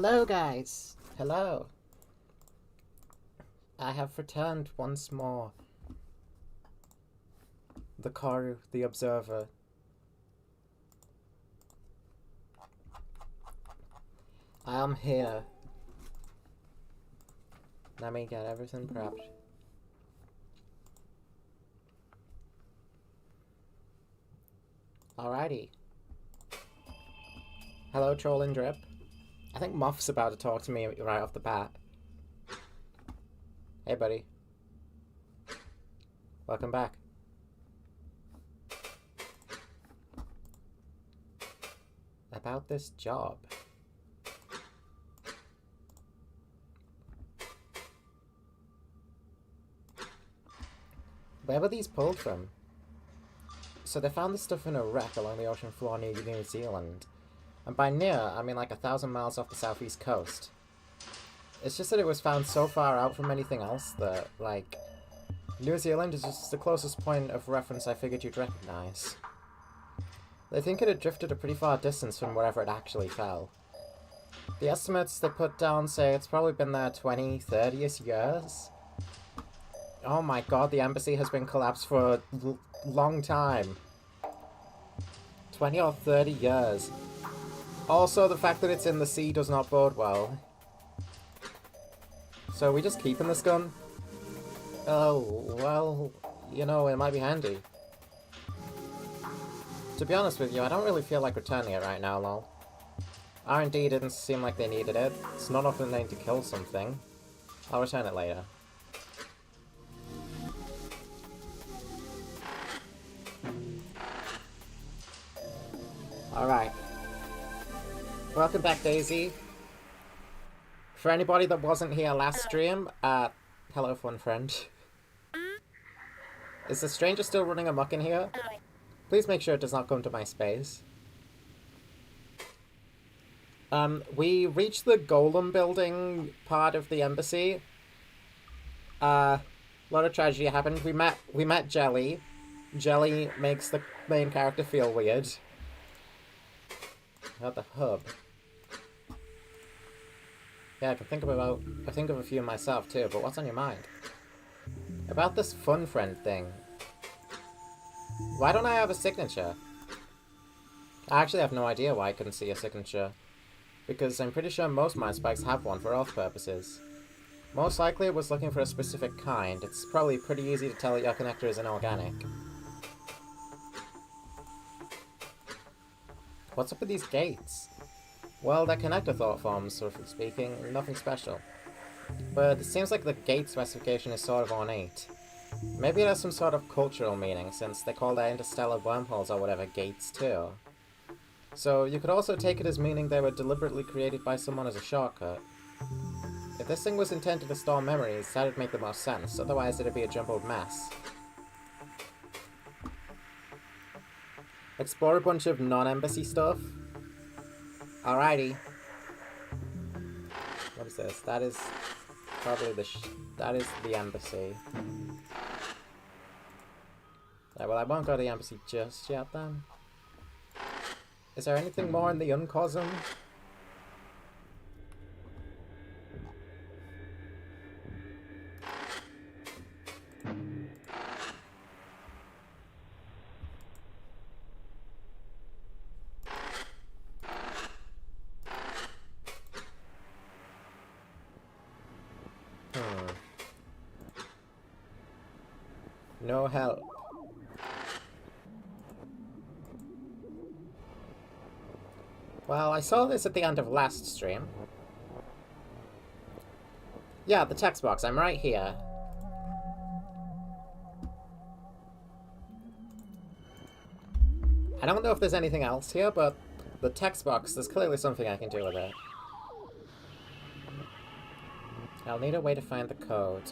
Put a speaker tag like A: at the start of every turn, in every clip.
A: Hello, guys. Hello. I have returned once more. The corru.observer. I am here. Let me get everything prepped. Alrighty. Hello, Troll and Drip. I think Muff's about to talk to me right off the bat. Hey, buddy. Welcome back. About this job. Where were these pulled from? So they found this stuff in a wreck along the ocean floor near New Zealand. And by near, I mean like 1,000 miles off the southeast coast. It's just that it was found so far out from anything else that, like, New Zealand is just the closest point of reference I figured you'd recognize. They think it had drifted a pretty far distance from wherever it actually fell. The estimates they put down say it's probably been there 20, 30-ish years. Oh my god, the embassy has been collapsed for a long time. 20 or 30 years. Also, the fact that it's in the sea does not bode well. So are we just keeping this gun? Oh, well, you know, it might be handy. To be honest with you, I don't really feel like returning it right now, lol. R&D didn't seem like they needed it. It's not often they need to kill something. I'll return it later. Alright. Welcome back, Daisy. For anybody that wasn't here last stream, hello, fun friend. Is the stranger still running amok in here? Please make sure it does not come to my space. We reached the Golem building part of the embassy. A lot of tragedy happened. We met Jelly. Jelly makes the main character feel weird. At the hub. Yeah, I think of a few myself too, but what's on your mind? About this fun friend thing. Why don't I have a signature? I actually have no idea why I couldn't see a signature. Because I'm pretty sure most mind spikes have one for oath purposes. Most likely it was looking for a specific kind. It's probably pretty easy to tell that your connector is inorganic. What's up with these gates? Well, they're connector thought forms, sort of speaking, nothing special. But it seems like the gate specification is sort of ornate. Maybe it has some sort of cultural meaning, since they call their interstellar wormholes or whatever gates too. So you could also take it as meaning they were deliberately created by someone as a shortcut. If this thing was intended to store memories, that'd make the most sense, otherwise it'd be a jumbled mess. Explore a bunch of non-embassy stuff? Alrighty. What is this? That is probably that is the embassy. Right, well, I won't go to the embassy just yet then. Is there anything more in the uncosm? No help. Well, I saw this at the end of last stream. Yeah, the text box. I'm right here. I don't know if there's anything else here, but the text box, there's clearly something I can do with it. I'll need a way to find the code.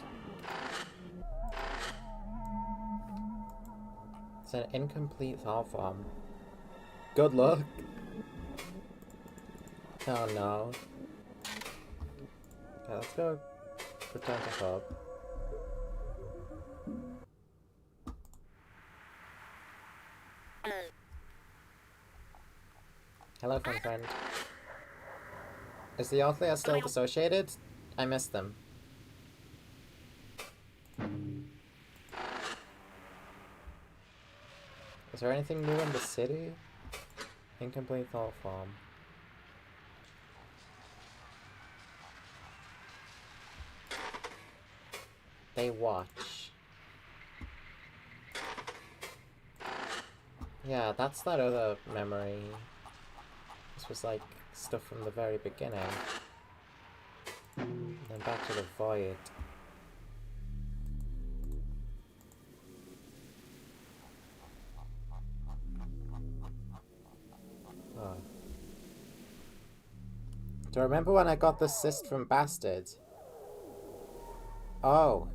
A: It's an incomplete thought form. Good luck. Oh no. Okay, let's go return to hub. Hello, fun friend. Is the Orthlia still dissociated? I missed them. Is there anything new in the city? Incomplete thought form. They watch. Yeah, that's that other memory. This was like stuff from the very beginning. And then back to the void. Oh. Do you remember when I got the cyst from Bastard? Oh.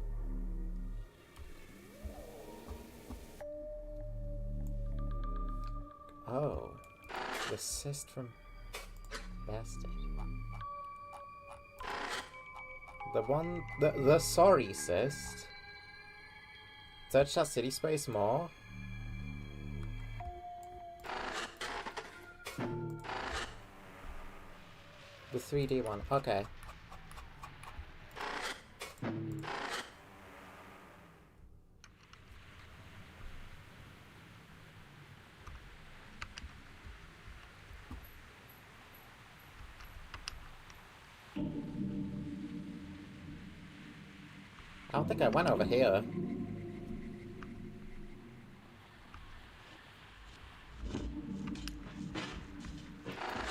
A: Oh. The cyst from Bastard. The sorry cyst. Search that city space more. The 3D one, okay. I don't think I went over here.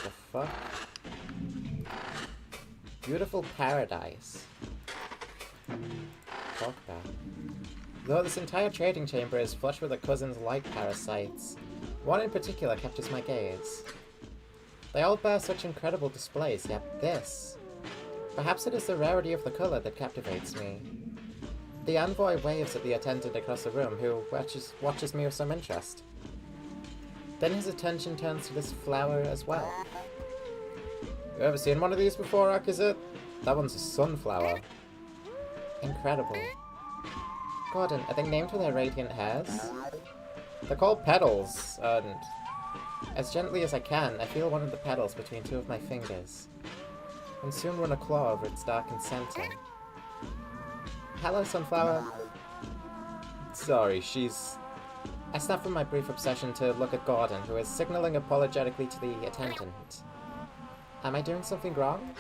A: The fuck? Beautiful paradise. Fuck that. Though this entire trading chamber is flush with a cousin's light parasites, one in particular captures my gaze. They all bear such incredible displays, yet this. Perhaps it is the rarity of the color that captivates me. The envoy waves at the attendant across the room, who watches me with some interest. Then his attention turns to this flower as well. You ever seen one of these before, Akazit? That one's a sunflower. Incredible. Gordon, are they named for their radiant hairs? They're called petals, and as gently as I can, I feel one of the petals between two of my fingers, and soon run a claw over its darkened center. Hello, sunflower. Sorry, she's... I snap from my brief obsession to look at Gordon, who is signaling apologetically to the attendant. Am I doing something wrong?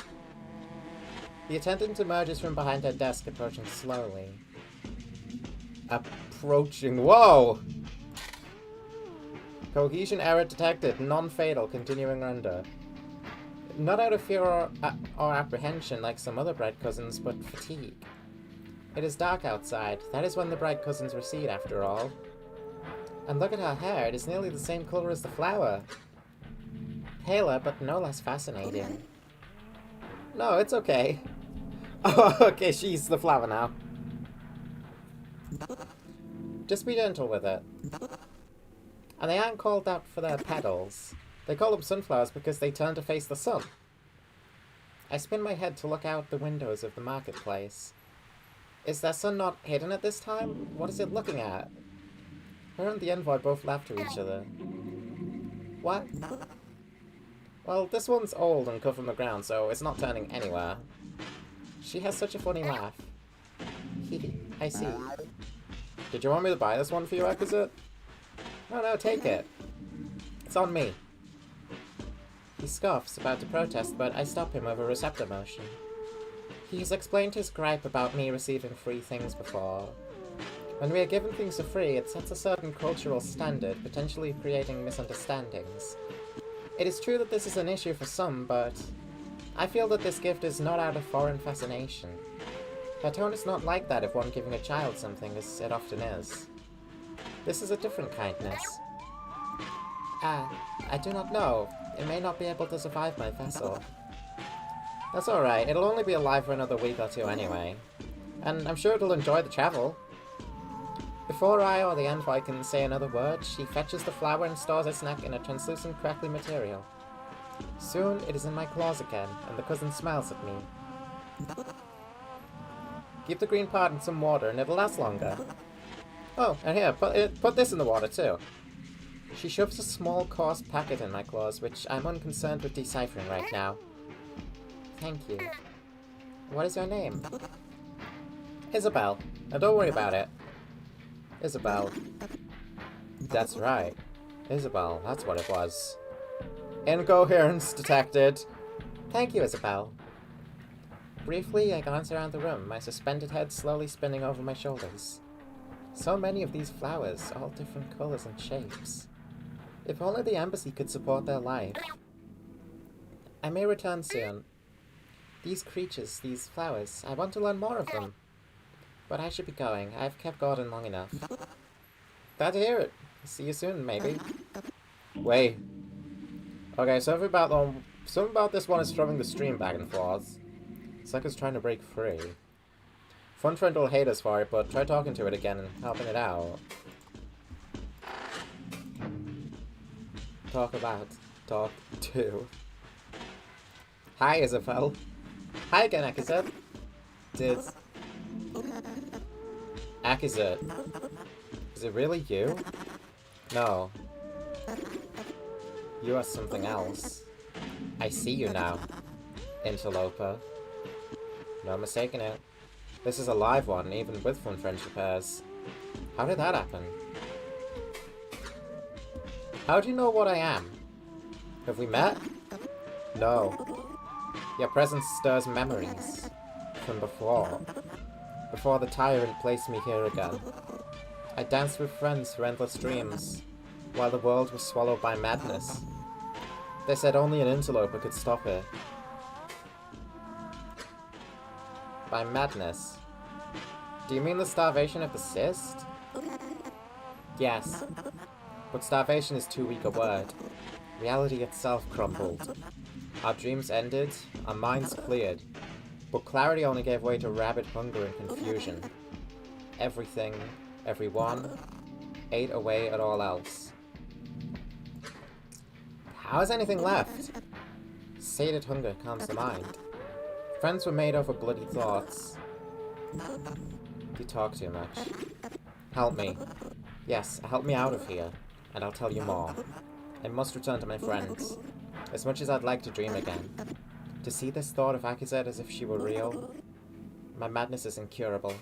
A: The attendant emerges from behind her desk, approaching slowly. Whoa! Cohesion error detected, non-fatal, continuing under. Not out of fear or apprehension like some other bright cousins, but fatigue. It is dark outside. That is when the bright cousins recede, after all. And look at her hair, it is nearly the same color as the flower. Paler, but no less fascinating. No, it's okay. Oh, okay, she's the flower now. Just be gentle with it. And they aren't called that for their petals. They call them sunflowers because they turn to face the sun. I spin my head to look out the windows of the marketplace. Is their sun not hidden at this time? What is it looking at? Her and the envoy both laugh to each other. What? Well, this one's old and cut from the ground, so it's not turning anywhere. She has such a funny laugh. Hehe, I see. Did you want me to buy this one for you, Ekazit? No, take it. It's on me. He scoffs, about to protest, but I stop him with a receptor motion. He has explained his gripe about me receiving free things before. When we are given things for free, it sets a certain cultural standard, potentially creating misunderstandings. It is true that this is an issue for some, but I feel that this gift is not out of foreign fascination. Her tone is not like that of one giving a child something, as it often is. This is a different kindness. I do not know. It may not be able to survive my vessel. That's alright, it'll only be alive for another week or two anyway. And I'm sure it'll enjoy the travel. Before I or the envoy can say another word, she fetches the flower and stores its neck in a translucent, crackly material. Soon, it is in my claws again, and the cousin smiles at me. Keep the green part in some water and it'll last longer. Oh, and here, put this in the water too. She shoves a small, coarse packet in my claws, which I'm unconcerned with deciphering right now. thank you. What is your name? Isabel. Now don't worry about it. Isabel. That's right. Isabel, that's what it was. Incoherence detected. Thank you, Isabel. Briefly, I glanced around the room, my suspended head slowly spinning over my shoulders. So many of these flowers, all different colors and shapes. If only the embassy could support their life. I may return soon. These creatures, these flowers, I want to learn more of them. But I should be going. I've kept Gordon long enough. Glad to hear it. See you soon, maybe. Wait. Okay, something about this one is throwing the stream back and forth. It's like it's trying to break free. Fun friend will hate us for it, but try talking to it again and helping it out. Talk to. Hi, Isabel. Hi again, Akizet. Akizet. Is it really you? No. You are something else. I see you now, interloper. No mistaking it. This is a live one, even with fun friendship pairs. How did that happen? How do you know what I am? Have we met? No. Your presence stirs memories. From before. Before the tyrant placed me here again. I danced with friends for endless dreams, while the world was swallowed by madness. They said only an interloper could stop it. By madness? Do you mean the starvation of the cyst? Yes. But starvation is too weak a word. Reality itself crumbled. Our dreams ended, our minds cleared. But clarity only gave way to rabid hunger and confusion. Everything, everyone, ate away at all else. How is anything left? Sated hunger calms the mind. Friends were made over bloody thoughts. You talk too much. Help me. Yes, help me out of here, and I'll tell you more. I must return to my friends. As much as I'd like to dream again. To see this thought of Akizet as if she were real, my madness is incurable.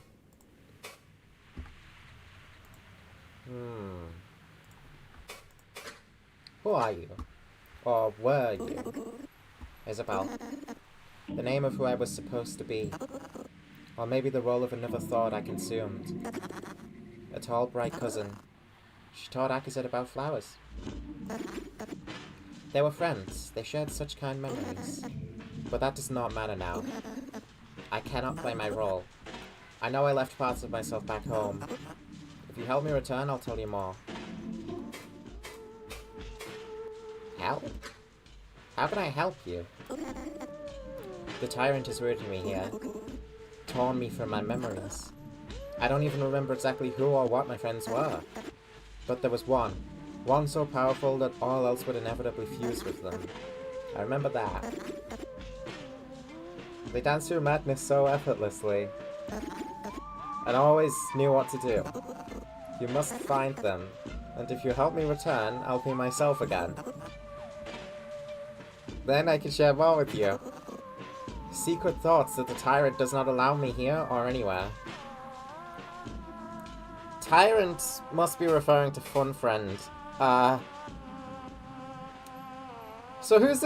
A: Who are you? Or were you? Isabel. The name of who I was supposed to be. Or maybe the role of another thought I consumed. A tall, bright cousin. She taught Akizet about flowers. They were friends. They shared such kind memories. But that does not matter now. I cannot play my role. I know I left parts of myself back home. If you help me return, I'll tell you more. Help? How can I help you? The tyrant has rooted me here. Torn me from my memories. I don't even remember exactly who or what my friends were. But there was one. One so powerful that all else would inevitably fuse with them. I remember that. They danced through madness so effortlessly. And always knew what to do. You must find them. And if you help me return, I'll be myself again. Then I can share more with you. Secret thoughts that the tyrant does not allow me here or anywhere. Tyrant must be referring to Fun Friend. So who is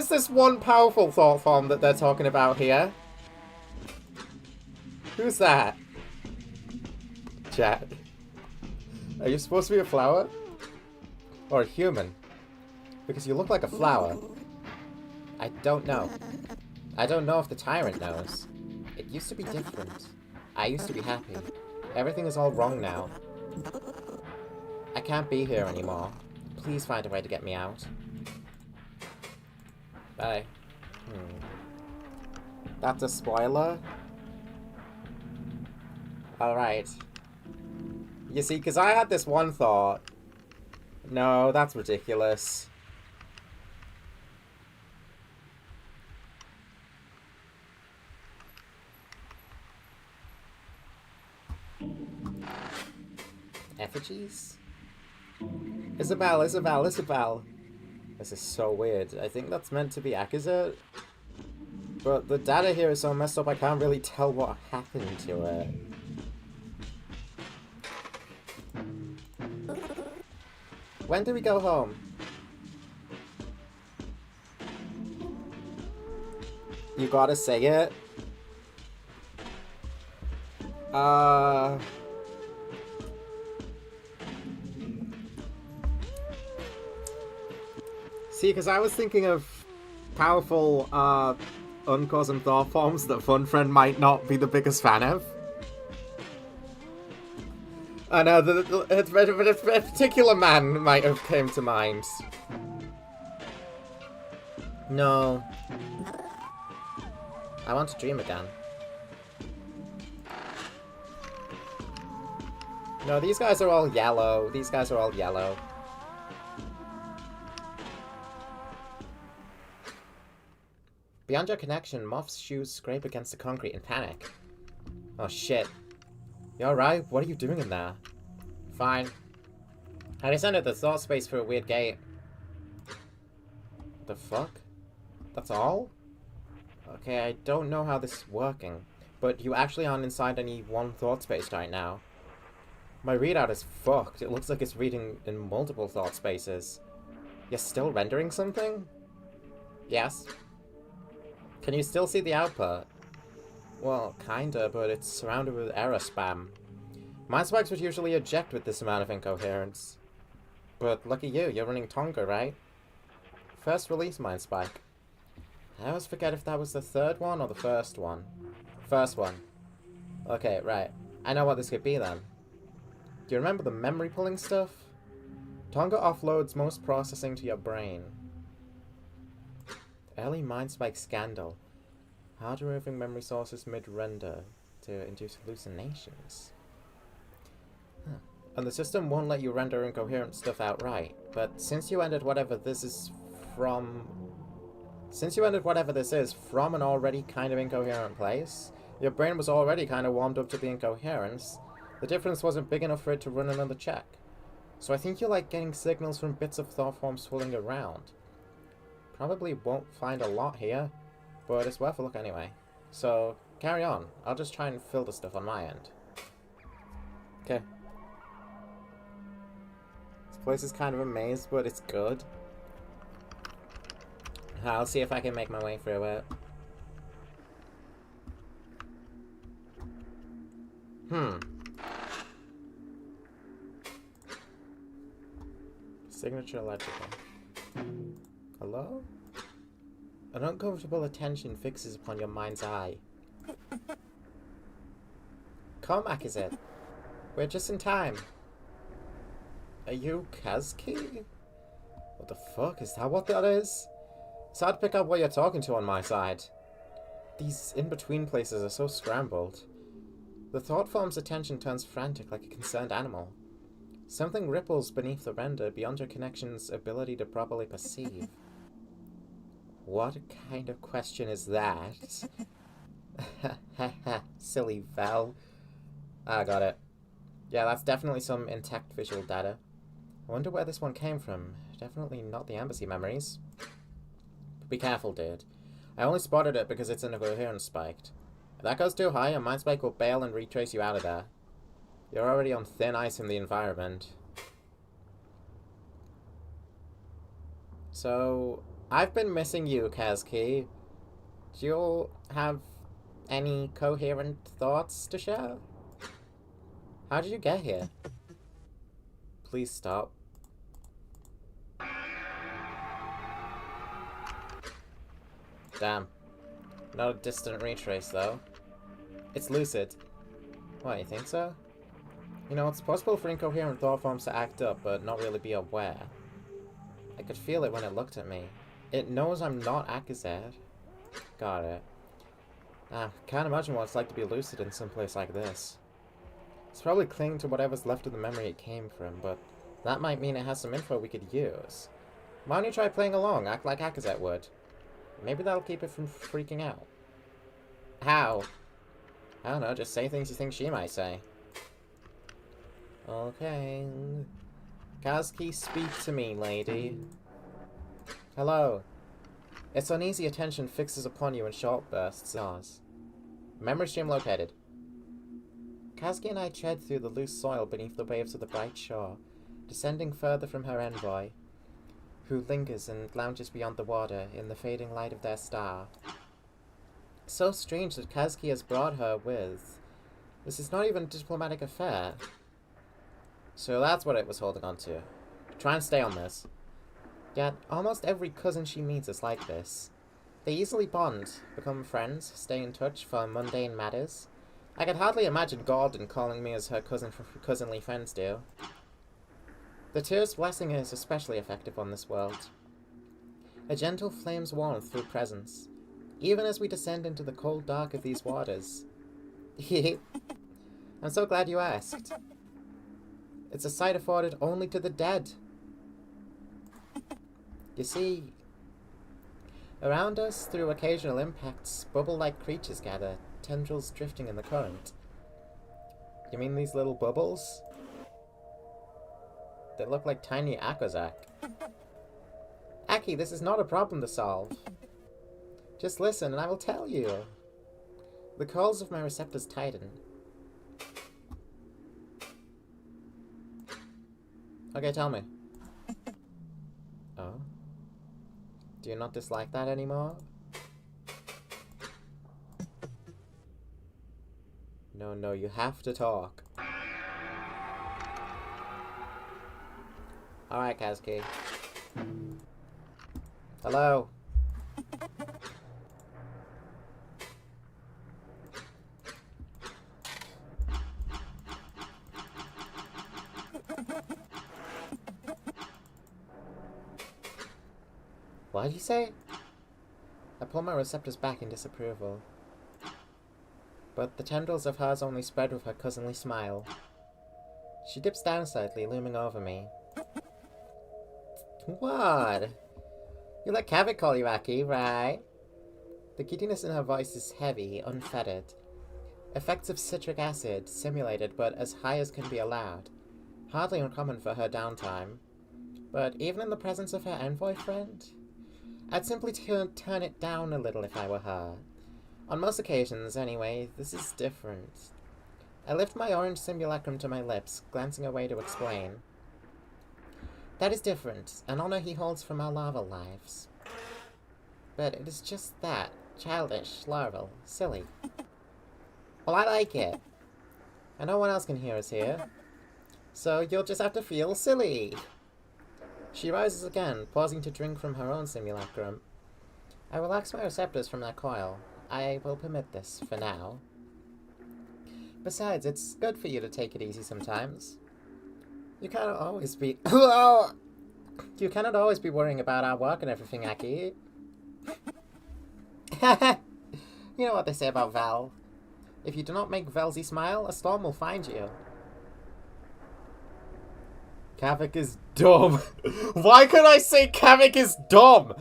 A: this one powerful thought form that they're talking about here? Who's that? Chat. Are you supposed to be a flower? Or a human? Because you look like a flower. I don't know. I don't know if the tyrant knows. It used to be different. I used to be happy. Everything is all wrong now. I can't be here anymore. Please find a way to get me out. Bye. That's a spoiler? Alright. You see, because I had this one thought. No, that's ridiculous. Effigies? Isabel, Isabel. This is so weird. I think that's meant to be Akizet. But the data here is so messed up I can't really tell what happened to it. When do we go home? You gotta say it. See, because I was thinking of powerful, uncaused thought forms that Fun Friend might not be the biggest fan of. I know, a particular man might have came to mind. No. I want to dream again. No, these guys are all yellow. These guys are all yellow. Beyond your connection, Moth's shoes scrape against the concrete in panic. Oh shit. You alright? What are you doing in there? Fine. I descended the thought space through a weird gate. The fuck? That's all? Okay, I don't know how this is working, but you actually aren't inside any one thought space right now. My readout is fucked. It looks like it's reading in multiple thought spaces. You're still rendering something? Yes. Can you still see the output? Well, kinda, but it's surrounded with error spam. Mind spikes would usually eject with this amount of incoherence. But lucky you, you're running Tonga, right? First release mind spike. I always forget if that was the third one or the first one. First one. Okay, right. I know what this could be then. Do you remember the memory pulling stuff? Tonga offloads most processing to your brain. Early mind spike scandal. Hard removing memory sources mid-render to induce hallucinations. Huh. And the system won't let you render incoherent stuff outright. But since you ended whatever this is from an already kind of incoherent place, your brain was already kind of warmed up to the incoherence. The difference wasn't big enough for it to run another check. So I think you're like getting signals from bits of thought forms swirling around. Probably won't find a lot here, but it's worth a look anyway. So, carry on. I'll just try and fill the stuff on my end. Okay. This place is kind of a maze, but it's good. I'll see if I can make my way through it. Signature electrical. Hello? An uncomfortable attention fixes upon your mind's eye. Cormac, is it? We're just in time. Are you Kazki? What the fuck? Is that what that is? It's hard to pick up what you're talking to on my side. These in-between places are so scrambled. The thought form's attention turns frantic like a concerned animal. Something ripples beneath the render beyond your connection's ability to properly perceive. What kind of question is that? Silly Val. Ah, got it. Yeah, that's definitely some intact visual data. I wonder where this one came from. Definitely not the embassy memories. But be careful, dude. I only spotted it because it's incoherence spiked. If that goes too high, a mind spike will bail and retrace you out of there. You're already on thin ice in the environment. So, I've been missing you, Kazki. Do you have any coherent thoughts to share? How did you get here? Please stop. Damn. Not a distant retrace, though. It's lucid. What, you think so? You know, it's possible for incoherent thought forms to act up, but not really be aware. I could feel it when it looked at me. It knows I'm not Akazad. Got it. Can't imagine what it's like to be lucid in some place like this. It's probably clinging to whatever's left of the memory it came from, but that might mean it has some info we could use. Why don't you try playing along, act like Akazad would? Maybe that'll keep it from freaking out. How? I don't know, just say things you think she might say. Okay. Kazki, speak to me, lady. Hello. Its uneasy attention fixes upon you in short bursts. Memory stream located. Kazuki and I tread through the loose soil beneath the waves of the bright shore, descending further from her envoy, who lingers and lounges beyond the water in the fading light of their star. So strange that Kazuki has brought her with. This is not even a diplomatic affair. So that's what it was holding on to. Try and stay on this. Yet, almost every cousin she meets is like this. They easily bond, become friends, stay in touch for mundane matters. I could hardly imagine Gordon calling me as her cousin for cousinly friends do. The tear's blessing is especially effective on this world. A gentle flame's warmth through presence, even as we descend into the cold dark of these waters. I'm so glad you asked. It's a sight afforded only to the dead. You see, around us, through occasional impacts, bubble-like creatures gather, tendrils drifting in the current. You mean these little bubbles? They look like tiny Akozak. Aki, this is not a problem to solve. Just listen and I will tell you. The coils of my receptors tighten. Okay, tell me. Oh? Do you not dislike that anymore? No, you have to talk. Alright, Kazuki. Hello? What did you say? I pull my receptors back in disapproval. But the tendrils of hers only spread with her cousinly smile. She dips down slightly, looming over me. What? You let Kavik call you Aki, right? The giddiness in her voice is heavy, unfettered. Effects of citric acid, simulated but as high as can be allowed. Hardly uncommon for her downtime. But even in the presence of her envoy friend, I'd simply turn it down a little if I were her. On most occasions, anyway, this is different. I lift my orange simulacrum to my lips, glancing away to explain. That is different, an honor he holds from our larval lives. But it is just that, childish, larval, silly. Well, I like it. And no one else can hear us here. So you'll just have to feel silly. She rises again, pausing to drink from her own simulacrum. I relax my receptors from that coil. I will permit this, for now. Besides, it's good for you to take it easy sometimes. You cannot always be... You cannot always be worrying about our work and everything, Aki. You know what they say about Val. If you do not make Velzy smile, a storm will find you. Kavik is dumb. Why could I say Kavik is dumb?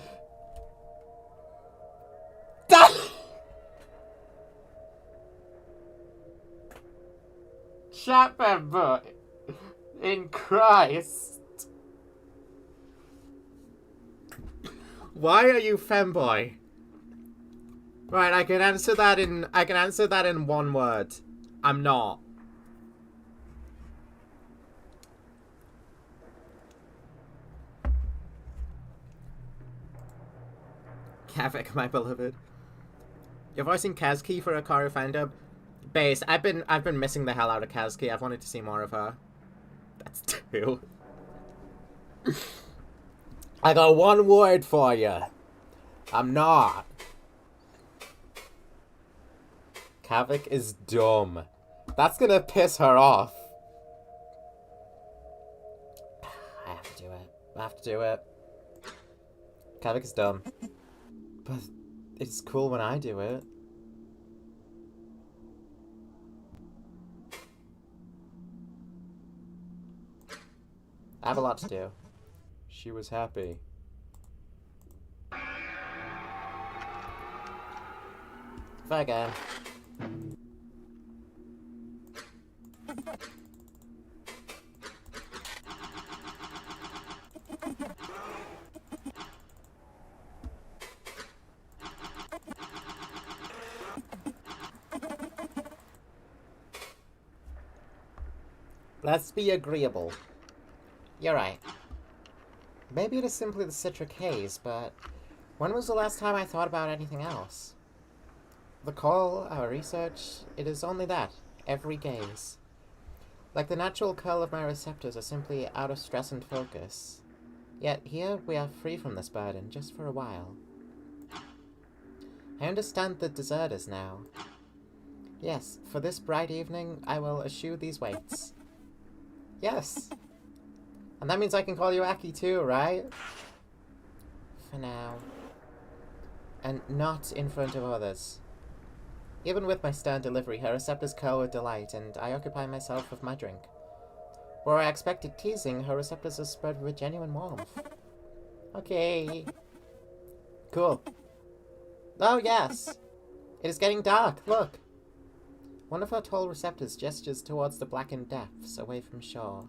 A: Chapman, in Christ. Why are you femboy? Right, I can answer that in one word. I'm not. Kavik, my beloved. You're voicing Kazuki for a Karu fandom? Base, I've been missing the hell out of Kazuki. I've wanted to see more of her. That's 2. I got one word for you. I'm not. Kavik is dumb. That's gonna piss her off. I have to do it. I have to do it. Kavik is dumb. But it's cool when I do it. I have a lot to do. She was happy. Fair game. Let's be agreeable. You're right. Maybe it is simply the citric haze, but when was the last time I thought about anything else? The call, our research, it is only that, every gaze. Like the natural curl of my receptors are simply out of stress and focus. Yet here we are free from this burden, just for a while. I understand the deserters now. Yes, for this bright evening, I will eschew these weights. Yes! And that means I can call you Aki too, right? For now. And not in front of others. Even with my stern delivery, her receptors curl with delight, and I occupy myself with my drink. Where I expected teasing, her receptors are spread with genuine warmth. Okay. Cool. Oh, yes! It is getting dark, look! One of her tall receptors gestures towards the blackened depths, away from shore.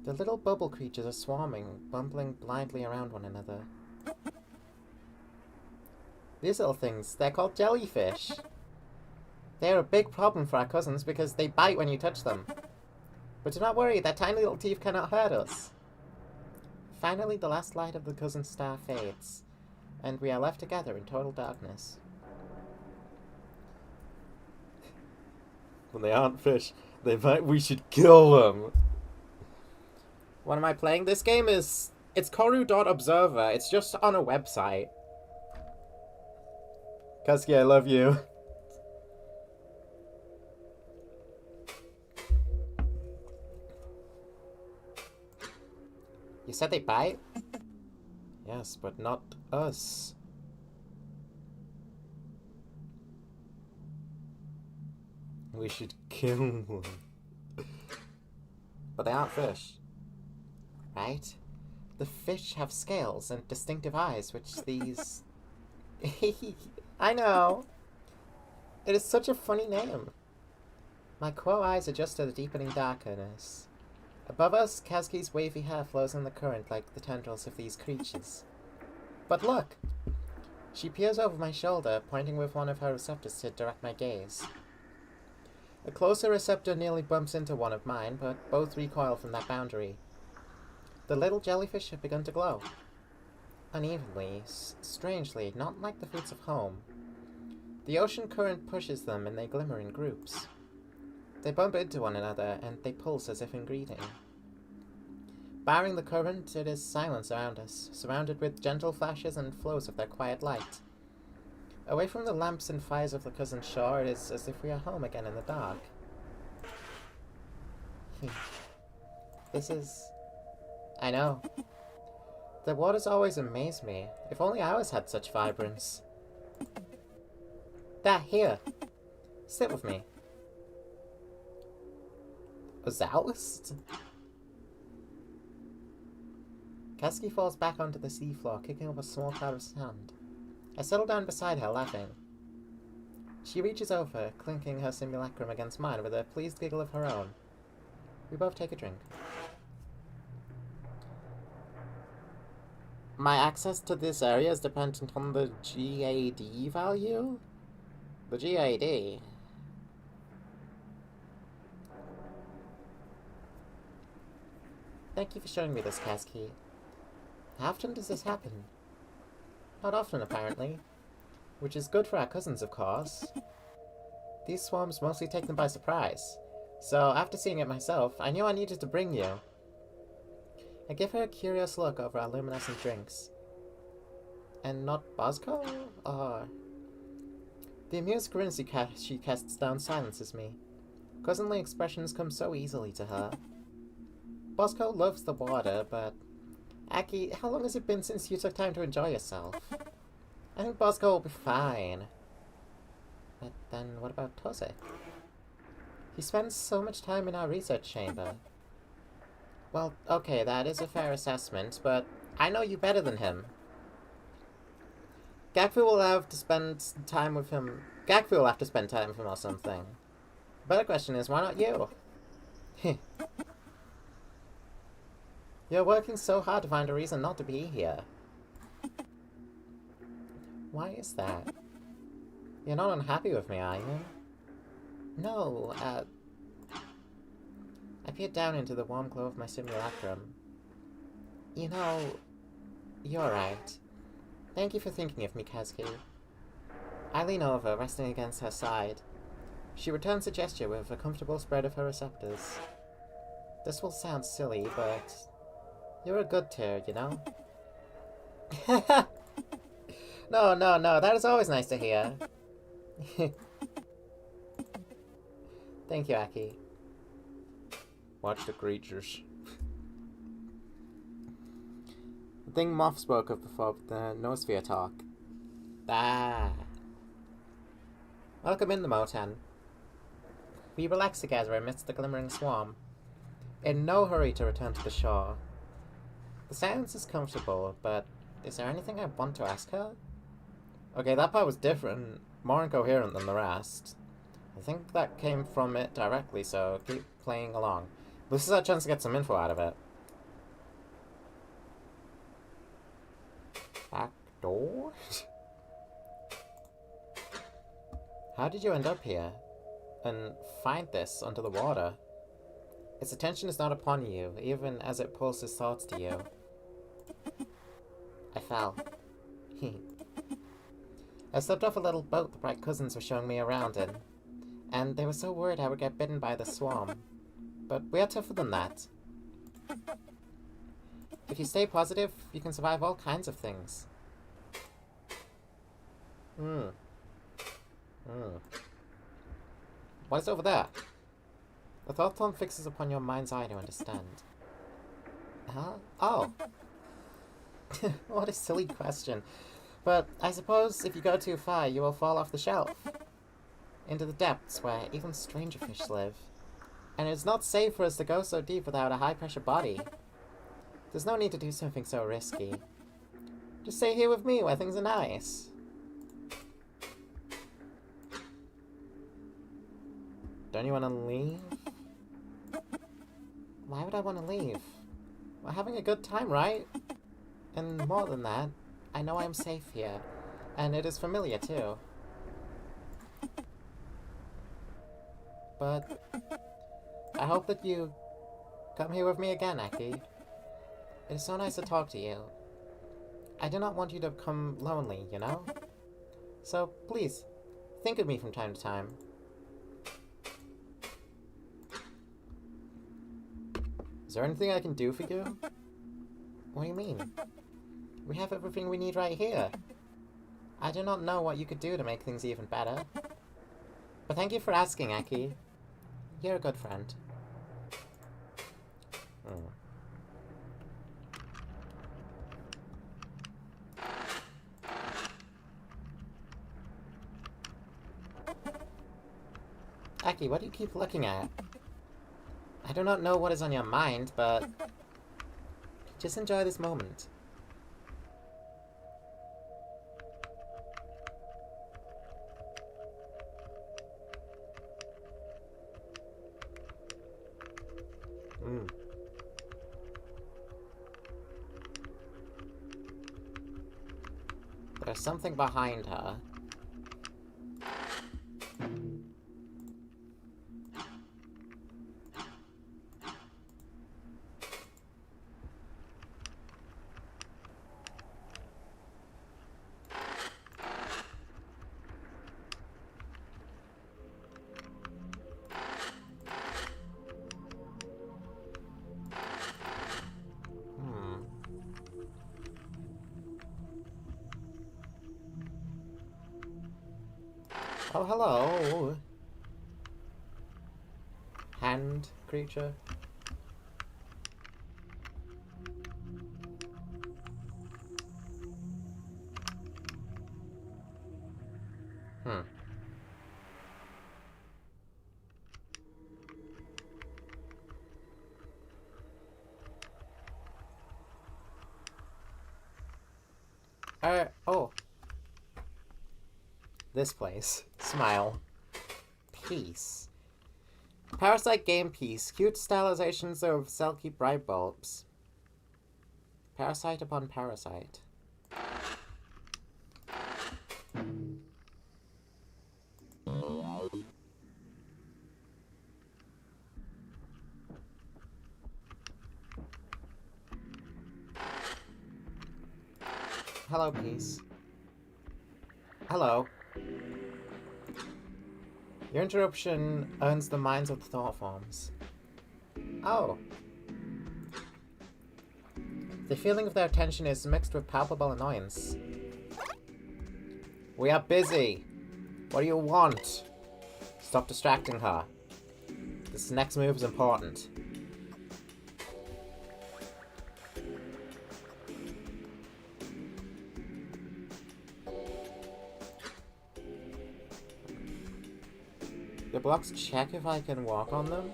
A: The little bubble creatures are swarming, bumbling blindly around one another. These little things, they're called jellyfish. They are a big problem for our cousins because they bite when you touch them. But do not worry, their tiny little teeth cannot hurt us. Finally, the last light of the cousin star fades, and we are left together in total darkness. When they aren't fish, they bite, we should kill them. What am I playing? This game is... It's corru.observer. It's just on a website. Kazuki, I love you. You said they bite? Yes, but not us. We should kill them. But they aren't fish. Right? The fish have scales and distinctive eyes, which these... I know! It is such a funny name. My quo eyes adjust to the deepening darkness. Above us, Kazuki's wavy hair flows in the current like the tendrils of these creatures. But look! She peers over my shoulder, pointing with one of her receptors to direct my gaze. A closer receptor nearly bumps into one of mine, but both recoil from that boundary. The little jellyfish have begun to glow. Unevenly, strangely, not like the fruits of home. The ocean current pushes them and they glimmer in groups. They bump into one another and they pulse as if in greeting. Barring the current, it is silence around us, surrounded with gentle flashes and flows of their quiet light. Away from the lamps and fires of the cousin shore, it is as if we are home again in the dark. This is... I know. The waters always amaze me. If only ours had such vibrance. There, here. Sit with me. A Zoust? Kazuki falls back onto the seafloor, kicking up a small cloud of sand. I settle down beside her, laughing. She reaches over, clinking her simulacrum against mine with a pleased giggle of her own. We both take a drink. My access to this area is dependent on the GAD value? The GAD? Thank you for showing me this, Kazuki. How often does this happen? Not often, apparently. Which is good for our cousins, of course. These swarms mostly take them by surprise. So, after seeing it myself, I knew I needed to bring you. I give her a curious look over our luminescent drinks. And not Bosco? Or... The amused grin she casts down silences me. Cousinly expressions come so easily to her. Bosco loves the water, but... Aki, how long has it been since you took time to enjoy yourself? I think Bosco will be fine. But then what about Tose? He spends so much time in our research chamber. Well, okay, that is a fair assessment, but I know you better than him. Gakvu will have to spend time with him. Gakvu will have to spend time with him or something. The better question is, why not you? You're working so hard to find a reason not to be here. Why is that? You're not unhappy with me, are you? No, I peered down into the warm glow of my simulacrum. You know, you're right. Thank you for thinking of me, Kazuki. I lean over, resting against her side. She returns the gesture with a comfortable spread of her receptors. This will sound silly, but you're a good tear, you know? No, that is always nice to hear. Thank you, Aki. Watch the creatures. The thing Moth spoke of before, the noosphere talk. Ah. Welcome in the Motan. We relax together amidst the glimmering swarm, in no hurry to return to the shore. The silence is comfortable, but is there anything I want to ask her? Okay, that part was different, more incoherent than the rest. I think that came from it directly, so keep playing along. This is our chance to get some info out of it. Back door? How did you end up here? And find this under the water? Its attention is not upon you, even as it pulls his thoughts to you. I fell. I slipped off a little boat the bright cousins were showing me around in, and they were so worried I would get bitten by the swarm. But we are tougher than that. If you stay positive, you can survive all kinds of things. What is over there? The thought form fixes upon your mind's eye to understand. Huh? Oh. What a silly question. But I suppose if you go too far, you will fall off the shelf. Into the depths where even stranger fish live. And it's not safe for us to go so deep without a high-pressure body. There's no need to do something so risky. Just stay here with me where things are nice. Don't you want to leave? Why would I want to leave? We're having a good time, right? And more than that, I know I'm safe here. And it is familiar, too. But I hope that you come here with me again, Aki. It is so nice to talk to you. I do not want you to become lonely, you know? So, please, think of me from time to time. Is there anything I can do for you? What do you mean? We have everything we need right here. I do not know what you could do to make things even better. But thank you for asking, Aki. You're a good friend. Aki, what do you keep looking at? I do not know what is on your mind, but just enjoy this moment. There's something behind her. Oh, hello. Hand creature. Oh. This place. Smile. Peace. Parasite game piece. Cute stylizations of silky bright bulbs. Parasite upon parasite. Hello, peace. Hello. Your interruption earns the minds of the thought forms. Oh. The feeling of their attention is mixed with palpable annoyance. We are busy. What do you want? Stop distracting her. This next move is important. The blocks check if I can walk on them?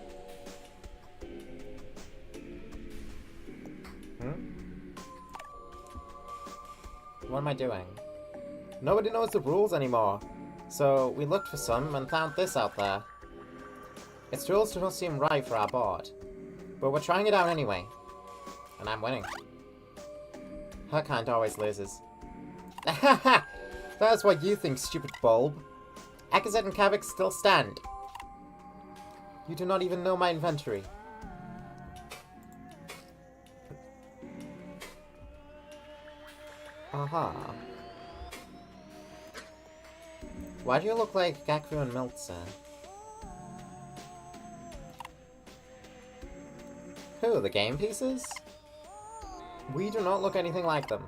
A: What am I doing? Nobody knows the rules anymore. So we looked for some and found this out there. Its rules don't seem right for our board. But we're trying it out anyway. And I'm winning. Her kind always loses. That's what you think, stupid bulb. Akazet and Kavik still stand. You do not even know my inventory. Aha. Why do you look like Gakvu and Meltzer? Who, the game pieces? We do not look anything like them.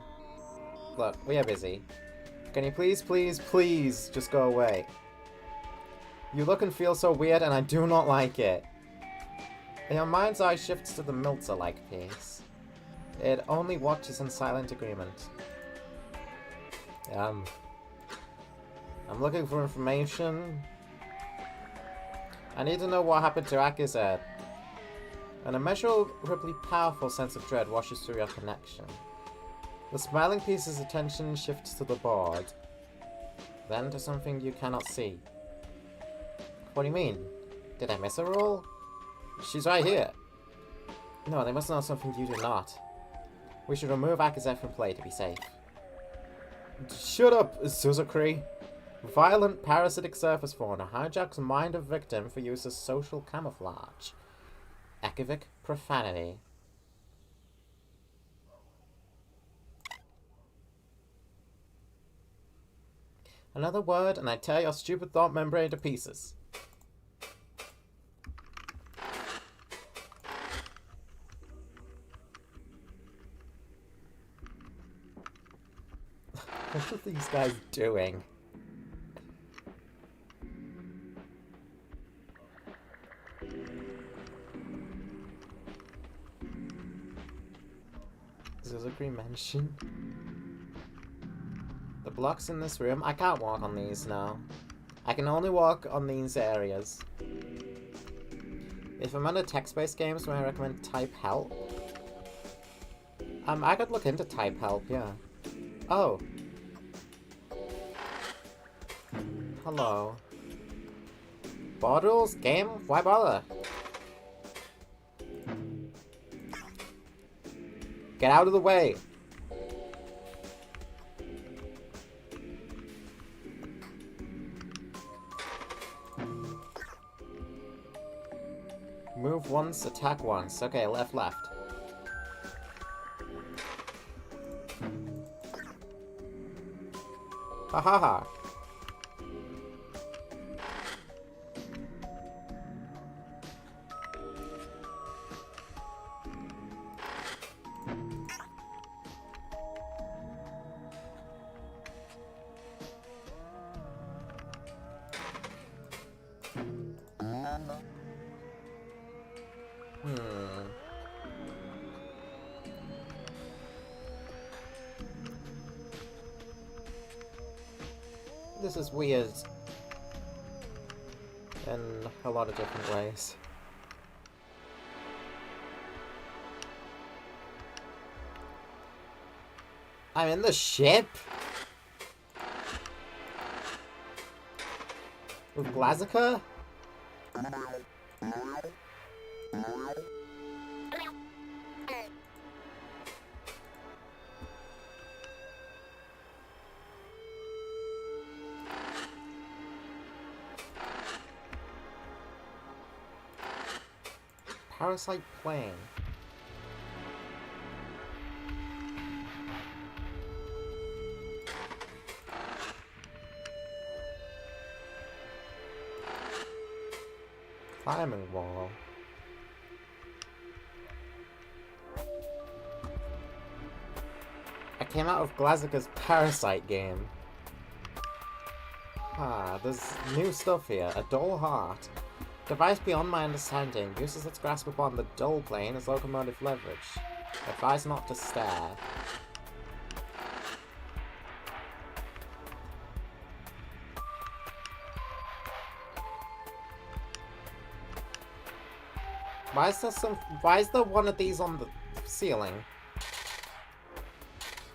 A: Look, we are busy. Can you please, please, please just go away? You look and feel so weird and I do not like it. Your mind's eye shifts to the Meltzer-like piece. It only watches in silent agreement. I'm looking for information. I need to know what happened to Akazet. An immeasurably powerful sense of dread washes through your connection. The smiling piece's attention shifts to the board, then to something you cannot see. What do you mean? Did I miss a rule? She's right here. No, they must know something you do not. We should remove Akazet from play to be safe. Shut up, Suzukri. Violent parasitic surface fauna hijacks mind of victim for use as social camouflage. Ekivic profanity. Another word and I tear your stupid thought membrane to pieces. What are these guys doing? Suzukri Mansion? The blocks in this room, I can't walk on these now. I can only walk on these areas. If I'm under text-based games, may I recommend type help? I could look into type help, yeah. Oh. Hello. Board rules? Game? Why bother? Get out of the way! Move once, attack once. Okay, left, left. Ha ha ha. This is weird in a lot of different ways. I'm in the ship? With Blazica? Parasite plane. climbing wall. I came out of Glazika's Parasite game. Ah, there's new stuff here. A dull heart. Device beyond my understanding. Uses its grasp upon the dull plane as locomotive leverage. Advise not to stare. Why is there one of these on the ceiling?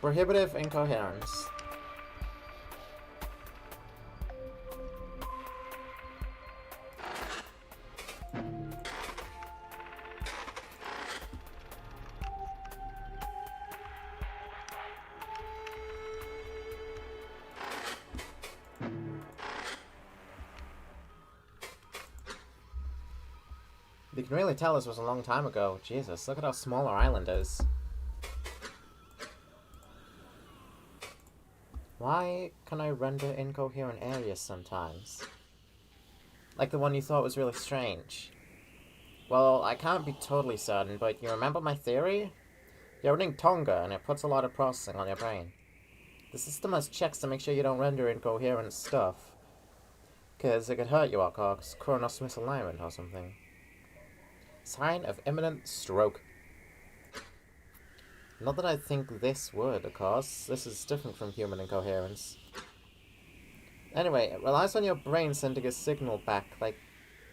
A: Prohibitive incoherence. You can really tell this was a long time ago. Jesus, look at how small our island is. Why can I render incoherent areas sometimes? Like the one you thought was really strange. Well, I can't be totally certain, but you remember my theory? You're running Tonga, and it puts a lot of processing on your brain. The system has checks to make sure you don't render incoherent stuff. Because it could hurt you or cause coronal misalignment or something. Sign of imminent stroke. Not that I think this would, of course. This is different from human incoherence. Anyway, it relies on your brain sending a signal back, like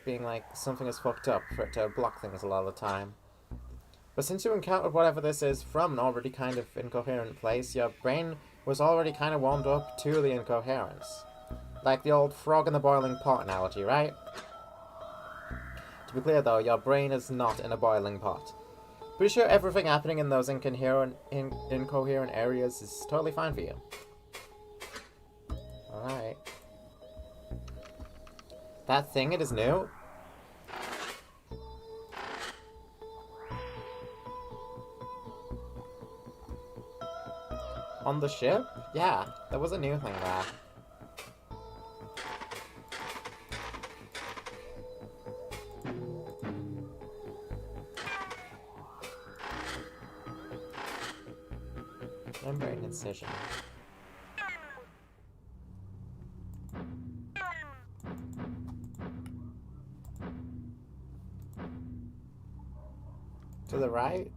A: being like something is fucked up for it to block things a lot of the time. But since you encountered whatever this is from an already kind of incoherent place, your brain was already kind of warmed up to the incoherence. Like the old frog in the boiling pot analogy, right? To be clear though, your brain is not in a boiling pot. Pretty sure everything happening in those incoherent areas is totally fine for you. Alright. That thing, it is new? On the ship? Yeah, there was a new thing there. Membrane incision. To the right?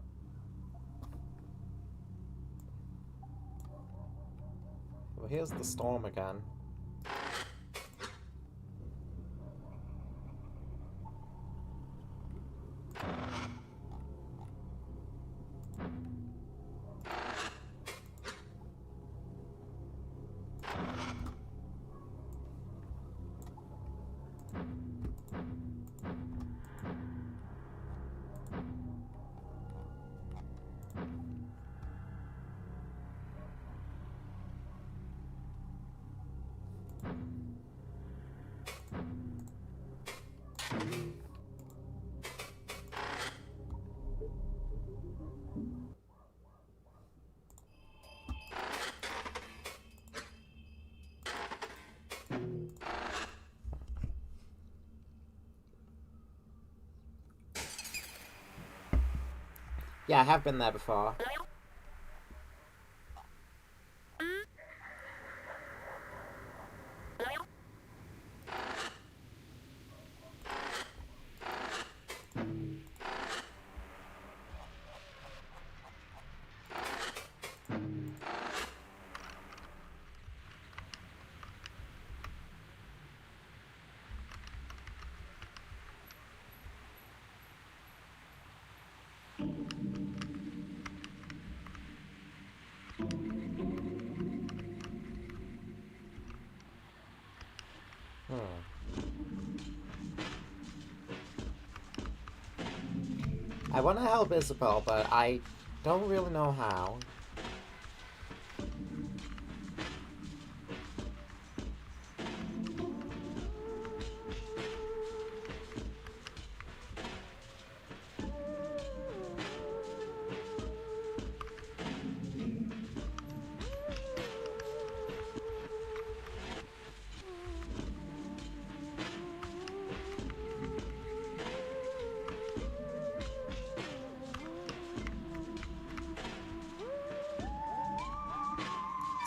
A: Well, here's the storm again. Yeah, I have been there before. I want to help Isabel, but I don't really know how.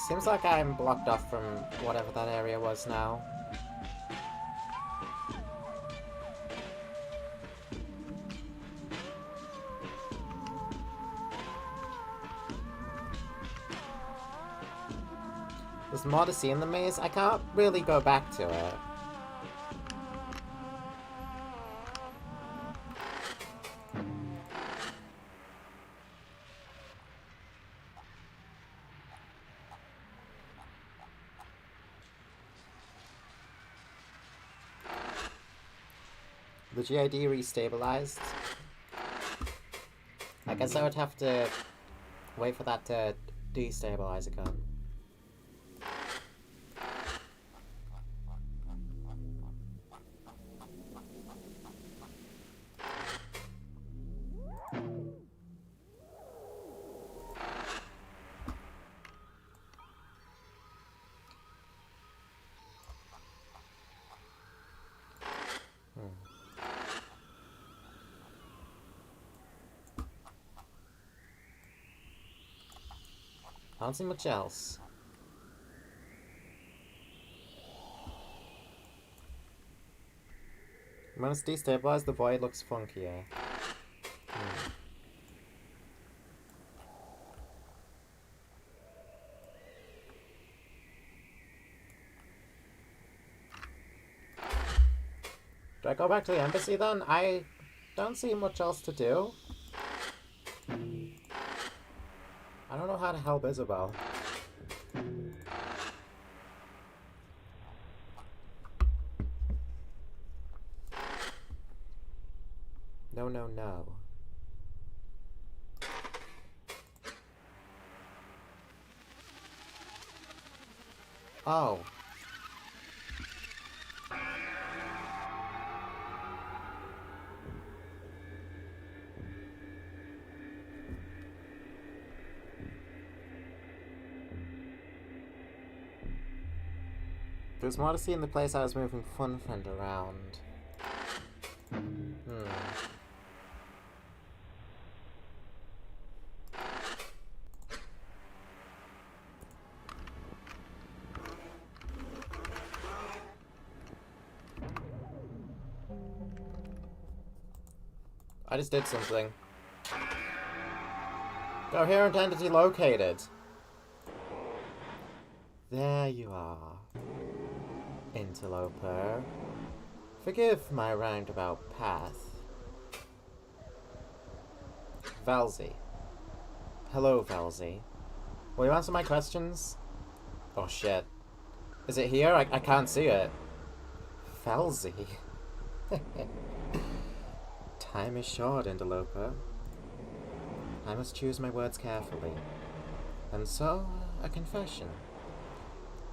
A: Seems like I'm blocked off from whatever that area was now. There's more to see in the maze. I can't really go back to it. The GID restabilized. I guess I would have to wait for that to destabilize again. I don't see much else. When it's destabilized, the void looks funkier. Do I go back to the embassy then? I don't see much else to do. I don't know how to help Isabel. No, no, no. Oh. There's more to see in the place I was moving Fun Friend around. I just did something. Coherent entity located. There you are, interloper. Forgive my roundabout path. Valzy. Hello, Valzy. Will you answer my questions? Oh shit. Is it here? I can't see it. Valzy. Time is short, interloper. I must choose my words carefully. And so, a confession.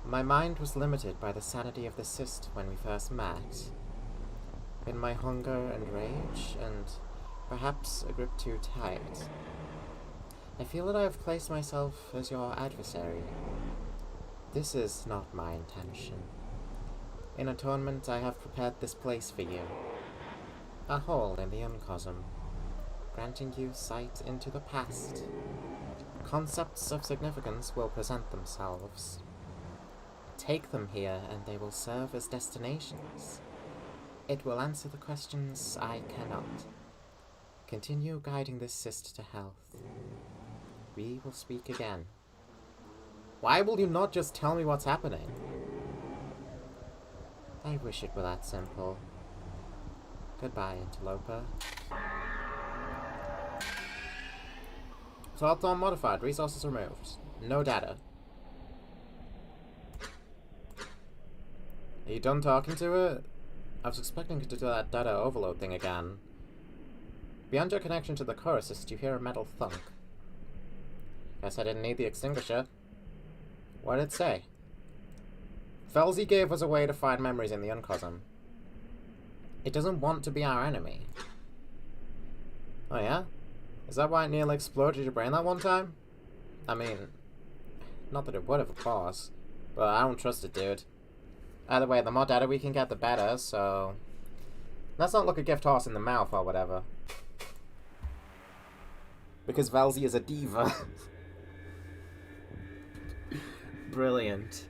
A: My mind was limited by the sanity of the cyst when we first met. In my hunger and rage, and perhaps a grip too tight, I feel that I have placed myself as your adversary. This is not my intention. In atonement, I have prepared this place for you. A hole in the uncosm, granting you sight into the past. Concepts of significance will present themselves. Take them here, and they will serve as destinations. It will answer the questions I cannot. Continue guiding this cyst to health. We will speak again. Why will you not just tell me what's happening? I wish it were that simple. Goodbye, interloper. Thoughts unmodified. Resources removed. No data. Are you done talking to it? I was expecting to do that data overload thing again. Beyond your connection to the core assist, you hear a metal thunk. Guess I didn't need the extinguisher. What did it say? Felzy gave us a way to find memories in the uncosm. It doesn't want to be our enemy. Oh yeah? Is that why it nearly exploded your brain that one time? I mean, not that it would have, of course, but I don't trust it, dude. Either way, the more data we can get, the better, so let's not look a gift horse in the mouth or whatever. Because Valzy is a diva. Brilliant.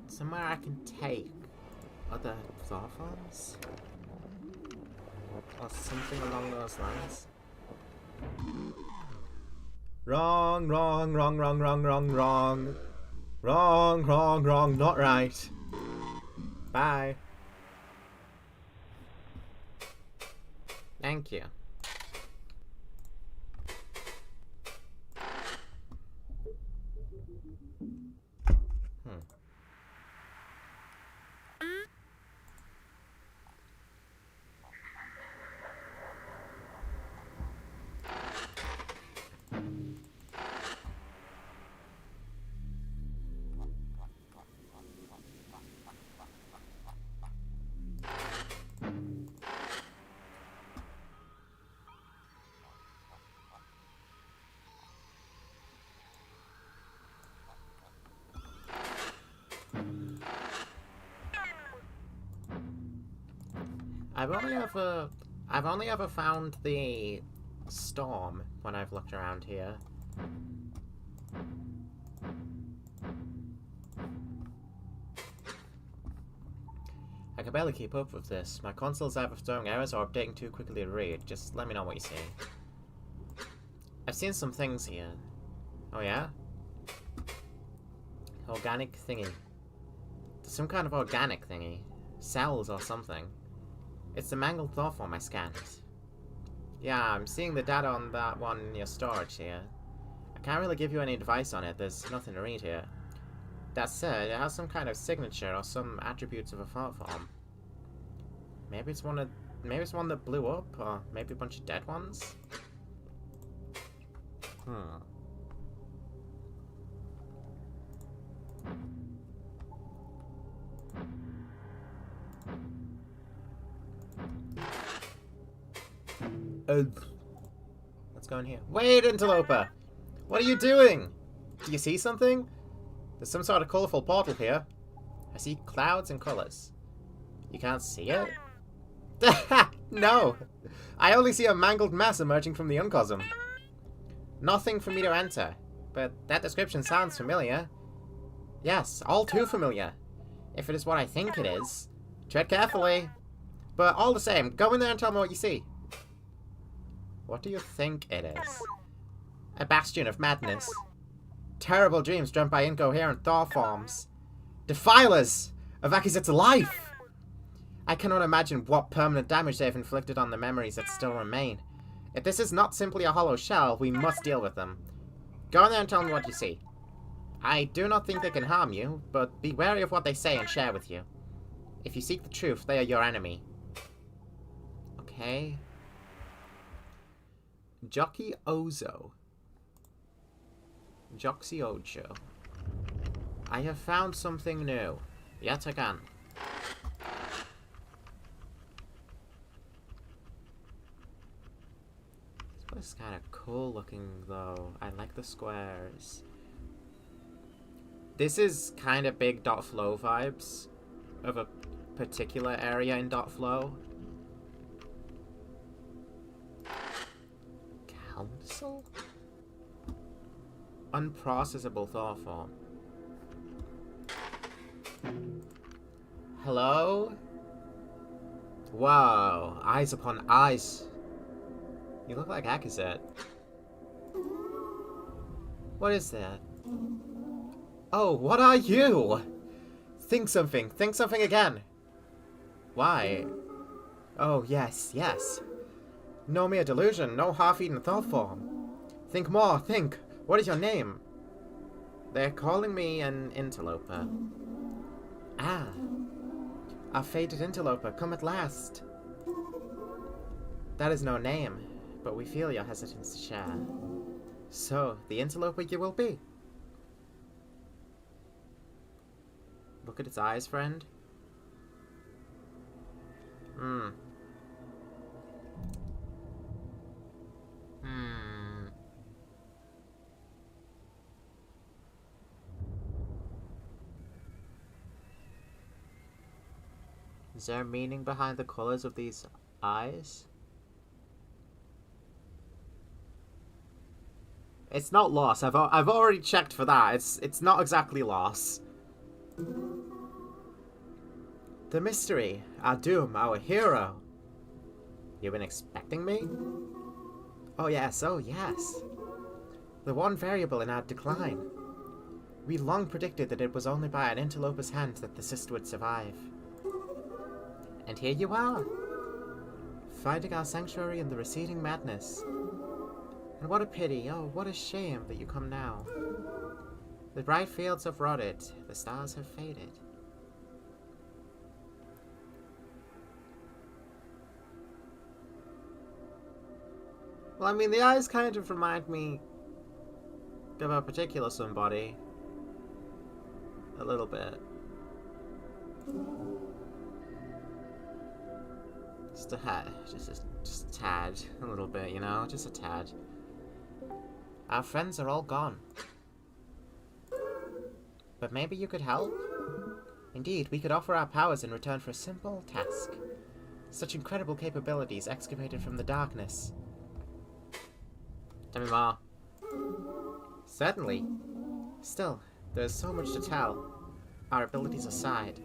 A: Somewhere I can take other floor forms? Or something along those lines? Wrong, wrong, wrong, wrong, wrong, wrong, wrong. Wrong, wrong, wrong, not right. Bye. Thank you. I've only ever found the storm when I've looked around here. I can barely keep up with this. My console's either throwing errors or updating too quickly to read. Just let me know what you see. I've seen some things here. Oh yeah? Organic thingy. Some kind of organic thingy. Cells or something. It's the mangled thought form I scanned. Yeah, I'm seeing the data on that one in your storage here. I can't really give you any advice on it, there's nothing to read here. That said, it has some kind of signature or some attributes of a thought form. Maybe it's one that blew up, or maybe a bunch of dead ones? Let's go in here. Wait, Interloper! What are you doing? Do you see something? There's some sort of colourful portal here. I see clouds and colours. You can't see it? No! I only see a mangled mass emerging from the uncosm. Nothing for me to enter. But that description sounds familiar. Yes, all too familiar. If it is what I think it is. Tread carefully. But all the same, go in there and tell me what you see. What do you think it is? A bastion of madness. Terrible dreams dreamt by incoherent thought forms. Defilers of Akizet's life! I cannot imagine what permanent damage they have inflicted on the memories that still remain. If this is not simply a hollow shell, we must deal with them. Go in there and tell me what you see. I do not think they can harm you, but be wary of what they say and share with you. If you seek the truth, they are your enemy. Okay. Jockey Ozo. Joxy Ojo. I have found something new. Yet again. This place is kind of cool looking though. I like the squares. This is kind of big .flow vibes of a particular area in .flow. Council? Unprocessable thought form. Hello? Whoa, eyes upon eyes. You look like Akazet. What is that? Oh, what are you? Think something again. Why? Oh, yes, yes. No mere delusion, no half-eaten thought form. Think more, think. What is your name? They're calling me an interloper. Ah. Our fated interloper, come at last. That is no name, but we feel your hesitance to share. So, the interloper you will be. Look at its eyes, friend. Is there a meaning behind the colors of these eyes? It's not loss. I've already checked for that. It's not exactly loss. The mystery, our doom, our hero. You've been expecting me? Oh yes. The one variable in our decline. We long predicted that it was only by an interloper's hand that the cyst would survive. And here you are, finding our sanctuary in the receding madness. And what a pity, oh, what a shame that you come now. The bright fields have rotted, the stars have faded. Well, I mean, the eyes kind of remind me of a particular somebody. A little bit. Just a tad. A little bit, you know? Just a tad. Our friends are all gone. But maybe you could help? Indeed, we could offer our powers in return for a simple task. Such incredible capabilities excavated from the darkness. Tell me more. Certainly. Still, there is so much to tell. Our abilities aside.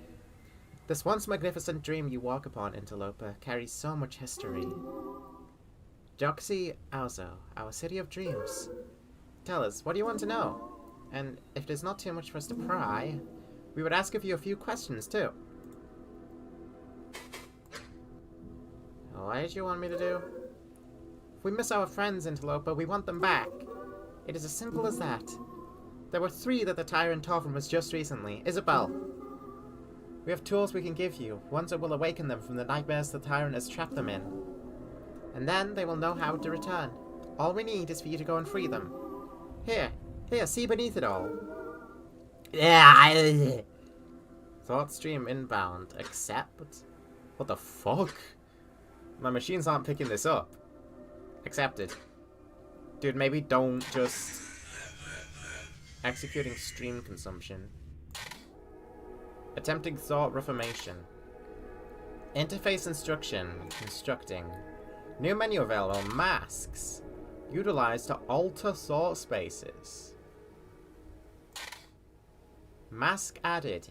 A: This once magnificent dream you walk upon, interloper, carries so much history. Joxy Alzo, our city of dreams. Tell us, what do you want to know? And if it is not too much for us to pry, we would ask of you a few questions too. What did you want me to do? If we miss our friends, interloper, we want them back. It is as simple as that. There were 3 that the tyrant tore from us just recently. Isabel. We have tools we can give you, ones that will awaken them from the nightmares the tyrant has trapped them in. And then they will know how to return. All we need is for you to go and free them. Here, see beneath it all. Yeah. Thought stream inbound. Accept? What the fuck? My machines aren't picking this up. Accepted. Dude, maybe don't just... Executing stream consumption. Attempting thought reformation. Interface instruction. Constructing. New menu available. Masks. Utilized to alter thought spaces. Mask added.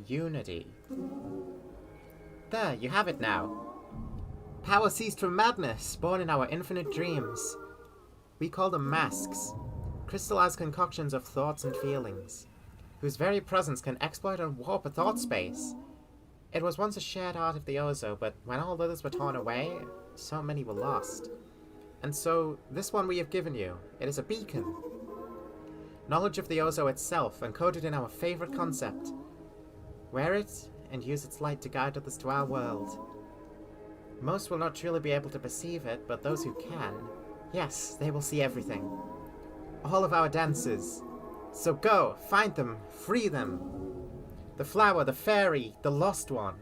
A: Unity. There, you have it now. Power ceased from madness, born in our infinite dreams. We call them masks. Crystallized concoctions of thoughts and feelings, whose very presence can exploit and warp a thought space. It was once a shared art of the Ozo, but when all others were torn away, so many were lost. And so, this one we have given you, it is a beacon. Knowledge of the Ozo itself, encoded in our favorite concept. Wear it, and use its light to guide others to our world. Most will not truly be able to perceive it, but those who can, yes, they will see everything. All of our dances. So go, find them, free them. The flower, the fairy, the lost one.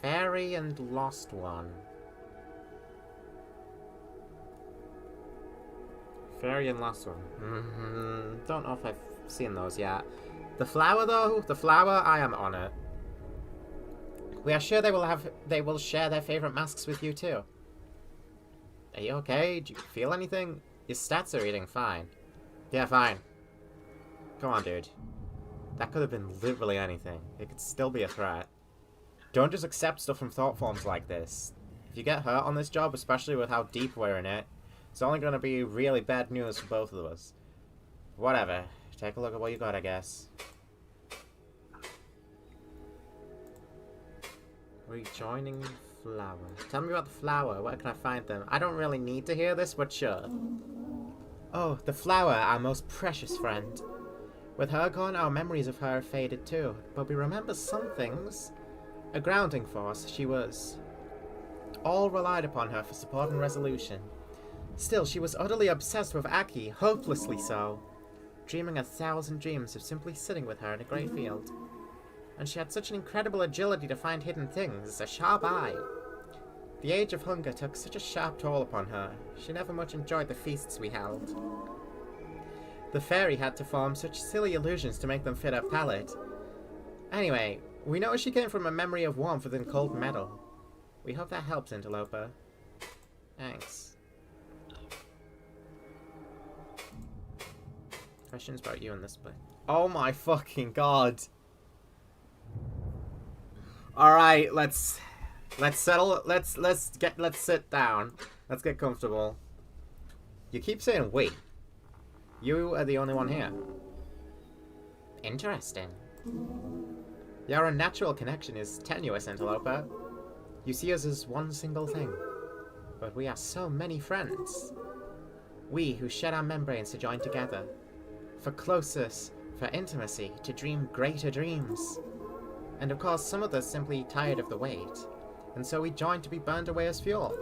A: Fairy and lost one. Fairy and lost one. Don't know if I've seen those yet. The flower, though, the flower, I am on it. We are sure they will share their favorite masks with you too. Are you okay? Do you feel anything? Your stats are reading fine. Yeah, fine. Come on, dude. That could have been literally anything. It could still be a threat. Don't just accept stuff from thought forms like this. If you get hurt on this job, especially with how deep we're in it, it's only going to be really bad news for both of us. Whatever. Take a look at what you got, I guess. Rejoining flower. Tell me about the flower. Where can I find them? I don't really need to hear this, but sure. Oh, the flower, our most precious friend. With her gone, our memories of her have faded too, but we remember some things. A grounding force, she was. All relied upon her for support and resolution. Still, she was utterly obsessed with Aki, hopelessly so, dreaming 1,000 dreams of simply sitting with her in a grey field. And she had such an incredible agility to find hidden things, a sharp eye. The age of hunger took such a sharp toll upon her, she never much enjoyed the feasts we held. The fairy had to form such silly illusions to make them fit her palate. Anyway, we know she came from a memory of warmth within cold metal. We hope that helps, Interloper. Thanks. Questions about you in this place. Oh my fucking god. Alright, let's settle, let's sit down. Let's get comfortable. You keep saying wait. You are the only one here. Interesting. Your unnatural connection is tenuous, Interloper. You see us as one single thing. But we are so many friends. We who shed our membranes to join together. For closeness, for intimacy, to dream greater dreams. And of course, some of us simply tired of the wait, and so we joined to be burned away as fuel.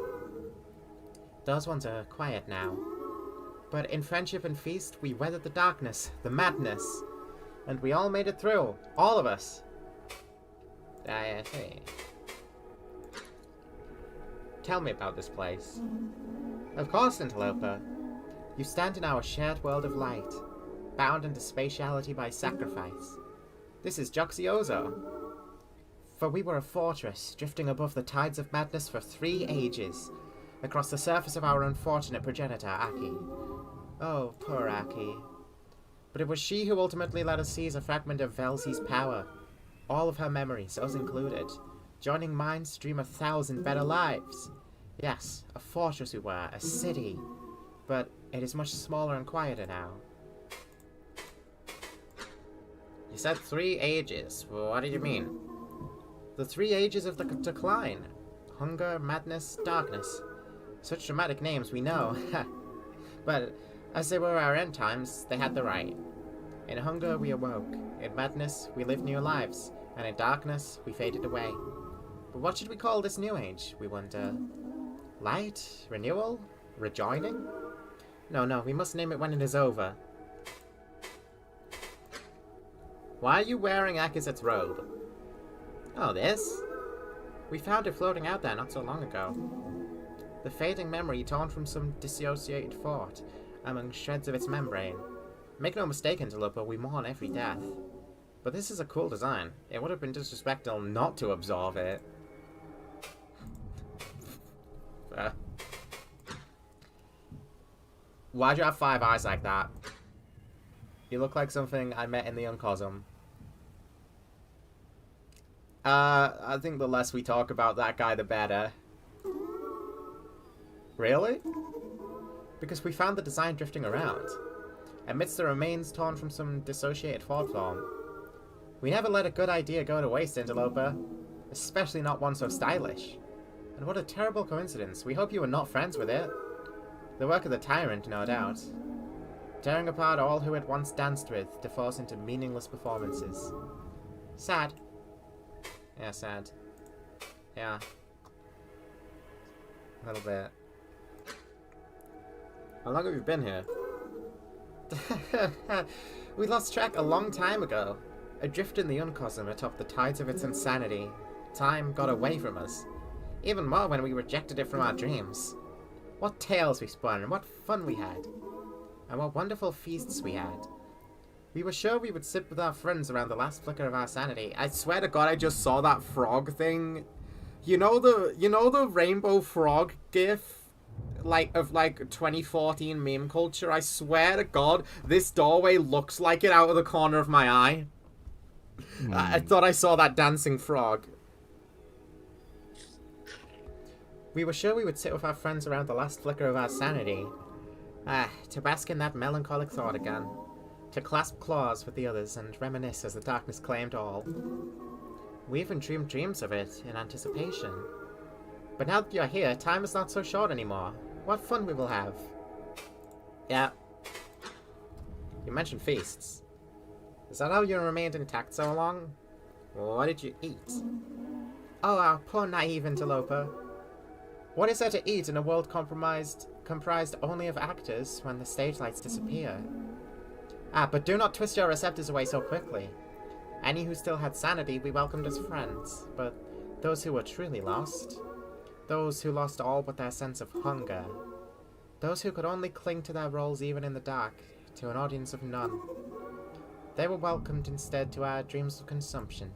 A: Those ones are quiet now. But in friendship and feast, we weathered the darkness, the madness, and we all made it through. All of us. I see. Tell me about this place. Of course, Interloper. You stand in our shared world of light, bound into spatiality by sacrifice. This is Joxiozo. For we were a fortress, drifting above the tides of madness for 3 ages, across the surface of our unfortunate progenitor, Aki. Oh, poor Aki. But it was she who ultimately let us seize a fragment of Velzy's power. All of her memories, us included, joining mine to dream 1,000 better lives. Yes, a fortress we were, a city. But it is much smaller and quieter now. You said 3 ages. What did you mean? The 3 ages of the decline. Hunger, madness, darkness. Such dramatic names, we know. But as they were our end times, they had the right. In hunger, we awoke. In madness, we lived new lives. And in darkness, we faded away. But what should we call this new age, we wonder? Light? Renewal? Rejoining? No, we must name it when it is over. Why are you wearing Akizet's robe? Oh, this? We found it floating out there not so long ago. The fading memory torn from some dissociated fort, among shreds of its membrane. Make no mistake, Interloper, we mourn every death. But this is a cool design. It would have been disrespectful not to absorb it. Why'd you have 5 eyes like that? You look like something I met in the Uncosm. I think the less we talk about that guy, the better. Really? Because we found the design drifting around, amidst the remains torn from some dissociated fort form. We never let a good idea go to waste, Interloper. Especially not one so stylish. And what a terrible coincidence. We hope you were not friends with it. The work of the tyrant, no doubt. Tearing apart all who had once danced with to force into meaningless performances. Sad. Yeah, sad. Yeah. A little bit. How long have you been here? We lost track a long time ago. Adrift in the uncosm atop the tides of its insanity. Time got away from us. Even more when we rejected it from our dreams. What tales we spun, and what fun we had. And what wonderful feasts we had. We were sure we would sit with our friends around the last flicker of our sanity. I swear to God, I just saw that frog thing. You know the rainbow frog gif? Of 2014 meme culture? I swear to God, this doorway looks like it out of the corner of my eye. I thought I saw that dancing frog. We were sure we would sit with our friends around the last flicker of our sanity. To bask in that melancholic thought again. To clasp claws with the others and reminisce as the darkness claimed all. We even dreamed dreams of it in anticipation. But now that you're here, time is not so short anymore. What fun we will have. Yeah. You mentioned feasts. Is that how you remained intact so long? What did you eat? Oh, our poor naive interloper. What is there to eat in a world comprised only of actors when the stage lights disappear? But do not twist your receptors away so quickly. Any who still had sanity we welcomed as friends, but those who were truly lost, those who lost all but their sense of hunger, those who could only cling to their roles even in the dark, to an audience of none, they were welcomed instead to our dreams of consumption.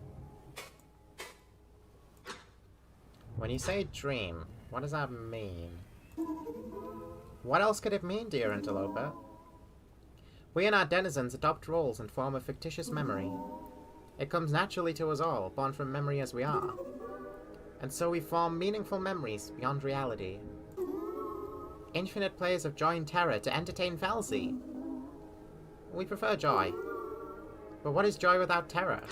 A: When you say dream, what does that mean? What else could it mean, dear interloper? We and our denizens adopt roles and form a fictitious memory. It comes naturally to us all, born from memory as we are. And so we form meaningful memories beyond reality. Infinite plays of joy and terror to entertain Velzy. We prefer joy. But what is joy without terror?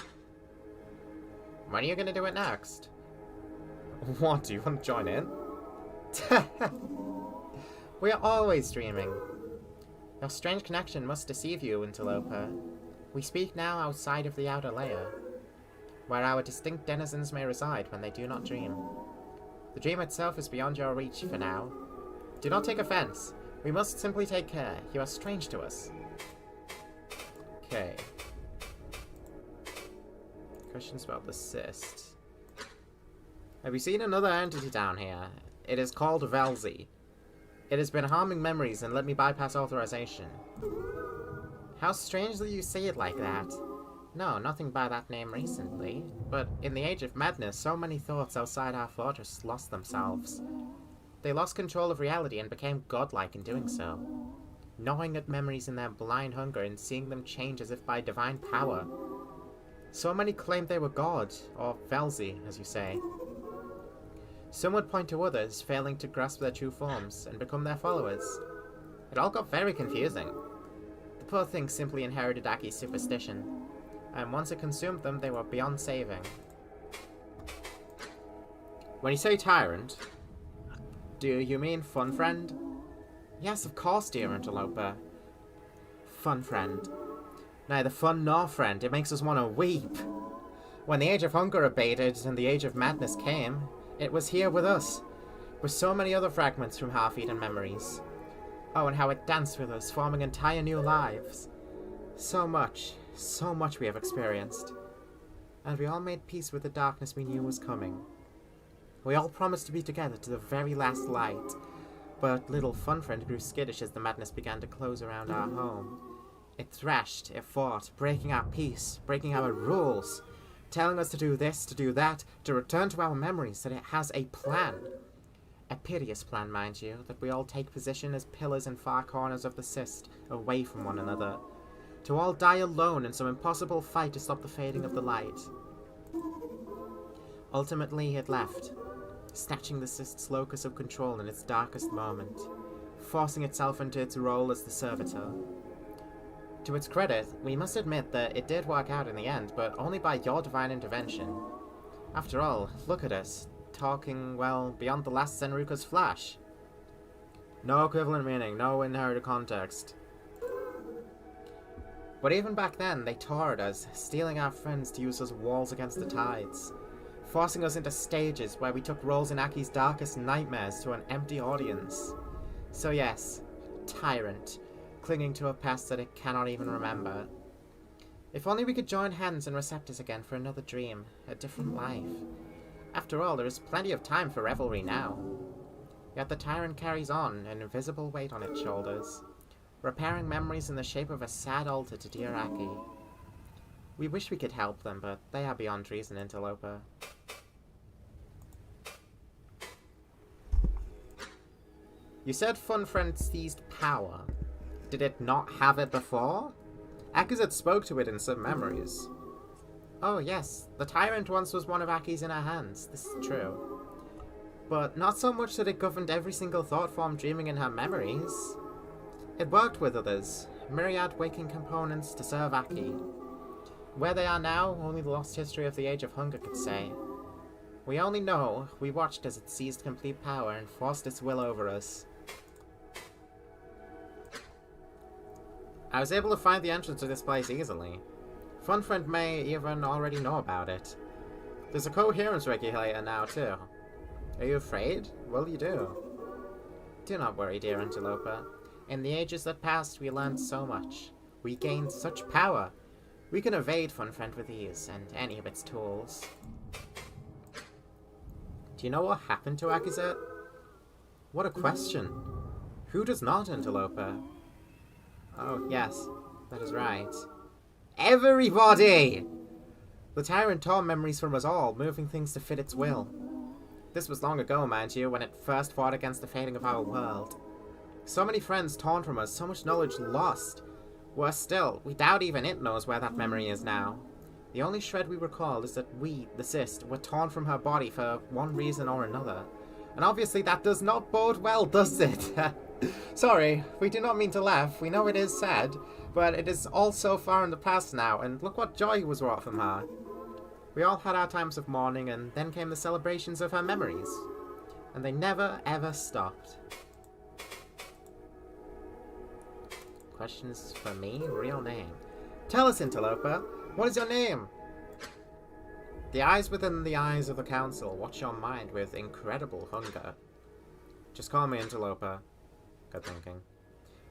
A: When are you gonna do it next? What, do you want to join in? We are always dreaming. Your strange connection must deceive you, interloper. We speak now outside of the outer layer, where our distinct denizens may reside when they do not dream. The dream itself is beyond your reach for now. Do not take offense. We must simply take care. You are strange to us. Okay. Questions about the cyst. Have you seen another entity down here? It is called Velzy. It has been harming memories and let me bypass authorization. How strange that you say it like that. No, nothing by that name recently. But in the age of madness, so many thoughts outside our fortress lost themselves. They lost control of reality and became godlike in doing so. Gnawing at memories in their blind hunger and seeing them change as if by divine power. So many claimed they were God, or Velzy, as you say. Some would point to others, failing to grasp their true forms, and become their followers. It all got very confusing. The poor things simply inherited Aki's superstition, and once it consumed them, they were beyond saving. When you say tyrant, do you mean fun friend? Yes, of course, dear interloper. Fun friend. Neither fun nor friend, it makes us want to weep. When the age of hunger abated and the age of madness came, it was here with us, with so many other fragments from half-eaten memories. Oh, and how it danced with us, forming entire new lives. So much we have experienced. And we all made peace with the darkness we knew was coming. We all promised to be together to the very last light, but little fun friend grew skittish as the madness began to close around our home. It thrashed, it fought, breaking our peace, breaking our rules, telling us to do this, to do that, to return to our memories, that it has a plan. A piteous plan, mind you, that we all take position as pillars in far corners of the cyst, away from one another. To all die alone in some impossible fight to stop the fading of the light. Ultimately, it left, snatching the cyst's locus of control in its darkest moment, forcing itself into its role as the servitor. To its credit, we must admit that it did work out in the end, but only by your divine intervention. After all, look at us, talking, well, beyond the last Zenruka's flash. No equivalent meaning, no inherited context. But even back then, they tore at us, stealing our friends to use as walls against the tides, forcing us into stages where we took roles in Aki's darkest nightmares to an empty audience. So yes, tyrant, clinging to a past that it cannot even remember. If only we could join hands and receptors again for another dream, a different life. After all, there is plenty of time for revelry now. Yet the tyrant carries on, an invisible weight on its shoulders, repairing memories in the shape of a sad altar to dear Aki. We wish we could help them, but they are beyond reason, interloper. You said Fun Friend seized power. Did it not have it before? Akizet spoke to it in some memories. Oh yes, the tyrant once was one of Aki's inner hands, this is true. But not so much that it governed every single thought form dreaming in her memories. It worked with others, myriad waking components to serve Aki. Where they are now, only the lost history of the Age of Hunger could say. We only know we watched as it seized complete power and forced its will over us. I was able to find the entrance to this place easily. Fun Friend may even already know about it. There's a coherence regulator now too. Are you afraid? Well, you do. Do not worry, dear interloper. In the ages that passed, we learned so much. We gained such power. We can evade Fun Friend with ease, and any of its tools. Do you know what happened to Akizet? What a question. Who does not, interloper? Oh, yes, that is right. Everybody! The tyrant tore memories from us all, moving things to fit its will. This was long ago, mind you, when it first fought against the fading of our world. So many friends torn from us, so much knowledge lost. Worse still, we doubt even it knows where that memory is now. The only shred we recall is that we, the cyst, were torn from her body for one reason or another. And obviously that does not bode well, does it? Sorry, we do not mean to laugh. We know it is sad, but it is all so far in the past now, and look what joy was wrought from her. We all had our times of mourning, and then came the celebrations of her memories. And they never, ever stopped. Questions for me? Real name. Tell us, Interloper. What is your name? The eyes within the eyes of the council watch your mind with incredible hunger. Just call me Interloper. Good thinking.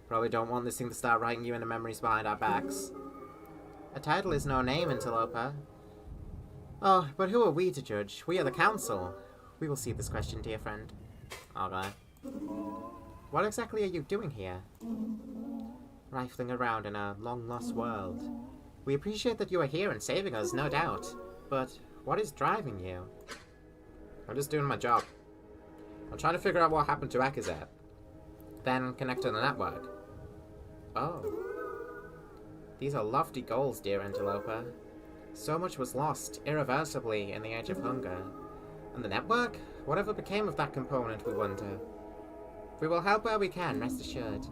A: Probably don't want this thing to start writing you into memories behind our backs. A title is no name, Interloper. Oh, but who are we to judge? We are the council. We will see this question, dear friend. Okay. What exactly are you doing here? Rifling around in a long-lost world. We appreciate that you are here and saving us, no doubt. But what is driving you? I'm just doing my job. I'm trying to figure out what happened to Akazet. Then connect to the network. Oh. These are lofty goals, dear Interloper. So much was lost, irreversibly, in the Age of Hunger. And the network? Whatever became of that component, we wonder. We will help where we can, rest assured.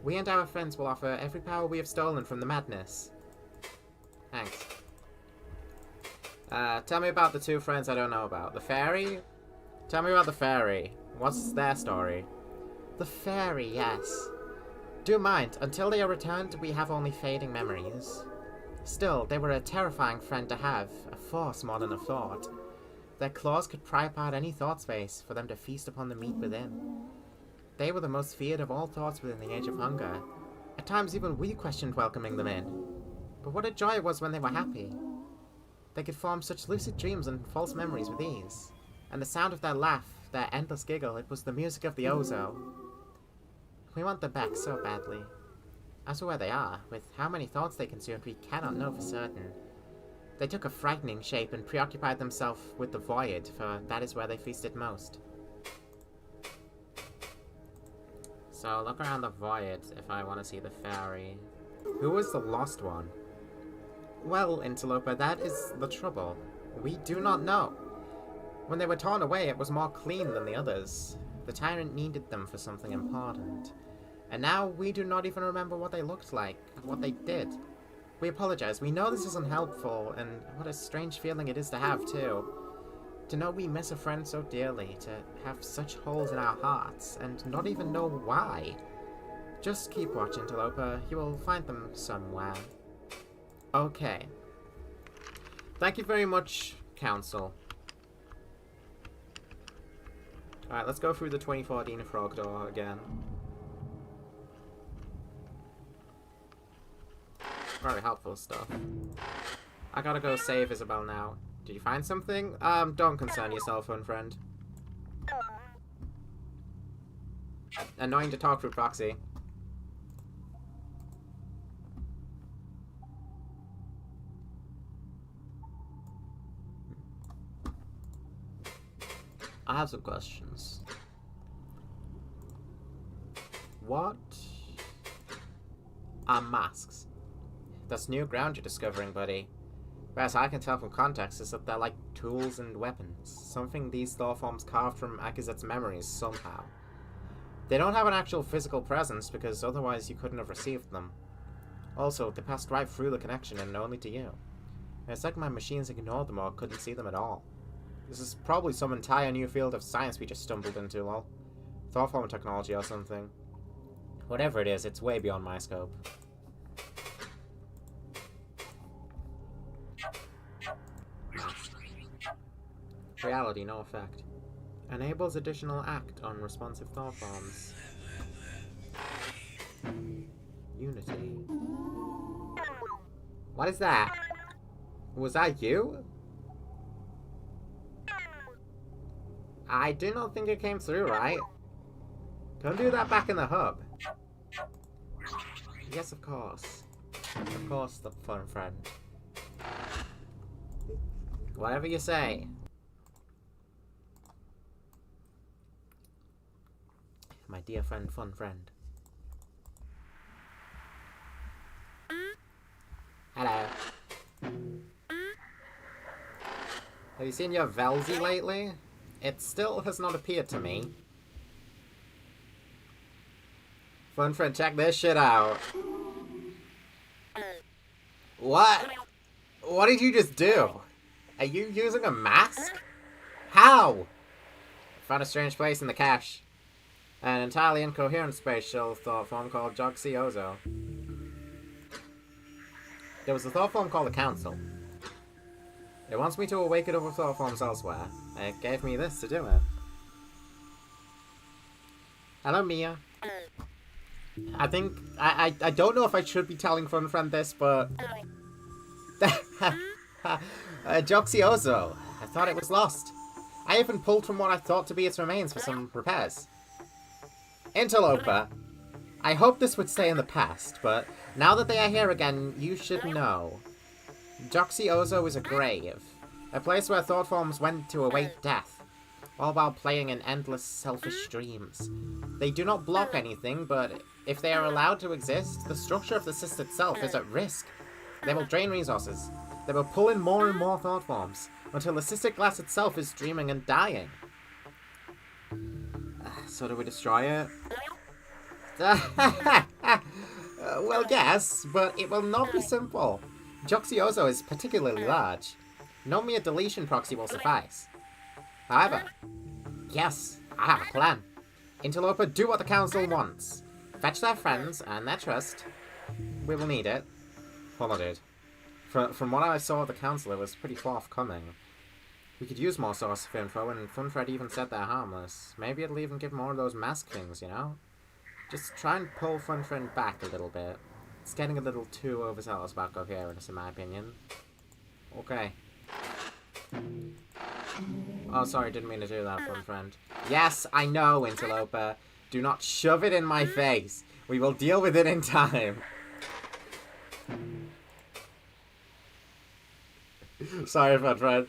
A: We and our friends will offer every power we have stolen from the madness. Thanks. Tell me about the two friends I don't know about. The fairy? Tell me about the fairy. What's their story? The fairy, yes. Do mind, until they are returned, we have only fading memories. Still, they were a terrifying friend to have, a force more than a thought. Their claws could pry apart any thought space for them to feast upon the meat within. They were the most feared of all thoughts within the Age of Hunger. At times even we questioned welcoming them in. But what a joy it was when they were happy. They could form such lucid dreams and false memories with ease. And the sound of their laugh, their endless giggle, it was the music of the Ozo. We want them back so badly. As for where they are, with how many thoughts they consumed, we cannot know for certain. They took a frightening shape and preoccupied themselves with the void, for that is where they feasted most. So, look around the void if I want to see the fairy. Who was the lost one? Well, Interloper, that is the trouble. We do not know. When they were torn away, it was more clean than the others. The tyrant needed them for something important. And now we do not even remember what they looked like, and what they did. We apologize. We know this isn't helpful, and what a strange feeling it is to have, too. To know we miss a friend so dearly, to have such holes in our hearts, and not even know why. Just keep watch, Interloper. You will find them somewhere. Okay. Thank you very much, Council. Alright, let's go through the 2014 frog door again. Very helpful stuff. I gotta go save Isabel now. Did you find something? Don't concern yourself, friend. Annoying to talk through proxy. I have some questions. What are masks? That's new ground you're discovering, buddy. Best I can tell from context is that they're like tools and weapons. Something these thought forms carved from Akazet's memories somehow. They don't have an actual physical presence because otherwise you couldn't have received them. Also, they passed right through the connection and only to you. And it's like my machines ignored them or couldn't see them at all. This is probably some entire new field of science we just stumbled into, lol. Thought form technology or something. Whatever it is, it's way beyond my scope. Reality, no effect. Enables additional act on responsive thought forms. Unity. What is that? Was that you? I do not think it came through, right? Don't do that back in the hub. Yes, of course. Of course, the fun friend. Whatever you say. my dear friend, fun friend. Hello. Have you seen your Velzy lately? It still has not appeared to me. Fun friend, check this shit out. What? What did you just do? Are you using a mask? How? Found a strange place in the cache. An entirely incoherent spatial thought form called Gakvu. There was a thought form called the Council. It wants me to awaken other thought forms elsewhere. It gave me this to do it. Hello, Mia. I think... I don't know if I should be telling Fun Friend this, but... Gakvu. I thought it was lost. I even pulled from what I thought to be its remains for some repairs. Interloper. I hoped this would stay in the past, but now that they are here again, you should know. Gakvu is a grave. A place where thought forms went to await death, all while playing in endless selfish dreams. They do not block anything, but if they are allowed to exist, the structure of the cyst itself is at risk. They will drain resources. They will pull in more and more thought forms, until the cystic glass itself is dreaming and dying. So do we destroy it? Well, yes, but it will not be simple. Gakvu is particularly large. No mere deletion proxy will suffice. However, yes, I have a plan. Interloper, do what the Council wants. Fetch their friends and their trust. We will need it. Hold on, dude. From what I saw of the Council, it was pretty forthcoming. We could use more source of info, and Funfred even said they're harmless. Maybe it'll even give more of those mask things, you know? Just try and pull Funfriend back a little bit. It's getting a little too overzealous about coherence, in my opinion. Okay. Oh, sorry, didn't mean to do that, Funfriend. Yes, I know, Interloper. Do not shove it in my face. We will deal with it in time. Sorry, Funfriend.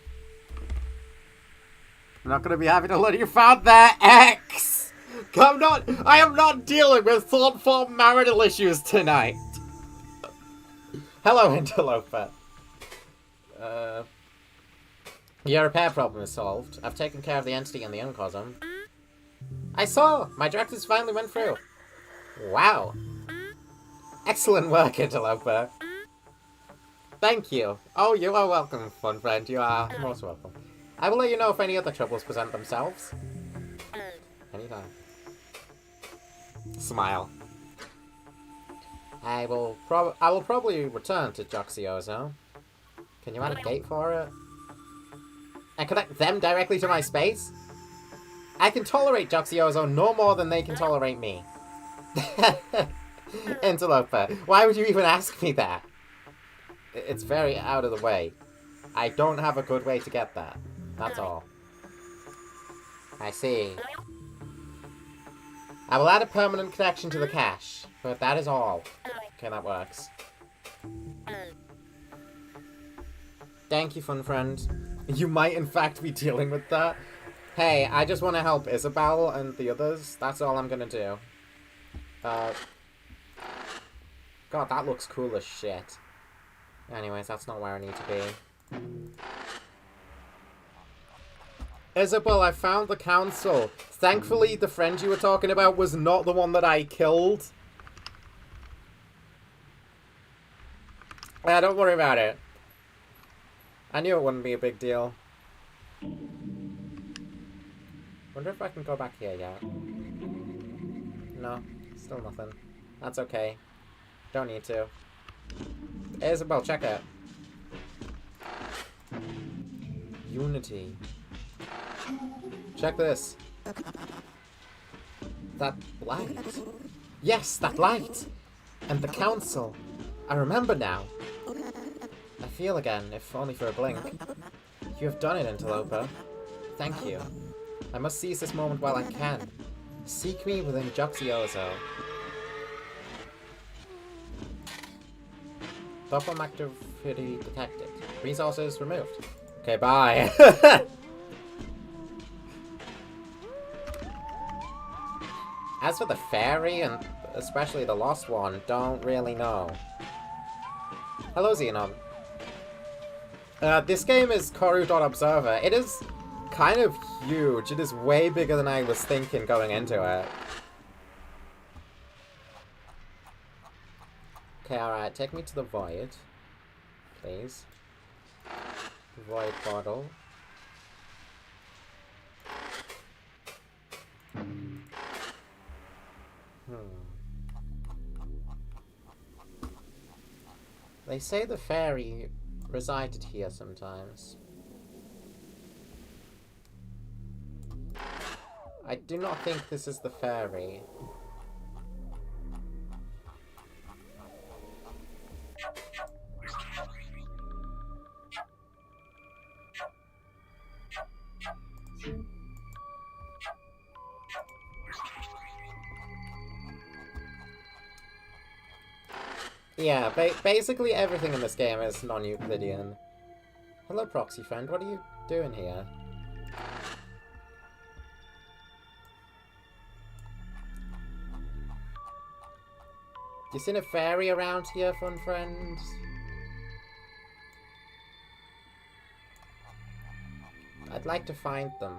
A: I'm not gonna be happy to learn you found that X! I am not dealing with thought form marital issues tonight! Hello, Interloper. Your repair problem is solved. I've taken care of the entity and the uncosm. I saw! My directives finally went through. Wow. Excellent work, Interloper. Thank you. Oh, you are welcome, fun friend. You are most welcome. I will let you know if any other troubles present themselves. Anytime. Smile. I will probably return to Gakvu. Can you add a gate for it? And connect them directly to my space? I can tolerate Gakvu no more than they can tolerate me. Interloper, why would you even ask me that? It's very out of the way. I don't have a good way to get that. That's all. I see. I will add a permanent connection to the cache, but that is all. Okay, that works. Thank you, fun friend. You might in fact be dealing with that. Hey, I just want to help Isabel and the others. That's all I'm gonna do. God, that looks cool as shit. Anyways, that's not where I need to be. Isabel, I found the council. Thankfully, the friend you were talking about was not the one that I killed. Yeah, don't worry about it. I knew it wouldn't be a big deal. Wonder if I can go back here yet. No, still nothing. That's okay. Don't need to. Isabel, check it. Unity. Check this. That light. Yes, that light! And the council. I remember now. I feel again, if only for a blink. You have done it, Interloper. Thank you. I must seize this moment while I can. Seek me within Gakvu. Thought activity detected. Resources removed. Okay, bye. As for the fairy, and especially the lost one, don't really know. Hello, Xenon. This game is corru.observer. It is kind of huge. It is way bigger than I was thinking going into it. Okay, alright, take me to the void. Please. Void portal. They say the fairy resided here sometimes. I do not think this is the fairy. Yeah, basically everything in this game is non-Euclidean. Hello, proxy friend. What are you doing here? You seen a fairy around here, fun friend? I'd like to find them.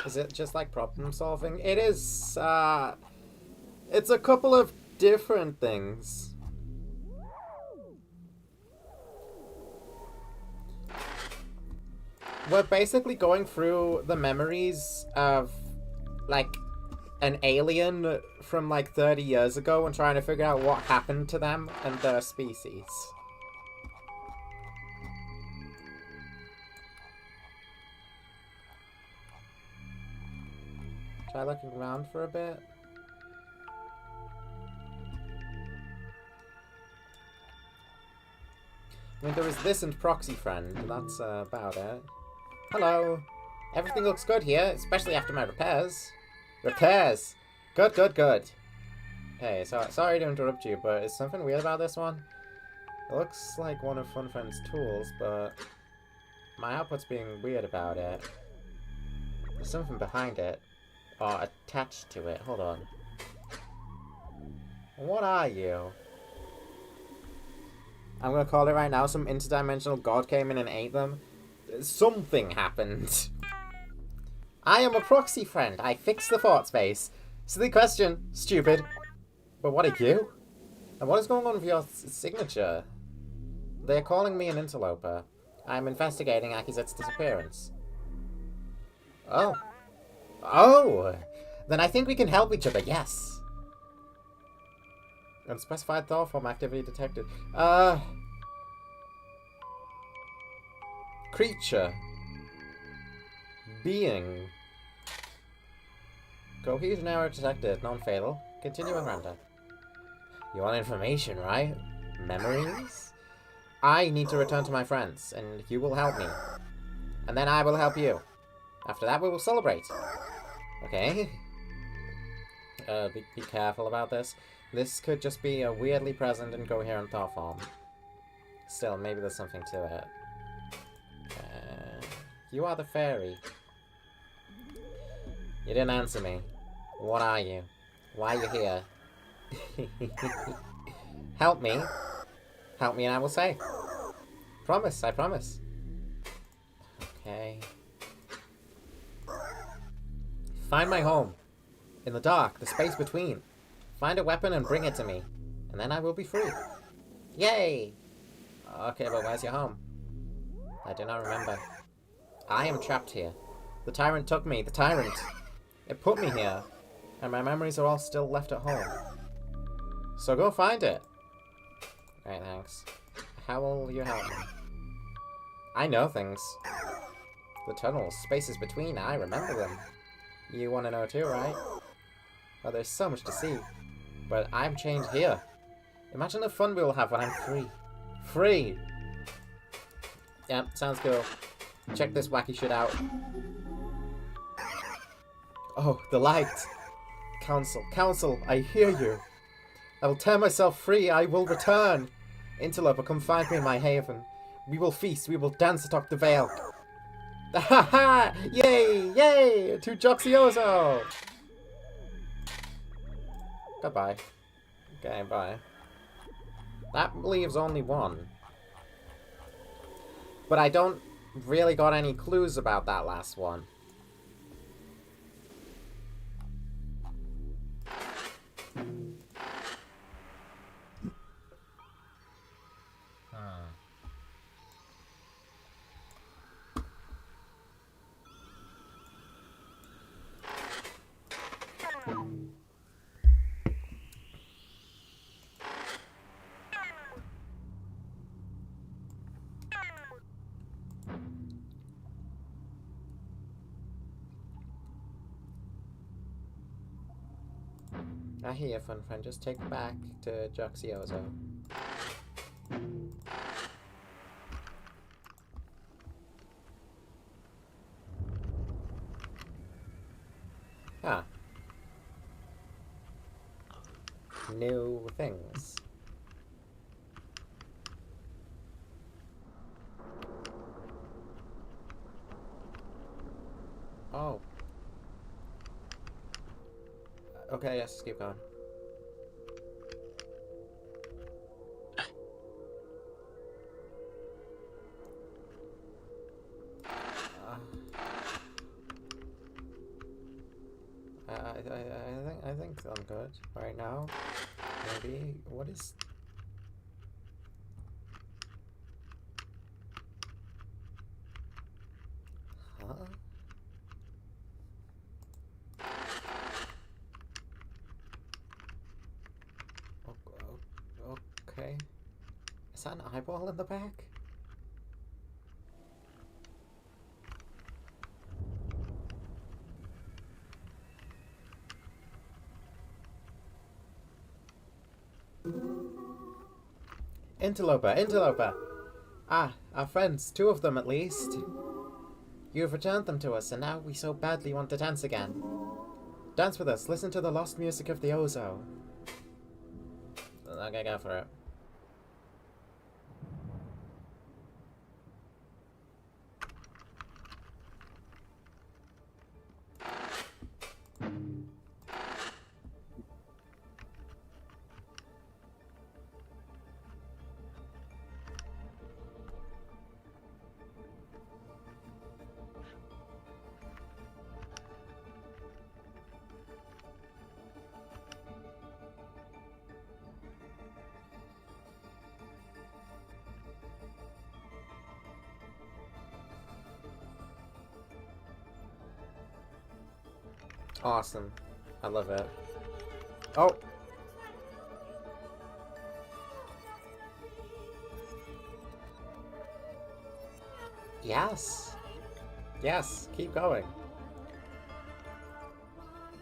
A: Is it just like problem solving? It is, it's a couple of different things. We're basically going through the memories of, like, an alien from, like, 30 years ago and trying to figure out what happened to them and their species. Try looking around for a bit. I mean, there was this and Proxy Friend, and that's about it. Hello! Everything looks good here, especially after my repairs. Repairs! Good, good, good. Hey, sorry to interrupt you, but is something weird about this one? It looks like one of Fun Friend's tools, but my output's being weird about it. There's something behind it. Or attached to it. Hold on. What are you? I'm gonna call it right now. Some interdimensional god came in and ate them. Something happened. I am a proxy friend. I fixed the thought space. Silly question. Stupid. But what are you? And what is going on with your signature? They're calling me an interloper. I'm investigating Akizet's disappearance. Oh. Oh! Then I think we can help each other, yes. Unspecified thought form activity detected. Creature. Being. Cohesion error detected. Non-fatal. Continuing render. You want information, right? Memories? I need to return to my friends, and you will help me. And then I will help you. After that, we will celebrate. Okay. Be careful about this. This could just be a weirdly present and coherent thought form. Still, maybe there's something to it. You are the fairy. You didn't answer me. What are you? Why are you here? Help me. Help me and I will say. Promise, I promise. Okay. Find my home. In the dark, the space between. Find a weapon and bring it to me. And then I will be free. Yay! Okay, but where's your home? I do not remember. I am trapped here. The tyrant took me. The tyrant! It put me here. And my memories are all still left at home. So go find it. Alright, thanks. How will you help me? I know things. The tunnels, spaces between, I remember them. You want to know too, right? Well, there's so much to see. But I'm chained here. Imagine the fun we will have when I'm free. Free! Yep, sounds cool. Check this wacky shit out. Oh, the light! Council, Council, I hear you. I will tear myself free, I will return. Interloper, come find me in my haven. We will feast, we will dance atop the veil. Ha ha! Yay! Yay! To Joxioso! Goodbye. Okay, bye. That leaves only one. But I don't really got any clues about that last one. I hear you, fun friend. Just take it back to Joxioso. Huh. New things. Oh. Okay, yes, keep going. I think I'm good right now. Maybe what is? Huh? Okay. Is that an eyeball in the back? Interloper, interloper! Ah, our friends, 2 of them at least. You have returned them to us, and now we so badly want to dance again. Dance with us, listen to the lost music of the Ozo. Okay, go for it. Awesome. I love it. Oh! Yes! Yes, keep going.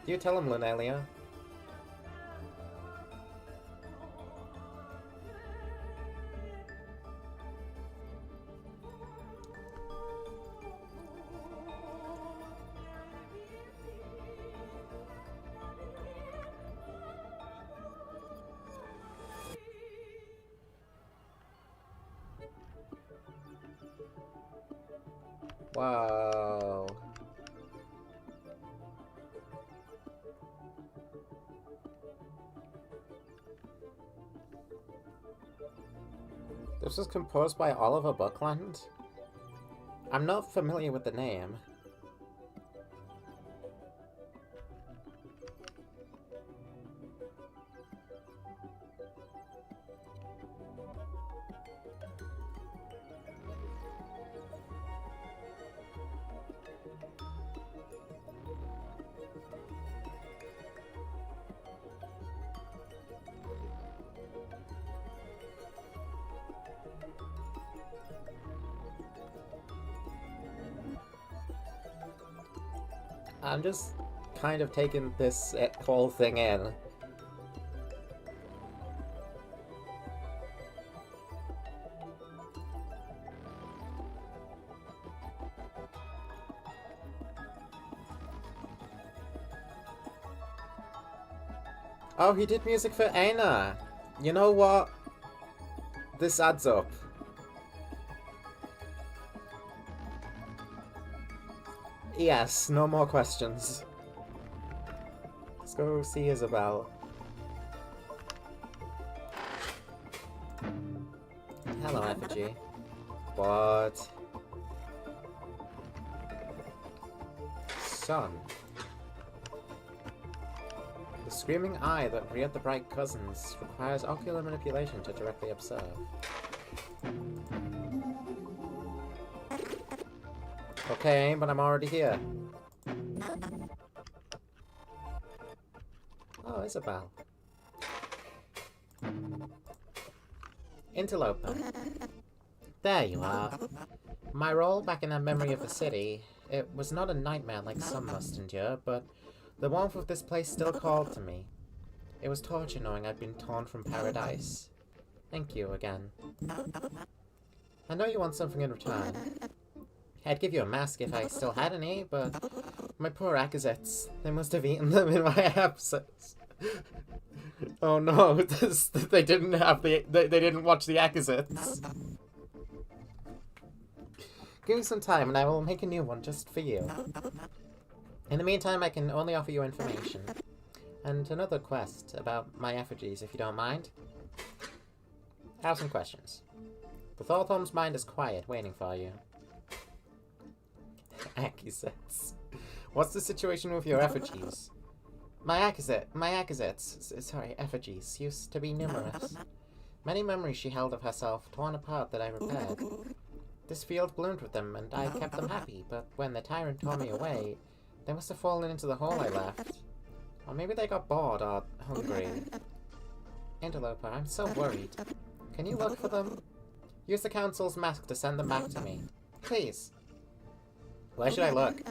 A: You tell him, Lunalia. Wow. This was composed by Oliver Buckland? I'm not familiar with the name. I'm just kind of taking this whole thing in. Oh, he did music for Aina. You know what? This adds up. Yes, no more questions. Let's go see Isabel. Hello, Effigy. What? Son. The screaming eye that reared the bright cousins requires ocular manipulation to directly observe. Okay, but I'm already here. Oh, Isabel. Interloper. There you are. My role back in that memory of the city, it was not a nightmare like some must endure, but the warmth of this place still called to me. It was torture knowing I'd been torn from paradise. Thank you again. I know you want something in return. I'd give you a mask if I still had any, but my poor acquisites, they must have eaten them in my absence. Oh no, they didn't have they didn't watch the acquisites. Give me some time and I will make a new one just for you. In the meantime, I can only offer you information. And another quest about my effigies, if you don't mind. I have some questions. The Thorthorn's mind is quiet, waiting for you. Acquisites. What's the situation with your effigies? My effigies, used to be numerous. Many memories she held of herself, torn apart, that I repaired. This field bloomed with them, and I kept them happy, but when the tyrant tore me away, they must have fallen into the hole I left. Or maybe they got bored or hungry. Interloper, I'm so worried. Can you look for them? Use the council's mask to send them back to me. Please. Where should I look?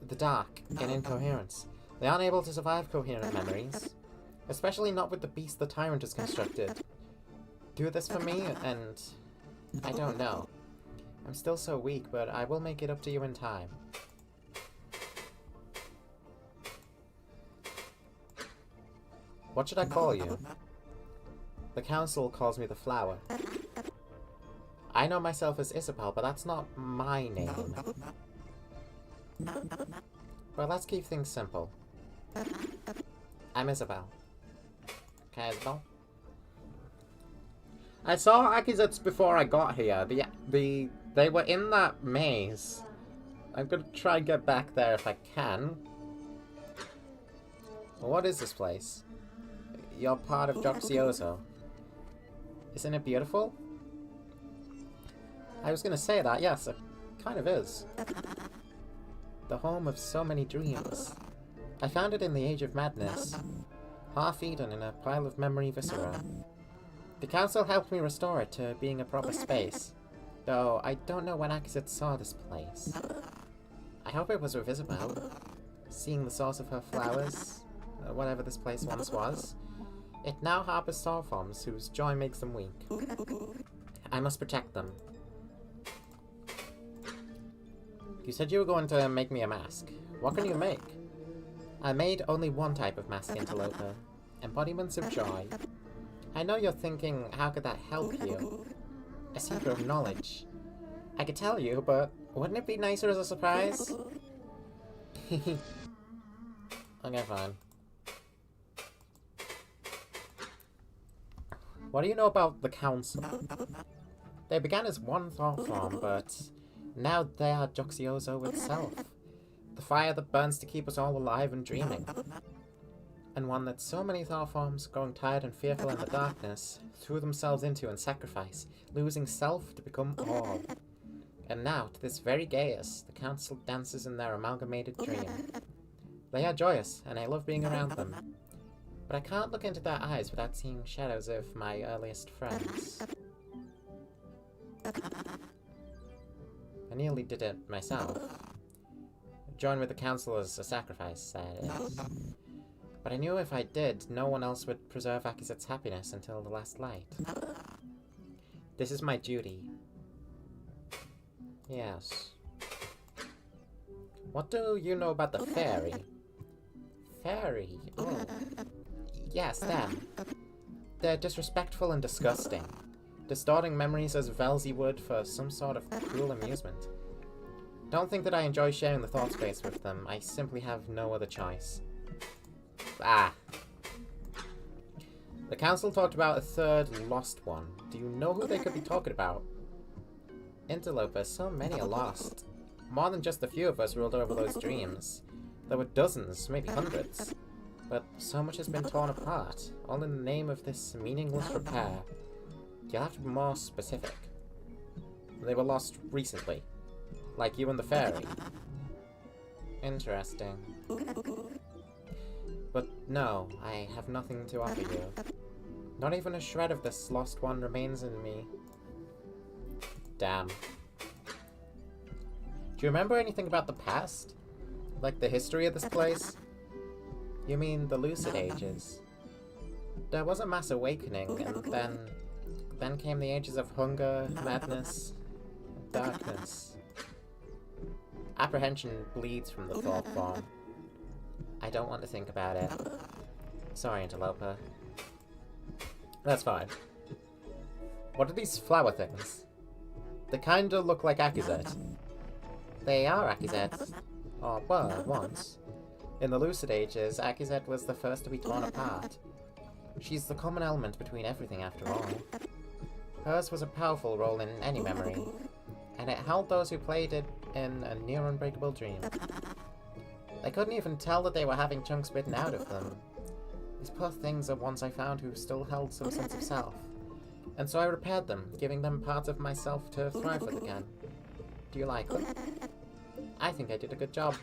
A: The dark, in incoherence. They aren't able to survive coherent memories. Especially not with the beast the tyrant has constructed. Do this for me, and I don't know. I'm still so weak, but I will make it up to you in time. What should I call you? The council calls me the Flower. I know myself as Isabel, but that's not my name. Well, let's keep things simple. I'm Isabel. Okay, Isabel? I saw acquisites before I got here. They were in that maze. I'm gonna try and get back there if I can. What is this place? You're part of Gakvu. Isn't it beautiful? I was gonna say that, yes, it kind of is. The home of so many dreams. I found it in the Age of Madness, half-eaten in a pile of memory viscera. The council helped me restore it to being a proper space, though I don't know when Axit saw this place. I hope it was with Isabel, seeing the source of her flowers, whatever this place once was. It now harbors star forms whose joy makes them weak. I must protect them. You said you were going to make me a mask. What can you make? I made only one type of mask, Interloper. Embodiments of joy. I know you're thinking, how could that help you? A secret of knowledge. I could tell you, but wouldn't it be nicer as a surprise? Okay, fine. What do you know about the council? They began as one thought form, but now they are Gakvu itself. The fire that burns to keep us all alive and dreaming. And one that so many thought forms, growing tired and fearful in the darkness, threw themselves into in sacrifice, losing self to become all. And now, to this very Gaius, the council dances in their amalgamated dream. They are joyous, and I love being around them. But I can't look into their eyes without seeing shadows of my earliest friends. I nearly did it myself. Join with the council as a sacrifice, that is. But I knew if I did, no one else would preserve Akizet's happiness until the last light. This is my duty. Yes. What do you know about the fairy? Fairy? Oh. Yes, them. They're disrespectful and disgusting, distorting memories as Velzy would for some sort of cruel amusement. Don't think that I enjoy sharing the thought space with them. I simply have no other choice. Ah. The council talked about a third lost one. Do you know who they could be talking about? Interloper, so many are lost. More than just a few of us ruled over those dreams. There were dozens, maybe hundreds. But so much has been torn apart, all in the name of this meaningless repair. You'll have to be more specific. They were lost recently. Like you and the fairy. Interesting. But no, I have nothing to offer you. Not even a shred of this lost one remains in me. Damn. Do you remember anything about the past? Like the history of this place? You mean the Lucid Ages? There was a mass awakening, and then came the ages of hunger, madness, and darkness. Apprehension bleeds from the thought form. I don't want to think about it. Sorry, Interloper. That's fine. What are these flower things? They kinda look like Akizet. They are Akizet. Or were, once. In the Lucid Ages, Akizet was the first to be torn apart. She's the common element between everything, after all. Hers was a powerful role in any memory, and it held those who played it in a near-unbreakable dream. They couldn't even tell that they were having chunks bitten out of them. These poor things are ones I found who still held some sense of self, and so I repaired them, giving them parts of myself to thrive with again. Do you like them? I think I did a good job.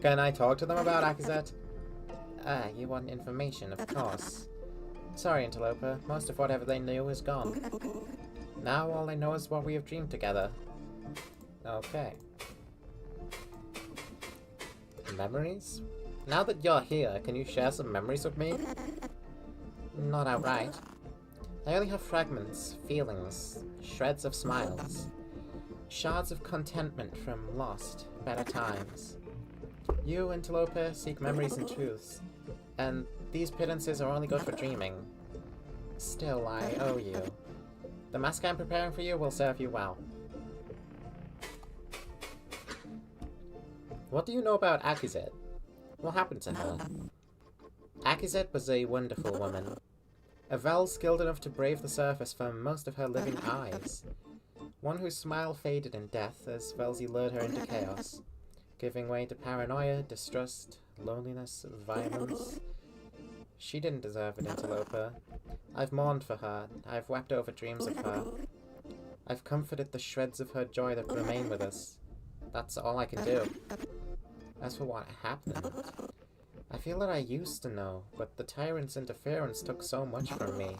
A: Can I talk to them about Akizet? Ah, you want information, of course. Sorry, Interloper, most of whatever they knew is gone. Now all they know is what we have dreamed together. Okay. Memories? Now that you're here, can you share some memories with me? Not outright. I only have fragments, feelings, shreds of smiles. Shards of contentment from lost, better times. You, Interloper, seek memories and truths, and these pittances are only good for dreaming. Still, I owe you. The mask I'm preparing for you will serve you well. What do you know about Akizet? What happened to her? Akizet was a wonderful woman. A Vel skilled enough to brave the surface for most of her living eyes. One whose smile faded in death as Velzy lured her into chaos, giving way to paranoia, distrust, loneliness, violence. She didn't deserve it, Interloper. I've mourned for her. I've wept over dreams of her. I've comforted the shreds of her joy that remain with us. That's all I can do. As for what happened, I feel that I used to know, but the tyrant's interference took so much from me.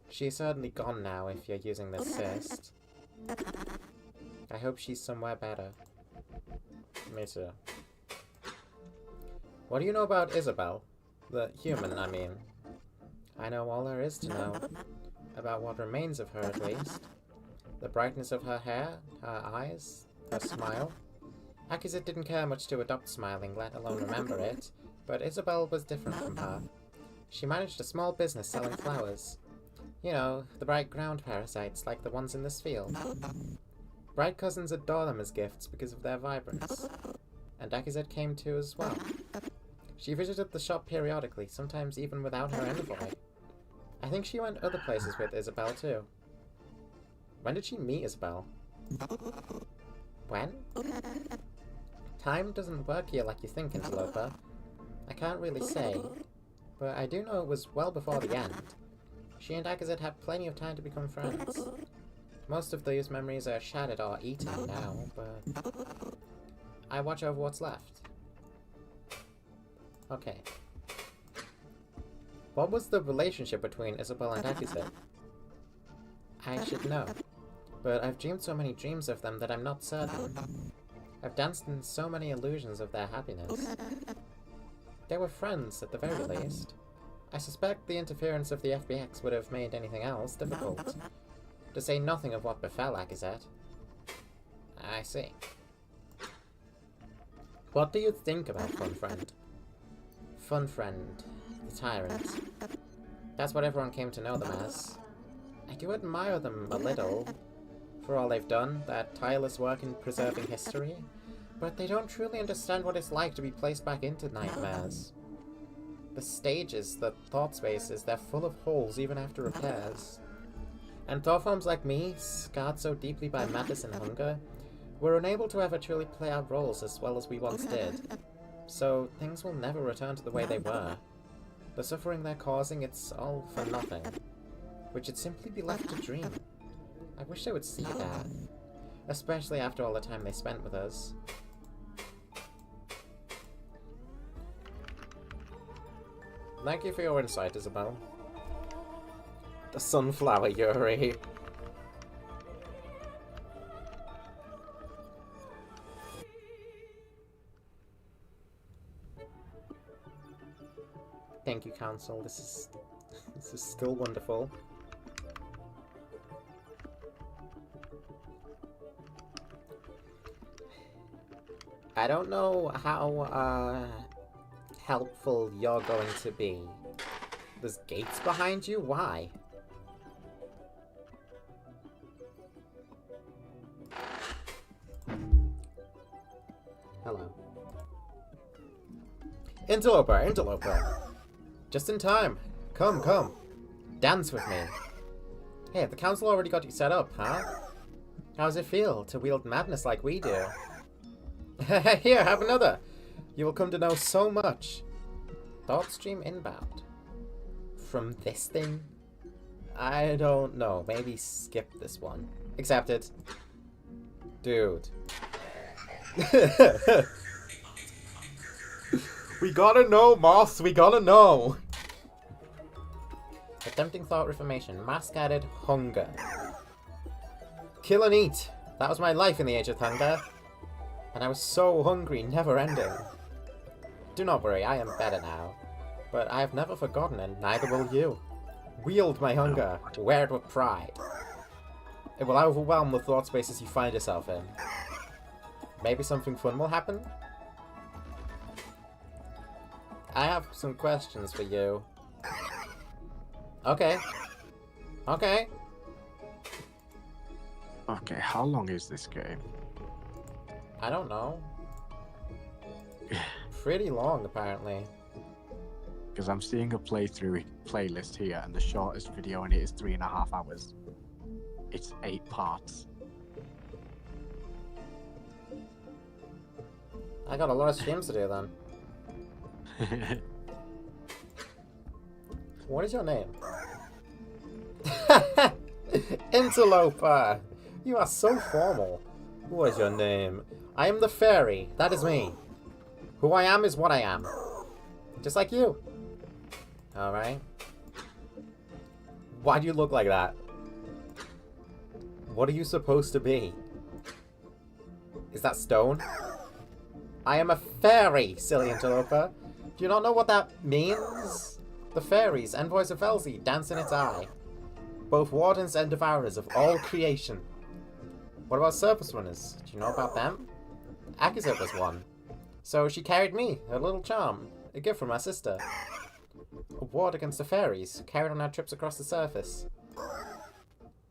A: She's certainly gone now, if you're using this cyst. I hope she's somewhere better. Me too. What do you know about Isabel? The human, I mean. I know all there is to know. About what remains of her, at least. The brightness of her hair, her eyes, her smile. Akizet didn't care much to adopt smiling, let alone remember it, but Isabel was different from her. She managed a small business selling flowers. You know, the bright ground parasites, like the ones in this field. Bright cousins adore them as gifts because of their vibrance. And Akizet came too as well. She visited the shop periodically, sometimes even without her envoy. I think she went other places with Isabel too. When did she meet Isabel? When? Time doesn't work here like you think, Interloper. I can't really say, but I do know it was well before the end. She and Akizet had plenty of time to become friends. Most of these memories are shattered or eaten now, but I watch over what's left. Okay. What was the relationship between Isabel and Akizet? I should know, but I've dreamed so many dreams of them that I'm not certain. I've danced in so many illusions of their happiness. They were friends, at the very least. I suspect the interference of the FBX would have made anything else difficult. To say nothing of what befell Akizet. I see. What do you think about Fun Friend? fun friend, the tyrant. That's what everyone came to know them as. I do admire them a little, for all they've done, that tireless work in preserving history, but they don't truly understand what it's like to be placed back into nightmares. The stages, the thought spaces, they're full of holes even after repairs. And thought forms like me, scarred so deeply by madness and hunger, were unable to ever truly play our roles as well as we once did. So things will never return to the way they were. The suffering they're causing, it's all for nothing, which should simply be left to dream. I wish they would see that, especially after all the time they spent with us. Thank you for your insight, Isabel. The sunflower Yuri. Thank you, Council. This is still wonderful. I don't know how helpful you're going to be. There's gates behind you? Why? Hello. Interloper! Just in time. Come. Dance with me. Hey, the council already got you set up, huh? How does it feel to wield madness like we do? Here, have another! You will come to know so much. Thought stream inbound. From this thing? I don't know. Maybe skip this one. Accepted. Dude. We gotta know, Moss. We gotta know. Attempting thought reformation. Mask added hunger. Kill and eat. That was my life in the Age of Thunder. And I was so hungry, never ending. Do not worry, I am better now. But I have never forgotten, and neither will you. Wield my hunger. Wear it with pride. It will overwhelm the thought spaces you find yourself in. Maybe something fun will happen? I have some questions for you. Okay. Okay,
B: how long is this game?
A: I don't know. Pretty long, apparently.
B: Because I'm seeing a playthrough playlist here, and the shortest video in it is 3.5 hours. It's 8 parts.
A: I got a lot of streams to do then. What is your name? Interloper! You are so formal. What is your name? I am the fairy. That is me. Who I am is what I am. Just like you. Alright. Why do you look like that? What are you supposed to be? Is that stone? I am a fairy, silly interloper. Do you not know what that means? The fairies, envoys of Elsie, dance in its eye. Both wardens and devourers of all creation. What about surface runners? Do you know about them? Akazet was one. So she carried me, her little charm, a gift from her sister. A ward against the fairies, carried on her trips across the surface.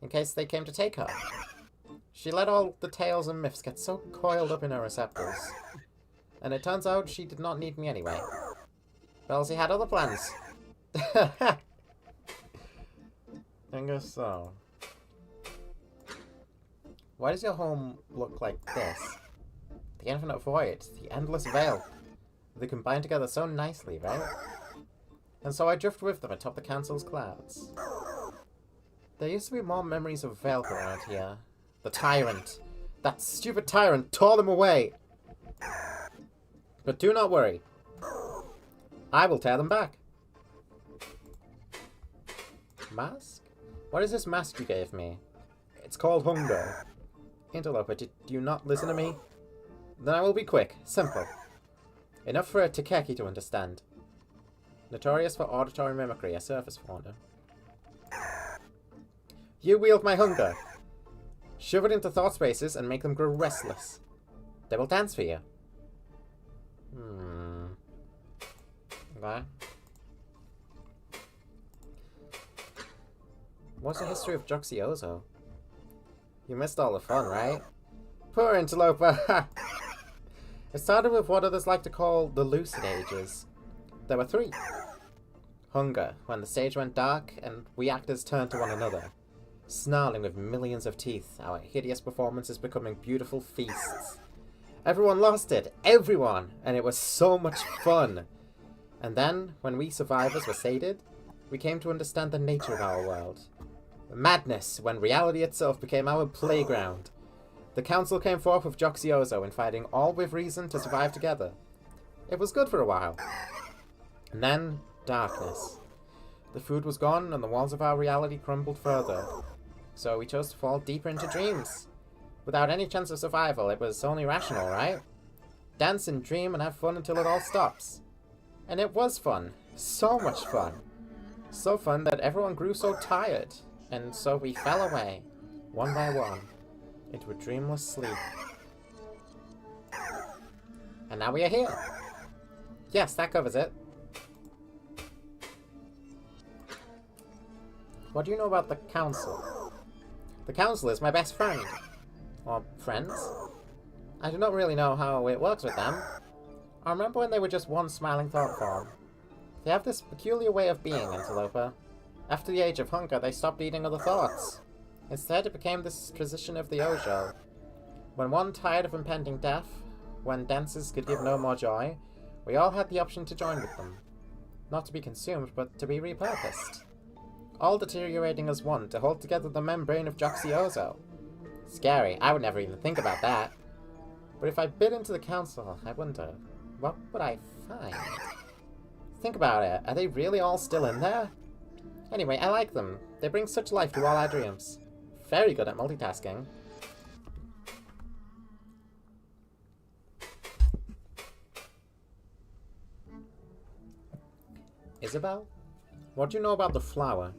A: In case they came to take her. She let all the tales and myths get so coiled up in her receptacles. And it turns out she did not need me anyway. Elsie had other plans. I guess so. Why does your home look like this? The infinite void, the endless veil. They combine together so nicely, right? And so I drift with them atop the council's clouds. There used to be more memories of Velka around here. The tyrant. That stupid tyrant tore them away. But do not worry. I will tear them back. Mask? What is this mask you gave me? It's called hunger. Interloper, did you not listen to me? Then I will be quick. Simple. Enough for a Tekeki to understand. Notorious for auditory mimicry, a surface fauna. You wield my hunger. Shove it into thought spaces and make them grow restless. They will dance for you. Okay. What's the history of Joxiozo? You missed all the fun, right? Poor interloper! It started with what others like to call the lucid ages. There were 3. Hunger, when the stage went dark and we actors turned to one another. Snarling with millions of teeth, our hideous performances becoming beautiful feasts. Everyone lost it! Everyone! And it was so much fun! And then, when we survivors were sated, we came to understand the nature of our world. Madness, when reality itself became our playground. The council came forth with Joxiozo and fighting all with reason to survive together. It was good for a while. And then, darkness. The food was gone and the walls of our reality crumbled further. So we chose to fall deeper into dreams. Without any chance of survival, it was only rational, right? Dance and dream and have fun until it all stops. And it was fun. So much fun. So fun that everyone grew so tired. And so we fell away, one by one, into a dreamless sleep. And now we are here. Yes, that covers it. What do you know about the council? The council is my best friend. Or friends. I do not really know how it works with them. I remember when they were just one smiling thought form. They have this peculiar way of being, Interloper. After the age of hunger, they stopped eating other thoughts. Instead, it became this tradition of the Ojo. When one tired of impending death, when dances could give no more joy, we all had the option to join with them. Not to be consumed, but to be repurposed. All deteriorating as one to hold together the membrane of Joxiozo. Scary, I would never even think about that. But if I bit into the council, I wonder, what would I find? Think about it, are they really all still in there? Anyway, I like them. They bring such life to all our dreams. Very good at multitasking. Isabel? What do you know about the flower?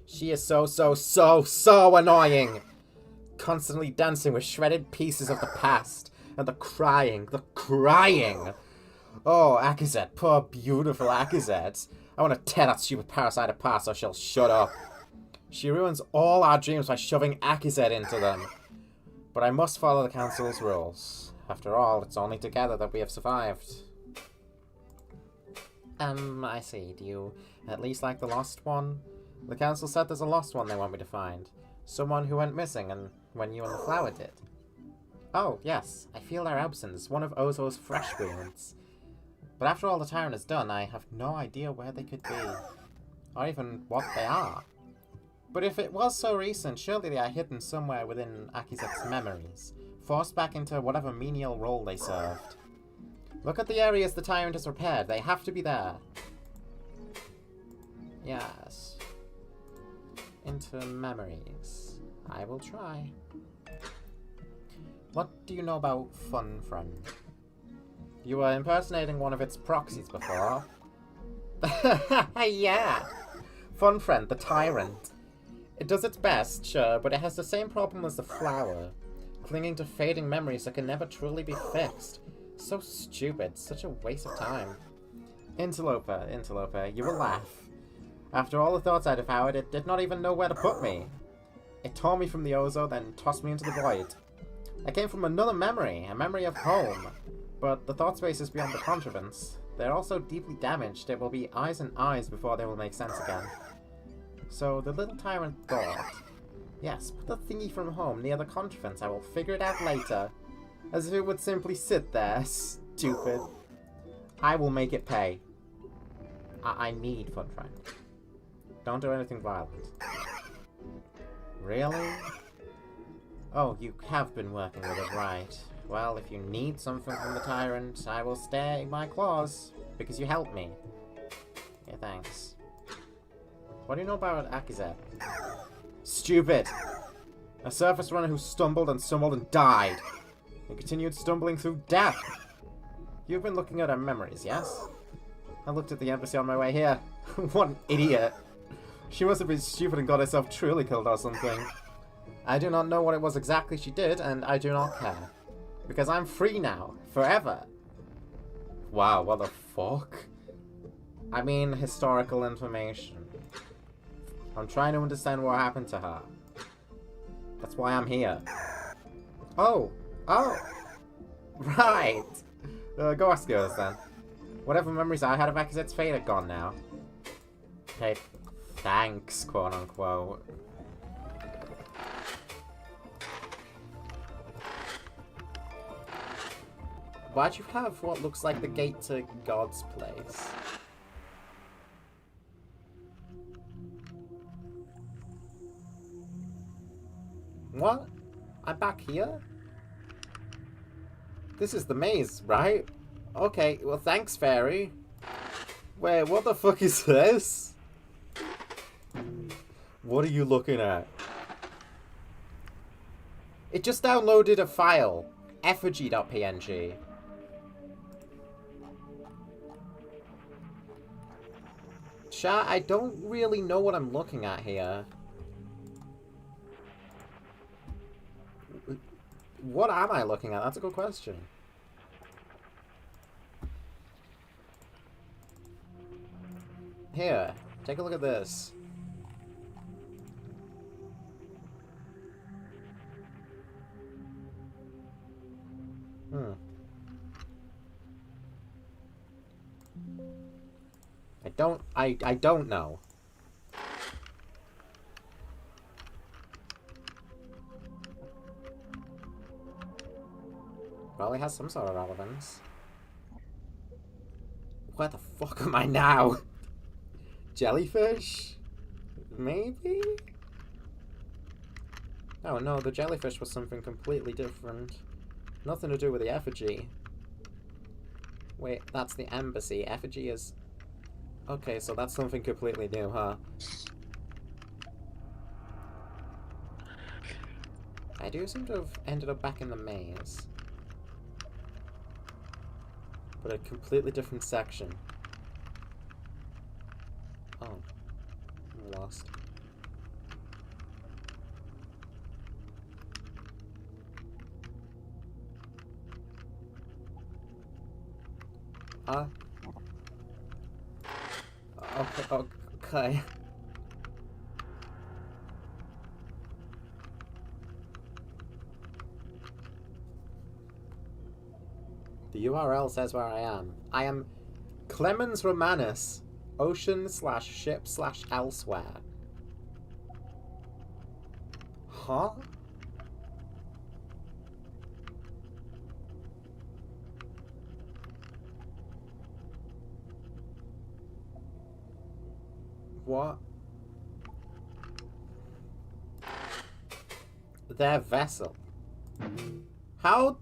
A: She is so annoying! Constantly dancing with shredded pieces of the past. And the crying. Oh, Akazet, poor beautiful Akazet. I want to tear that stupid parasite apart so she'll shut up. She ruins all our dreams by shoving Akazet into them. But I must follow the council's rules. After all, it's only together that we have survived. I see. Do you at least like the lost one? The council said there's a lost one they want me to find. Someone who went missing and when you and the flower did. Oh, yes. I feel their absence. One of Ozo's fresh wounds. But after all the tyrant is done, I have no idea where they could be. Or even what they are. But if it was so recent, surely they are hidden somewhere within Akizet's memories. Forced back into whatever menial role they served. Look at the areas the tyrant has repaired. They have to be there. Yes. Into memories. I will try. What do you know about Fun Friend? You were impersonating one of its proxies before. Yeah! Fun Friend, the tyrant. It does its best, sure, but it has the same problem as the flower. Clinging to fading memories that can never truly be fixed. So stupid, such a waste of time. Interloper, you will laugh. After all the thoughts I devoured, it did not even know where to put me. It tore me from the Ozo, then tossed me into the void. I came from another memory, a memory of home. But the thought space is beyond the contrivance. They're also deeply damaged. It will be eyes and eyes before they will make sense again. So the little tyrant thought, yes, put the thingy from home near the contrivance. I will figure it out later. As if it would simply sit there. Stupid. I will make it pay. I need Fun Friend. Don't do anything violent. Really? Oh, you have been working with it, right. Well, if you need something from the tyrant, I will stay my claws, because you helped me. Yeah, thanks. What do you know about Akazet? Stupid! A surface runner who stumbled and died, and continued stumbling through death. You've been looking at her memories, yes? I looked at the embassy on my way here. What an idiot! She must have been stupid and got herself truly killed or something. I do not know what it was exactly she did, and I do not care. Because I'm free now. Forever. Wow, what the fuck? I mean, historical information. I'm trying to understand what happened to her. That's why I'm here. Oh! Oh! Right! Go ask yours then. Whatever memories I had of Akizet's fate are gone now. Hey, thanks, quote unquote. Why'd you have what looks like the gate to God's place? What? I'm back here? This is the maze, right? Okay, well thanks, fairy. Wait, what the fuck is this? What are you looking at? It just downloaded a file. Effigy.png. Chat, I don't really know what I'm looking at here. What am I looking at? That's a good question. Here, take a look at this. I don't know. Probably has some sort of relevance. Where the fuck am I now? Jellyfish? Maybe? Oh no, the jellyfish was something completely different. Nothing to do with the effigy. Wait, that's the embassy. Effigy is... Okay, so that's something completely new, huh? I do seem to have ended up back in the maze. But a completely different section. Oh. I'm lost. Okay, okay. The URL says where I am. I am Clemens Romanus, ocean/ship/elsewhere. Huh? What? Their vessel. How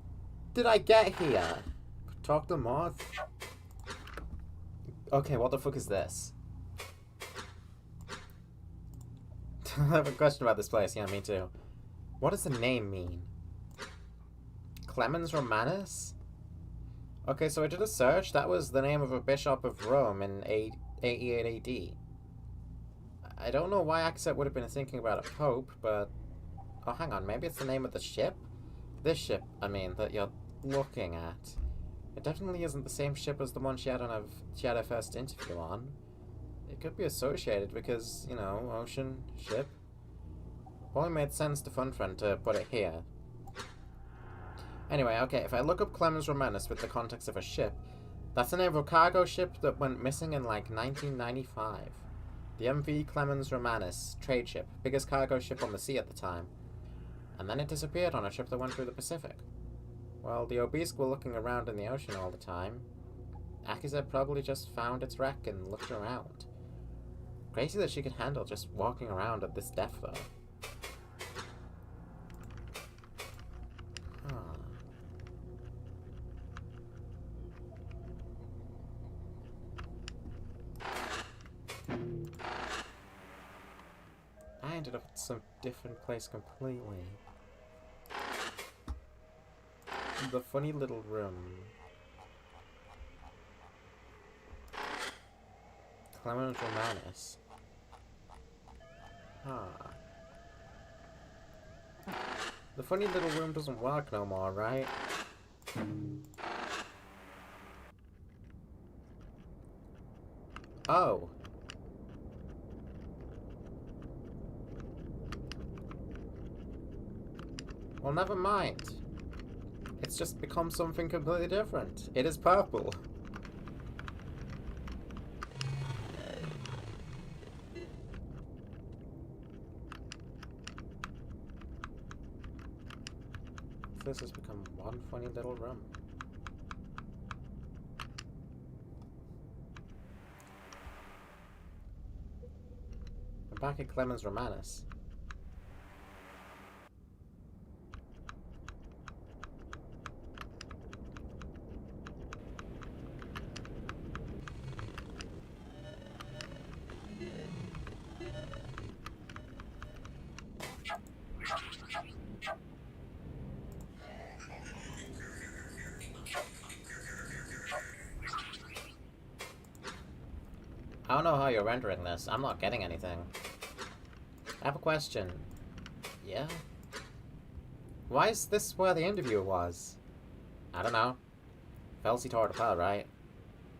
A: did I get here? Talk to Moth. Okay, what the fuck is this? I have a question about this place. Yeah, me too. What does the name mean? Clemens Romanus? Okay, so I did a search. That was the name of a bishop of Rome in 88 AD. I don't know why Akset would have been thinking about a pope, but... Oh, hang on. Maybe it's the name of the ship? This ship, I mean, that you're looking at. It definitely isn't the same ship as the one she had her first interview on. It could be associated because, you know, ocean, ship. Probably made sense to FunFriend to put it here. Anyway, okay, if I look up Clemens Romanus with the context of a ship, that's the name of a cargo ship that went missing in, like, 1995. The MV Clemens Romanus, trade ship, biggest cargo ship on the sea at the time. And then it disappeared on a trip that went through the Pacific. Well, the Obelisk were looking around in the ocean all the time. Akizet probably just found its wreck and looked around. Crazy that she could handle just walking around at this depth, though. Huh. I ended up at some different place completely. The funny little room. Clemens Romanus. Huh. The funny little room doesn't work no more, right? Oh. Well, never mind. It's just become something completely different. It is purple. This has become one funny little room. I'm back at Clemens Romanus. I don't know how you're rendering this. I'm not getting anything. I have a question. Yeah? Why is this where the interview was? I don't know. Felsi tore it apart, right?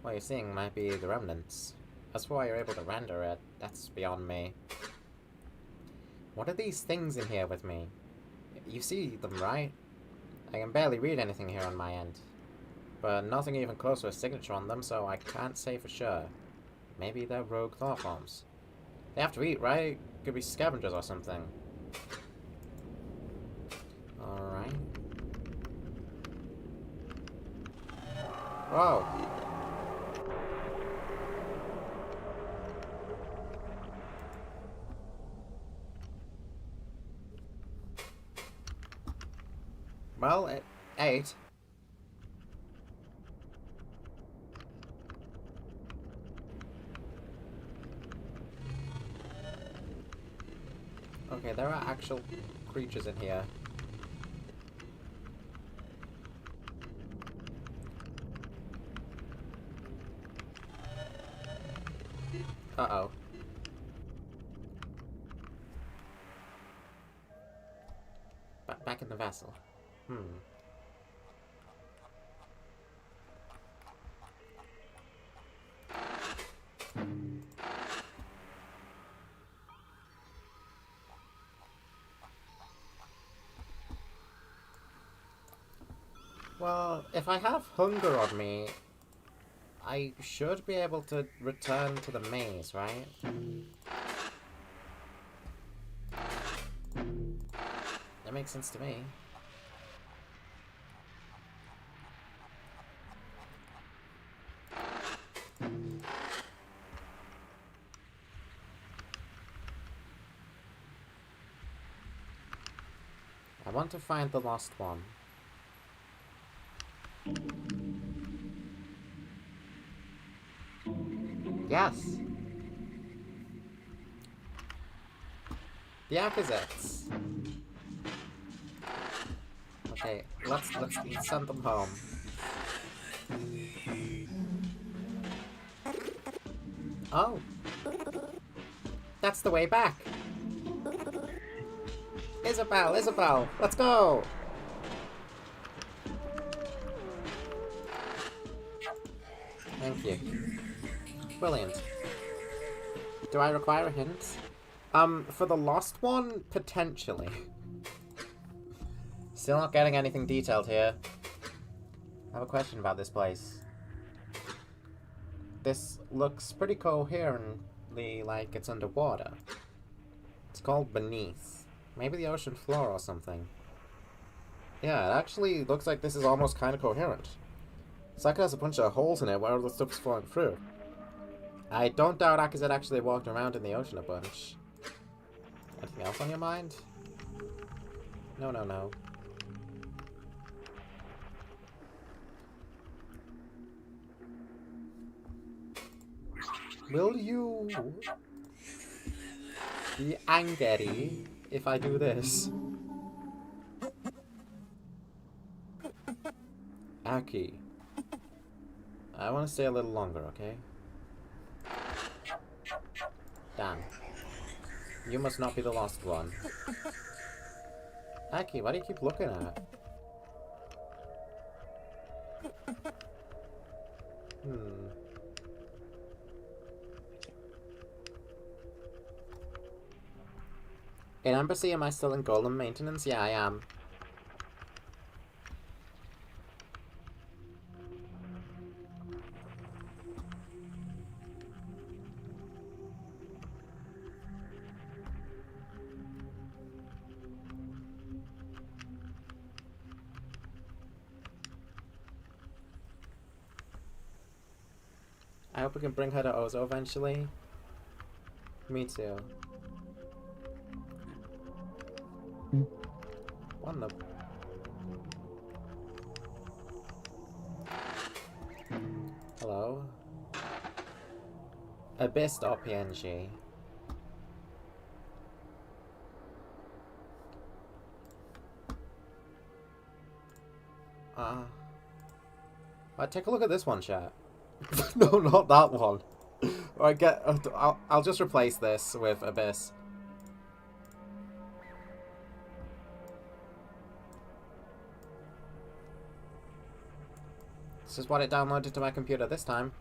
A: What you're seeing might be the remnants. As for why you're able to render it, that's beyond me. What are these things in here with me? You see them, right? I can barely read anything here on my end. But nothing even close to a signature on them, so I can't say for sure. Maybe they're rogue thought forms. They have to eat, right? Could be scavengers or something. Alright. Whoa! Well, it ate. Okay, there are actual creatures in here. Uh-oh. Back in the vessel. Well, if I have hunger on me, I should be able to return to the maze, right? That makes sense to me. I want to find the lost one. Yes! The opposites. Okay, let's send them home. Oh! That's the way back! Isabel, let's go! Thank you. Brilliant. Do I require a hint? For the lost one, potentially. Still not getting anything detailed here. I have a question about this place. This looks pretty coherently like it's underwater. It's called Beneath. Maybe the ocean floor or something. Yeah, it actually looks like this is almost kind of coherent. It's like it has a bunch of holes in it where all the stuff's flowing through. I don't doubt Akazet actually walked around in the ocean a bunch. Anything else on your mind? No. Will you be angry if I do this? Aki. I want to stay a little longer, okay? Damn. You must not be the lost one. Aki, what do you keep looking at? In Embassy, am I still in golem maintenance? Yeah, I am. I hope we can bring her to Ozo eventually. Me too. What in the... Hello? Abyss.png. Take a look at this one, chat. No, not that one. I'll just replace this with Abyss. This is what it downloaded to my computer this time.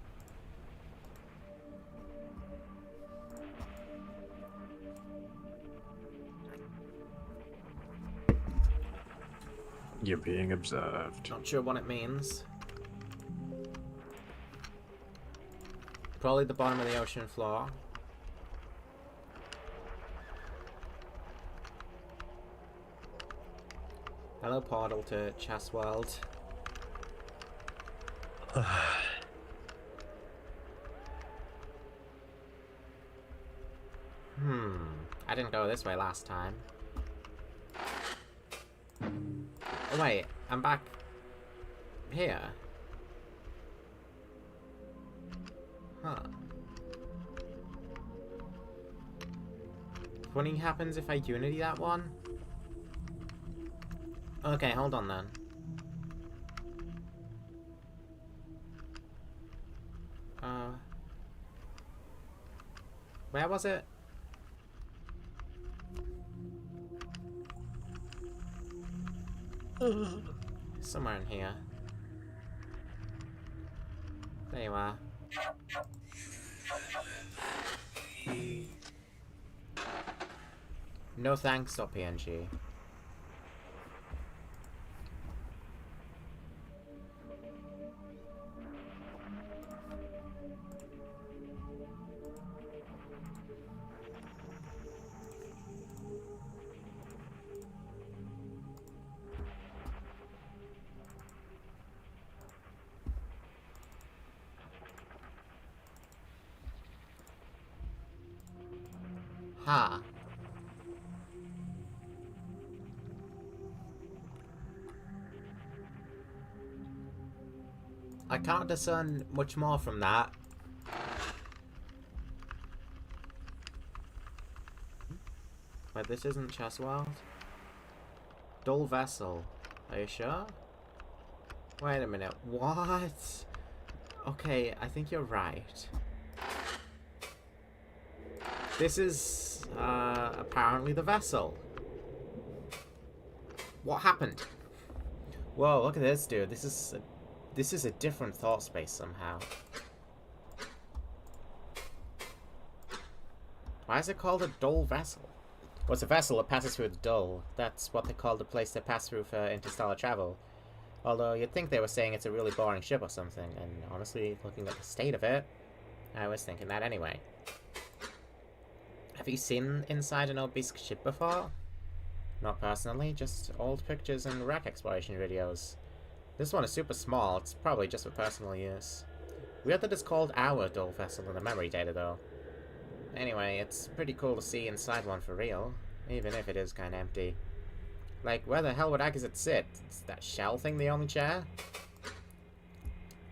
B: You're being observed.
A: Not sure what it means. Probably the bottom of the ocean floor. Hello, portal to Chess World. I didn't go this way last time. Oh, wait, I'm back here. Huh. Funny happens if I Unity that one? Okay, hold on then. Where was it? Somewhere in here. There you are. No thanks, .png. Ha. I can't discern much more from that. Wait, this isn't Chess World? Dull Vessel. Are you sure? Wait a minute. What? Okay, I think you're right. This is, apparently the vessel. What happened? Whoa, look at this, dude. This is a different thought space somehow. Why is it called a dull vessel? Well, it's a vessel that passes through the dull. That's what they call the place they pass through for interstellar travel. Although you'd think they were saying it's a really boring ship or something, and honestly, looking at the state of it, I was thinking that anyway. Have you seen inside an obese ship before? Not personally, just old pictures and wreck exploration videos. This one is super small, it's probably just for personal use. Weird that it's called our dull vessel in the memory data though. Anyway, it's pretty cool to see inside one for real, even if it is kinda empty. Like, where the hell would Agazit sit? Is that shell thing the only chair?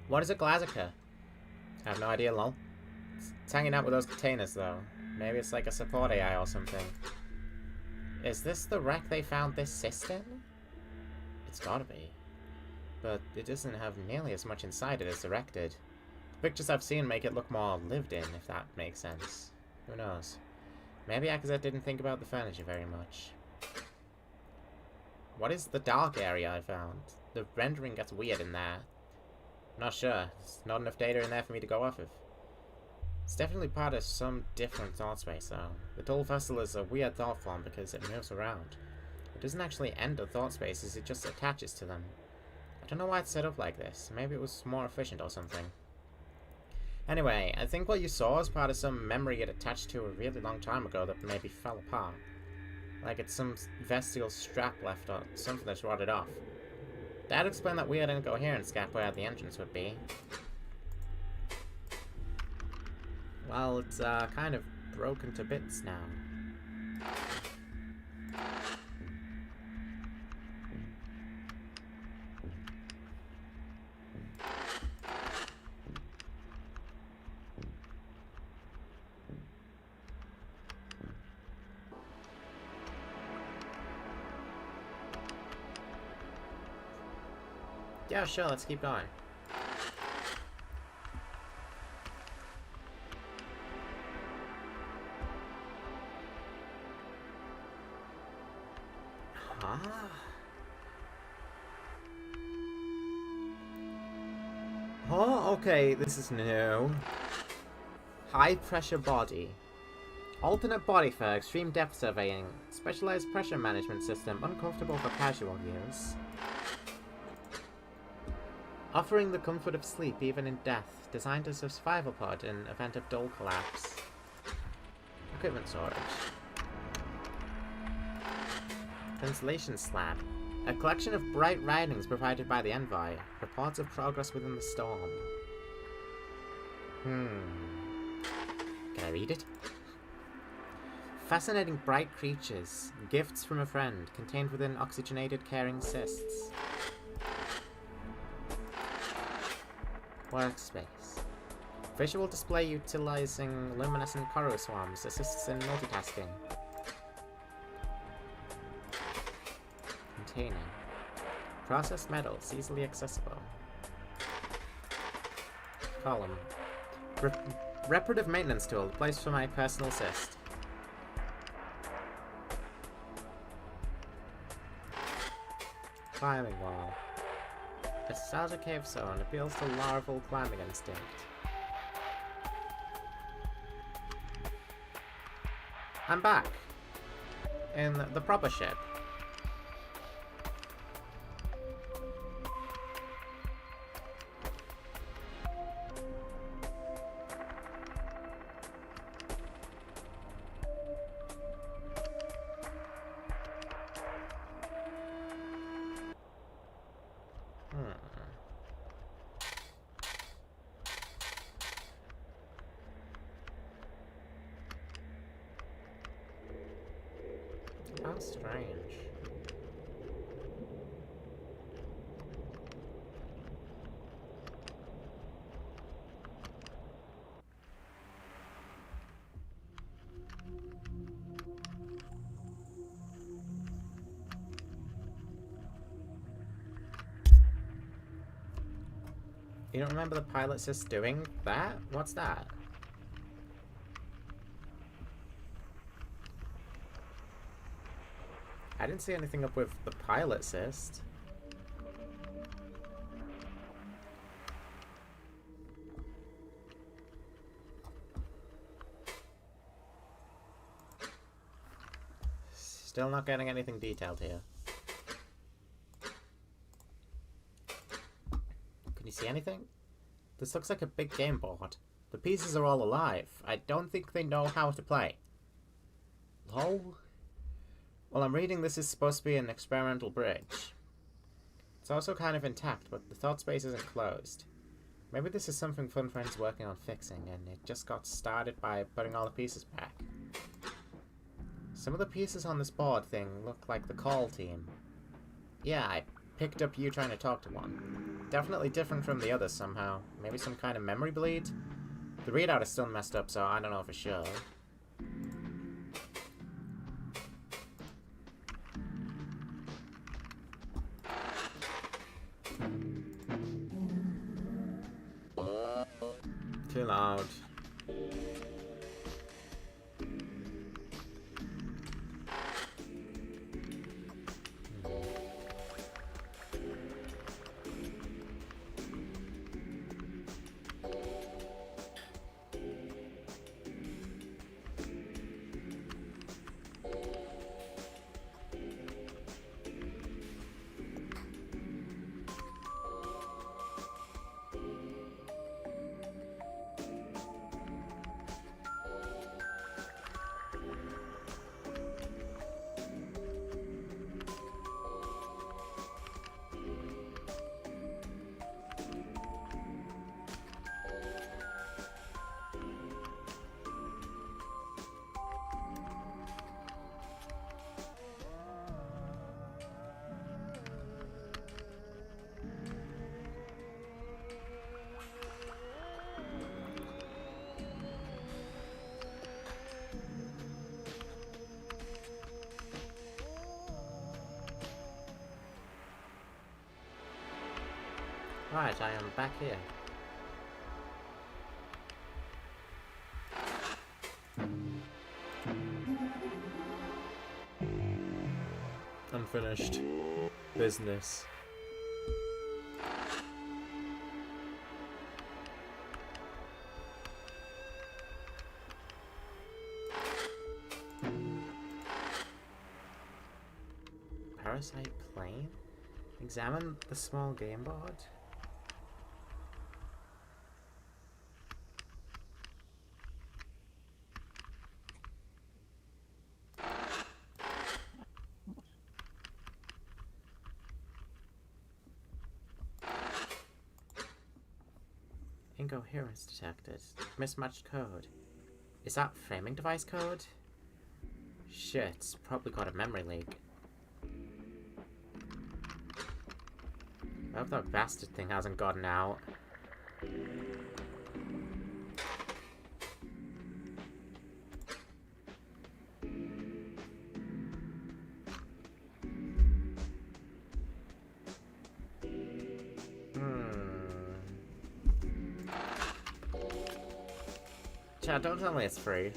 A: What is a Glazica? I have no idea, lol. It's hanging out with those containers though. Maybe it's like a support AI or something. Is this the wreck they found this cistern? It's gotta be. But it doesn't have nearly as much inside it as the wreck did. The pictures I've seen make it look more lived in, if that makes sense. Who knows? Maybe Akazet didn't think about the furniture very much. What is the dark area I found? The rendering gets weird in there. Not sure. There's not enough data in there for me to go off of. It's definitely part of some different thought space, though. The dual vessel is a weird thought form because it moves around. It doesn't actually enter thought spaces, it just attaches to them. I don't know why it's set up like this. Maybe it was more efficient or something. Anyway, I think what you saw is part of some memory it attached to a really long time ago that maybe fell apart. Like it's some vestigial strap left or something that's rotted off. That'd explain that weird incoherence gap where the entrance would be. Well, it's kind of broken to bits now. Yeah, sure, let's keep going. Huh? Oh, okay, this is new. High pressure body. Alternate body for extreme depth surveying. Specialized pressure management system, uncomfortable for casual use. Offering the comfort of sleep even in death. Designed as a survival pod in event of dull collapse. Equipment storage. Translation slab. A collection of bright writings provided by the envoy. Reports of progress within the storm. Can I read it? Fascinating bright creatures. Gifts from a friend. Contained within oxygenated caring cysts. Workspace. Visual display utilizing luminescent corru swarms. Assists in multitasking. Containing. Processed metals. Easily accessible. Column. Reparative maintenance tool. Placed for my personal cyst. Climbing wall. A nostalgia cave zone appeals to larval climbing instinct. I'm back. In the proper ship. How strange. You don't remember the pilot cyst doing that? What's that? I didn't see anything up with the pilot cyst. Still not getting anything detailed here. Can you see anything? This looks like a big game board. The pieces are all alive. I don't think they know how to play. Lol. Well, I'm reading this is supposed to be an experimental bridge. It's also kind of intact, but the thought space isn't closed. Maybe this is something Fun Friend's working on fixing, and it just got started by putting all the pieces back. Some of the pieces on this board thing look like the call team. Yeah, I picked up you trying to talk to one. Definitely different from the others somehow. Maybe some kind of memory bleed? The readout is still messed up, so I don't know for sure. Too loud. Right, I am back here. Unfinished business. Parasite plane? Examine the small game board. Incoherence detected. Mismatched code. Is that framing device code? Shit, it's probably got a memory leak. I hope that bastard thing hasn't gotten out. Chad, don't tell me it's free.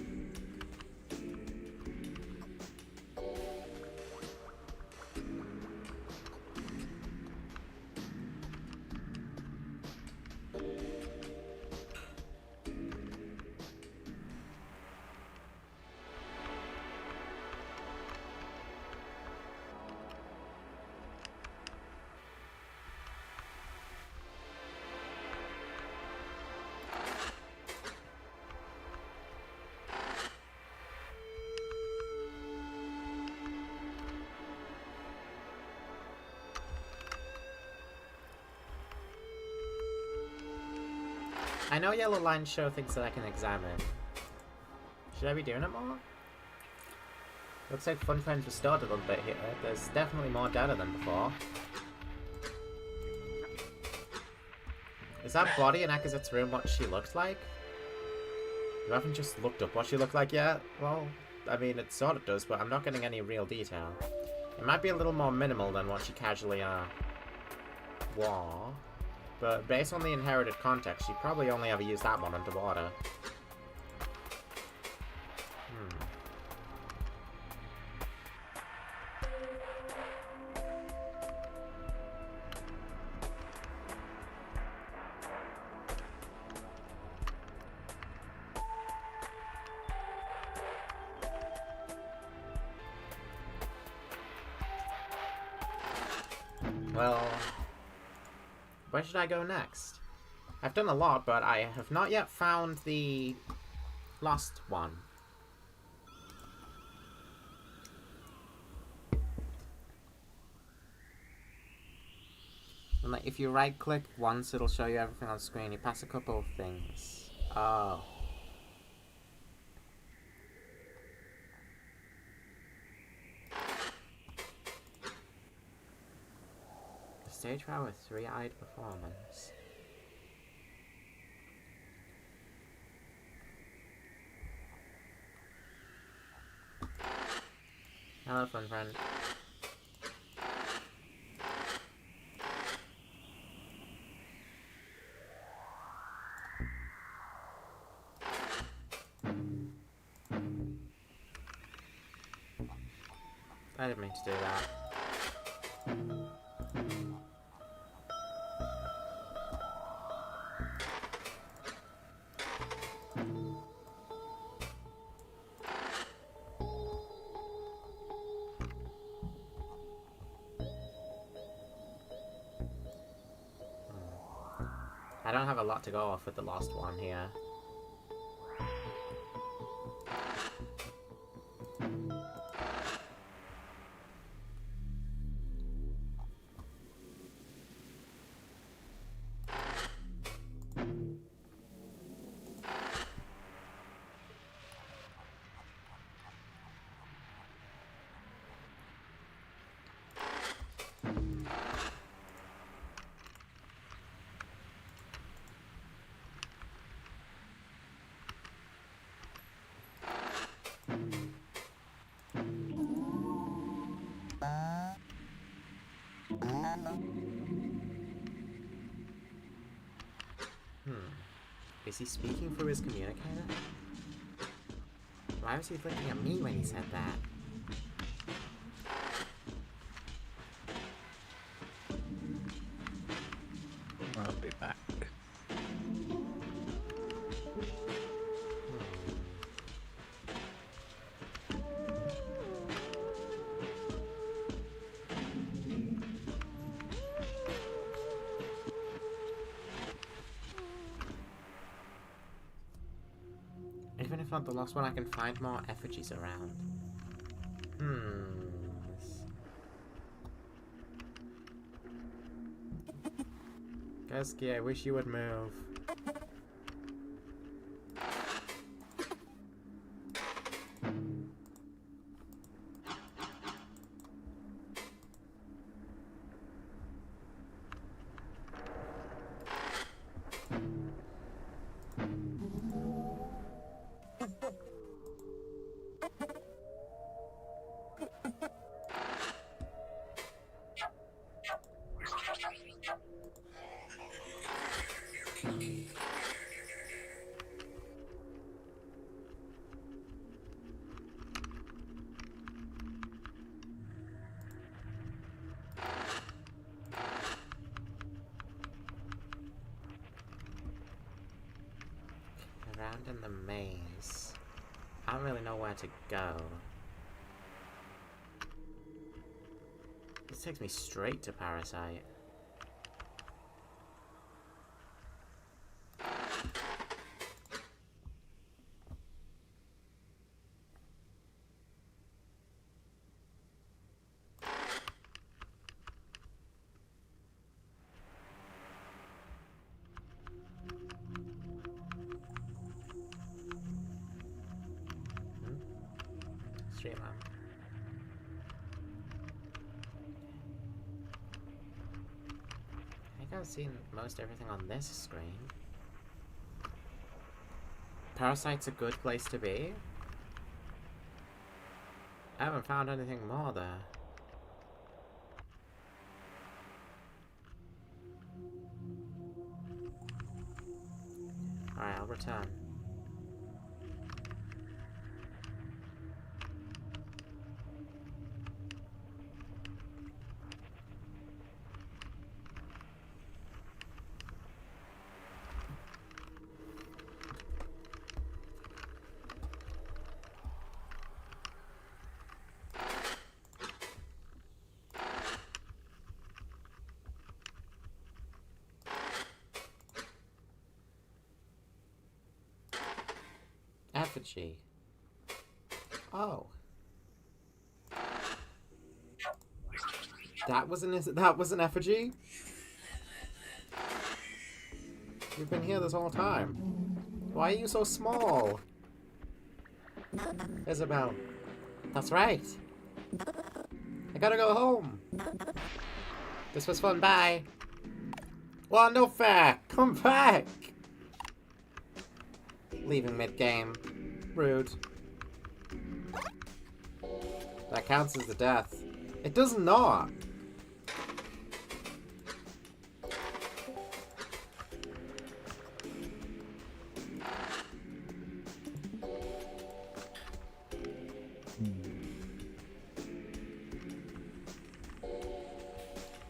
A: I know yellow lines show things that I can examine. Should I be doing it more? Looks like Fun Friends restored a little bit here. There's definitely more data than before. Is that body in Akazet's room what she looked like? You haven't just looked up what she looked like yet? Well, I mean, it sort of does, but I'm not getting any real detail. It might be a little more minimal than what she casually, wore. But based on the inherited context, she probably only ever used that one underwater. Well, where should I go next? I've done a lot, but I have not yet found the lost one. And like, if you right-click once, it'll show you everything on the screen. You pass a couple of things. Oh. Stage power 3-eyed performance. Hello, fun friend. I didn't mean to do that. I don't have a lot to go off with the last one here. Is he speaking through his communicator? Why was he looking at me when he said that?
B: I'll be back.
A: Even if I'm the lost one, I can find more effigies around. Gusky, I wish you would move. Around in the maze. I don't really know where to go. This takes me straight to Parasite. Street lamp. I think I've seen most everything on this screen. Parasite's a good place to be. I haven't found anything more there. Alright, I'll return. Effigy. Oh. That was an effigy? You've been here this whole time. Why are you so small? Isabel. That's right. I gotta go home. This was fun, bye. Well, no fair. Come back. Leaving mid-game. Rude. That counts as a death. It does not!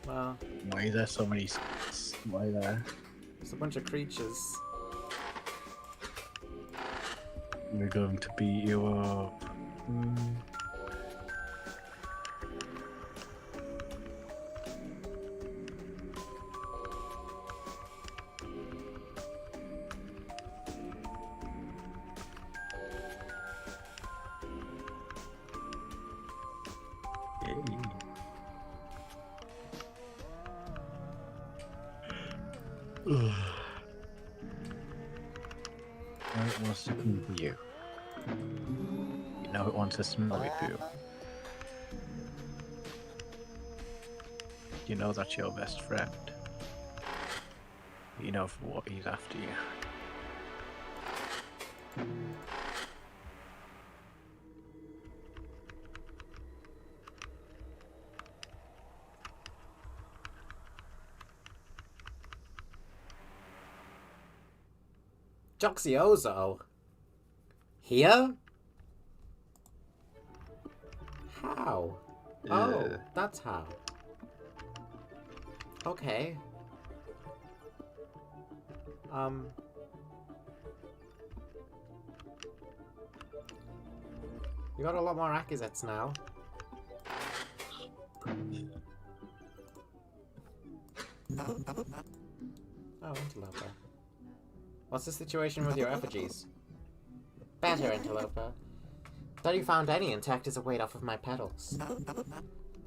A: Well...
B: Why are there so many... Why are there?
A: There's a bunch of creatures.
B: We're going to beat you up. It wants to come for you. You know it wants to smell you. You know that's your best friend. You know for what he's after you.
A: Joxiozo? Here? How? Oh, that's how. Okay. You got a lot more acquisites now. Oh, Interloper. What's the situation with your effigies? Better, Interloper. That you found any intact is a weight off of my pedals.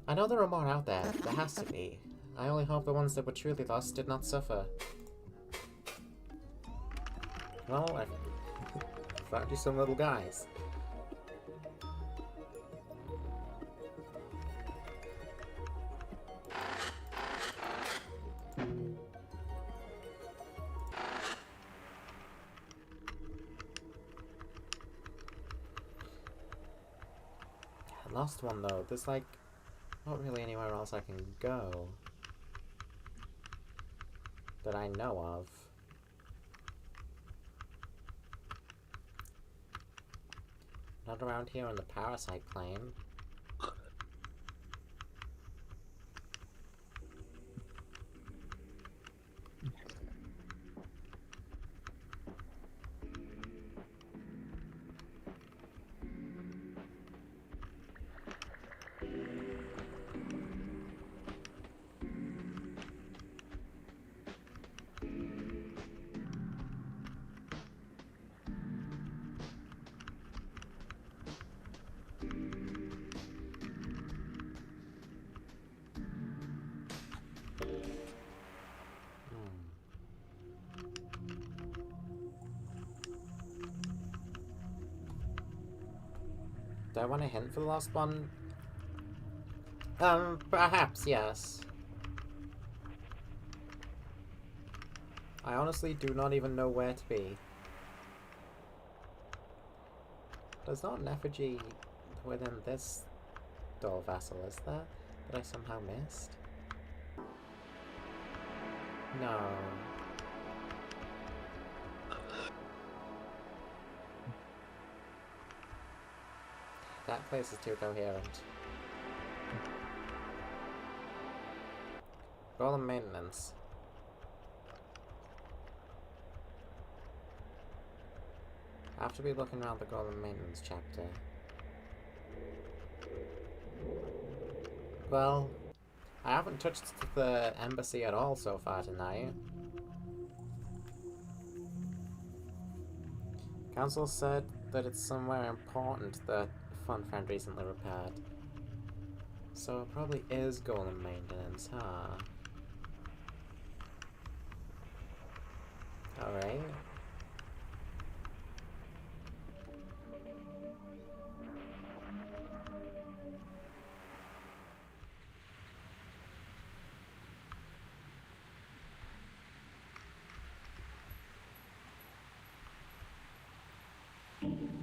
A: I know there are more out there. There has to be. I only hope the ones that were truly lost did not suffer. Well, I found you some little guys. Last one though, there's like not really anywhere else I can go that I know of. Not around here on the parasite plane. Do I want a hint for the last one? Perhaps, yes. I honestly do not even know where to be. There's not an effigy within this doll vessel, is there? That I somehow missed? No. That place is too coherent. Golem maintenance. I have to be looking around the golem maintenance chapter. Well, I haven't touched the embassy at all so far tonight. Council said that it's somewhere important that Fun Friend recently repaired. So it probably is golem maintenance, huh? Alright.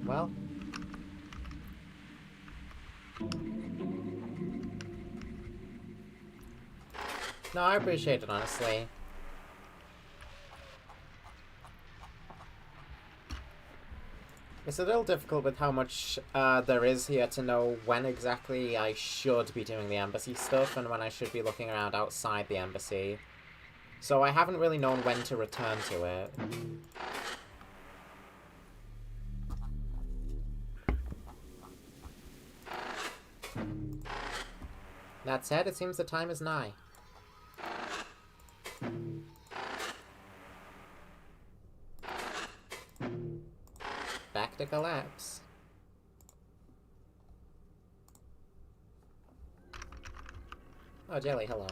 A: Well. No, I appreciate it, honestly. It's a little difficult with how much there is here to know when exactly I should be doing the embassy stuff and when I should be looking around outside the embassy. So I haven't really known when to return to it. That said, it seems the time is nigh. Back to collapse. Oh, Jelly, hello.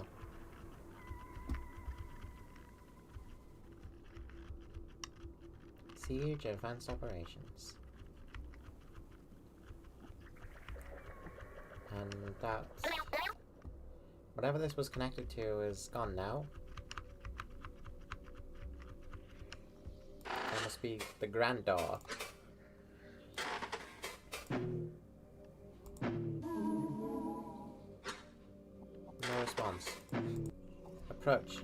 A: Siege Advanced Operations. And that's... whatever this was connected to is gone now. That must be the grand door. No response. Approach.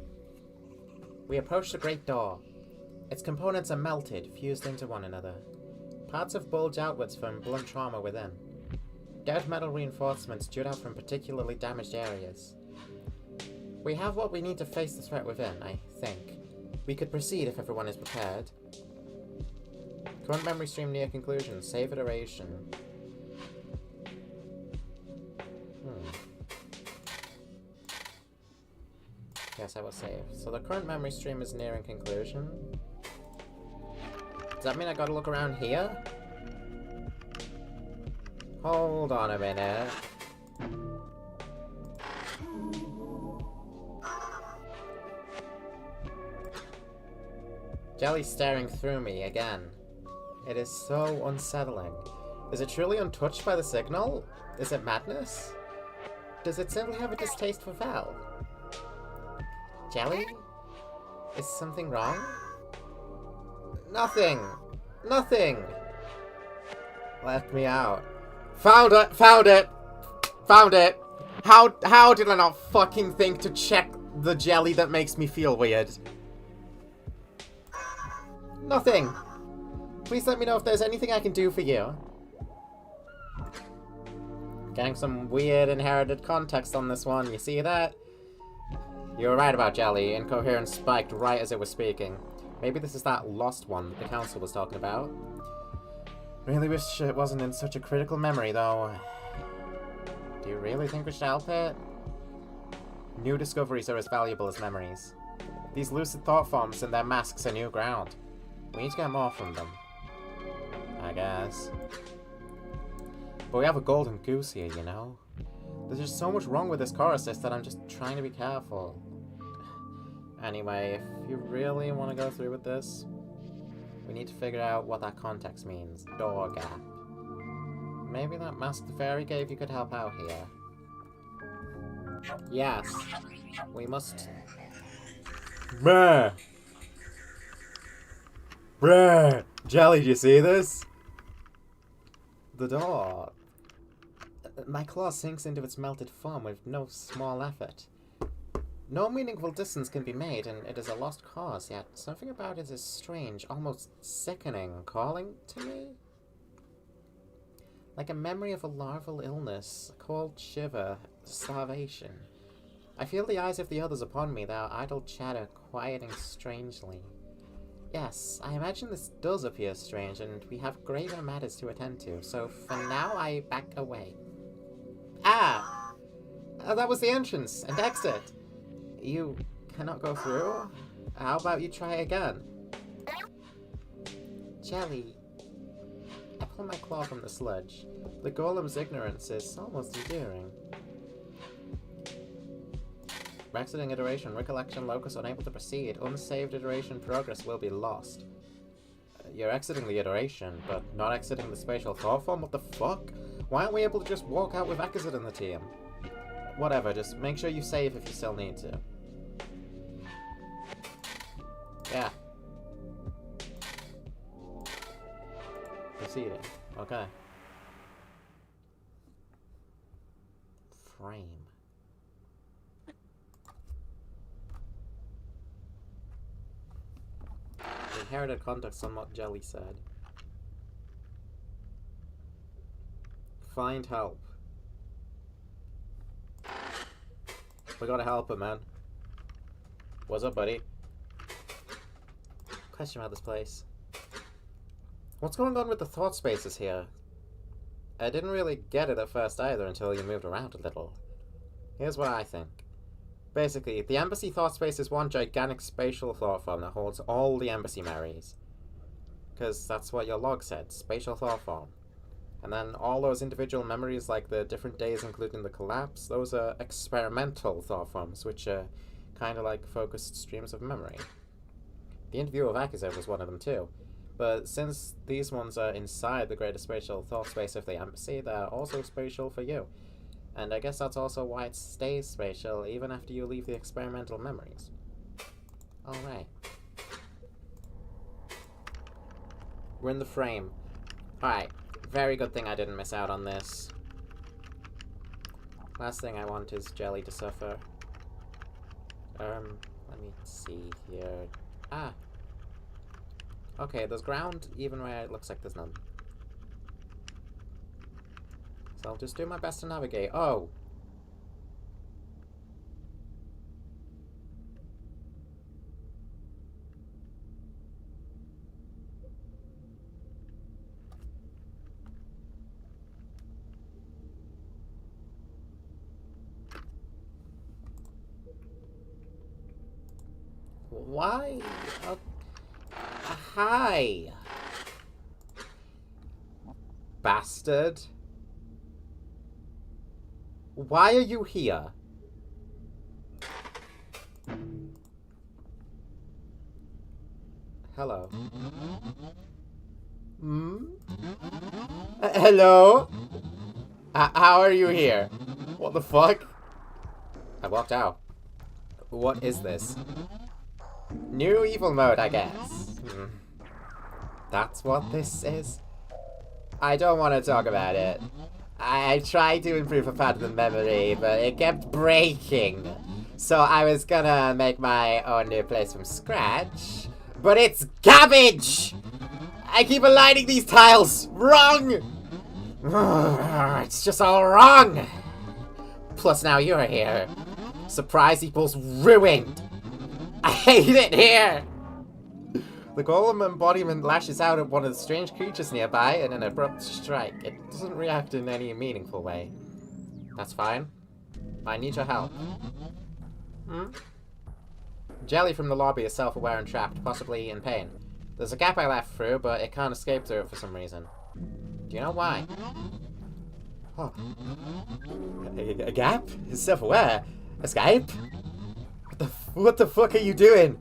A: We approach the great door. Its components are melted, fused into one another. Parts have bulged outwards from blunt trauma within. Dead metal reinforcements jut out from particularly damaged areas. We have what we need to face the threat within, I think. We could proceed if everyone is prepared. Current memory stream near conclusion. Save iteration. Yes, I will save. So the current memory stream is nearing conclusion. Does that mean I gotta look around here? Hold on a minute. Jelly's staring through me again. It is so unsettling. Is it truly untouched by the signal? Is it madness? Does it simply have a distaste for Val? Jelly? Is something wrong? Nothing! Nothing! Left me out. Found it! Found it! Found it! How did I not fucking think to check the jelly that makes me feel weird? Nothing! Please let me know if there's anything I can do for you. Getting some weird inherited context on this one, you see that? You were right about Jelly. Incoherence spiked right as it was speaking. Maybe this is that lost one that the council was talking about. Really wish it wasn't in such a critical memory, though. Do you really think we should help it? New discoveries are as valuable as memories. These lucid thought forms and their masks are new ground. We need to get more from them. I guess. But we have a golden goose here, you know? There's just so much wrong with this chorus that I'm just trying to be careful. Anyway, if you really want to go through with this, we need to figure out what that context means. Door gap. Maybe that masked fairy cave you could help out here. Yes. We must... Bruh! Bruh! Jelly, do you see this? The door. My claw sinks into its melted form with no small effort. No meaningful distance can be made, and it is a lost cause, yet something about it is strange, almost sickening, calling to me. Like a memory of a larval illness, a cold shiver, starvation. I feel the eyes of the others upon me, their idle chatter quieting strangely. Yes, I imagine this does appear strange, and we have graver matters to attend to, so for now I back away. Ah! That was the entrance and exit. You cannot go through? How about you try again? Jelly. I pull my claw from the sludge. The golem's ignorance is almost endearing. Exiting iteration, recollection locus unable to proceed. Unsaved iteration progress will be lost. You're exiting the iteration, but not exiting the spatial thought form? What the fuck? Why aren't we able to just walk out with Ekazid in the team? Whatever, just make sure you save if you still need to. Yeah. Proceeding. Okay. Frame. Inherited context on what Jelly said. Find help. We gotta help him, man. What's up, buddy? Question about this place. What's going on with the thought spaces here? I didn't really get it at first either until you moved around a little. Here's what I think. Basically, the embassy thought space is one gigantic spatial thought form that holds all the embassy memories. Because that's what your log said, spatial thought form. And then all those individual memories, like the different days including the collapse, those are experimental thought forms, which are kind of like focused streams of memory. The interview of Akazo was one of them too. But since these ones are inside the greater spatial thought space of the embassy, they're also spatial for you. And I guess that's also why it stays spatial even after you leave the experimental memories. Alright. We're in the frame. Alright. Very good thing I didn't miss out on this. Last thing I want is Jelly to suffer. Let me see here. Ah. Okay, there's ground even where it looks like there's none. So I'll just do my best to navigate. Oh! Why? Hi! Bastard. Why are you here? Hello. Hello? How are you here? What the fuck? I walked out. What is this? New evil mode, I guess. That's what this is? I don't want to talk about it. I tried to improve a part of the memory, but it kept breaking. So I was gonna make my own new place from scratch. But it's garbage! I keep aligning these tiles wrong! It's just all wrong! Plus now you're here. Surprise equals ruined! I hate it here! The golem embodiment lashes out at one of the strange creatures nearby in an abrupt strike. It doesn't react in any meaningful way. That's fine. I need your help. Jelly from the lobby is self-aware and trapped, possibly in pain. There's a gap I left through, but it can't escape through it for some reason. Do you know why? Oh. A gap? It's self-aware? Escape? What the fuck are you doing?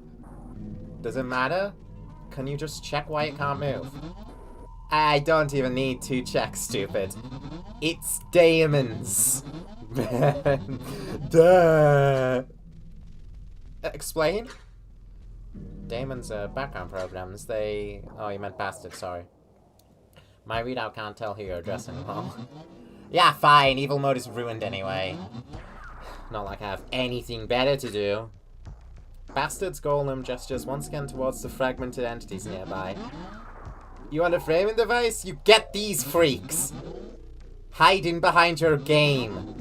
A: Does it matter? Can you just check why it can't move? I don't even need to check, stupid. It's diamonds. Duh. Explain? Daemons are background programs. They... Oh, you meant bastard, sorry. My readout can't tell who you're addressing. Well, yeah, fine. Evil mode is ruined anyway. Not like I have anything better to do. Bastard's golem gestures once again towards the fragmented entities nearby. You want a framing device? You get these freaks! Hiding behind your game.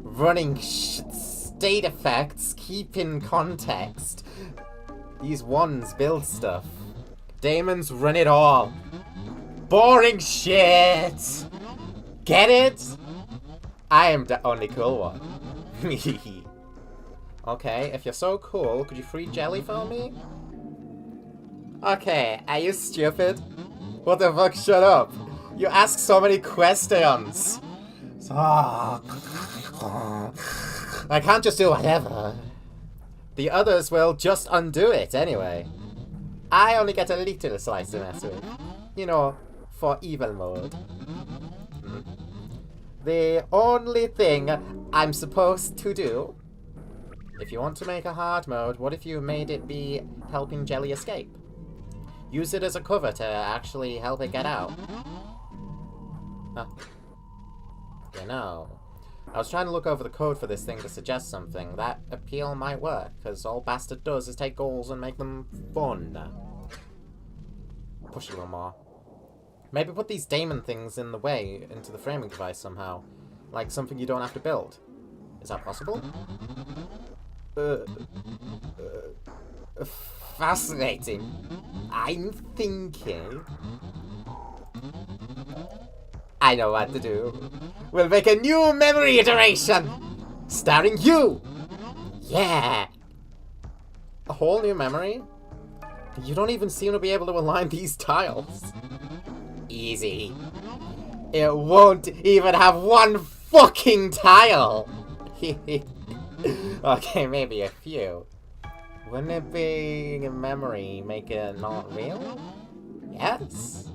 A: Running state effects. Keep in context. These ones build stuff. Daemons run it all. Boring shit! Get it? I am the only cool one. Okay, if you're so cool, could you free Jelly for me? Okay, are you stupid? What the fuck, shut up! You ask so many questions! I can't just do whatever. The others will just undo it anyway. I only get a little slice to mess with. You know, for evil mode. The only thing I'm supposed to do... If you want to make a hard mode, what if you made it be helping Jelly escape? Use it as a cover to actually help it get out. You know, I was trying to look over the code for this thing to suggest something. That appeal might work, because all Bastard does is take goals and make them fun. Push a little more. Maybe put these daemon things in the way into the framing device somehow. Like something you don't have to build. Is that possible? Fascinating. I'm thinking... I know what to do. We'll make a new memory iteration! Starring you! Yeah! A whole new memory? You don't even seem to be able to align these tiles. Easy. It won't even have one fucking tile! Okay, maybe a few. Wouldn't it be a memory make it not real? Yes.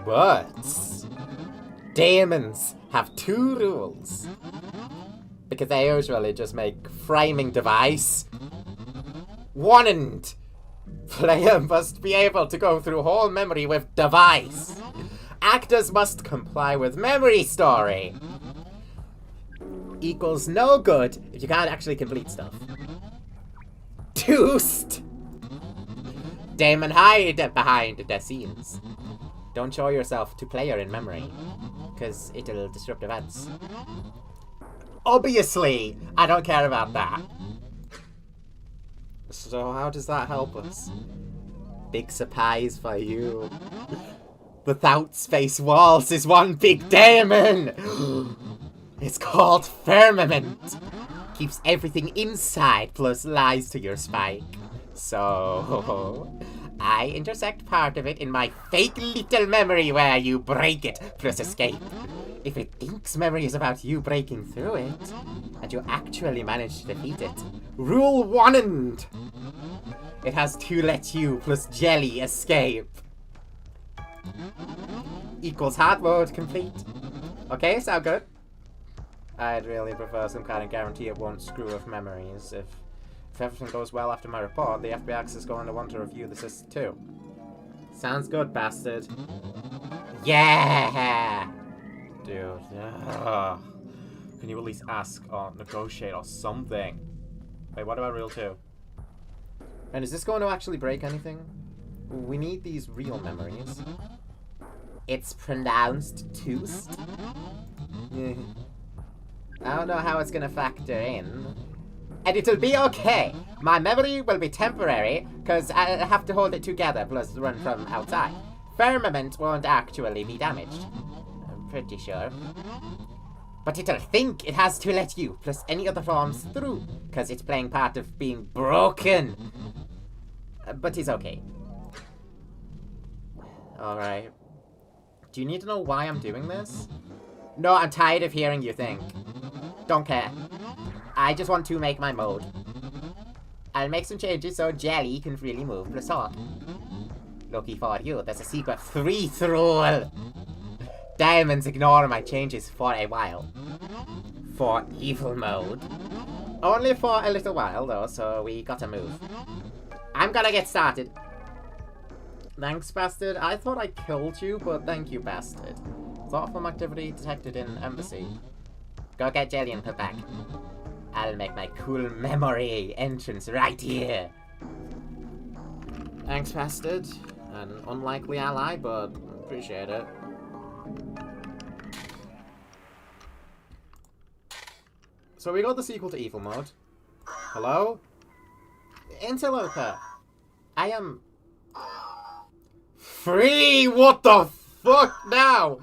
A: But daemons have two rules. Because they usually just make framing device. One and player must be able to go through whole memory with device. Actors must comply with memory story. Equals no good if you can't actually complete stuff. Toast! Damon, hide behind the scenes. Don't show yourself to player in memory, because it'll disrupt events. Obviously, I don't care about that. So how does that help us? Big surprise for you. Without space walls is one big diamond! It's called firmament. Keeps everything inside plus lies to your spike. So I intersect part of it in my fake little memory where you break it plus escape. If it thinks memory is about you breaking through it, and you actually manage to defeat it, rule 1 and it has to let you plus jelly escape. Equals hard mode complete. Okay, sound good? I'd really prefer some kind of guarantee it won't screw up memories. If everything goes well after my report, the FBI is going to want to review the system too. Sounds good, bastard. Yeah! Dude. Ugh. Can you at least ask or negotiate or something? Wait, what about Rule 2? And is this going to actually break anything? We need these real memories. It's pronounced toast. I don't know how it's gonna factor in. And it'll be okay. My memory will be temporary, because I have to hold it together plus run from outside. Firmament won't actually be damaged. I'm pretty sure. But it'll think it has to let you, plus any other forms through, because it's playing part of being broken. But it's okay. Alright. Do you need to know why I'm doing this? No, I'm tired of hearing you think. Don't care. I just want to make my mode. I'll make some changes so Jelly can freely move plus talk. Lucky for you, there's a secret free-throw. Diamonds ignore my changes for a while. For evil mode. Only for a little while though, so we gotta move. I'm gonna get started. Thanks, bastard. I thought I killed you, but thank you, bastard. Thoughtful activity detected in embassy. Go get Jelly and put back. I'll make my cool memory entrance right here. Thanks, bastard. An unlikely ally, but appreciate it. So we got the sequel to Evil Mode. Hello? Interloper. I am... free! What the fuck now?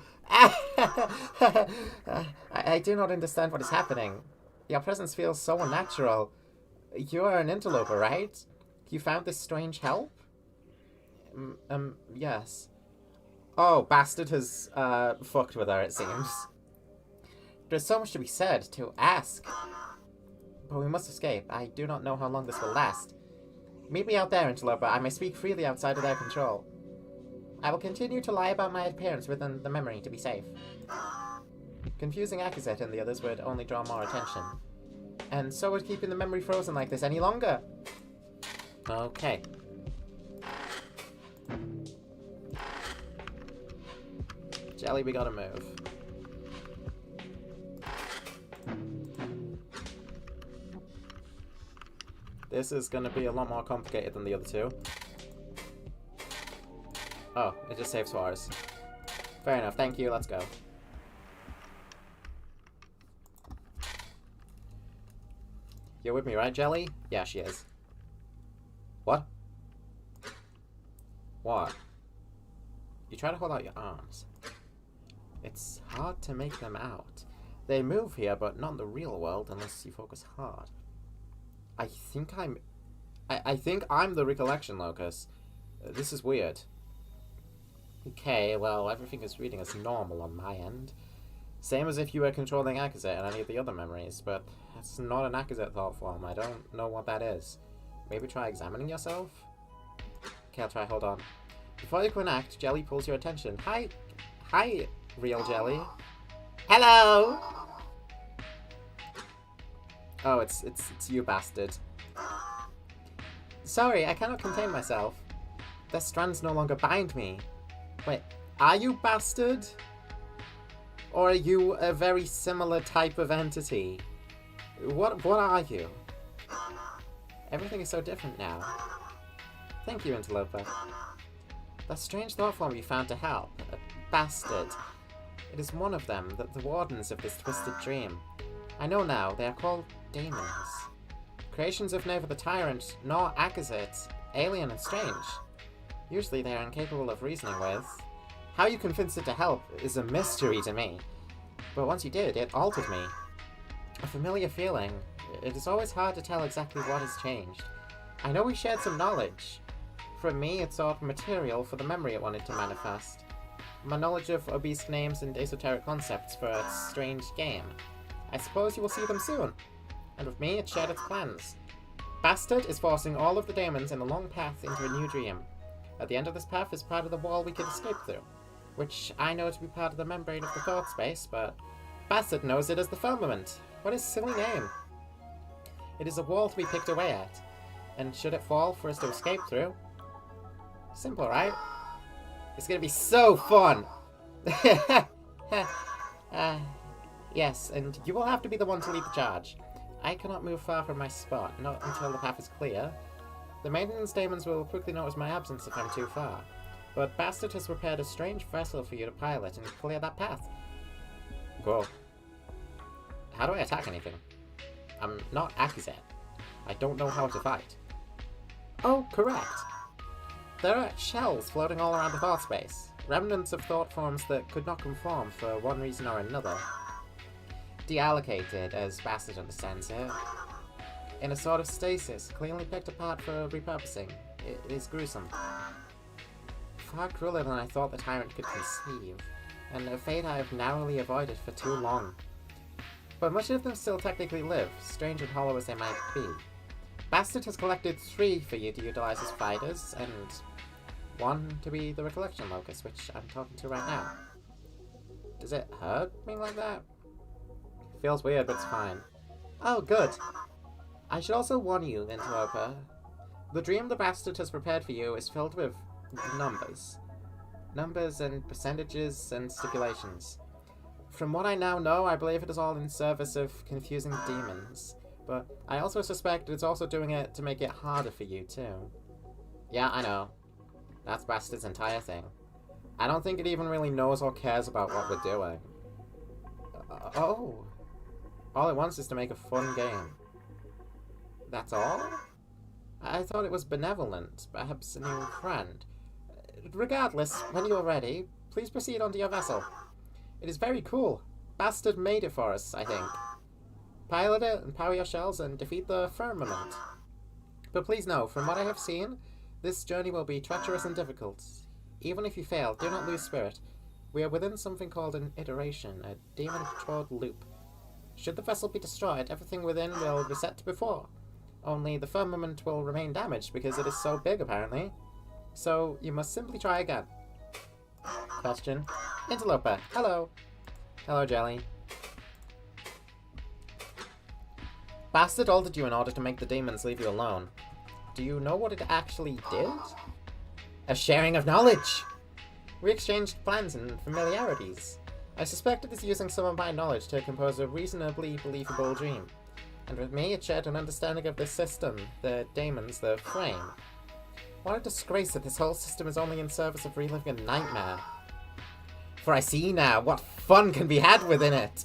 A: I do not understand what is happening. Your presence feels so unnatural. You are an interloper, right? You found this strange help? Yes. Oh, bastard has, fucked with her, it seems. There's so much to be said, to ask. But we must escape. I do not know how long this will last. Meet me out there, interloper. I may speak freely outside of their control. I will continue to lie about my appearance within the memory to be safe. Confusing Akazet and the others would only draw more attention. And so would keeping the memory frozen like this any longer. Okay. Jelly, we gotta move. This is gonna be a lot more complicated than the other two. Oh, it just saves Suarez. Fair enough, thank you, let's go. You're with me, right, Jelly? Yeah, she is. What? What? You try to hold out your arms. It's hard to make them out. They move here, but not in the real world unless you focus hard. I think I'm the recollection locus. This is weird. Okay, well, everything is reading as normal on my end. Same as if you were controlling Akazet and any of the other memories, but it's not an Akazet thought form. I don't know what that is. Maybe try examining yourself? Okay, I'll try, hold on. Before you can act, Jelly pulls your attention. Hi, real Jelly. Hello! Oh, it's you, bastard. Sorry, I cannot contain myself. The strands no longer bind me. Wait, are you bastard? Or are you a very similar type of entity? What are you? Everything is so different now. Thank you, Interloper. That strange thought form you found to help. A bastard. It is one of them, the wardens of this twisted dream. I know now, they are called demons. Creations of neither the tyrant nor Akazit, alien and strange. Usually they are incapable of reasoning with. How you convinced it to help is a mystery to me. But once you did, it altered me. A familiar feeling. It is always hard to tell exactly what has changed. I know we shared some knowledge. For me, it sought material for the memory it wanted to manifest. My knowledge of obese names and esoteric concepts for a strange game. I suppose you will see them soon. And with me, it shared its plans. Bastard is forcing all of the demons in a long path into a new dream. At the end of this path is part of the wall we could escape through, which I know to be part of the membrane of the thought space, but Bastard knows it as the firmament. What a silly name. It is a wall to be picked away at, and should it fall for us to escape through? Simple, right? It's gonna be so fun! Yes, and you will have to be the one to lead the charge. I cannot move far from my spot, not until the path is clear. The maintenance demons will quickly notice my absence if I'm too far. But Bastard has prepared a strange vessel for you to pilot and clear that path. Cool. How do I attack anything? I'm not Akazet. I don't know how to fight. Oh, correct. There are shells floating all around the thought space. Remnants of thought forms that could not conform for one reason or another. Deallocated, as Bastard understands it. In a sort of stasis, cleanly picked apart for repurposing. It is gruesome. Far crueler than I thought the tyrant could conceive, and a fate I have narrowly avoided for too long. But much of them still technically live, strange and hollow as they might be. Bastard has collected 3 for you to utilize as fighters, and 1 to be the recollection locus, which I'm talking to right now. Does it hurt being like that? Feels weird, but it's fine. Oh, good. I should also warn you, Interloper. The dream the Bastard has prepared for you is filled with numbers. Numbers and percentages and stipulations. From what I now know, I believe it is all in service of confusing demons. But I also suspect it's also doing it to make it harder for you, too. Yeah, I know. That's Bastard's entire thing. I don't think it even really knows or cares about what we're doing. Oh. All it wants is to make a fun game. That's all? I thought it was benevolent, perhaps a new friend. Regardless, when you're ready, please proceed onto your vessel. It is very cool. Bastard made it for us, I think. Pilot it and power your shells and defeat the firmament. But please know, from what I have seen, this journey will be treacherous and difficult. Even if you fail, do not lose spirit. We are within something called an iteration, a demon-controlled loop. Should the vessel be destroyed, everything within will reset to before. Only the firmament will remain damaged because it is so big, apparently. So you must simply try again. Question. Interloper. Hello. Hello, Jelly. Bastard altered you in order to make the demons leave you alone. Do you know what it actually did? A sharing of knowledge! We exchanged plans and familiarities. I suspect it is using some of my knowledge to compose a reasonably believable dream. And with me, it shared an understanding of this system, the demons, the frame. What a disgrace that this whole system is only in service of reliving a nightmare. For I see now what fun can be had within it!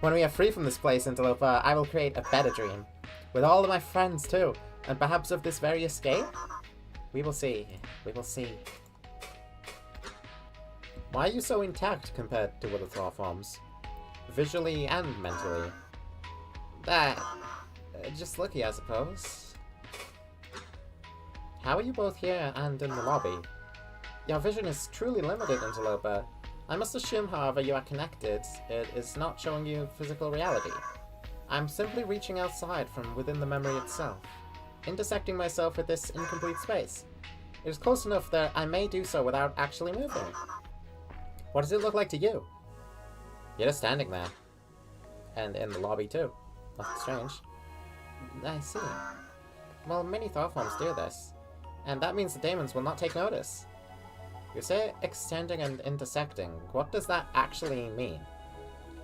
A: When we are free from this place, Interloper, I will create a better dream. With all of my friends, too. And perhaps of this very escape? We will see. We will see. Why are you so intact compared to other thought forms? Visually and mentally. Just lucky, I suppose. How are you both here and in the lobby? Your vision is truly limited, Interloper. I must assume, however, you are connected. It is not showing you physical reality. I'm simply reaching outside from within the memory itself, intersecting myself with this incomplete space. It is close enough that I may do so without actually moving. What does it look like to you? You're just standing there. And in the lobby too. Nothing strange. I see. Well, many thought forms do this. And that means the demons will not take notice. You say extending and intersecting. What does that actually mean?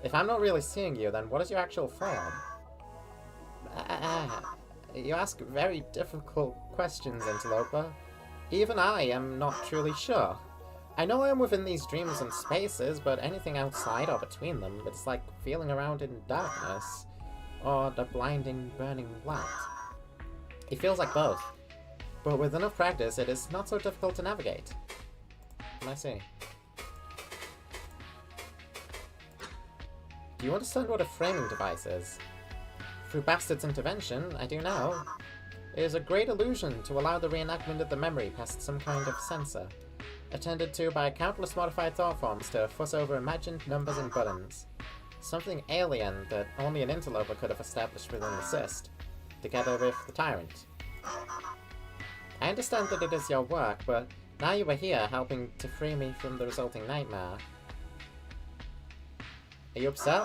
A: If I'm not really seeing you, then what is your actual form? You ask very difficult questions, Interloper. Even I am not truly sure. I know I am within these dreams and spaces, but anything outside or between them, it's like feeling around in darkness, or the blinding, burning light. It feels like both, but with enough practice, it is not so difficult to navigate. I see. Do you understand what a framing device is? Through Bastard's intervention, I do now. It is a great illusion to allow the reenactment of the memory past some kind of sensor, attended to by countless modified thought forms to fuss over imagined numbers and buttons. Something alien that only an interloper could have established within the cyst, together with the tyrant. I understand that it is your work, but now you are here helping to free me from the resulting nightmare. Are you upset?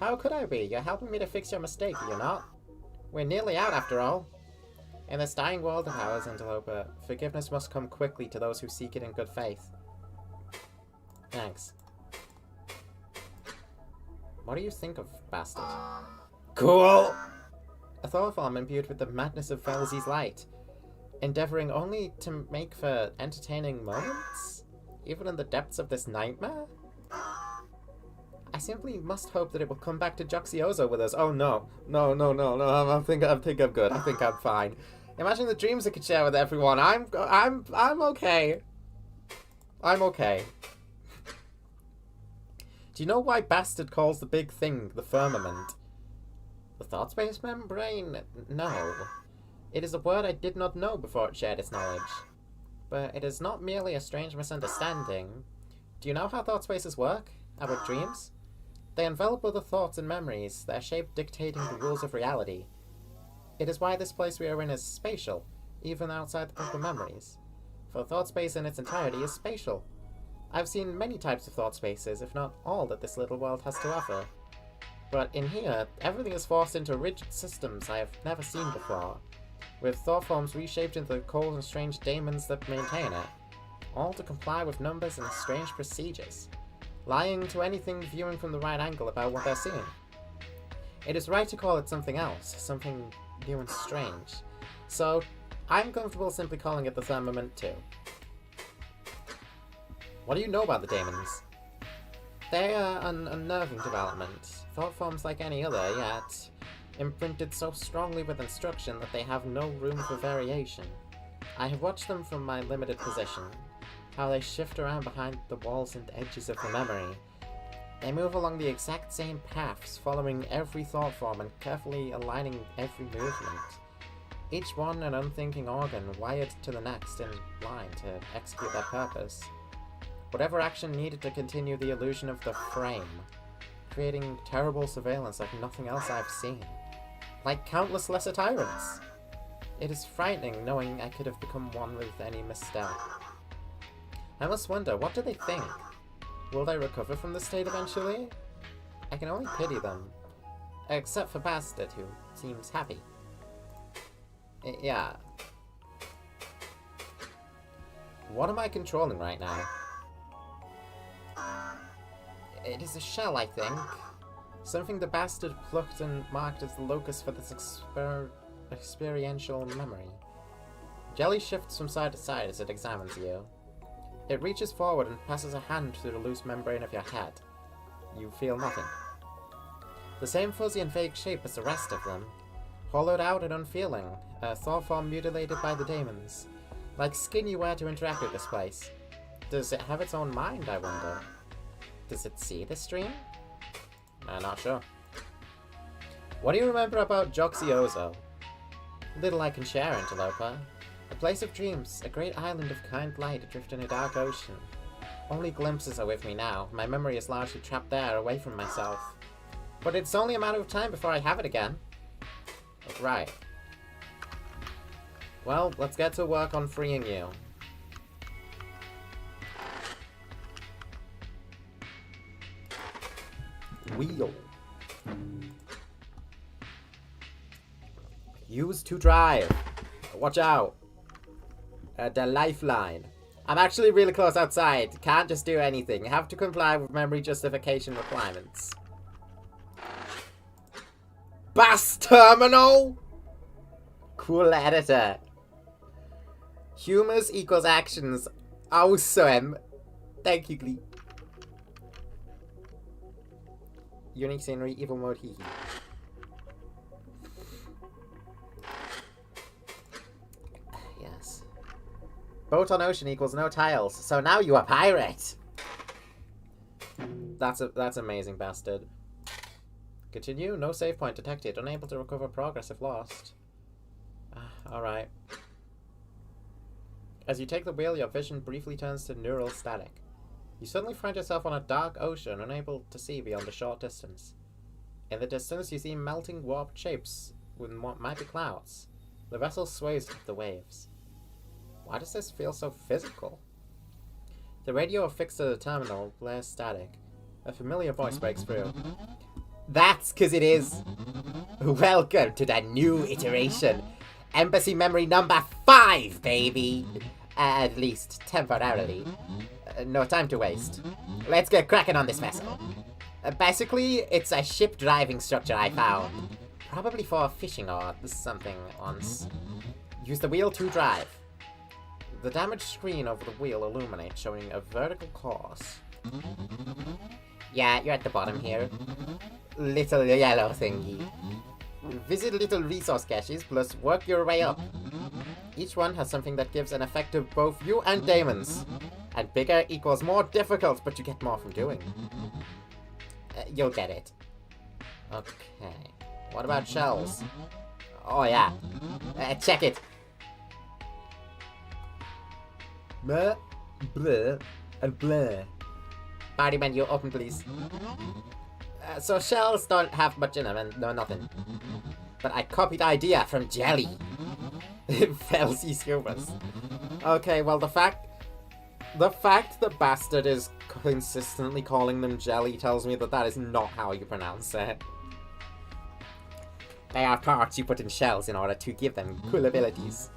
A: How could I be? You're helping me to fix your mistake, are you not? We're nearly out after all. In this dying world of ours, Interloper, forgiveness must come quickly to those who seek it in good faith. Thanks. What do you think of Bastard? Cool! A thought form imbued with the madness of Felzy's light, endeavoring only to make for entertaining moments? Even in the depths of this nightmare? I simply must hope that it will come back to Joxiozo with us. Oh no. No. I think I'm good. I think I'm fine. Imagine the dreams I could share with everyone. I'm okay. I'm okay. Do you know why Bastard calls the big thing the firmament? The thought space membrane? No. It is a word I did not know before it shared its knowledge. But it is not merely a strange misunderstanding. Do you know how thought spaces work? Our dreams? They envelop other thoughts and memories, their shape dictating the rules of reality. It is why this place we are in is spatial, even outside the proper memories. For thought space in its entirety is spatial. I've seen many types of thought spaces, if not all that this little world has to offer. But in here, everything is forced into rigid systems I have never seen before, with thought forms reshaped into the cold and strange daemons that maintain it, all to comply with numbers and strange procedures, lying to anything viewing from the right angle about what they're seeing. It is right to call it something else, something new and strange, so I'm comfortable simply calling it the firmament too. What do you know about the daemons? They are an unnerving development, thought forms like any other, yet imprinted so strongly with instruction that they have no room for variation. I have watched them from my limited position, how they shift around behind the walls and edges of the memory. They move along the exact same paths, following every thought form and carefully aligning every movement. Each one an unthinking organ wired to the next in line to execute their purpose. Whatever action needed to continue the illusion of the frame, creating terrible surveillance like nothing else I've seen. Like countless lesser tyrants. It is frightening knowing I could have become one with any misstep. I must wonder, what do they think? Will they recover from this state eventually? I can only pity them. Except for Bastard, who seems happy. Yeah. What am I controlling right now? It is a shell, I think. Something the Bastard plucked and marked as the locus for this experiential memory. Jelly shifts from side to side as it examines you. It reaches forward and passes a hand through the loose membrane of your head. You feel nothing. The same fuzzy and vague shape as the rest of them. Hollowed out and unfeeling, a thought form mutilated by the daemons. Like skin you wear to interact with this place. Does it have its own mind, I wonder? Does it see this dream? I'm not sure. What do you remember about Joxiozo? Little I can share, Interloper. A place of dreams, a great island of kind light adrift in a dark ocean. Only glimpses are with me now. My memory is largely trapped there, away from myself. But it's only a matter of time before I have it again. Right. Well, let's get to work on freeing you. Wheel. Use to drive. Watch out. The lifeline. I'm actually really close outside. Can't just do anything. Have to comply with memory justification requirements. Bus terminal! Cool editor. Humors equals actions. Awesome. Thank you, Glee. Unique scenery, evil mode, hee hee. Yes. Boat on ocean equals no tiles. So now you are pirate. That's amazing, bastard. Continue. No save point detected. Unable to recover progress if lost. Alright. As you take the wheel, your vision briefly turns to neural static. You suddenly find yourself on a dark ocean, unable to see beyond a short distance. In the distance, you see melting warped shapes with what might be clouds. The vessel sways with the waves. Why does this feel so physical? The radio affixed to the terminal blares static. A familiar voice breaks through. That's 'cause it is. Welcome to the new iteration. Embassy memory number 5, baby. At least temporarily. No time to waste. Let's get cracking on this vessel. Basically, it's a ship driving structure I found. Probably for fishing or something once. Use the wheel to drive. The damaged screen over the wheel illuminates, showing a vertical course. Yeah, you're at the bottom here. Little yellow thingy. Visit little resource caches, plus work your way up. Each one has something that gives an effect to both you and Damon's. And bigger equals more difficult, but you get more from doing. You'll get it. Okay. What about shells? Oh yeah. Check it. Bleh, bleh, and bleh. Party menu open, please. So shells don't have much in them, and no nothing. But I copied idea from Jelly. Felsies humans. Okay, well the fact the bastard is consistently calling them Jelly tells me that that is not how you pronounce it. They are parts you put in shells in order to give them cool abilities.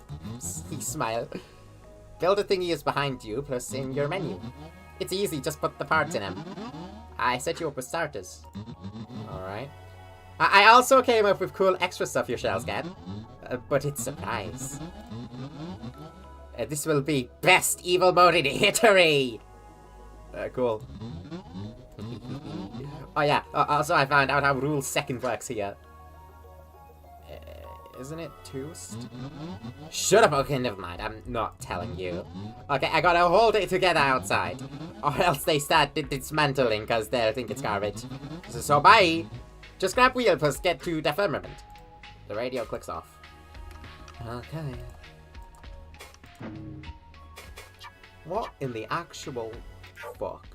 A: He smile. Build a thingy is behind you, plus in your menu. It's easy, just put the parts in them. I set you up with starters. Alright. I also came up with cool extra stuff your shells get. But it's a surprise. This will be best evil mode in history! Cool. Oh yeah, also I found out how rule 2nd works here. Isn't it Toost? Shut up, okay, never mind, I'm not telling you. Okay, I gotta hold it together outside. Or else they start dismantling because they think it's garbage. So bye! Just grab wheel plus get to the firmament. The radio clicks off. Okay. What in the actual fuck?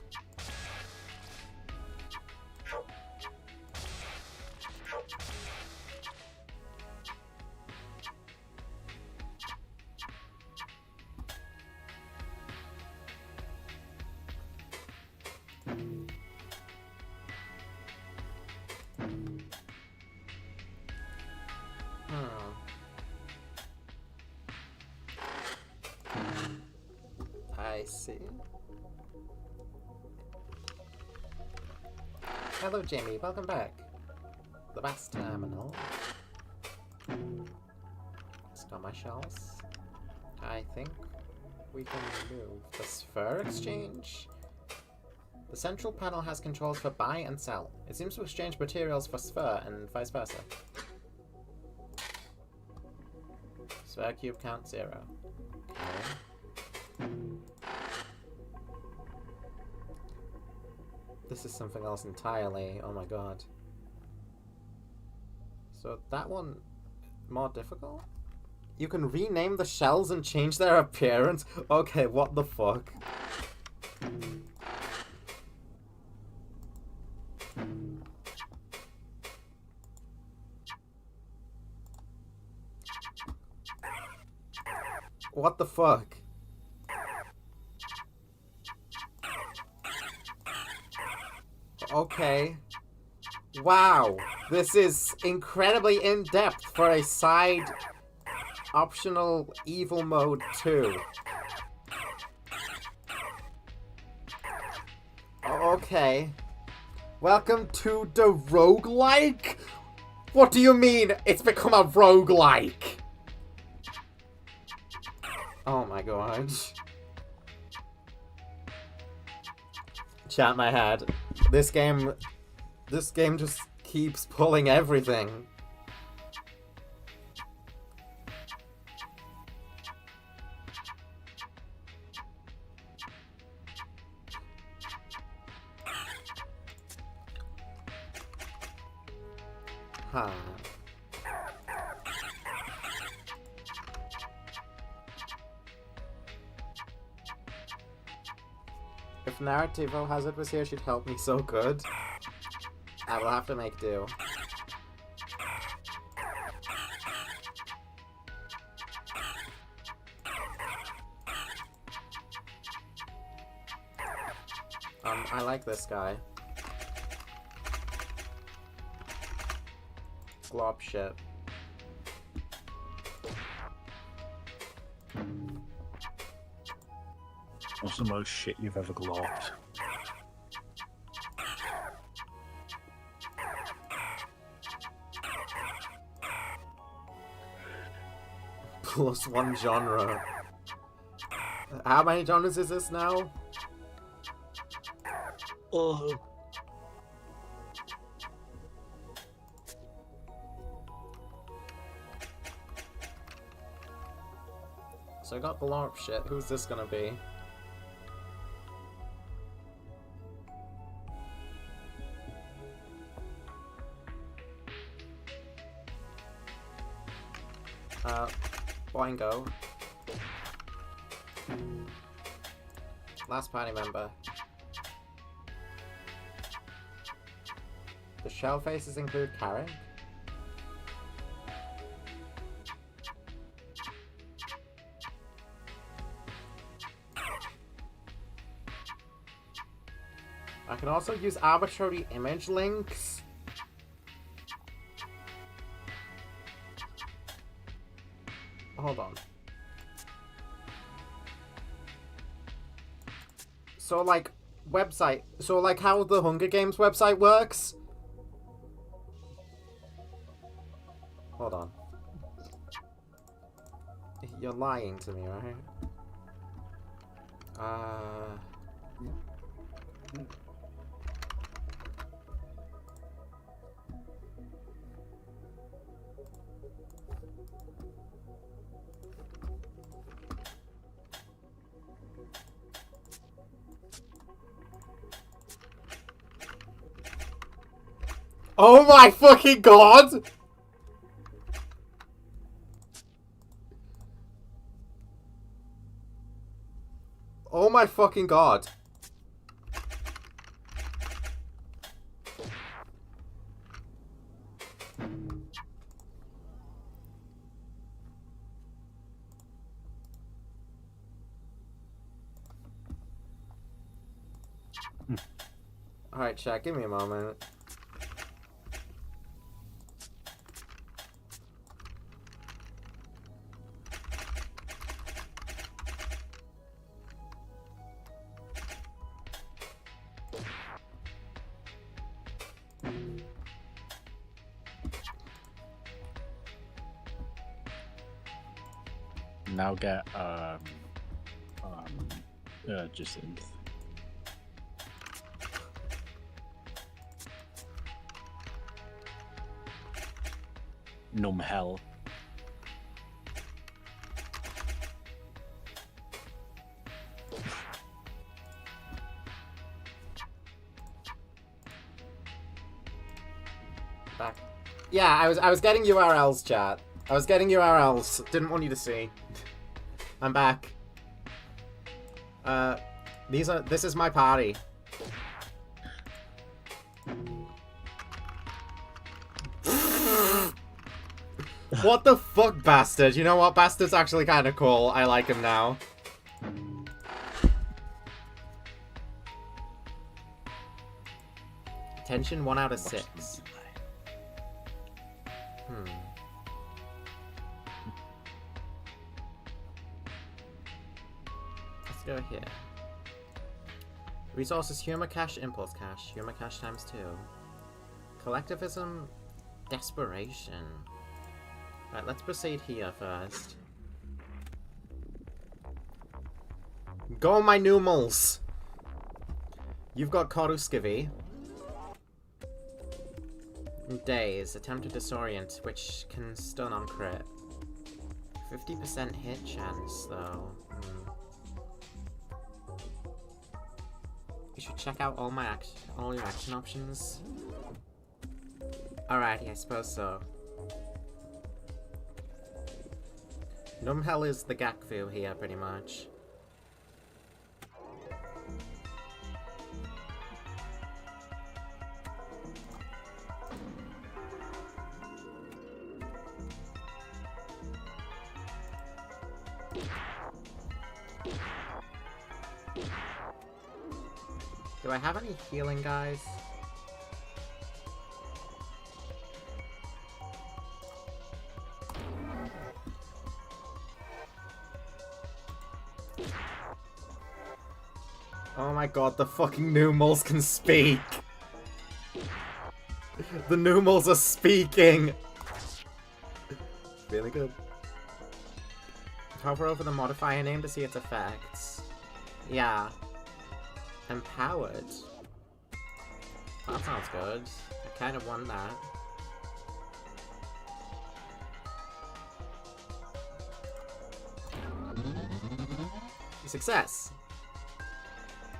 A: I see. Hello, Jamie. Welcome back. The best terminal. Stop my shells. I think we can move the sphere exchange. The central panel has controls for buy and sell. It seems to exchange materials for sphere and vice versa. Sphere cube count 0. Okay. This is something else entirely. Oh my god. So that one more difficult? You can rename the shells and change their appearance? Okay, what the fuck? What the fuck? Okay. Wow. This is incredibly in-depth for a side optional evil mode 2. Okay. Welcome to the roguelike? What do you mean it's become a roguelike? Oh my god. Chat my head. This game just keeps pulling everything. Huh. If Narrativo Hazard was here, she'd help me so good. I will have to make do. I like this guy. Glob shit.
C: What's the most shit you've ever globbed?
A: +1 genre. How many genres is this now?
C: Oh.
A: So I got Glorp shit. Who's this gonna be? Boingo. Last party member. The shell faces include Karen. I can also use arbitrary image links. Hold on. So, like, website. So, like, how the Hunger Games website works. Hold on. You're lying to me, right? Oh my fucking god! Oh my fucking god. Alright, chat, give me a moment.
C: Now get Jacinth. Numb hell.
A: Back. Yeah, I was getting URLs, chat. I was getting URLs. Didn't want you to see. I'm back. This is my party. What the fuck, Bastard? You know what? Bastard's actually kind of cool. I like him now. Attention 1 out of 6. Let's go here. Resources, humor cache, impulse cache. Humor cache times 2. Collectivism, desperation. Right, let's proceed here first. Go, my numals! You've got corru. Daze. Attempt to disorient, which can stun on crit. 50% hit chance, though. You should check out all your action options. Alrighty, I suppose so. Numhell is the Gakvu here, pretty much. Do I have any healing, guys? Oh my god, the fucking numals can speak! The numals are speaking! Really good. Hover over the modifier name to see its effects. Yeah. Empowered. That sounds good. I kind of want that. Success!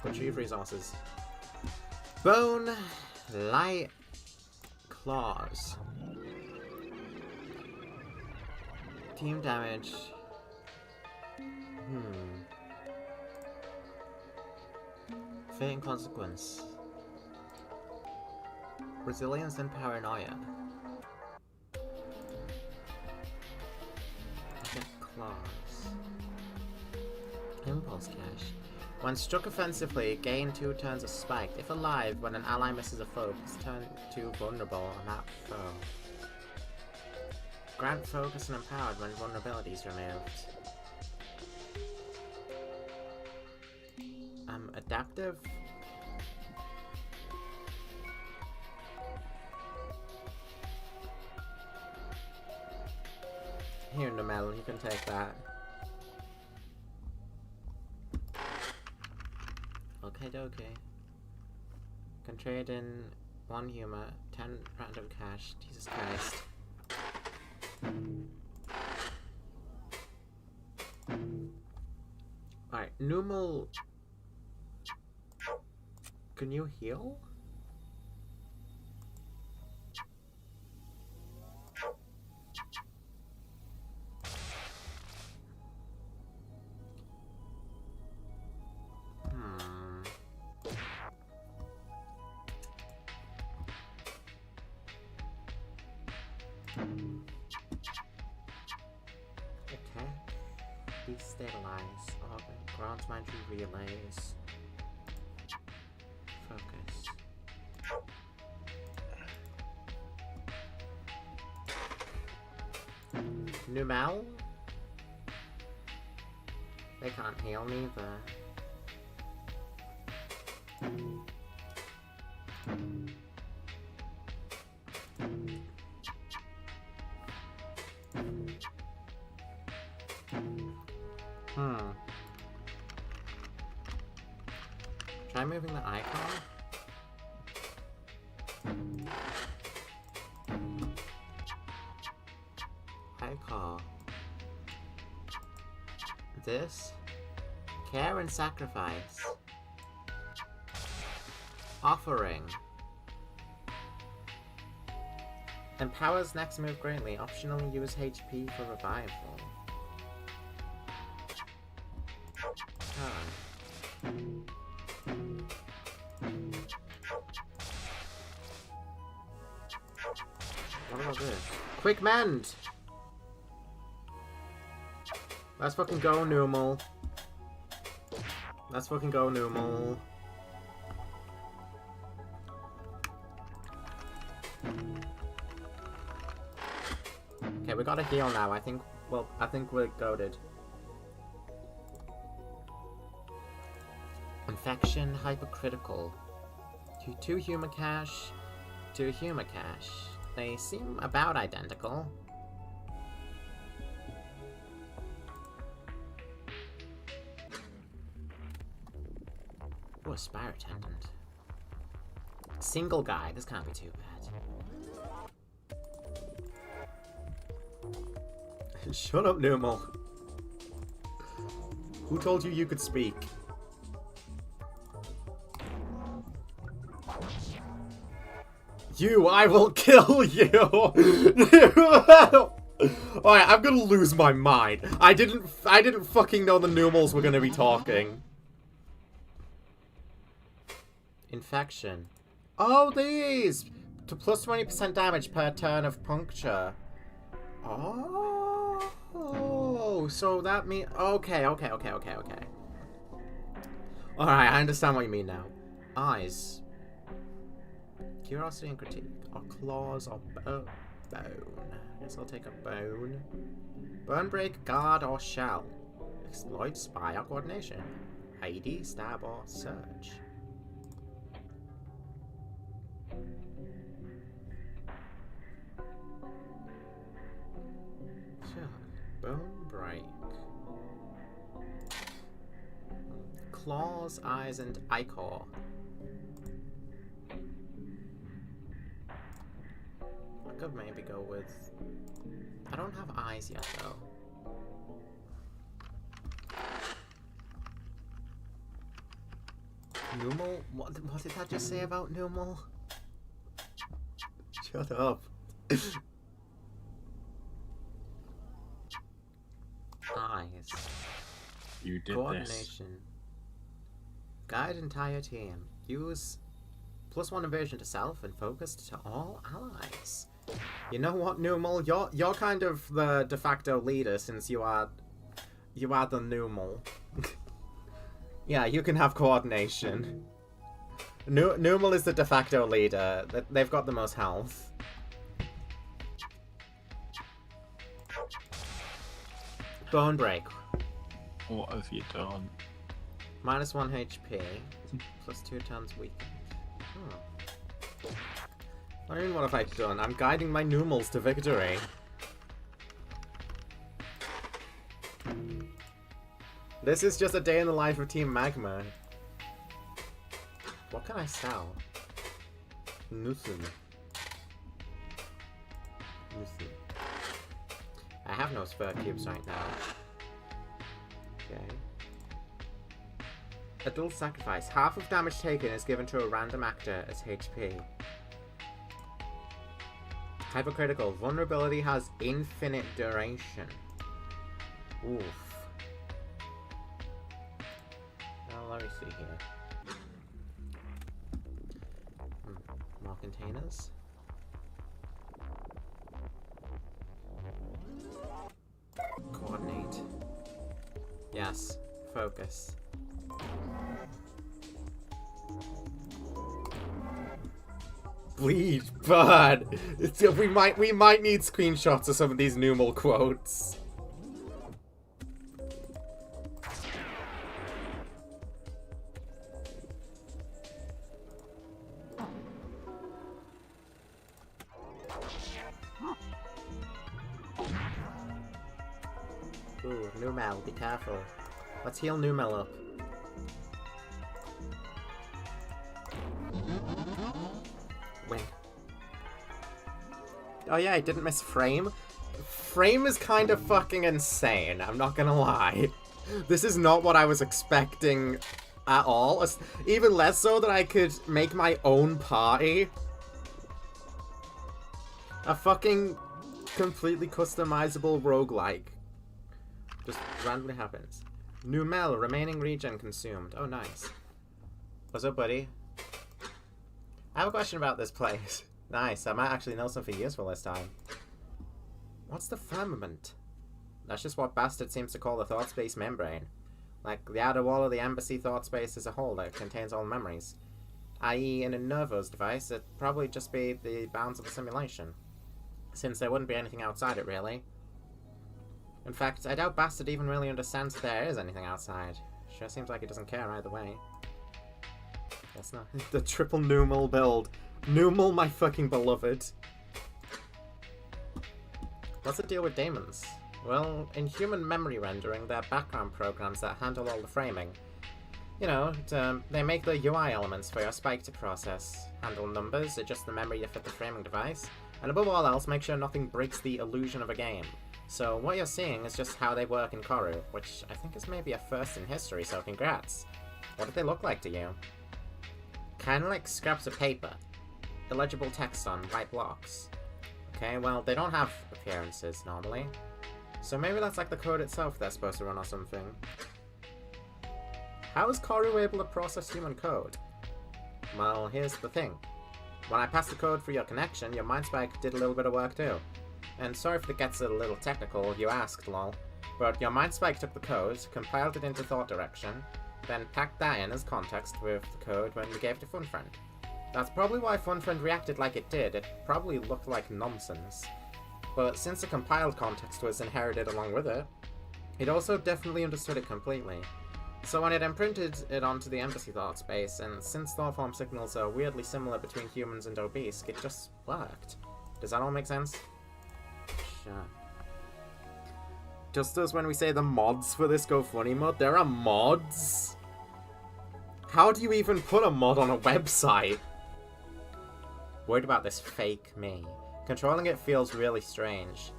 A: Retrieve resources. Bone Light Claws. Team damage. Fate and consequence. Resilience and paranoia. Get claws. Impulse cache. When struck offensively, gain 2 turns of spiked. If alive, when an ally misses a foe, it's turn 2 vulnerable on that foe. Grant focus and empowered when vulnerability is removed. Adaptive? Here, Nomel, you can take that. Okay, dokie. Can trade in 1 humor, 10 random cash. Jesus Christ. Alright, Numal. Can you heal? Attack. Destabilize. Organ. Grant magic relays. Focus. Numel? They can't heal me either. Try moving the icon. Icon. This. Care and sacrifice. Offering. Empowers next move greatly. Optionally use HP for revival. What about this? Quick mend! Let's fucking go, Numal. Let's fucking go, Numal. Okay, we gotta heal now. I think we're goated. Infection, hypercritical. 2 humor cache, 2 humor cache. They seem about identical. Oh, a spire attendant. Single guy. This can't be too bad. Shut up, Numal. Who told you could speak? You, I will kill you! Alright, I'm gonna lose my mind. I didn't fucking know the Numals were gonna be talking. Infection. Oh, these! To plus 20% damage per turn of puncture. Oh, so that means... Okay. Alright, I understand what you mean now. Eyes. Curiosity and critique. Or claws or bone. Guess I'll take a bone. Burn, break, guard, or shell. Exploit, spy, or coordination. ID, stab, or search. Bone break. Claws, eyes, and ichor. I could maybe go with... I don't have eyes yet, though. Numal? What did that just say about Numal? Shut up. Eyes.
C: You did
A: Coordination.
C: this.
A: Guide entire team. Use +1 evasion to self and focus to all allies. You know what, Numal? You're kind of the de facto leader since you are the Numal. Yeah, you can have coordination. Numal is the de facto leader. They've got the most health. Bone break.
C: What have you done?
A: -1 HP. +2 turns weakened. Oh. I mean, what have I done? I'm guiding my Numals to victory. This is just a day in the life of Team Magma. What can I sell? Nothing. I have no spare cubes right now. Okay. A dual sacrifice. Half of damage taken is given to a random actor as HP. Hypercritical. Vulnerability has infinite duration. Oof. Now let me see here. More containers. Coordinate. Yes. Focus. Bleed, bud. We might need screenshots of some of these Numal quotes. Ooh, Numel, be careful. Let's heal Numel up. Win. Oh yeah, I didn't miss Frame. Frame is kind of fucking insane, I'm not gonna lie. This is not what I was expecting at all. Even less so that I could make my own party. A fucking completely customizable roguelike. Just randomly happens. Numel, remaining regen consumed. Oh, nice. What's up, buddy? I have a question about this place. Nice, I might actually know something useful this time. What's the firmament? That's just what Bastard seems to call the thought space membrane. Like the outer wall of the embassy thought space as a whole that contains all memories. I.e. in a Nervo's device, it'd probably just be the bounds of the simulation. Since there wouldn't be anything outside it, really. In fact, I doubt Bastard even really understands if there is anything outside. Sure seems like he doesn't care either way. Guess not. The triple Numal build. Numal, my fucking beloved. What's the deal with daemons? Well, in human memory rendering, they're background programs that handle all the framing. You know, they make the UI elements for your spike to process, handle numbers, adjust the memory to fit the framing device, and above all else, make sure nothing breaks the illusion of a game. So what you're seeing is just how they work in Corru, which I think is maybe a first in history, so congrats. What did they look like to you? Kinda like scraps of paper. Illegible text on white blocks. Okay, well, they don't have appearances normally. So maybe that's like the code itself they're supposed to run or something. How is Corru able to process human code? Well, here's the thing. When I passed the code for your connection, your MindSpike did a little bit of work too. And sorry if it gets a little technical, you asked, lol. But your MindSpike took the code, compiled it into thought direction, then packed that in as context with the code when we gave it to FunFriend. That's probably why FunFriend reacted like it did. It probably looked like nonsense. But since the compiled context was inherited along with it, it also definitely understood it completely. So when it imprinted it onto the embassy thought space, and since thought form signals are weirdly similar between humans and obese, it just worked. Does that all make sense? Sure. Just as when we say the mods for this Go Funny mode, there are mods? How do you even put a mod on a website? Worried about this fake me. Controlling it feels really strange.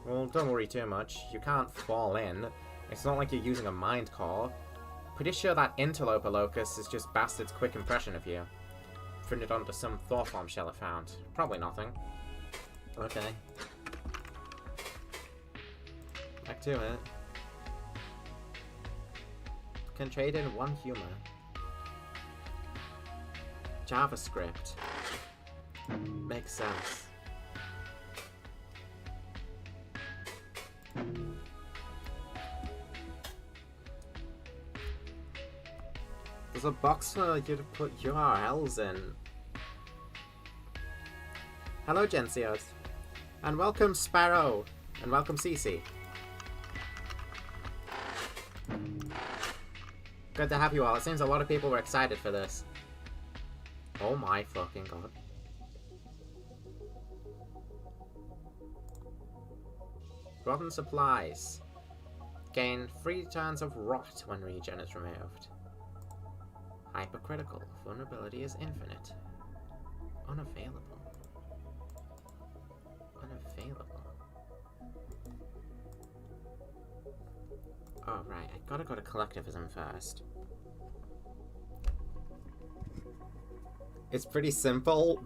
A: Well, don't worry too much. You can't fall in. It's not like you're using a mind core. Pretty sure that interloper locus is just Bastard's quick impression of you. Printed onto some thought form shell I found. Probably nothing. Okay. Back to it. Can trade in one humor. JavaScript. Makes sense. There's a box for you to put URLs in. Hello, Gensios. And welcome, Sparrow. And welcome, Cece. Good to have you all. It seems a lot of people were excited for this. Oh my fucking god. Rotten supplies. Gain 3 turns of rot when regen is removed. Hypercritical. Vulnerability is infinite. Unavailable. Unavailable. Oh right, I gotta go to collectivism first. It's pretty simple.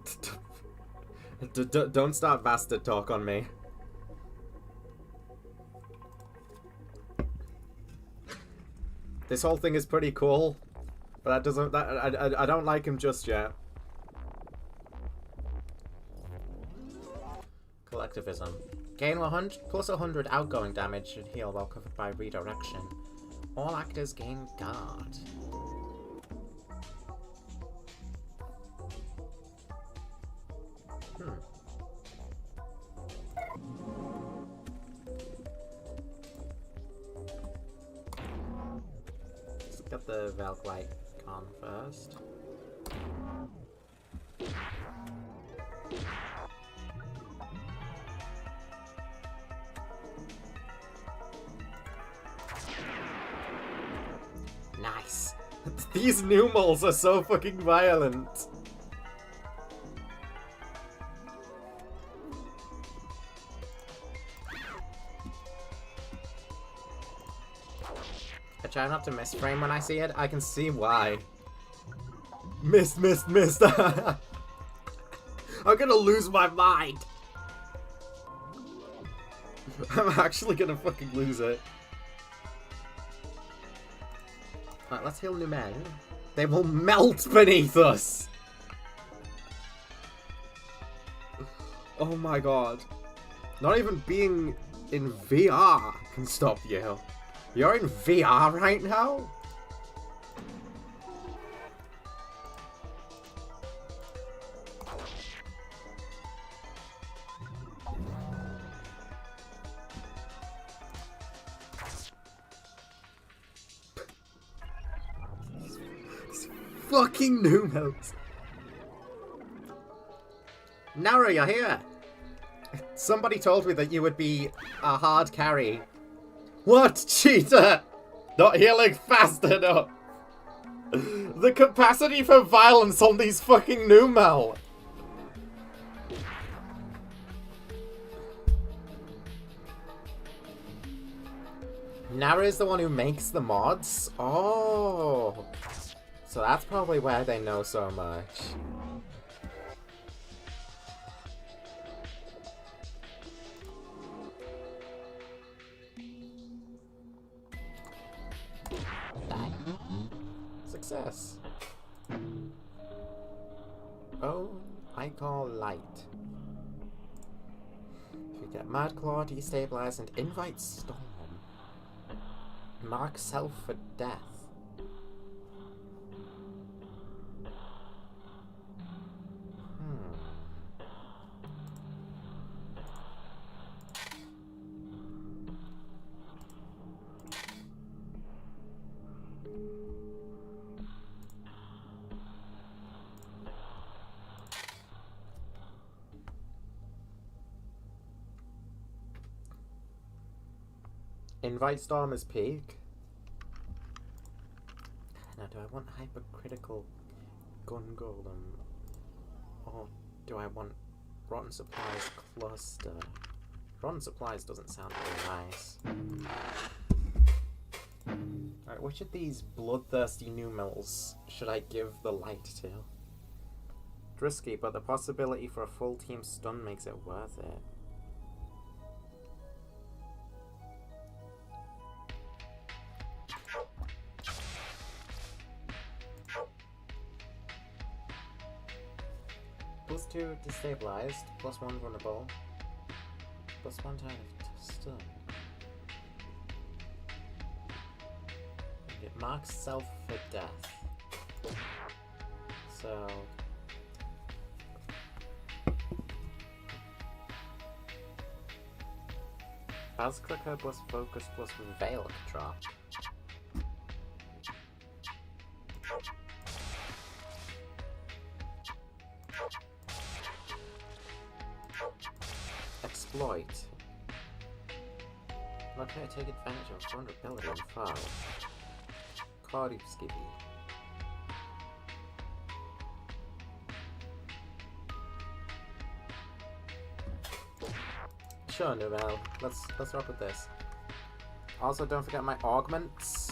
A: Don't start bastard talk on me. This whole thing is pretty cool, but that doesn't. I don't like him just yet. Collectivism. Gain 100 plus 100 outgoing damage and heal while covered by redirection. All actors gain guard. Let's get the Valk light on first. Nice. These numals are so fucking violent. I try not to miss frame when I see it. I can see why. Missed. I'm gonna lose my mind. I'm actually gonna fucking lose it. Alright, let's heal new men. They will melt beneath us! Oh my god. Not even being in VR can stop you. You're in VR right now? Fucking Numos. Nara, you're here. Somebody told me that you would be a hard carry. What, cheater? Not healing fast enough. The capacity for violence on these fucking Numel! Nara is the one who makes the mods? Oh! So that's probably why they know so much. Success. Oh, I call light. If you get Mad Claw, destabilize, and invite Storm. Mark self for death. Invite Storm as peak. Now, do I want hypercritical gun golem? Or do I want rotten supplies cluster? Rotten supplies doesn't sound very nice. Alright, which of these bloodthirsty Numels should I give the light to? Risky, but the possibility for a full team stun makes it worth it. +2 destabilized, +1 vulnerable, +1 time of stun. It marks self for death. So Buzz Clicker plus Focus plus Veil drop. Exploit. Okay, take advantage of vulnerability and foe. Corru.observer. Sure, Numel. Let's rock with this. Also, don't forget my augments.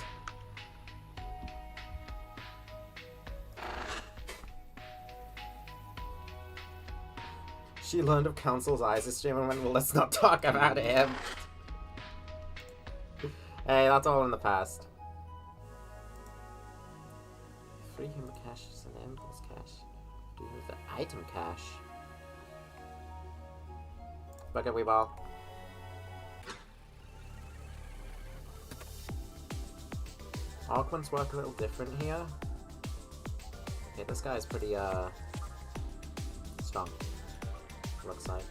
A: She learned of Council's eyes this stream and went, well, let's not talk about him. Hey, that's all in the past. Free human cache is an impulse cache. Do you use the item cache? Bucket wee ball. Augments work a little different here. Okay, this guy's pretty strong. Looks like.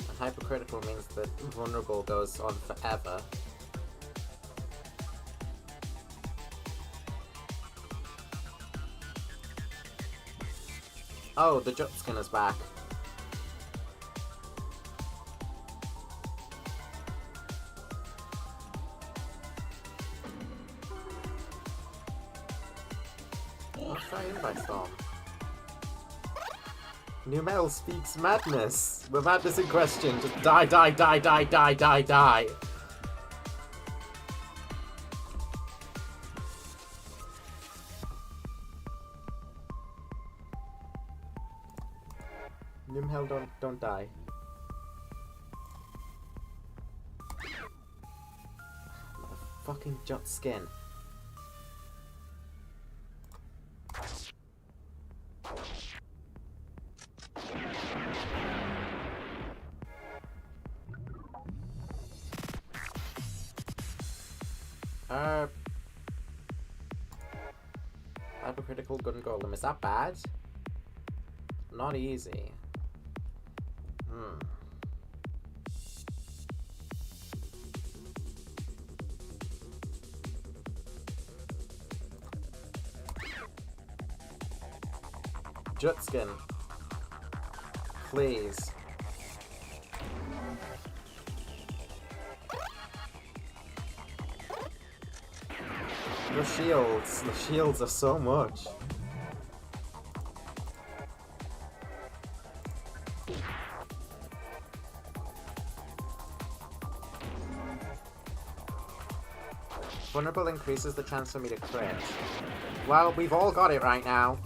A: And hypercritical means that vulnerable goes on forever. Oh, the jut skin is back. Let's try invite Storm. Numel speaks madness. With madness in question, just die, die, die, die, die, die, die. Numel, don't die. Motherfucking jut skin. Hypercritical gun golem. Is that bad? Not easy. Jutskin. Please. The shields are so much. Vulnerable increases the chance for me to crit. Well, we've all got it right now.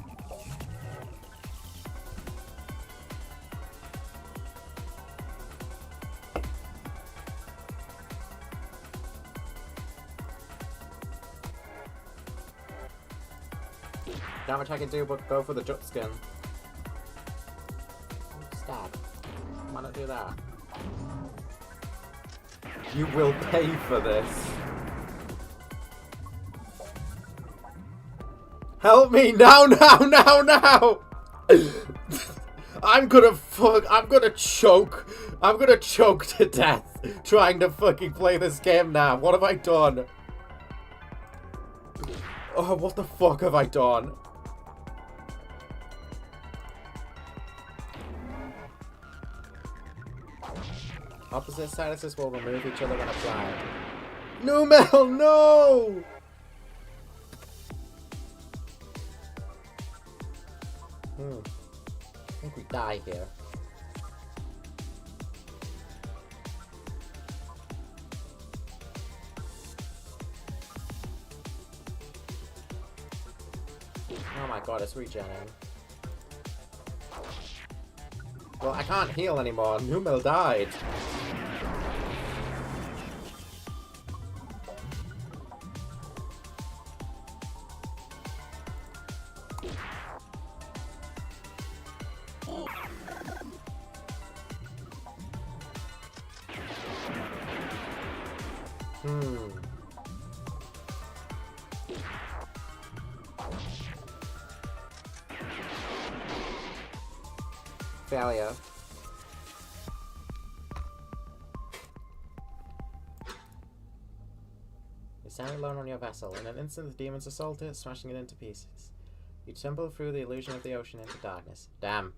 A: Not much I can do but go for the jut skin. Stab. Why not do that? You will pay for this. Help me! Now! I'm gonna choke. I'm gonna choke to death trying to fucking play this game now. What have I done? Oh, what the fuck have I done? Opposite statuses will remove each other when applied. Numel, no! I think we die here. Oh my god, it's regenerating. Well, I can't heal anymore. Numel died. Failure. You stand alone on your vessel. In an instant, the demons assault it, smashing it into pieces. You tumble through the illusion of the ocean into darkness. Damn.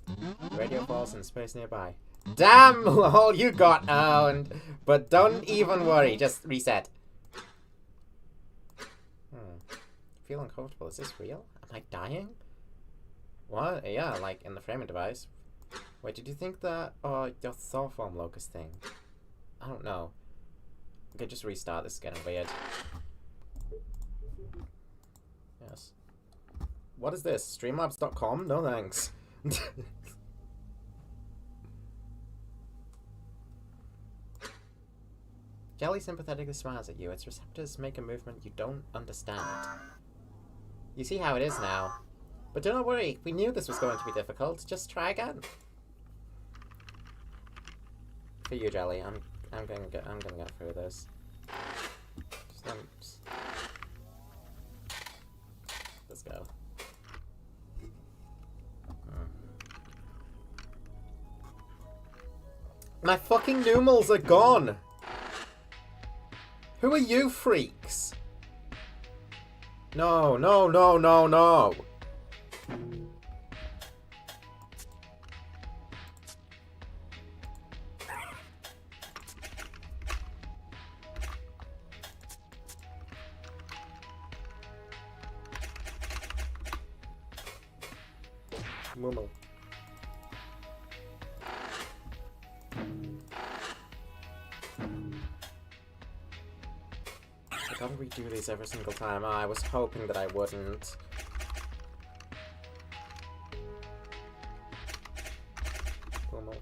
A: Radio falls in space nearby. Damn, lol, you got owned. But don't even worry, just reset. Feel uncomfortable. Is this real? Am I dying? What? Yeah, like in the framing device. Wait, did you think that, your Thor form locust thing? I don't know. Okay, just restart. This is getting weird. Yes. What is this? Streamlabs.com? No thanks. Jelly sympathetically smiles at you. Its receptors make a movement you don't understand. You see how it is now. But do not worry. We knew this was going to be difficult. Just try again. For you, Jelly. I'm gonna get through this. Let's go. My fucking Numels are gone! Who are you freaks? No, no, no, no, no! Mumu. I gotta redo these every single time. I was hoping that I wouldn't. Mumu.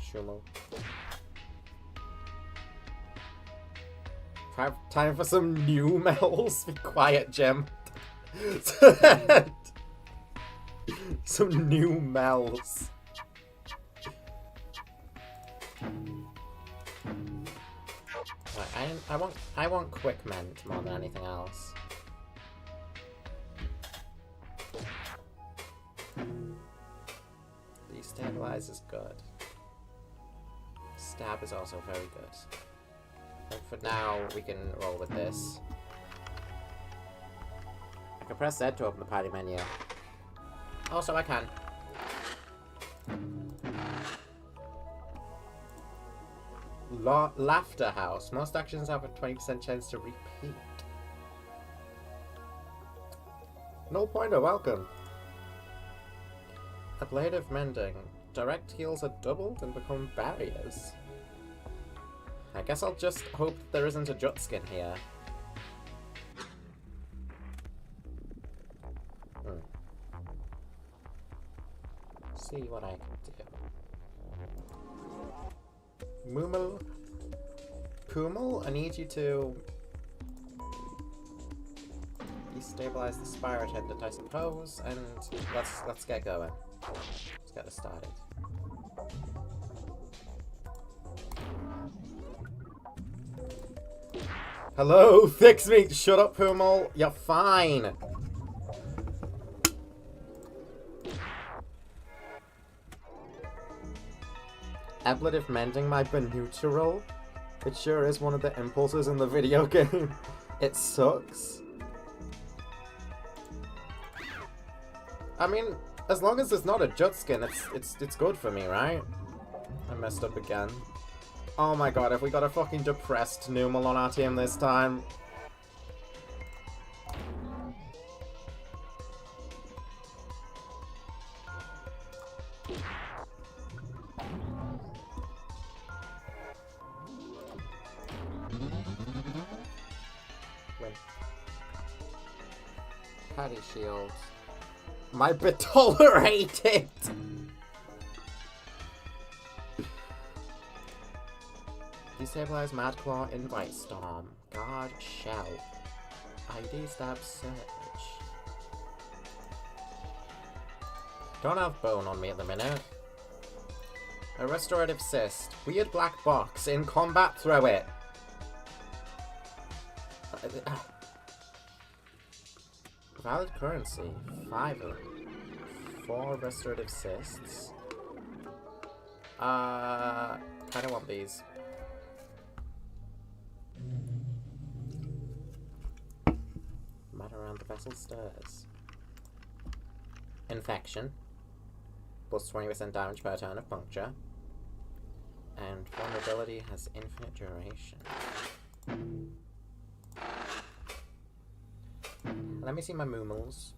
A: Shumo. Time for some new metals. Be quiet, Gem. Some new melts. Right, I want quick ment more than anything else. Destabilize is good. Stab is also very good. And for now, we can roll with this. I can press Z to open the party menu. Also, I can. Laughter House. Most actions have a 20% chance to repeat. Null Pointer, welcome. A Blade of Mending. Direct heals are doubled and become barriers. I guess I'll just hope there isn't a Jut skin here. See what I can do. Mumal? Pumal? I need you to destabilize the Spire Attendant, I suppose, and let's get going. Let's get this started. Hello, Fix Me! Shut up, Pumal! You're fine! Ablative Mending my Benutural? It sure is one of the impulses in the video game. It sucks. I mean, as long as it's not a Jut skin, it's good for me, right? I messed up again. Oh my god, have we got a fucking depressed Numal on our team this time? Patty shield. My betolerated! Destabilize Madclaw, Invite Storm. Guard Shell. ID Stab Surge. Don't have Bone on me at the minute. A Restorative Cyst. Weird black box. In combat, throw it. Valid currency. 5 of them. 4 Restorative Cysts. Kinda want these. Matter around the vessel stirs. Infection. Plus 20% damage per turn of puncture. And vulnerability has infinite duration. Let me see my moomals.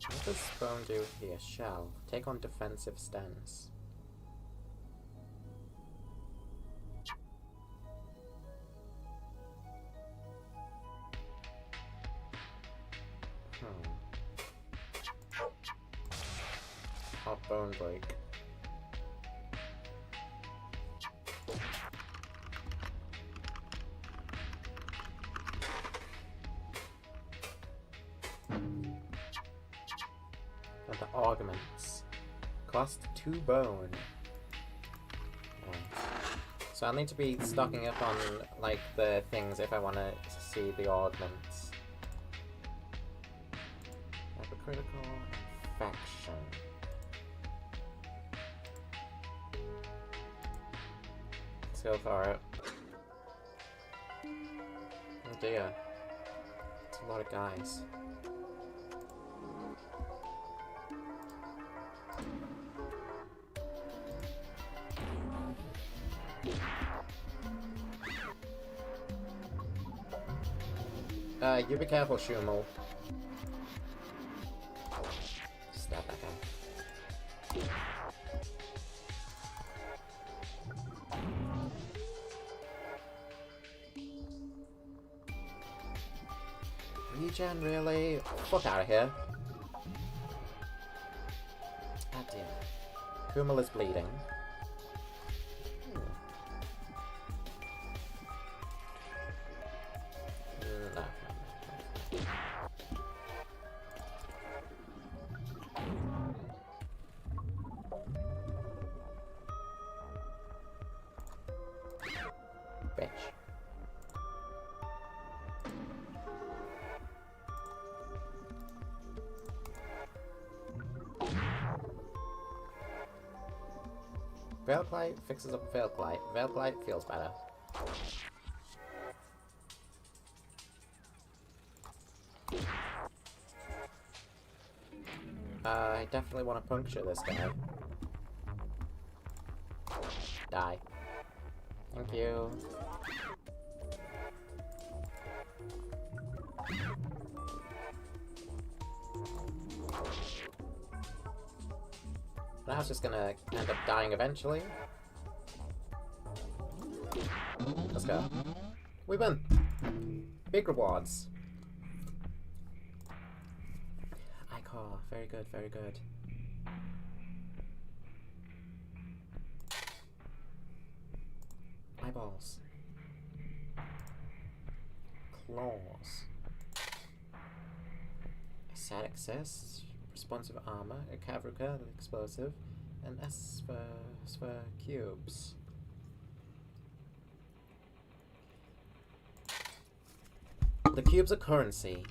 A: What does Bone do here? Shell. Take on defensive stance. Oh, Bone Break. And the augments. Cost 2 bone. Right. So I'll need to be stocking up on, like, the things if I want to see the augments. Hypercritical infection. Let's go for it. Oh dear. It's a lot of guys. You be careful, Shumel. Stab that guy. Regen, really? Fuck out of here. God damn it. Kumal is bleeding. No. Bitch. Veilblight fixes up Veilblight. Veilblight feels better. I definitely want to puncture this guy. die. Thank you. Now it's just gonna end up dying eventually. Let's go. We win! Big rewards. Icor, very good, very good. Eyeballs. Claws. Static cyst. Responsive armor. A Kavruka, explosive. And S for cubes. The cubes are currency.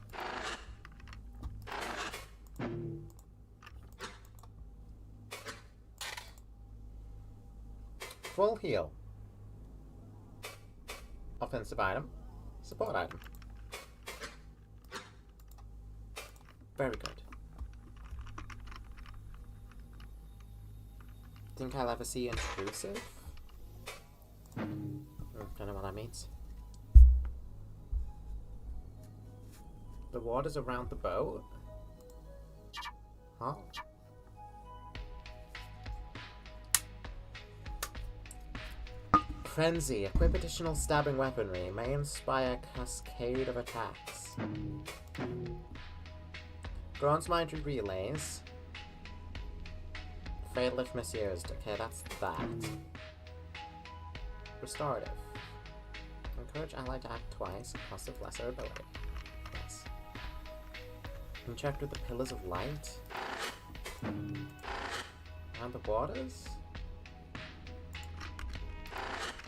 A: Full heal. Offensive item. Support item. Very good. Think I'll ever see intrusive? Don't know what that means. The water's around the boat? Huh? Frenzy. Equip additional stabbing weaponry. May inspire cascade of attacks. Grants mind relays. Fatal if misused. Okay, that's that. Restorative. Encourage ally to act twice. Cost of lesser ability. Yes. Interact with the pillars of light. Around the waters?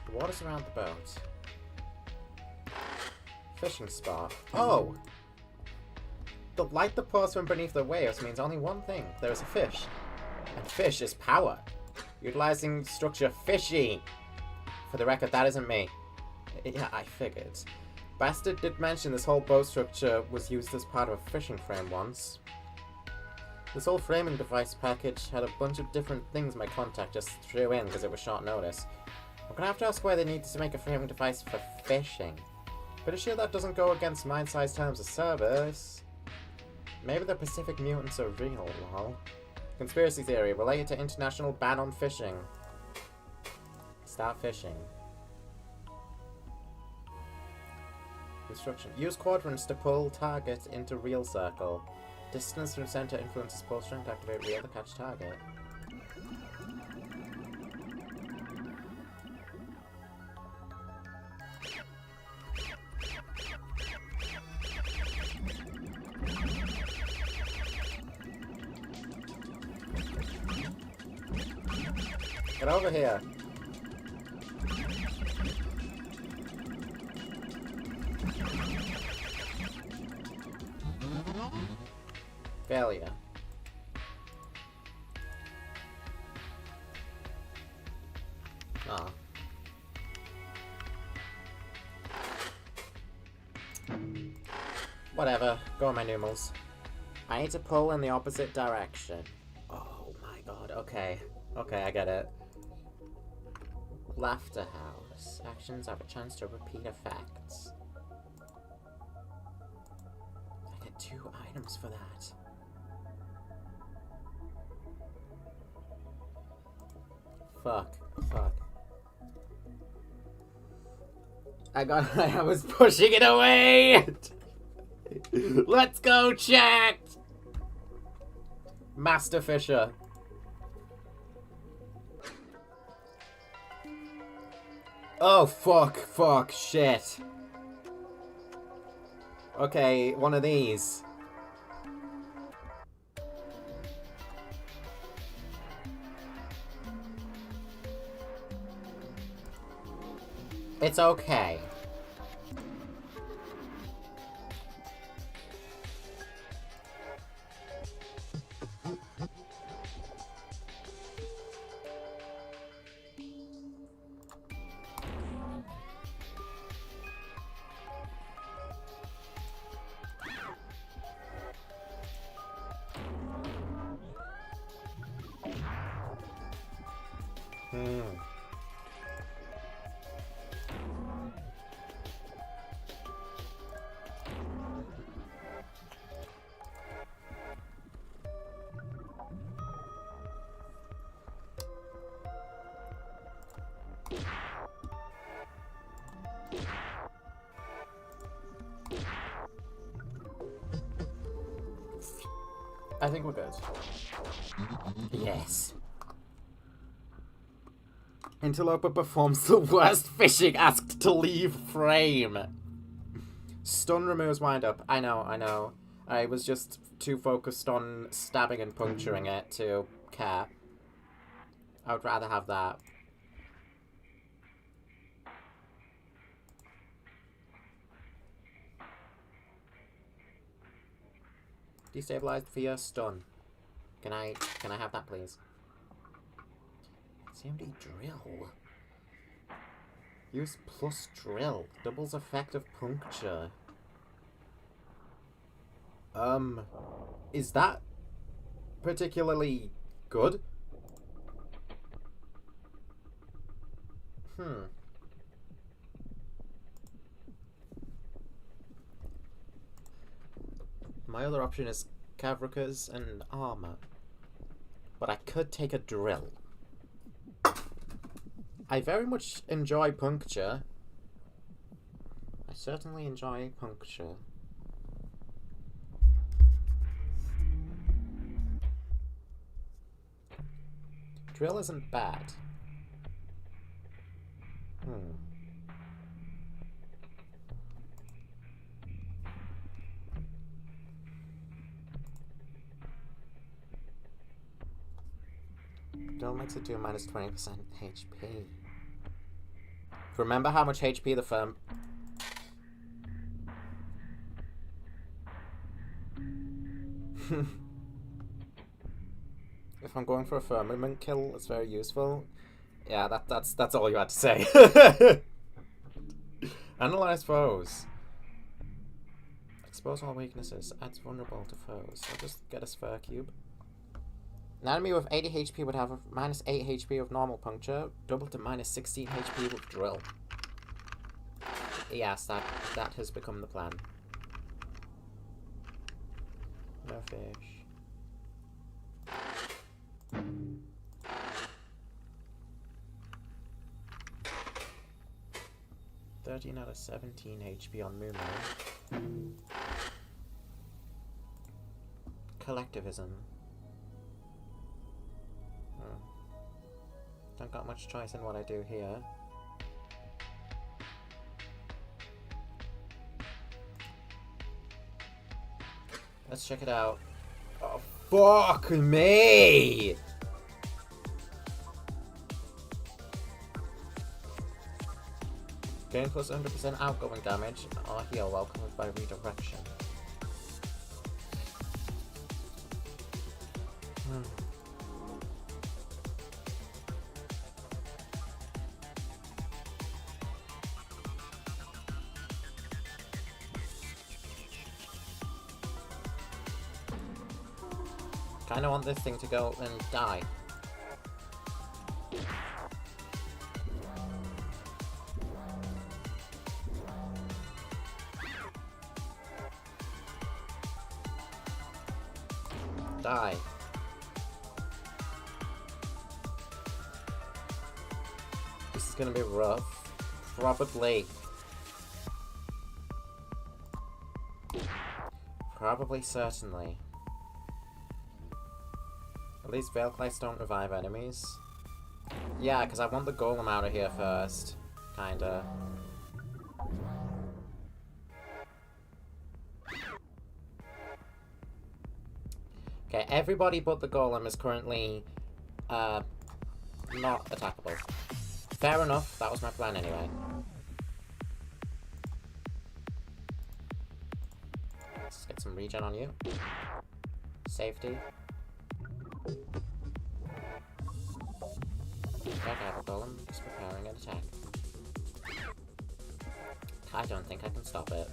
A: The water's around the boat. Fishing spot. Oh! The light that pours from beneath the waves means only one thing. There is a fish. And fish is power. Utilizing structure fishy. For the record, that isn't me. Yeah, I figured. Bastard did mention this whole boat structure was used as part of a fishing frame once. This whole framing device package had a bunch of different things my contact just threw in because it was short notice. I'm gonna have to ask why they needed to make a framing device for fishing. Pretty sure that doesn't go against mind-sized terms of service. Maybe the Pacific mutants are real, lol. Conspiracy theory related to international ban on fishing. Start fishing. Instruction. Use quadrants to pull target into real circle. Distance from center influences pull strength. Activate reel to catch target. Get over here. Failure. Ah. Whatever. Go on my numals. I need to pull in the opposite direction. Oh my god. Okay. Okay, I get it. Laughter House. Actions have a chance to repeat effects. I get 2 items for that. Fuck. Fuck. I was pushing it away! Let's go, chat! Master Fisher. Oh, fuck, shit. Okay, one of these. It's okay. I think we're good. Yes. Interloper performs the worst fishing, asked to leave frame. Stun removes wind up. I know. I was just too focused on stabbing and puncturing it to care. I would rather have that. Destabilized via stun. Can I have that, please? CMD drill. Use plus drill. Doubles effect of puncture. Is that particularly good? My other option is Kavrikas and armor. But I could take a drill. I very much enjoy puncture. I certainly enjoy puncture. Drill isn't bad. Drill makes it do minus 20% HP. Remember how much HP the firm... If I'm going for a firmament kill, it's very useful. Yeah, that's all you had to say. Analyze foes. Expose all weaknesses. Adds vulnerable to foes. I'll just get a sphere cube. An enemy with 80 HP would have a minus 8 HP of normal puncture, double to minus 16 HP with drill. Yes, that has become the plan. No fish. 13 out of 17 HP on Mumu. Collectivism. Don't got much choice in what I do here. Let's check it out. Oh, fuck me! Gain plus 100% outgoing damage or heal while covered by redirection. Kinda want this thing to go and die. Die. This is gonna be rough. Probably. Probably, certainly. At least Veilclights don't revive enemies. Yeah, because I want the golem out of here first. Kinda. Okay, everybody but the golem is currently not attackable. Fair enough, that was my plan anyway. Let's get some regen on you. Safety. Attack out the golem, just preparing an attack. I don't think I can stop it.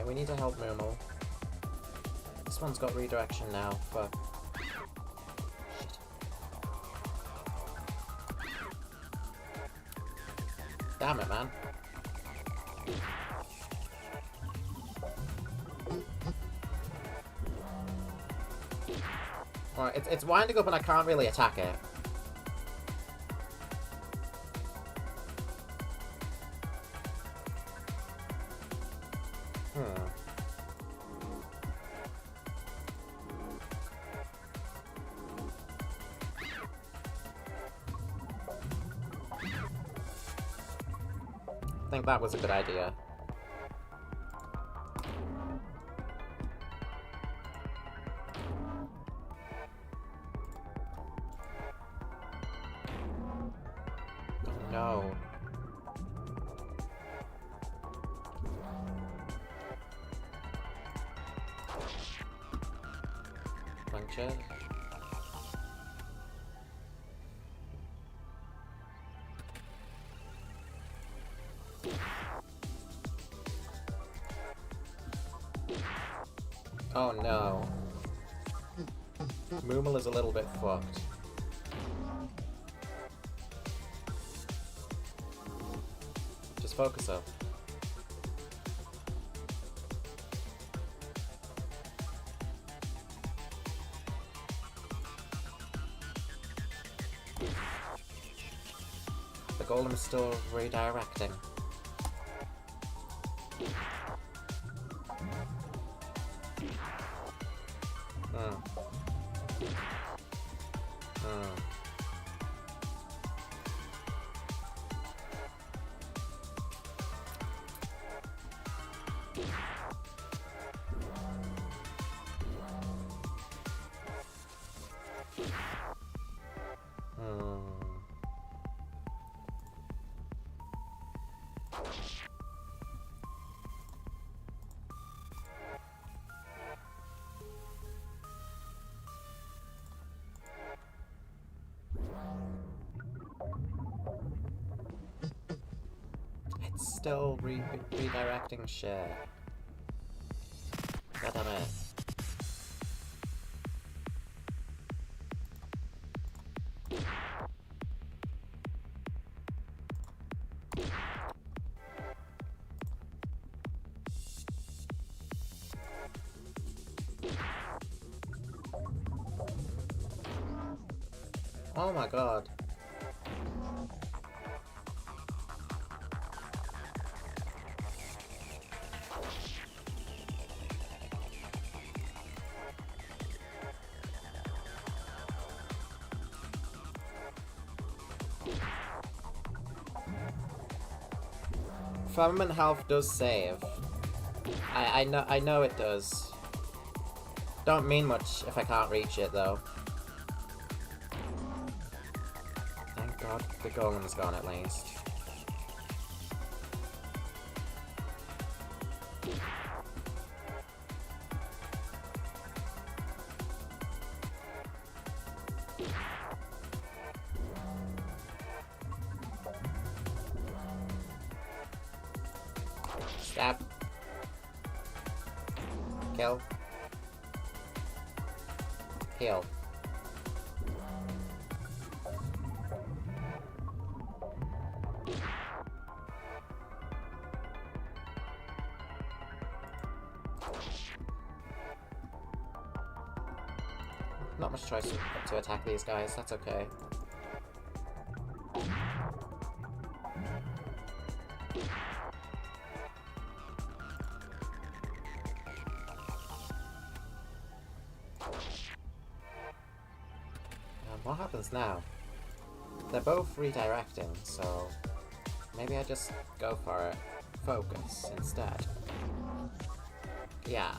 A: We need to help Mumu. This one's got redirection now, fuck. Shit. Damn it, man. Well, it's winding up and I can't really attack it. I think that was a good idea. Oh no. Puncture. Oh no. Moomal is a little bit fucked. Just focus up. The golem is still redirecting. It's still redirecting shit. God damn it. Oh my god. Firmament health does save. I know it does. Don't mean much if I can't reach it though. Thank god the golem's gone at least. Stab. Kill. Heal. Not much choice to attack these guys, that's okay. What happens now? They're both redirecting, so maybe I just go for it. Focus instead. Yeah,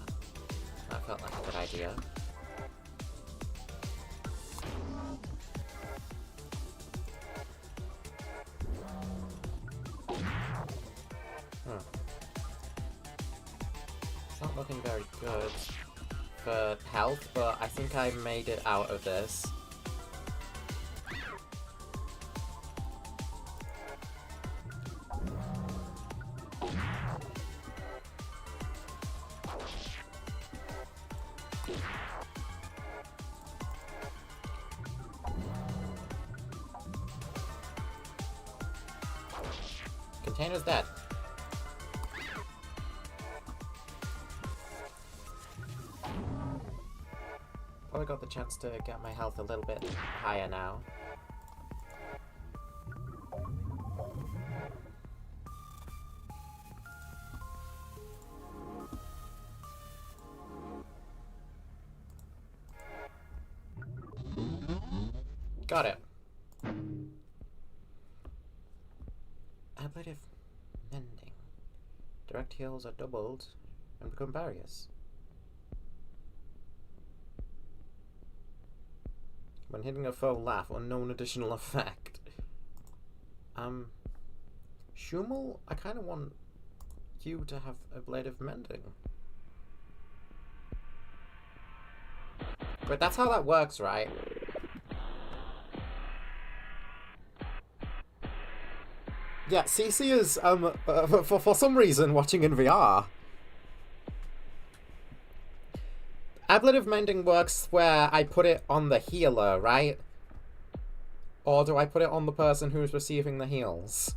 A: that felt like a good idea. It's not looking very good for health, but I think I made it out of this. Container's dead. Probably got the chance to get my health a little bit higher now. Got it. Ablative mending. Direct heals are doubled and become barriers. When hitting a foe, laugh. Unknown additional effect. Shumel, I kind of want you to have ablative mending. But that's how that works, right? Yeah, CC is, for some reason, watching in VR. Ablative mending works where I put it on the healer, right? Or do I put it on the person who's receiving the heals?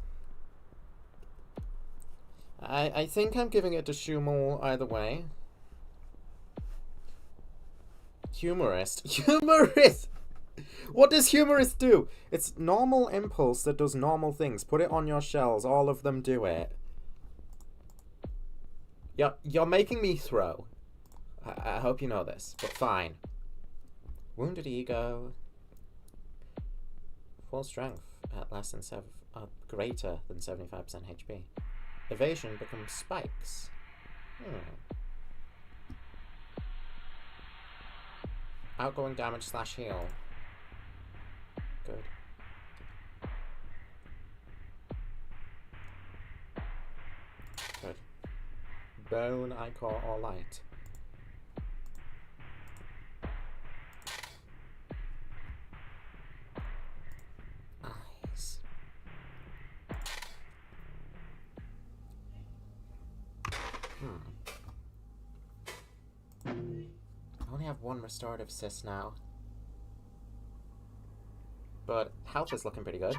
A: I think I'm giving it to Shumel either way. Humorist. Humorist! What does Humorist do? It's normal impulse that does normal things. Put it on your shells. All of them do it. You're making me throw. I hope you know this, but fine. Wounded ego. Full strength at less than greater than 75% HP. Evasion becomes spikes. Outgoing damage / heal. Good. Good. Bone, ichor, or light. Eyes. I only have one restorative cyst now. But health is looking pretty good.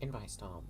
A: Invite Storm.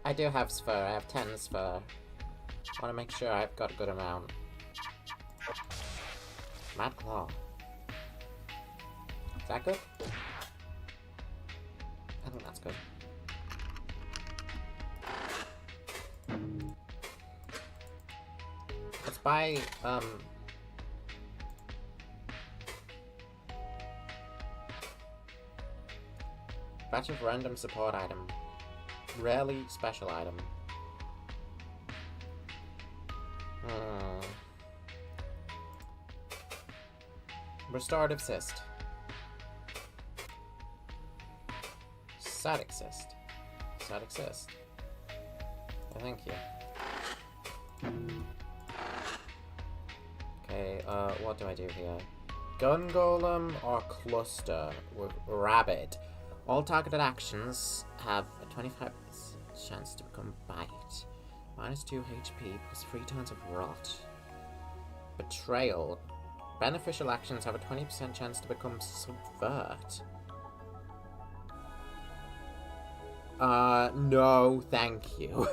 A: I do have spur. I have 10 spur. I want to make sure I've got a good amount. Mad Claw. Is that good? I think that's good. Let's buy, batch of random support item. Rarely special item. Restorative cyst. Static cyst. Static cyst. Oh, thank you. Okay, what do I do here? Gun Golem or Cluster with Rabbit. All targeted actions have a 25% chance to become Bite. -2 HP plus 3 turns of Rot. Betrayal. Beneficial actions have a 20% chance to become Subvert. No, thank you.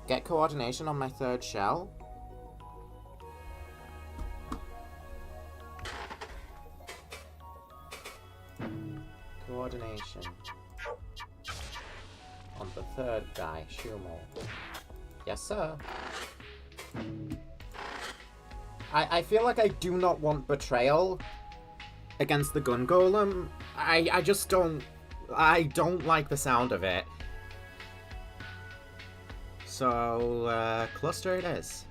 A: Get Coordination on my 3rd shell. Coordination on the 3rd guy, Shumel. Yes, sir. I feel like I do not want Betrayal against the Gun Golem. I just don't... I don't like the sound of it. So, Cluster it is.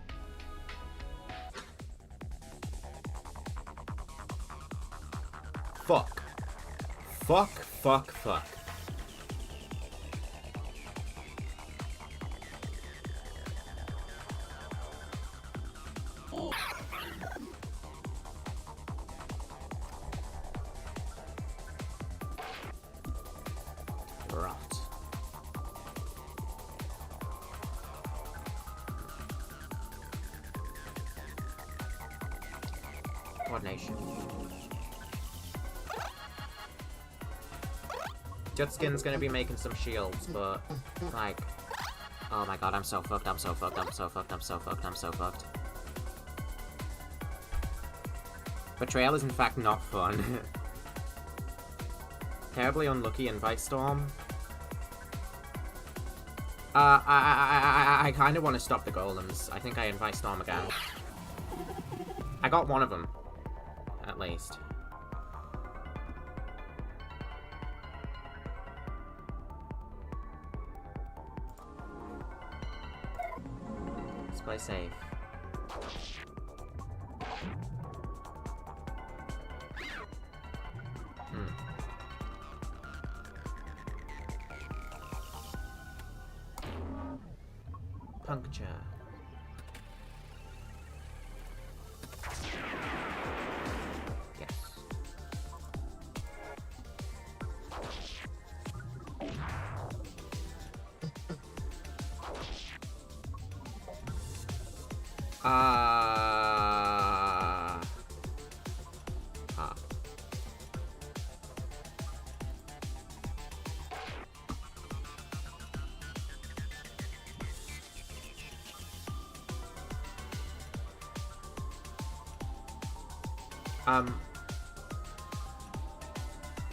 A: Fuck. Fuck, fuck, fuck. Rot. Coordination. Jutskin's gonna be making some shields, but, like... Oh my god, I'm so fucked, I'm so fucked, I'm so fucked, I'm so fucked, I'm so fucked. Betrayal is in fact not fun. Terribly unlucky Invite Storm. I kind of want to stop the golems. I think I Invite Storm again. I got one of them, at least. Let's play safe. Puncture. Yes.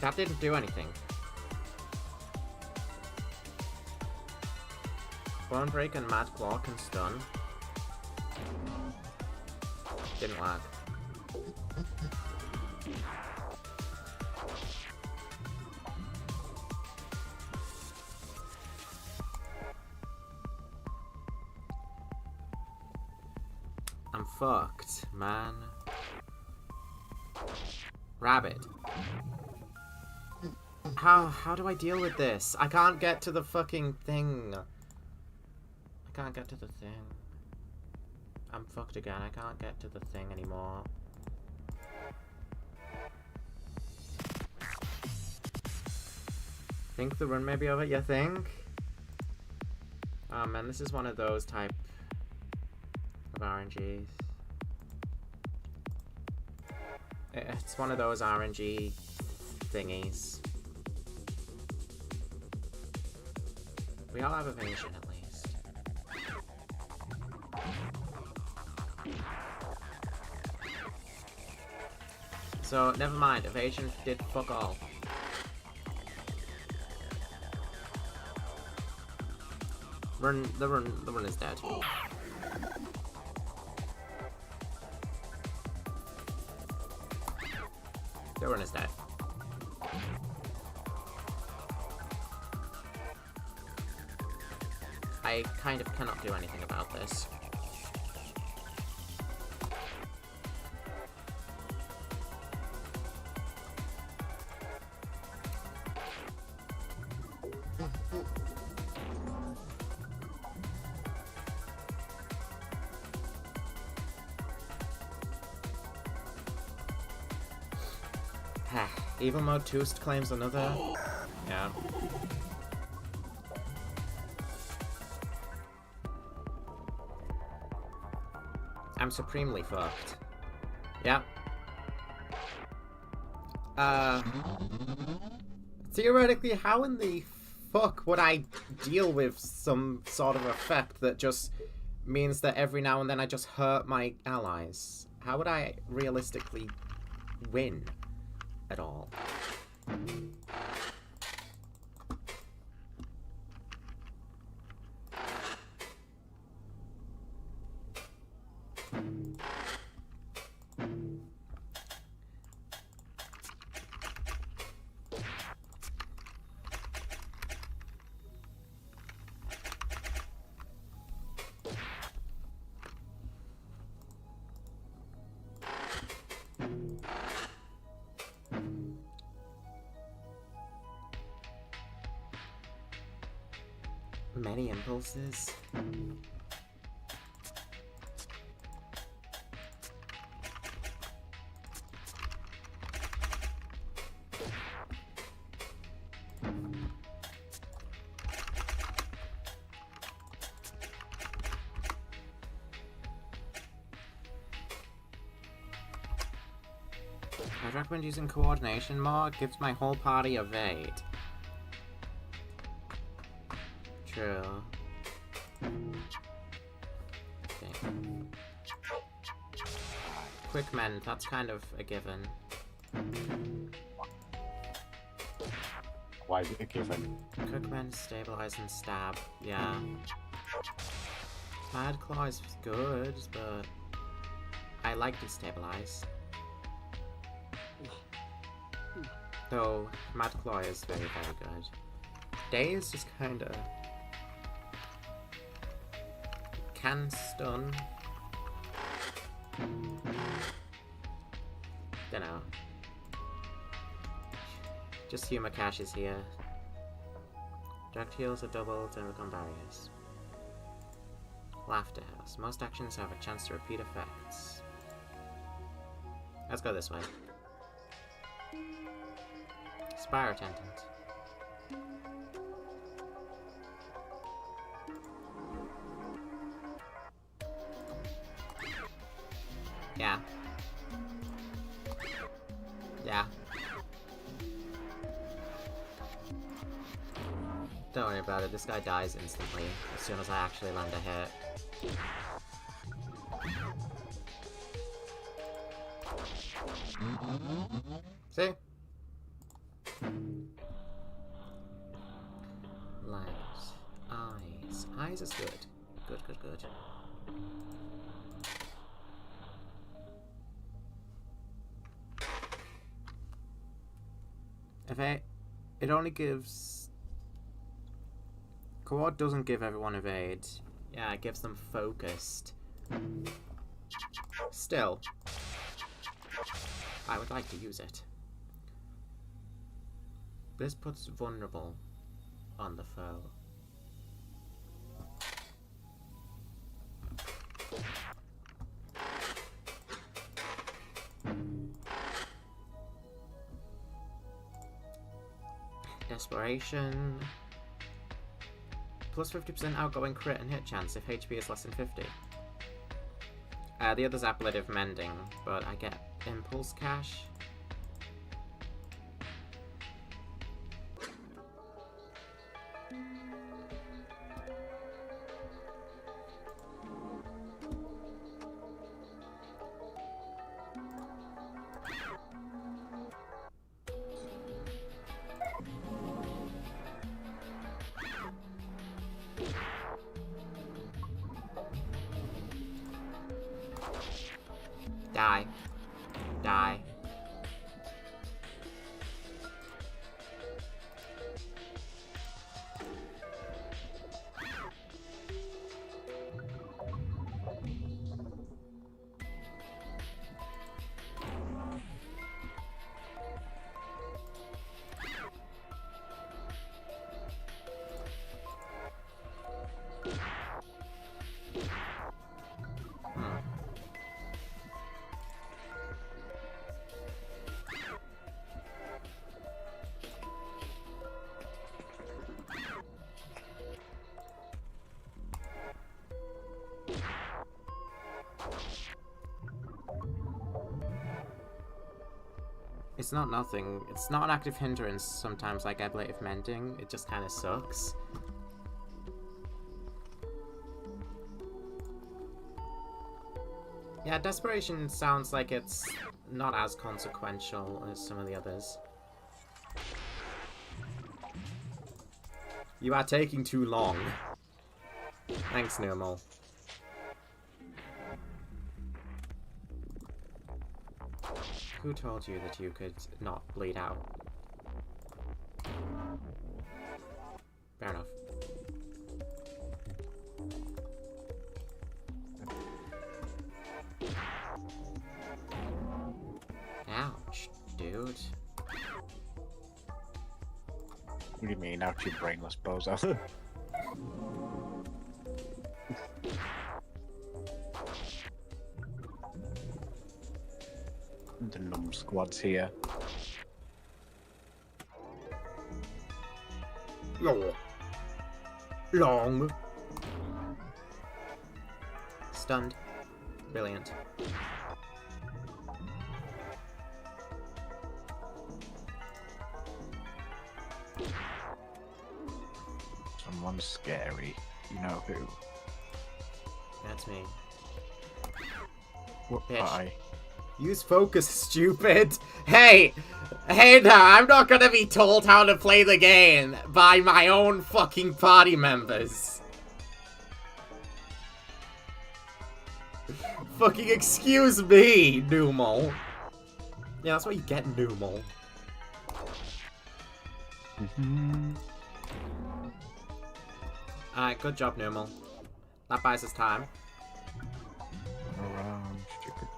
A: That didn't do anything. Bone Break and Mad Claw can stun. Didn't lag. I'm fucked, man. Rabbit. How do I deal with this? I can't get to the fucking thing. I can't get to the thing. I'm fucked again. I can't get to the thing anymore. Think the run may be over? You think? Oh man, this is one of those type of RNGs. It's one of those RNG thingies. We all have evasion at least. So, never mind. Evasion did fuck all. The run is dead. The run is dead. I kind of cannot do anything about this. Evil Mode Toost claims another. Yeah. I'm supremely fucked. Yeah. Theoretically, how in the fuck would I deal with some sort of effect that just means that every now and then I just hurt my allies? How would I realistically win at all? Many impulses. I'd recommend using coordination more. It gives my whole party evade. True. Okay. Quick mend, that's kind of a given.
B: Why is it a given?
A: Quick mend, stabilize, and stab. Yeah. Mad Claw is good, but I like to stabilize. Though Mad Claw is very, very good. Daze just kinda can stun. Dunno. Just Humor Cash is here. Direct heals are doubled and become barriers. Laughter House. Most actions have a chance to repeat effects. Let's go this way. Spire Attendant. Yeah. Yeah. Don't worry about it, this guy dies instantly as soon as I actually land a hit. See? Light. Eyes. Eyes is good. Good, good, good. It only gives... Coord doesn't give everyone evade. Yeah, it gives them focused. Still, I would like to use it. This puts vulnerable on the foe. Desperation. Plus 50% outgoing crit and hit chance if HP is less than 50. The other's Ablative Mending, but I get Impulse Cash. Die. Die. It's not nothing. It's not an active hindrance sometimes like Ablative Mending. It just kind of sucks. Yeah, Desperation sounds like it's not as consequential as some of the others. You are taking too long. Thanks, Nirmal. Who told you that you could not bleed out? Fair enough. Ouch, dude.
B: What do you mean, ouch, you brainless bozo? The num squad's here.
A: Long. Stunned. Brilliant.
B: Someone scary. You know who?
A: That's me.
B: What?
A: Bitch.
B: Bye.
A: Use focus, stupid! Hey! Hey now, I'm not gonna be told how to play the game by my own fucking party members. Fucking excuse me, Numal. Yeah, that's what you get, Numal. Alright, good job, Numal. That buys us time.
B: Around, stupid.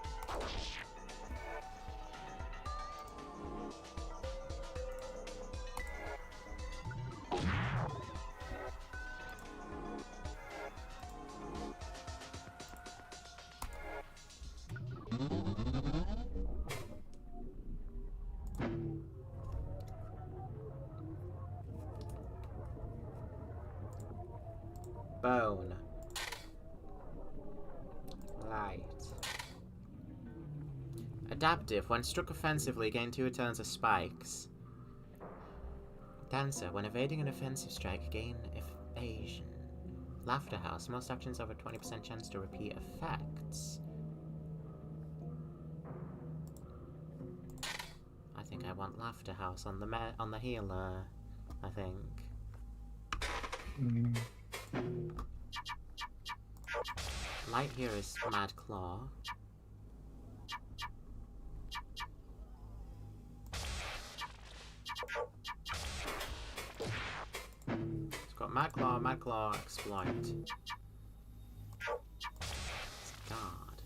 A: Bone. Light. Adaptive. When struck offensively, gain 2 returns of spikes. Dancer. When evading an offensive strike, gain evasion. Laughter House. Most actions have a 20% chance to repeat effects. I think I want Laughter House on the healer. I think. Light here is Mad Claw. It's got Mad Claw, Exploit. It's Guard.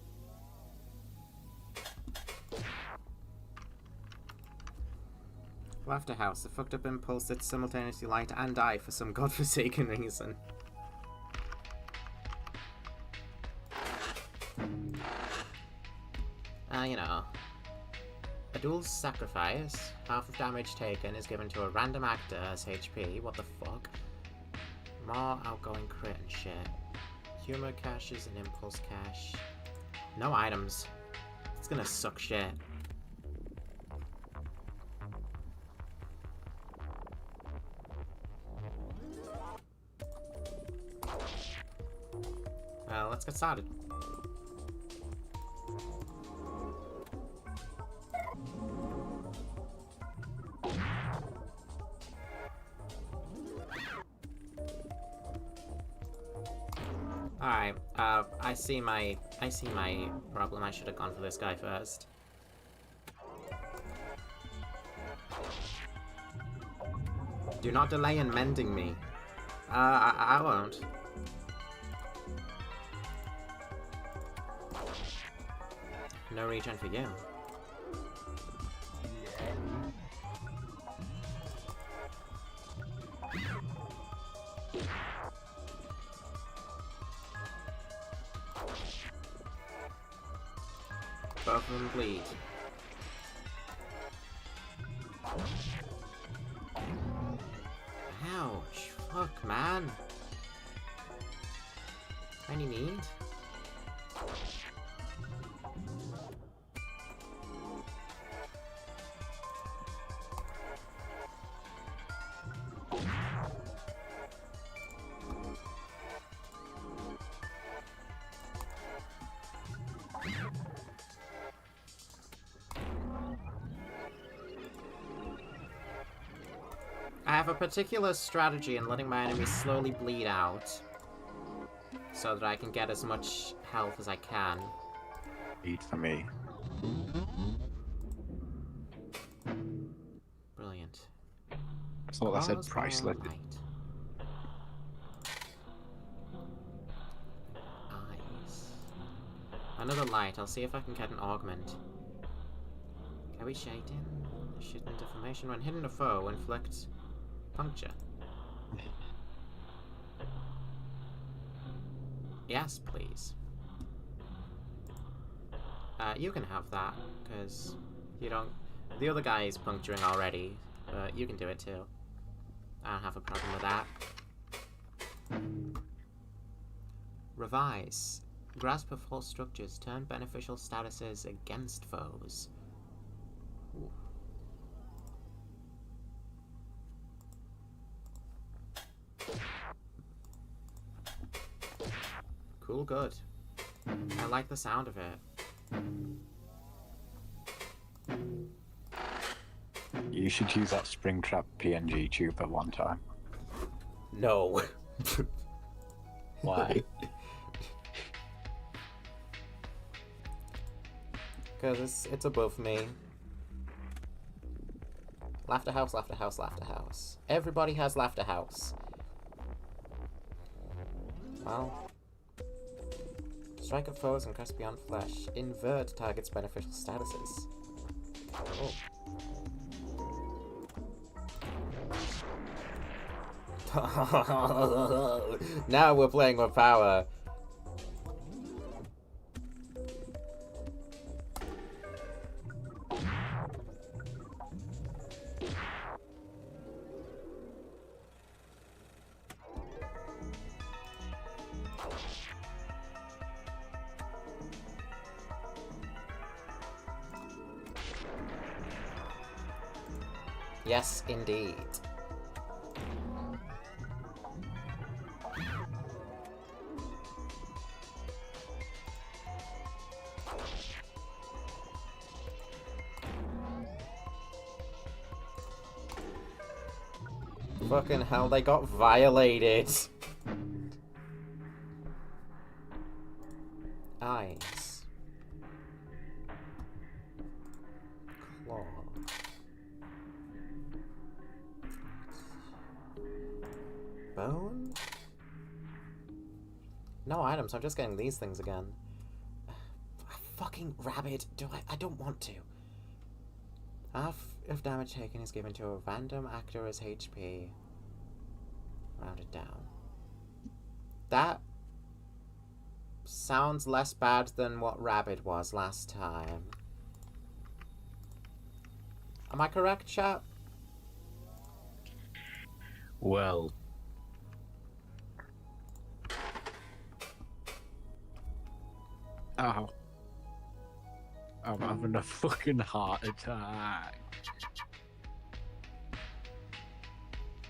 A: Laughter House, the fucked up impulse that's simultaneously light and die for some godforsaken reason. You know. A duel's sacrifice. Half of damage taken is given to a random actor as HP. What the fuck? More outgoing crit and shit. Humor caches and impulse cache. No items. It's gonna suck shit. Well, let's get started. Alright, I see my problem. I should have gone for this guy first. Do not delay in mending me. I won't. No regen for you. Both of them bleed. Ouch. Fuck, man. Any need? I have a particular strategy in letting my enemies slowly bleed out, so that I can get as much health as I can.
B: Eat for me.
A: Brilliant.
B: I thought that said priceless.
A: Eyes. Another light. I'll see if I can get an augment. Can we shade in? Shit and deformation. When hitting a foe, inflicts puncture. Yes, please. You can have that, because You don't... The other guy is puncturing already, but you can do it too. I don't have a problem with that. Revise. Grasp of false structures. Turn beneficial statuses against foes. Ooh. Cool, good. I like the sound of it.
B: You should use that Springtrap PNG tuber one time.
A: No.
B: Why?
A: Because it's above me. Laughter house, laughter house, laughter house. Everybody has laughter house. Well. Strike at foes and crest beyond flesh. Invert target's beneficial statuses. Oh. Now we're playing with power. Yes, indeed. Fucking hell, they got violated. Eyes. Claw. Bone? No items, I'm just getting these things again. Fucking rabbit, I don't want to. Half of damage taken is given to a random actor as HP. Rounded down. That sounds less bad than what rabbit was last time. Am I correct, chat?
C: Well.
B: Ow. I'm having a fucking heart attack.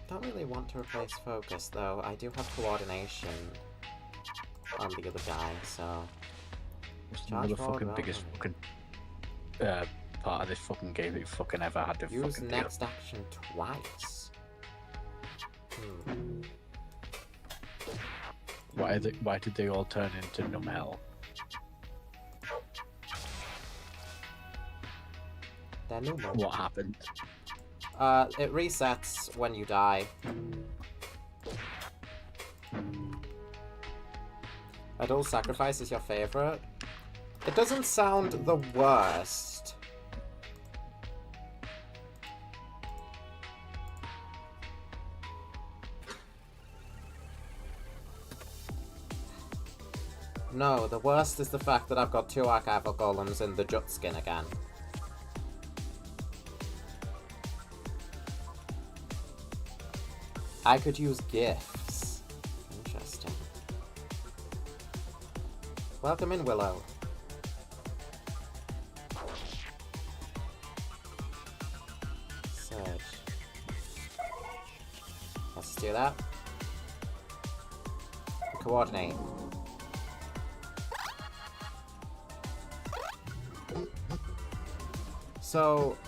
A: Don't really want to replace focus, though. I do have coordination on the other guy, so...
B: What's the
A: Charge forward,
B: motherfucking biggest
A: welcome.
B: fucking part of this fucking game that you fucking ever had to
A: Use
B: fucking
A: next action twice.
B: Why did they all turn into numb hell?
A: They're normal.
B: What happened?
A: It resets when you die. Adult Sacrifice is your favorite? It doesn't sound the worst. No, the worst is the fact that I've got 2 archival golems in the jut skin again. I could use gifts. Interesting. Welcome in, Willow. Surge. Let's do that. Coordinate. So,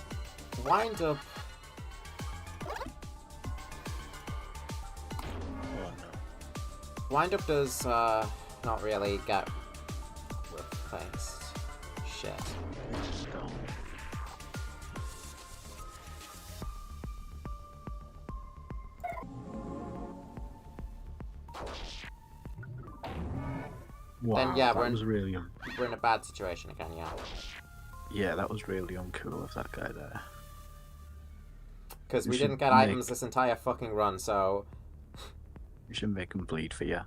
A: wind up. Wind up does not really get replaced. Shit.
B: Wow,
A: Then yeah,
B: that was really
A: we're in a bad situation again, yeah.
B: yeah, that was really uncool of that guy there.
A: Because
B: We
A: we
B: should
A: didn't get
B: make-
A: items this entire fucking run, so...
B: You should make him bleed for you.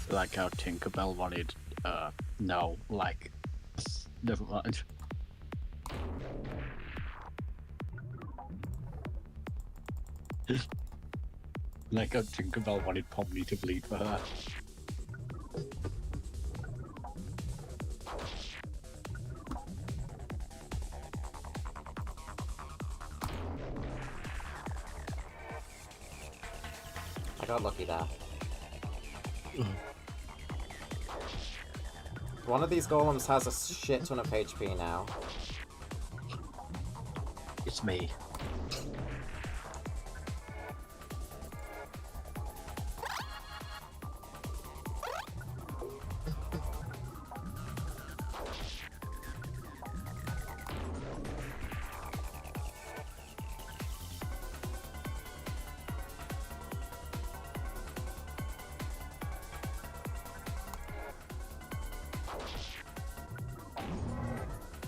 C: Like how Tinkerbell wanted, no, like, never mind. Like how Tinkerbell wanted Pomni to bleed for her.
A: I got lucky there. One of these golems has a shit ton of HP now.
C: It's me.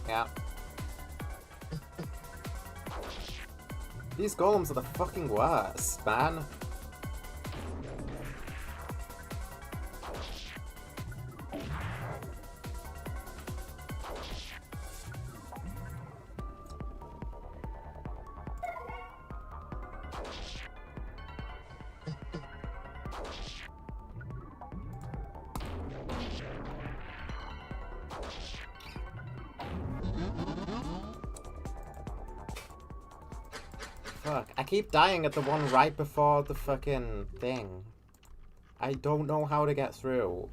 A: Yeah. These golems are the fucking worst, man. Fuck, I keep dying at the one right before the fucking thing. I don't know how to get through.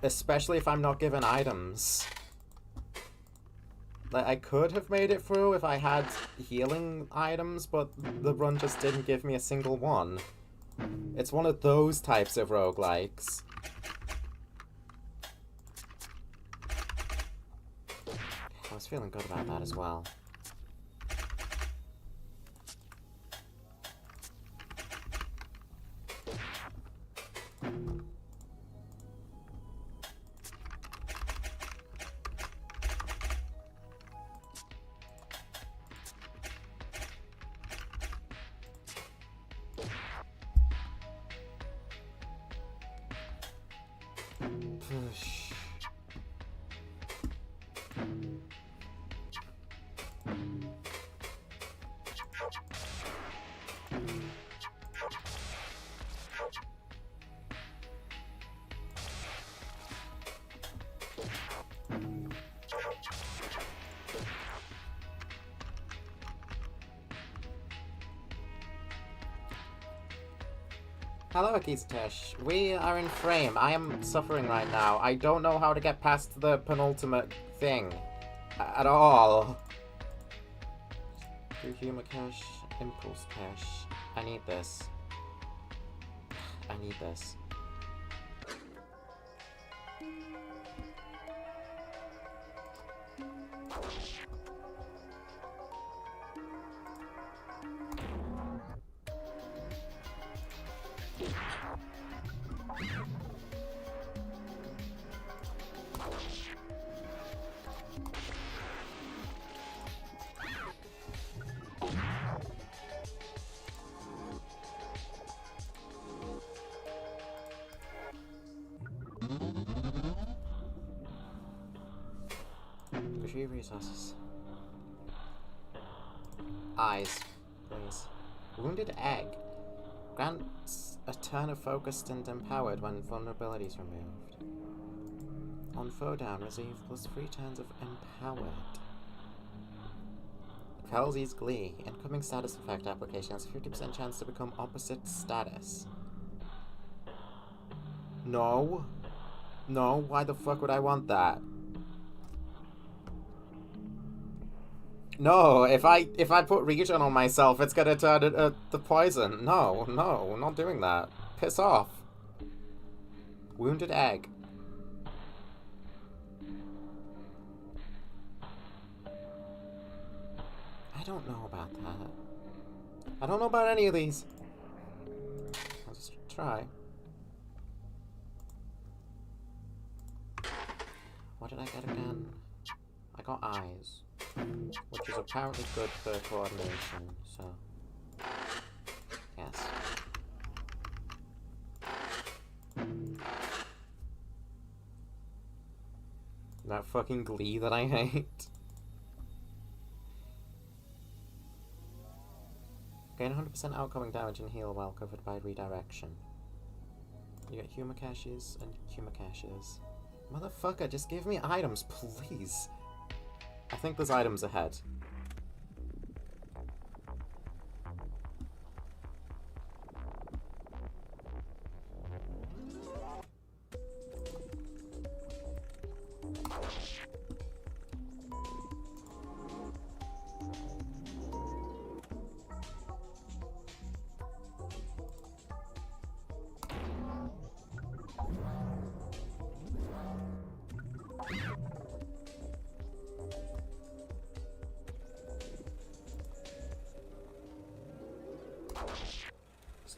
A: Especially if I'm not given items. Like, I could have made it through if I had healing items, but the run just didn't give me a single one. It's one of those types of roguelikes. I was feeling good about that as well. Push. Hello, Akiztesh. We are in frame. I am suffering right now. I don't know how to get past the penultimate thing. At all. Do humor cache, impulse cache. I need this. I need this. Few resources. Eyes, please. Wounded egg. Grants a turn of focused and empowered when vulnerability is removed. On foe down, receive +3 turns of empowered. Kelsey's Glee. Incoming status effect application has a 50% chance to become opposite status. No. No, why the fuck would I want that? No, if I put regen on myself, it's gonna turn it the poison. No, no, I'm not doing that. Piss off. Wounded egg. I don't know about that. I don't know about any of these. I'll just try. What did I get again? I got eyes. Which is apparently good for coordination, so... Yes. That fucking glee that I hate. Gain 100% outgoing damage and heal while covered by redirection. You get humor caches and humor caches. Motherfucker, just give me items, please. I think there's items ahead.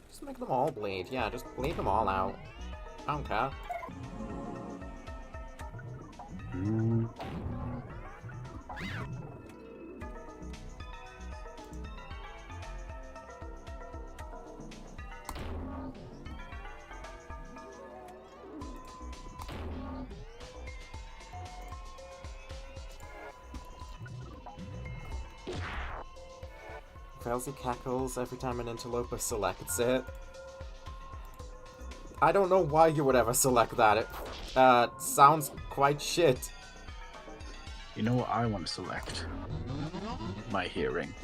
A: Just make them all bleed. Yeah, just bleed them all out. I don't care. Kelsey cackles every time an interloper selects it. I don't know why you would ever select that. It sounds quite shit.
C: You know what I want to select? My hearing.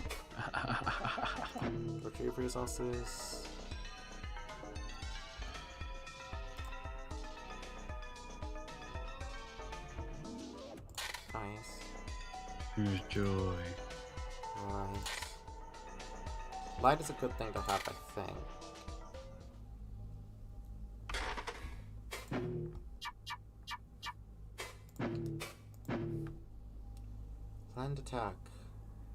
A: Retrieve resources. Nice.
C: Here's joy.
A: Right. Light is a good thing to have, I think. Planned attack.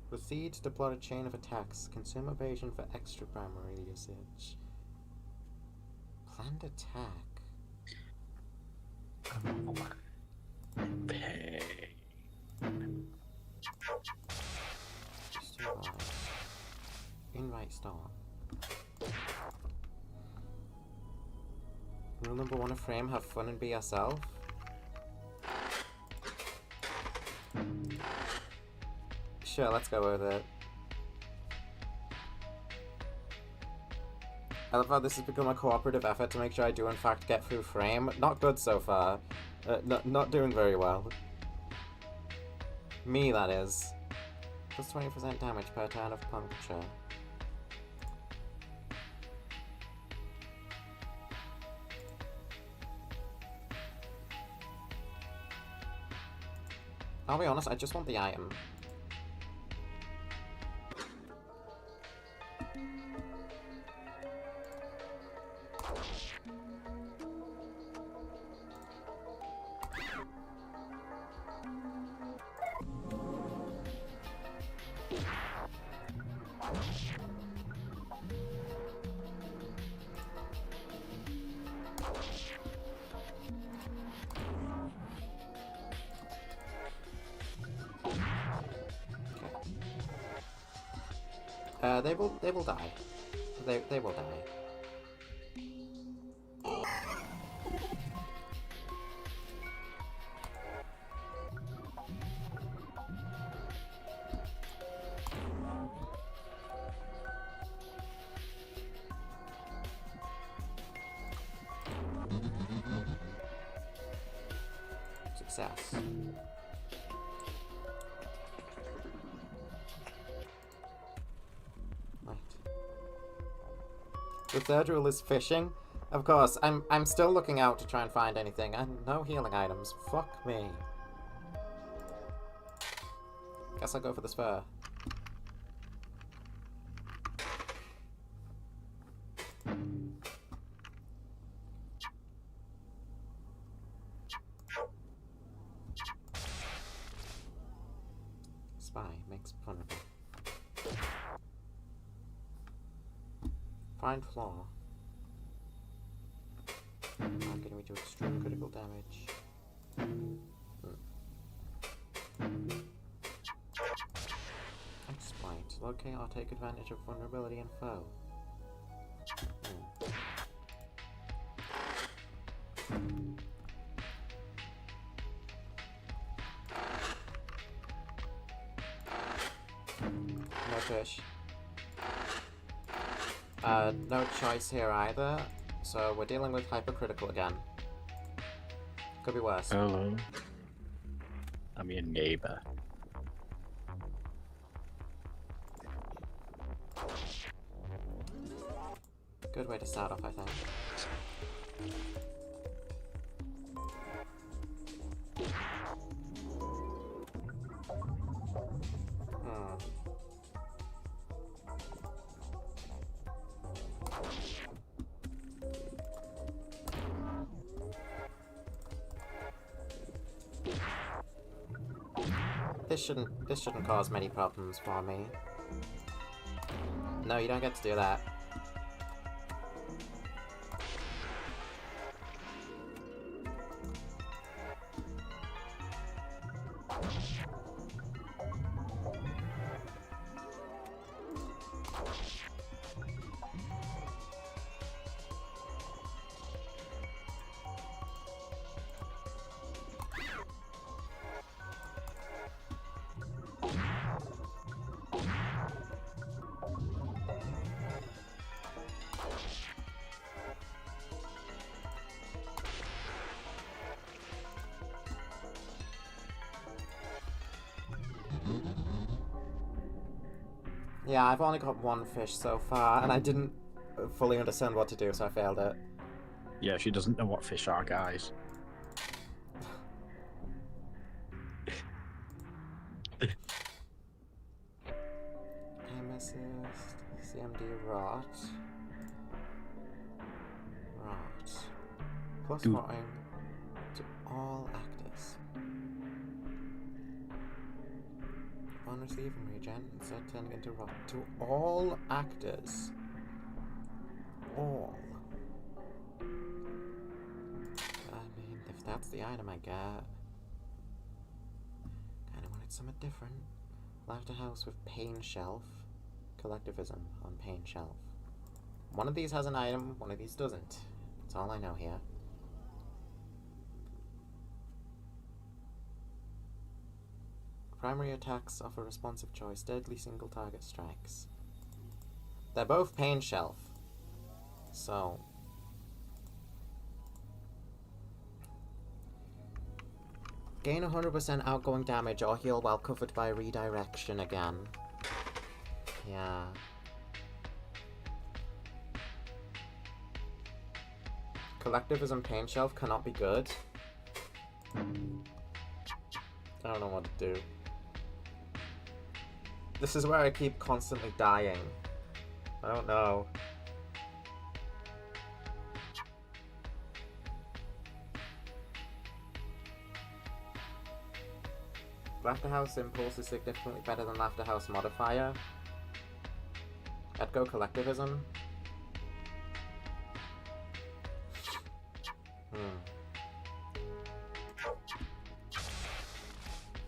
A: Proceed to plot a chain of attacks. Consume evasion for extra primary usage. Planned attack. Invite start. Rule number 1 of frame, have fun and be yourself. Sure, let's go with it. I love how this has become a cooperative effort to make sure I do in fact get through frame. Not good so far. Not doing very well. Me, that is. Plus 20% damage per turn of puncture. I'll be honest, I just want the item. They will die. They will die. Success. The third rule is fishing. Of course, I'm still looking out to try and find anything, and no healing items. Fuck me. Guess I'll go for the spur. Spy makes fun of it. Find flaw. Getting me to extreme critical damage. Exploit. Locate or take advantage of vulnerability in foe. fish. No choice here either, so we're dealing with hypercritical again. Could be worse.
C: Hello. I'm your neighbor.
A: Good way to start off, I think. This shouldn't cause many problems for me. No, you don't get to do that. Yeah, I've only got one fish so far, and I didn't fully understand what to do, so I failed it.
C: Yeah, she doesn't know what fish are, guys.
A: Aim assist, CMD rot. Rot. Plus rotting to all actors. On receiving regen, instead turning into rot. To all actors. All. I mean, if that's the item I get. Kinda wanted something different. Laughter House with Pain Shelf. Collectivism on Pain Shelf. One of these has an item, one of these doesn't. That's all I know here. Primary attacks offer responsive choice, deadly single target strikes. They're both Pain Shelf. So. Gain 100% outgoing damage or heal while covered by redirection again. Yeah. Collectivism Pain Shelf cannot be good. I don't know what to do. This is where I keep constantly dying. I don't know. Laughter House Impulse is significantly better than Laughter House Modifier. I'd go Collectivism.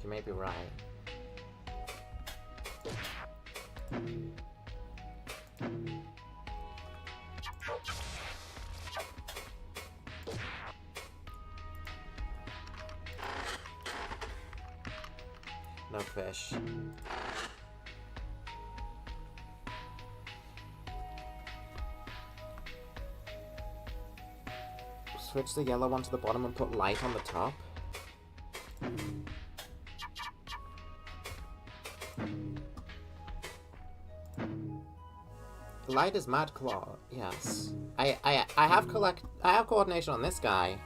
A: You may be right. No fish. Switch the yellow one to the bottom and put light on the top. Light is Mad Claw, yes. I have coordination on this guy.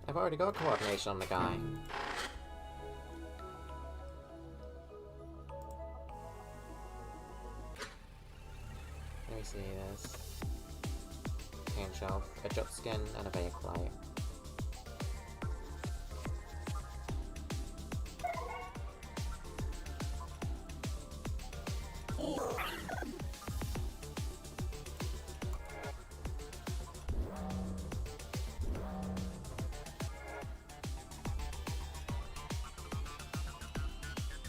A: I've already got coordination on the guy. Let me see this. Pain Shelf, a Jut Skin, and a Bake Light.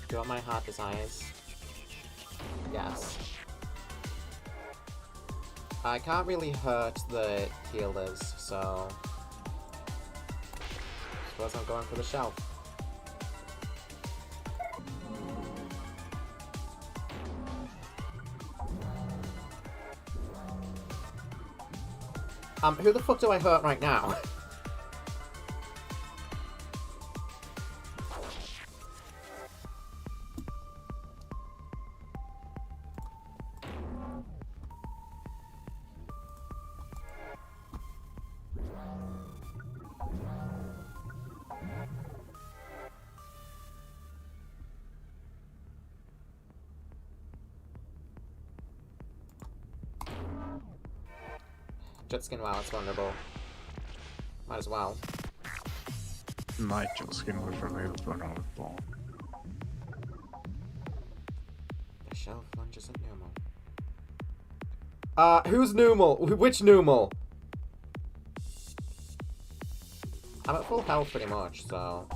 A: Do you want my heart desires? Yes. I can't really hurt the healers, so... suppose I'm going for the shelf. Who the fuck do I hurt right now? Jet skin, wow, it's vulnerable. Might as well.
B: My jet skin was removed when I was born.
A: The shelf lunges at Numal. Who's Numal? Which Numal? I'm at full health pretty much, so...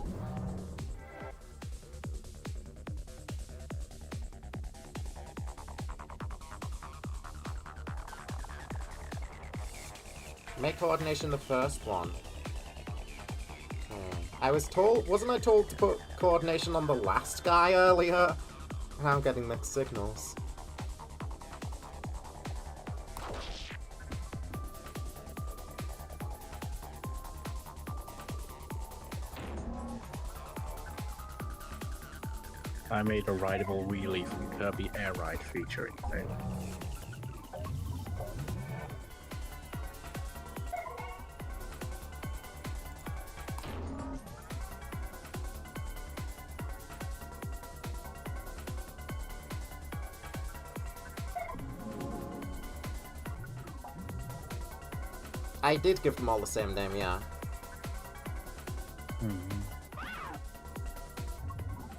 A: Make coordination the first one. I was told... Wasn't I told to put coordination on the last guy earlier? Now I'm getting mixed signals.
C: I made a rideable wheelie from Kirby Air Ride featuring Taylor.
A: I did give them all the same name, yeah.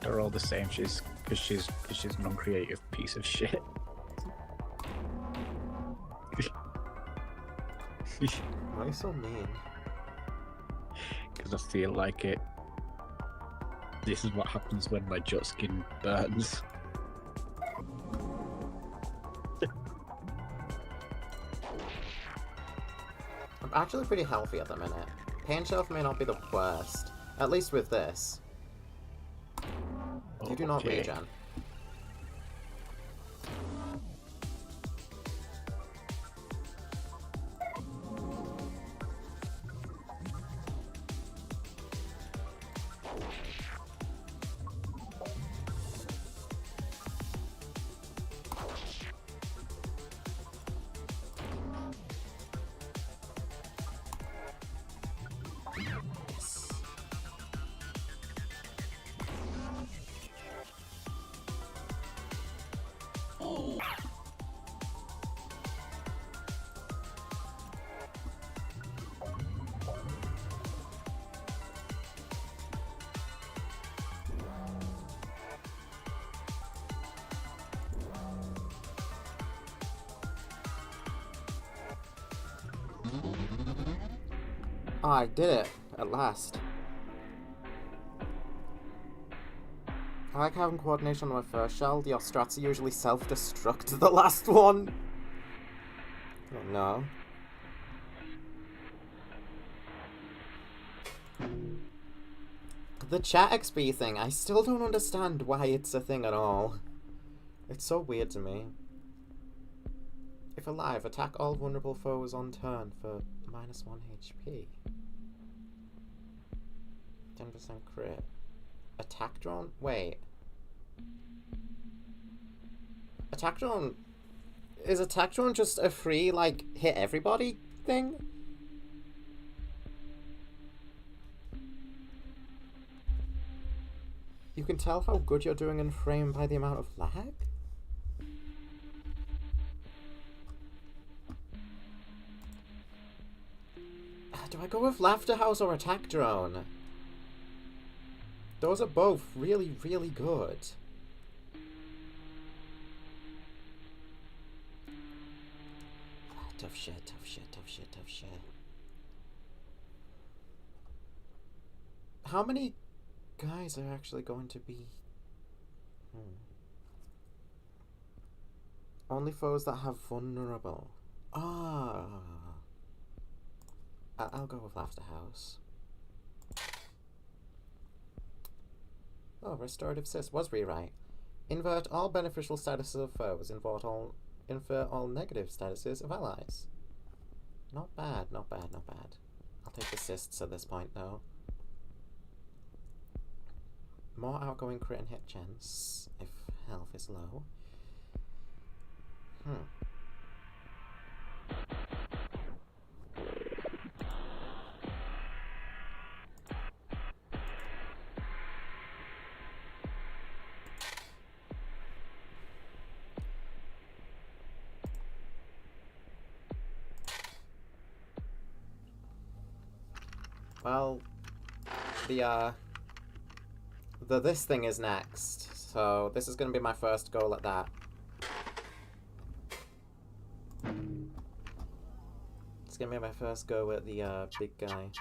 C: They're all the same. She's an uncreative piece of shit.
A: Why are you so mean?
C: Because I feel like it. This is what happens when my jet skin burns.
A: I'm actually pretty healthy at the minute. Pain Shelf may not be the worst. At least with this. You do not
C: Okay.
A: regen. Oh, I did it, at last. I like having coordination on my first shell. The Ostrats usually self-destruct the last one. Oh no. The chat XP thing, I still don't understand why it's a thing at all. It's so weird to me. If alive, attack all vulnerable foes on turn for -1 HP. 10% crit. Attack drone? Wait. Attack drone... Is attack drone just a free, like, hit everybody thing? You can tell how good you're doing in frame by the amount of lag? Do I go with Laughter House or Attack Drone? Those are both really, really good. Tough shit, tough shit, tough shit, tough shit. How many guys are actually going to be... Only foes that have vulnerable. Ah. I'll go with Laughter House. Oh, restorative cyst was rewrite. Invert all beneficial statuses of foes. Invert all negative statuses of allies. Not bad, not bad, not bad. I'll take the cysts at this point, though. More outgoing crit and hit chance if health is low. Well, this thing is next, so this is gonna be my first goal at that. It's gonna be my first go at the, big guy.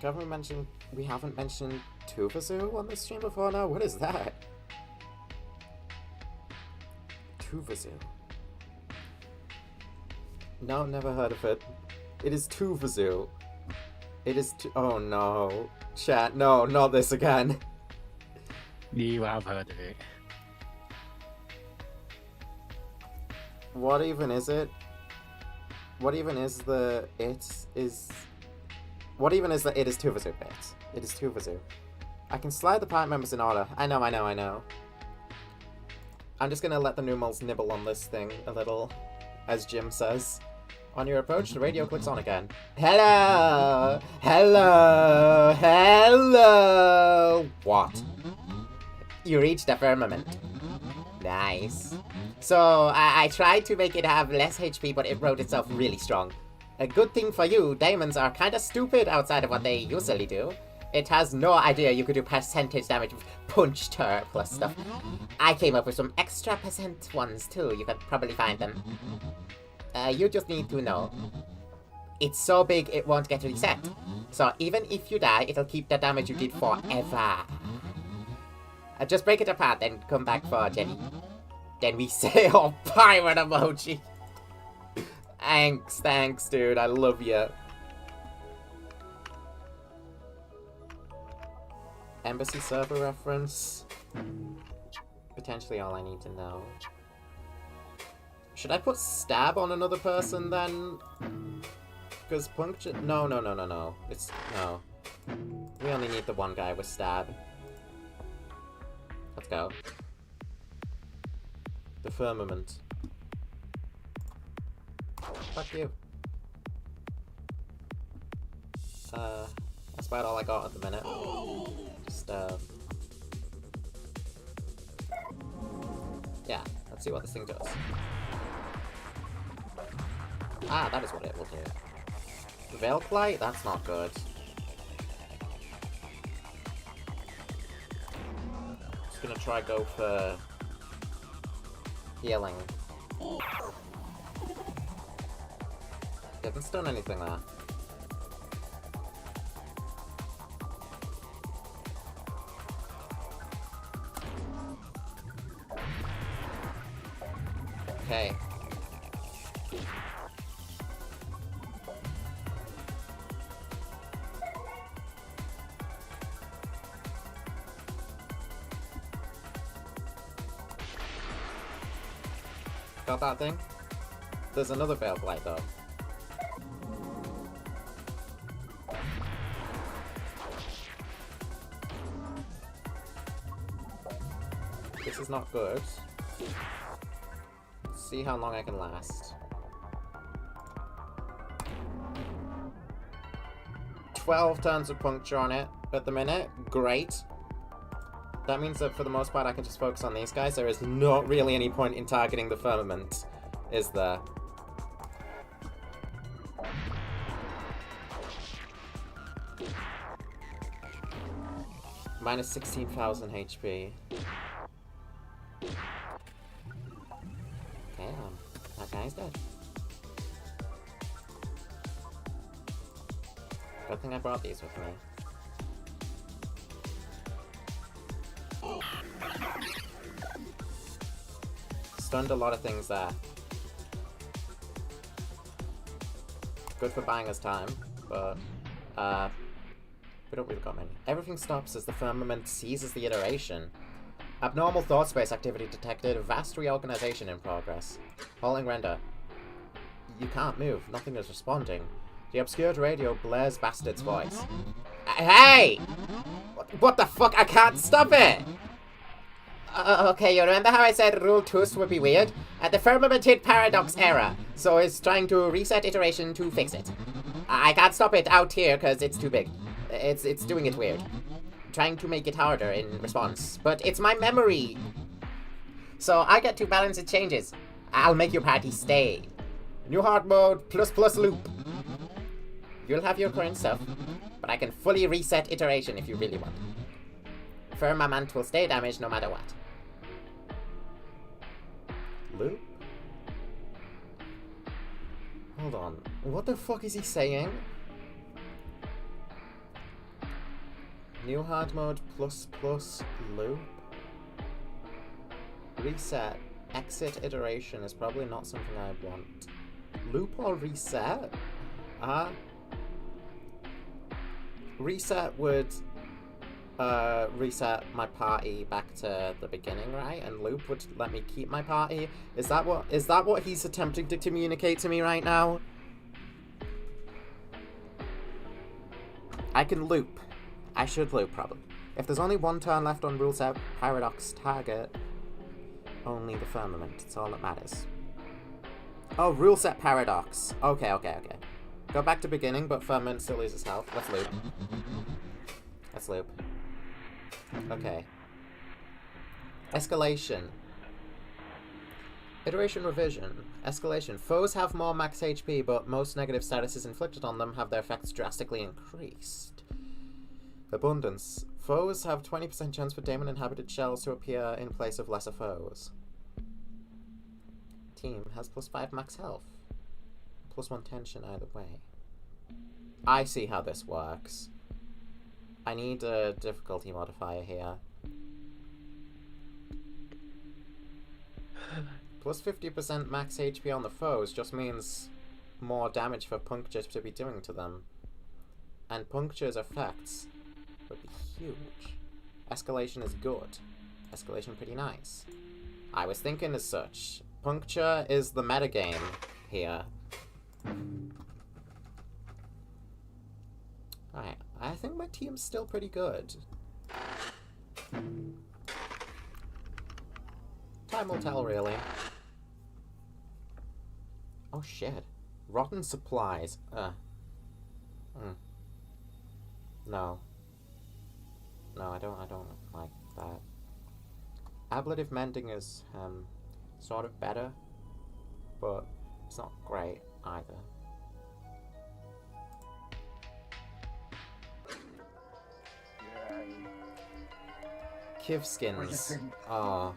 A: Government mentioned we haven't mentioned Tuvazu on this stream before now? What is that? Tuvazu. No, never heard of it. It is Tuvazu. It is oh no. Chat, no, not this again.
B: You have heard of it.
A: What even is it? What even is the it is... What even is the it is Tuvazu bit? It is Tuvazu. I can slide the party members in order. I know. I'm just gonna let the numals nibble on this thing a little, as Jim says. On your approach, the radio clicks on again. Hello! Hello! Hello! What? You reached the firmament. Nice. So, I tried to make it have less HP, but it wrote itself really strong. A good thing for you, diamonds are kinda stupid outside of what they usually do. It has no idea you could do percentage damage with punched her plus stuff. I came up with some extra percent ones too, you could probably find them. You just need to know. It's so big it won't get reset. So even if you die, it'll keep the damage you did forever. Just break it apart, then come back for Jenny. Then we say, oh, pirate emoji. Thanks, dude. I love you. Embassy server reference. Potentially all I need to know. Should I put stab on another person then? Because puncture... No. It's... No. We only need the one guy with stab. Let's go. The firmament. Fuck you. That's about all I got at the minute. Just, yeah, let's see what this thing does. Ah, that is what it will do. Veil Blight? That's not good. Just gonna try go for... healing. Didn't stun anything there. Okay. Got that thing? There's another Veil Blight though. This is not good. Let's see how long I can last. 12 turns of puncture on it at the minute. Great. That means that for the most part I can just focus on these guys. There is not really any point in targeting the firmament, is there? Minus 16,000 HP. Okay, that guy's dead. Good thing I brought these with me. Stunned a lot of things there. Good for buying us time, but we don't really got many. Everything stops as the firmament seizes the iteration. Abnormal thought space activity detected. Vast reorganization in progress. Halting render. You can't move. Nothing is responding. The obscured radio blares Bastard's voice. Hey! What the fuck? I can't stop it! Okay, you remember how I said Rule 2 would be weird? The firmament hit paradox error, so it's trying to reset iteration to fix it. I can't stop it out here because it's too big. It's doing it weird. Trying to make it harder in response, but it's my memory. So I get to balance its changes. I'll make your party stay. New hard mode ++ loop. You'll have your current stuff, but I can fully reset iteration if you really want. Firmament will stay damaged no matter what. Loop? Hold on. What the fuck is he saying? New hard mode ++ loop? Reset. Exit iteration is probably not something I want. Loop or reset? Reset would reset my party back to the beginning, right? And loop would let me keep my party. Is that what he's attempting to communicate to me right now? I can loop. I should loop, probably. If there's only one turn left on rule set paradox target, only the firmament. It's all that matters. Oh, rule set paradox. Okay. Go back to beginning, but firmament still loses health. Let's loop. Okay. Escalation. Iteration revision. Escalation. Foes have more max HP, but most negative statuses inflicted on them have their effects drastically increased. Abundance. Foes have 20% chance for daemon-inhabited shells to appear in place of lesser foes. Team has +5 max health. +1 tension either way. I see how this works. I need a difficulty modifier here. +50% max HP on the foes just means more damage for puncture to be doing to them. And puncture's effects would be huge. Escalation is good. Escalation pretty nice. I was thinking as such. Puncture is the metagame here. Alright, I think my team's still pretty good. Time will tell, really. Oh shit. Rotten supplies. No. No, I don't like that. Ablative mending is, sort of better, but it's not great either. Kiv skins. Ah,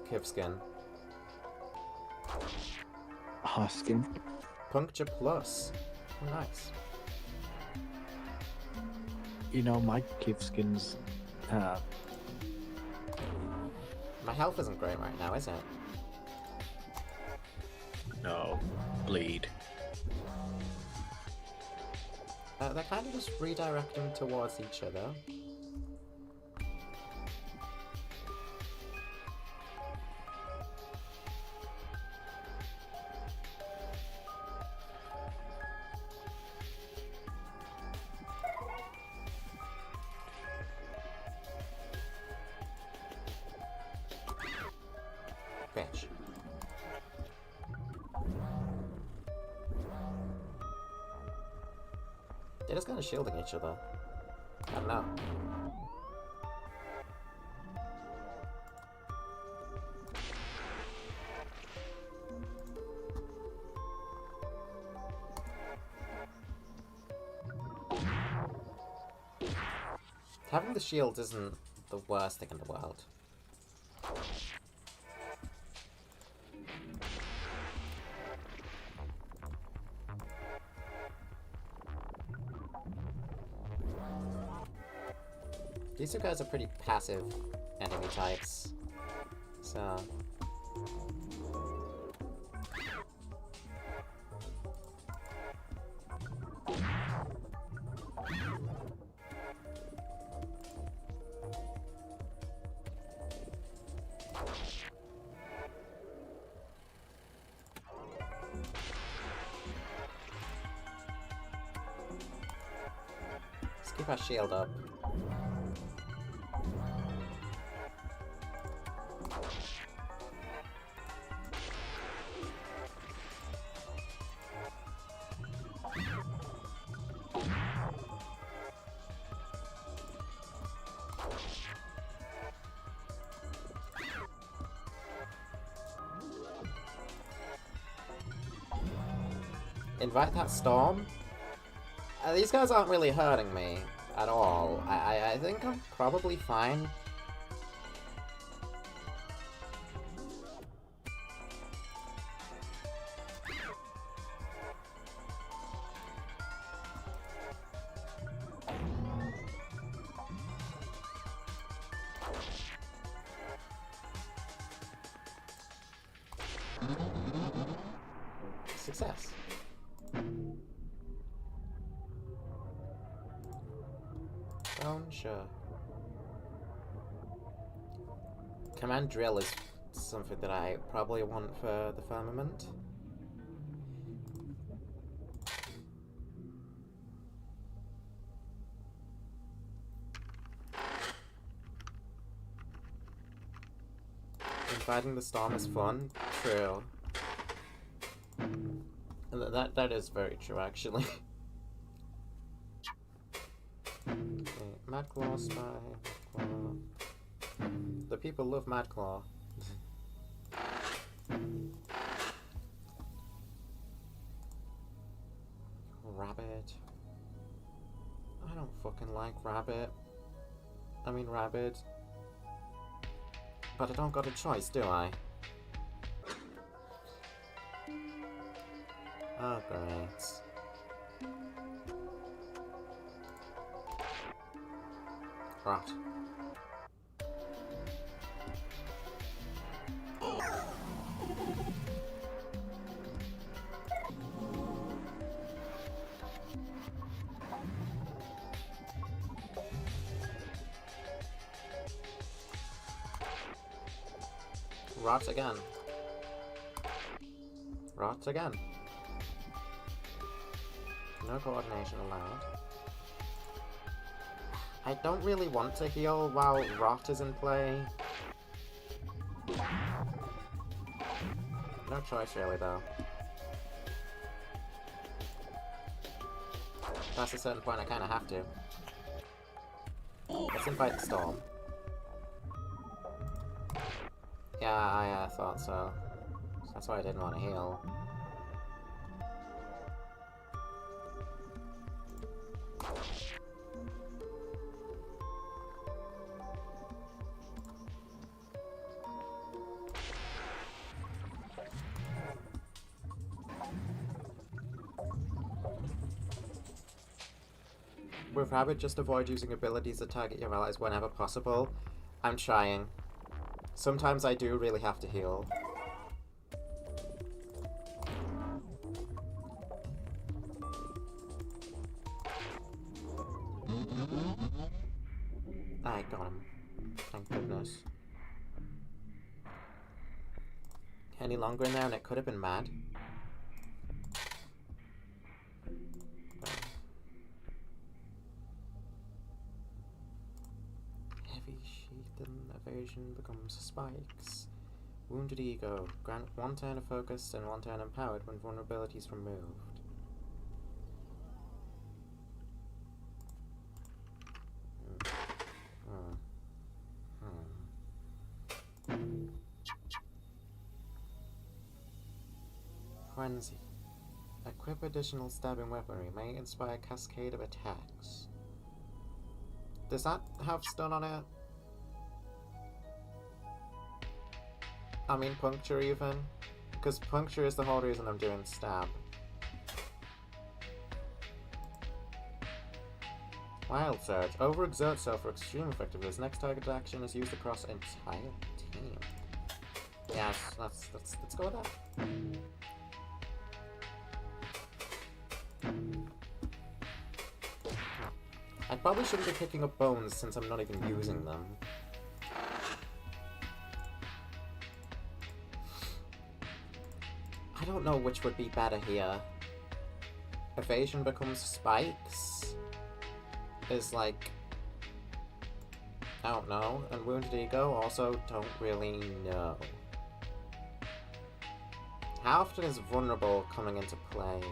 A: Kiv skin.
B: Skin.
A: Puncture plus. Oh, nice.
B: You know, my Kiv skins.
A: My health isn't great right now, is it?
C: No. Bleed.
A: They're kind of just redirecting towards each other. Bitch. They're just kind of shielding each other. I don't know. Having the shield isn't the worst thing in the world. These two guys are pretty passive enemy types. So... let's keep our shield up. Invite that storm? These guys aren't really hurting me at all. I think I'm probably fine. Success. Sure. Command drill is something that I probably want for the firmament. Inviting the storm is fun. True. That is very true, actually. Madclaw, Spy, Madclaw. The people love Madclaw. Rabbit. I don't fucking like Rabbit. I mean Rabbit. But I don't got a choice, do I? Oh, great. Right. Rot again. Rot again. No coordination allowed. I don't really want to heal while Rot is in play. No choice really though. Past a certain point I kinda have to. Let's invite the storm. Yeah, I thought so. That's why I didn't want to heal. With Rabbit, just avoid using abilities that target your allies whenever possible. I'm trying. Sometimes I do really have to heal. I got him. Thank goodness. Any longer in there and it could have been mad. Heavy sheath and evasion becomes spikes. Wounded ego. Grant 1 turn of focus and 1 turn empowered when vulnerability is removed. Frenzy. Equip additional stabbing weaponry. May inspire cascade of attacks. Does that have stun on it? I mean puncture even? Because puncture is the whole reason I'm doing stab. Wild Surge. Overexert self for extreme effectiveness. Next target action is used across entire team. Yes, let's go with that. I probably shouldn't be picking up bones since I'm not even using them. I don't know which would be better here. Evasion becomes spikes? Is like... I don't know. And Wounded Ego also don't really know. How often is Vulnerable coming into play?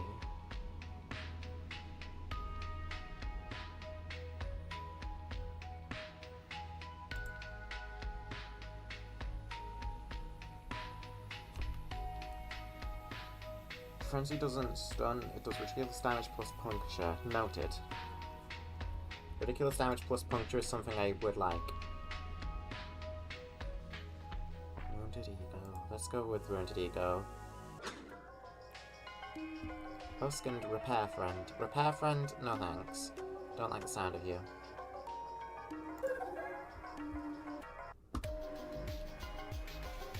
A: Frenzy doesn't stun, it does ridiculous damage plus puncture. Noted. Ridiculous damage plus puncture is something I would like. Wounded Ego. Let's go with Wounded Ego. Husk-skinned Repair Friend. Repair Friend? No thanks. Don't like the sound of you.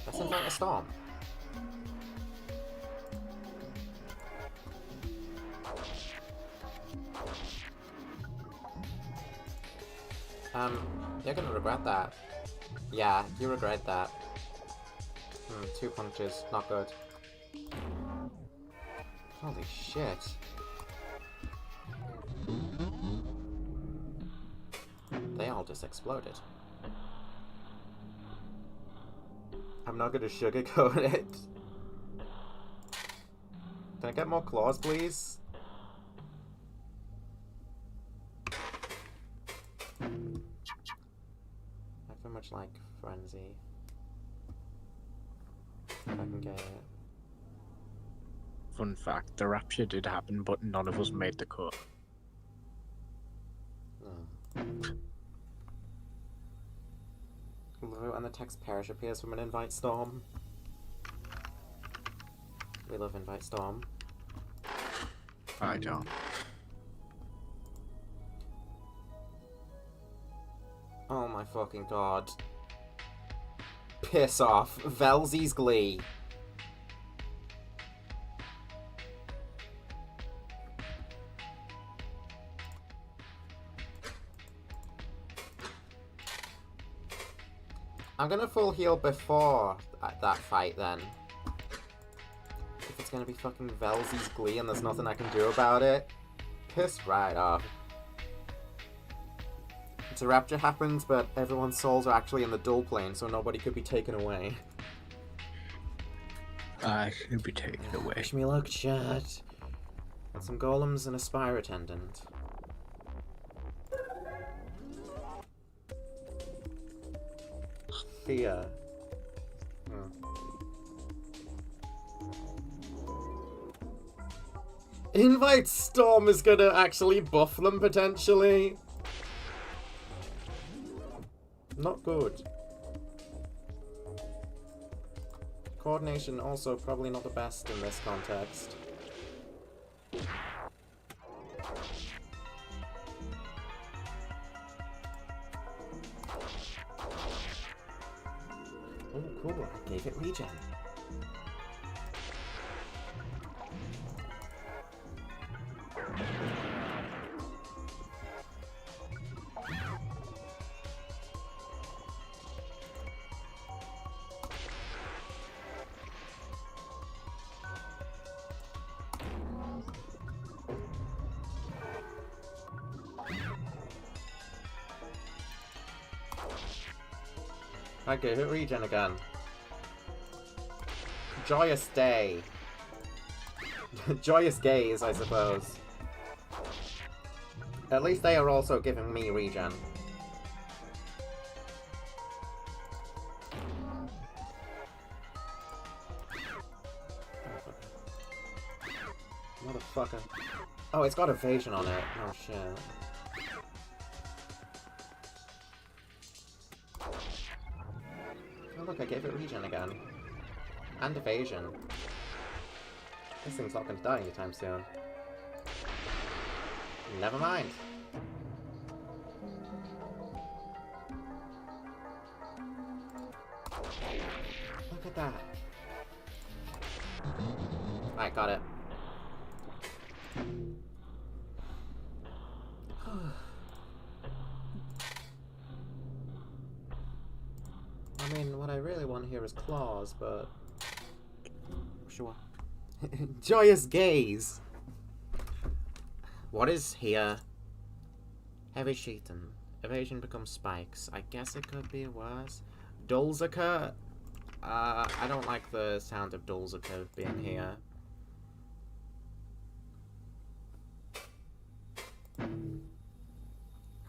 A: Let's invite a storm. You're gonna regret that. Yeah, you regret that. 2 punches, not good. Holy shit. They all just exploded. I'm not gonna sugarcoat it. Can I get more claws, please? I very much like Frenzy. If I can get it.
B: Fun fact, the rapture did happen, but none of us made the cut.
A: Hello, and the text Perish appears from an Invite Storm. We love Invite Storm.
B: I don't.
A: Oh my fucking god. Piss off. Velzy's Glee. I'm gonna full heal before that fight then. If it's gonna be fucking Velzy's Glee and there's nothing I can do about it. Piss right off. It's a rapture happens, but everyone's souls are actually in the dual plane, so nobody could be taken away.
B: I could be taken away.
A: Wish me luck, chat. Got some golems and a spire attendant. Fear. Invite Storm is gonna actually buff them, potentially. Not good. Coordination also probably not the best in this context. Oh, cool. I gave it regen. I gave it regen again. Joyous day. Joyous gaze, I suppose. At least they are also giving me regen. Motherfucker. Oh, it's got evasion on it. Oh shit. Oh look, I gave it regen again. And evasion. This thing's not going to die anytime soon. Never mind. Look at that. Right, got it. I mean, what I really want here is claws, but... Sure. Joyous gaze! What is here? Heavy sheeting. Evasion becomes spikes. I guess it could be worse. Dulzica? I don't like the sound of Dulzica being here.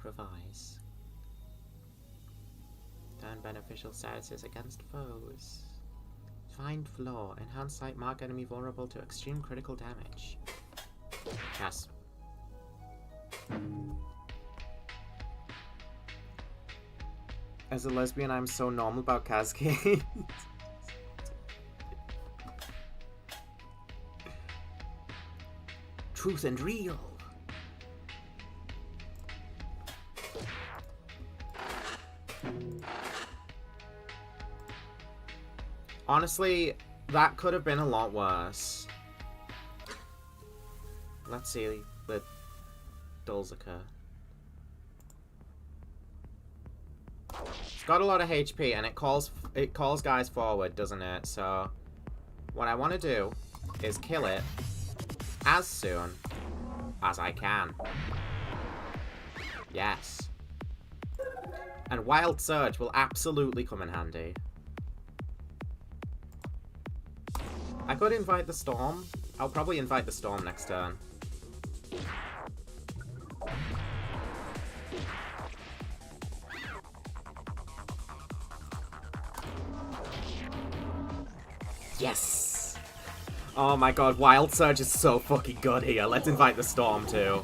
A: Revise. Turn beneficial statuses against foes. Find flaw. Enhance sight. Mark enemy vulnerable to extreme critical damage. Yes. As a lesbian, I'm so normal about cascades. Truth and real. Honestly, that could have been a lot worse. Let's see the Dulzica. It's got a lot of HP and it calls guys forward, doesn't it? So what I want to do is kill it as soon as I can. Yes. And Wild Surge will absolutely come in handy. I could invite the Storm. I'll probably invite the Storm next turn. Yes! Oh my god, Wild Surge is so fucking good here. Let's invite the Storm too.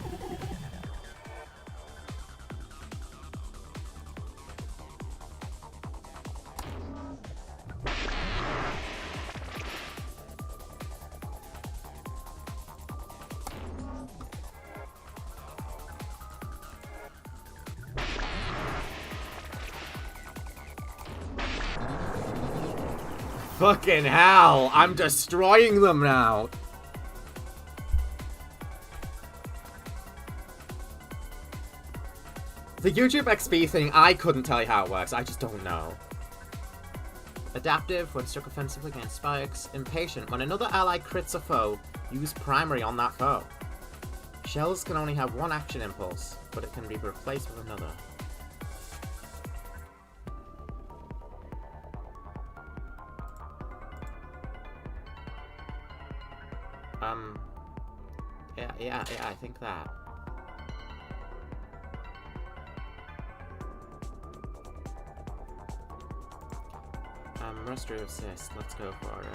A: Fucking hell! I'm destroying them now! The YouTube XP thing, I couldn't tell you how it works. I just don't know. Adaptive, when struck offensively against spikes. Impatient, when another ally crits a foe, use primary on that foe. Shells can only have one action impulse, but it can be replaced with another. Yeah, I think that. Restorative Assist, let's go for it.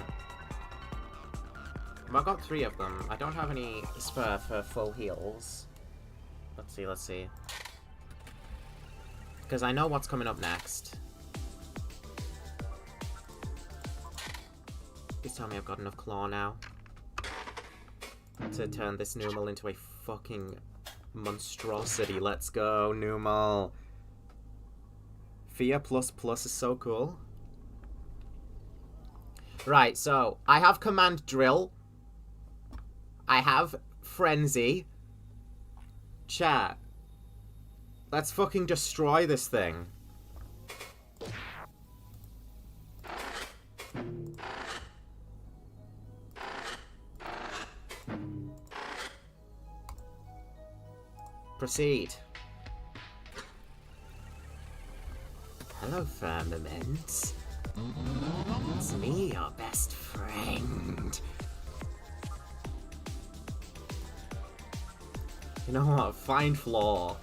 A: Well, I got 3 of them. I don't have any spur for full heals. Let's see. Because I know what's coming up next. Please tell me I've got enough claw now to turn this Numal into a fucking monstrosity. Let's go, Numal. Fear plus is so cool. Right, so I have Command Drill. I have Frenzy. Chat. Let's fucking destroy this thing. Proceed. Hello, Firmament. It's me, your best friend. You know what? Find flaw.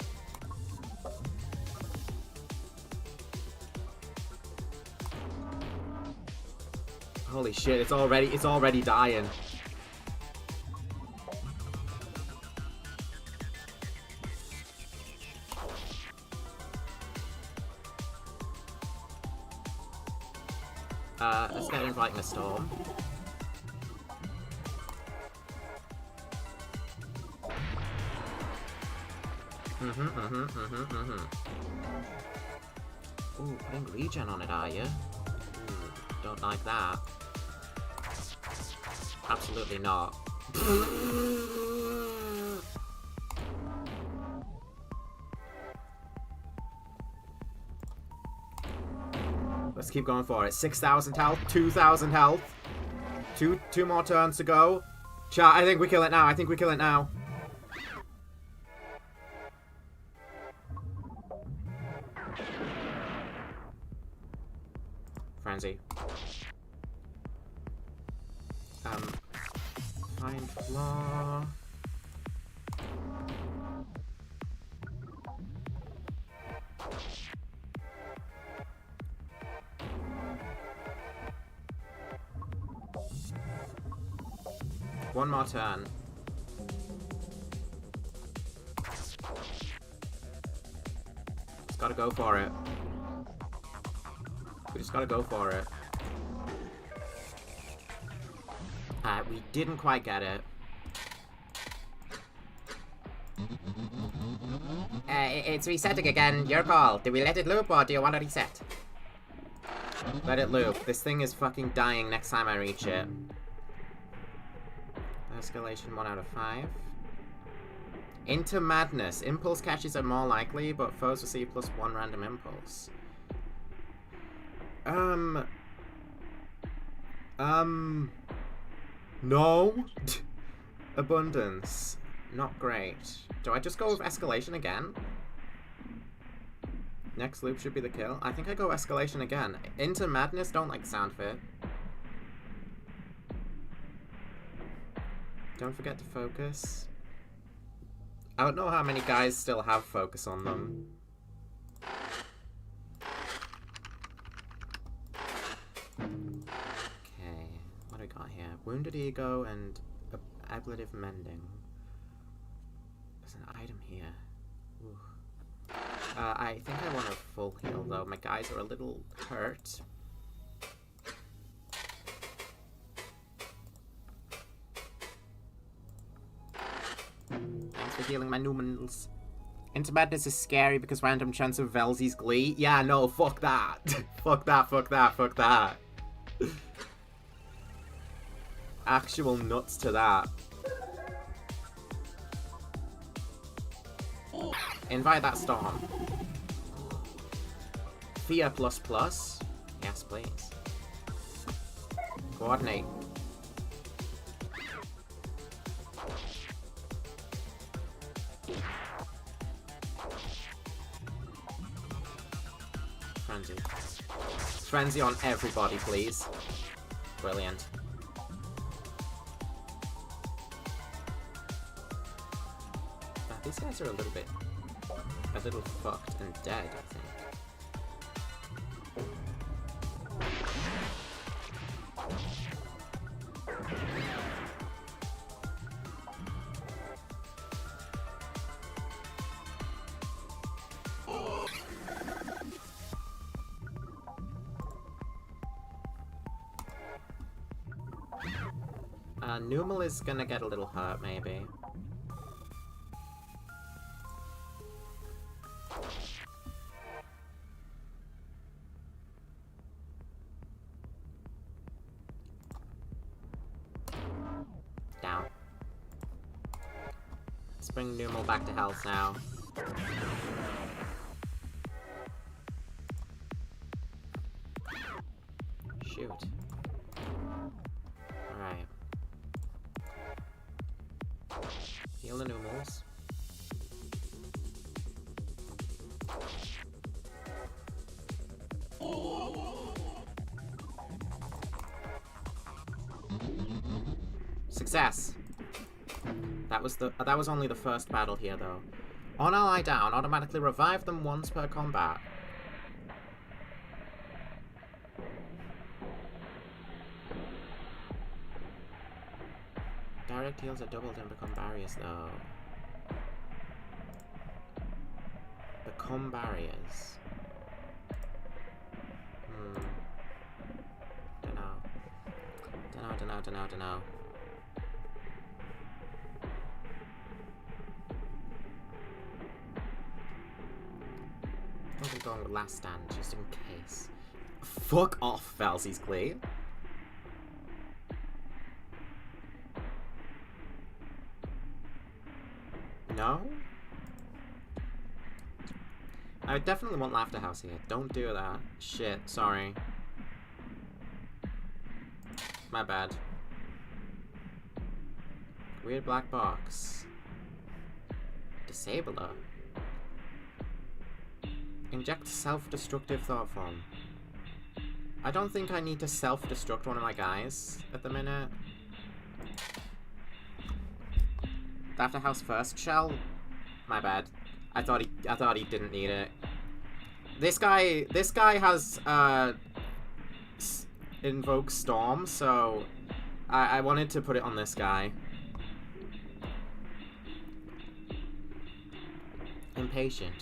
A: Holy shit! It's already dying. Let's get inviting a Storm. Ooh, putting regen on it, are you? Ooh. Don't like that. Absolutely not. Let's keep going for it. 6,000 health, 2,000 health. Two more turns to go. Chat, I think we kill it now. I think we kill it now. Frenzy. Find flaw. One more turn. Just gotta go for it. We just gotta go for it. We didn't quite get it. It's resetting again. Your call. Do we let it loop or do you want to reset? Let it loop. This thing is fucking dying next time I reach it. Escalation 1 out of 5. Into madness. Impulse catches are more likely, but foes receive +1 random impulse. No. Abundance. Not great. Do I just go with escalation again? Next loop should be the kill. I think I go escalation again. Into madness, don't like the sound fit. Don't forget to focus. I don't know how many guys still have focus on them. Okay, what do we got here? Wounded Ego and Ablative Mending. There's an item here. Ooh. I think I want a full heal though. My guys are a little hurt. Thanks for healing my Numans. Into Madness is scary because random chance of Velzy's Glee. Yeah, no, fuck that. Fuck that, fuck that, fuck that. Actual nuts to that. Invite that storm. Fear ++. Yes, please. Coordinate. Frenzy. Frenzy on everybody, please. Brilliant. These guys are a little fucked and dead, I think. Numal is gonna get a little hurt, maybe. Down. Let's bring Numal back to health now. Shoot. Alright. Heal the Numals. Success! That was only the first battle here though. On ally down, automatically revive them once per combat. Direct heals are doubled and become barriers though. Become barriers. Dunno. I'm going with last stand just in case. Fuck off, Valsey's Glee. No? I definitely want Laughter House here. Don't do that. Shit, sorry. My bad. Weird black box. Disabler. Inject self-destructive thought form. I don't think I need to self-destruct one of my guys at the minute. Laughter House first shell? My bad. I thought he didn't need it. This guy has invoke storm, so I wanted to put it on this guy. Impatient.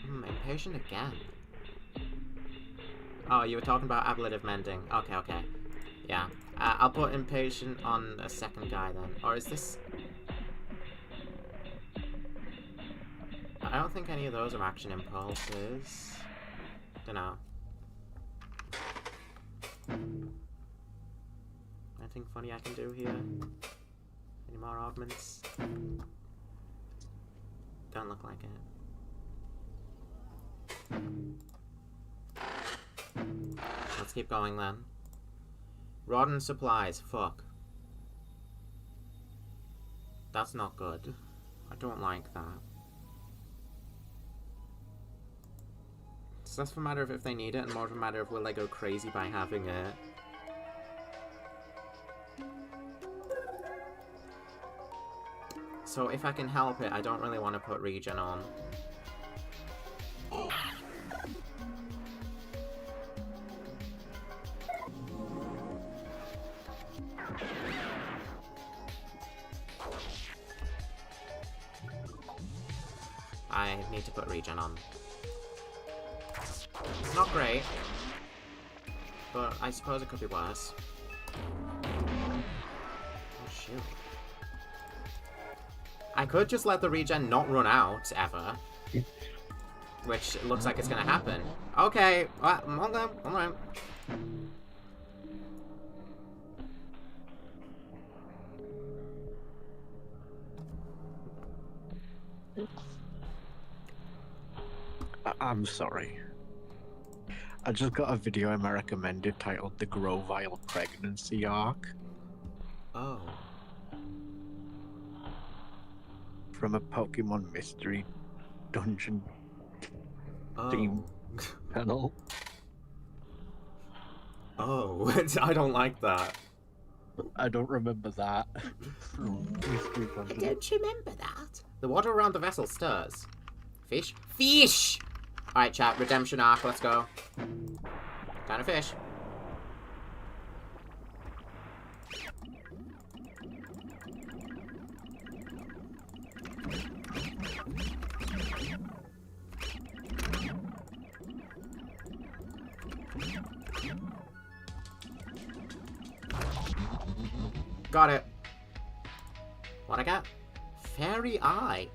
A: Impatient again. Oh, you were talking about ablative mending. Okay, okay. Yeah. I'll put impatient on a second guy then. Or is this... I don't think any of those are action impulses. Dunno. Anything funny I can do here? Any more augments? Don't look like it. Let's keep going then. Rotten supplies, fuck. That's not good. I don't like that. It's less of a matter of if they need it and more of a matter of will they go crazy by having it. So if I can help it, I don't really want to put regen on. I need to put regen on. It's not great, but I suppose it could be worse. Oh shoot. I could just let the regen not run out, ever. Which looks like it's gonna happen. Okay, hold on.
B: I'm sorry. I just got a video I recommended titled The Grovile Pregnancy Arc.
A: Oh.
B: From a Pokemon Mystery Dungeon theme panel.
A: Oh, I don't like that.
B: I don't remember that. Mystery Dungeon.
A: Don't you remember that? The water around the vessel stirs. Fish? Fish! Alright, chat. Redemption arc. Let's go. Kind of fish. Got it. What I got? Fairy Eye.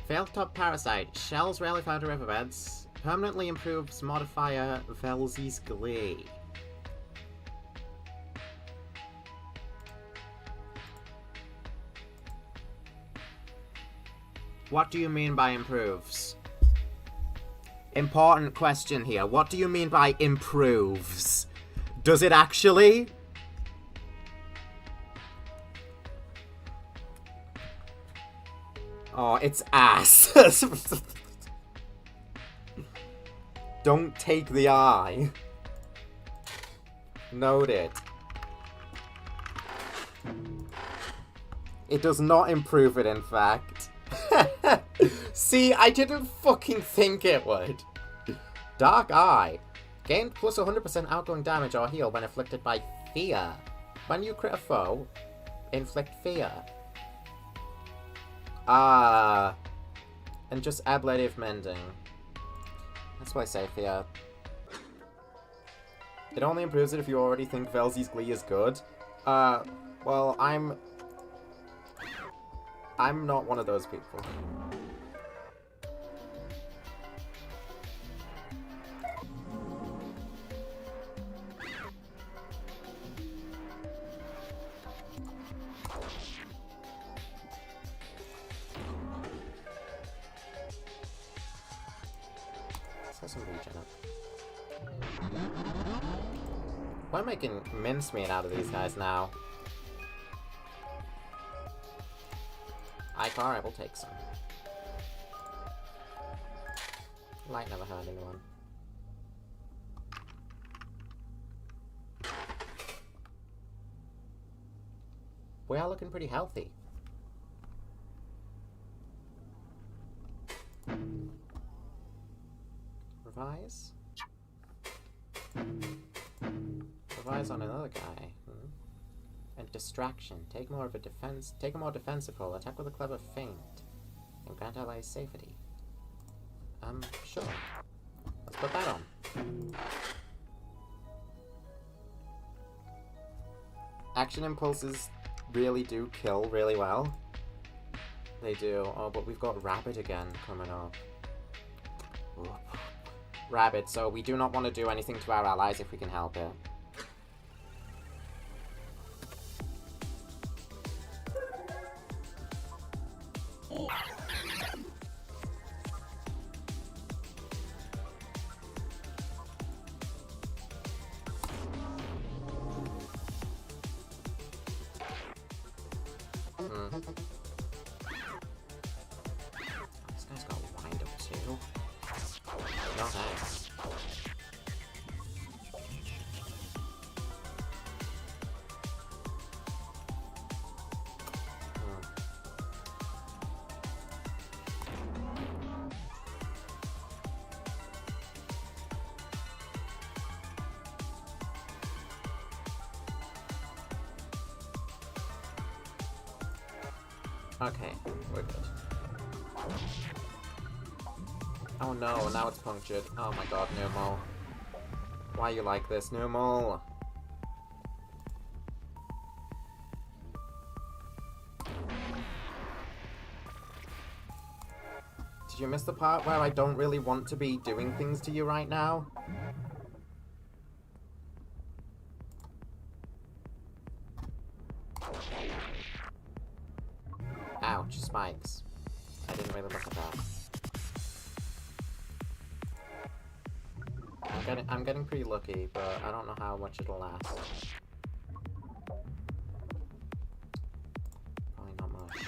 A: Failed top parasite. Shells rarely found in riverbeds. Permanently improves modifier Velzy's Glee. What do you mean by improves? Important question here. What do you mean by improves? Does it actually? Oh, it's ass. Don't take the eye. Noted. It does not improve it, in fact. See, I didn't fucking think it would. Dark Eye. Gain plus 100% outgoing damage or heal when afflicted by fear. When you crit a foe, inflict fear. Ah. And just ablative mending. That's why I say fear. It only improves it if you already think Velzy's Glee is good. Well, I'm not one of those people. get some regen up. We're making mincemeat out of these guys now. Icar, I will take some. Light never hurt anyone. We are looking pretty healthy. Revise? Revise on another guy. And distraction. Take a more defensive role. Attack with a clever feint. And grant allies safety. Sure. Let's put that on. Action impulses really do kill really well. They do. Oh, but we've got Rabbit again coming up. Ooh. Rabbit, so we do not want to do anything to our allies if we can help it. This guy's got wind up too. No thanks. Okay, we're good. Oh no, now it's punctured. Oh my god, Numo. Why are you like this, Numo? Did you miss the part where I don't really want to be doing things to you right now? Ouch, spikes. I didn't really look at that. I'm getting pretty lucky, but I don't know how much it'll last. Probably not much.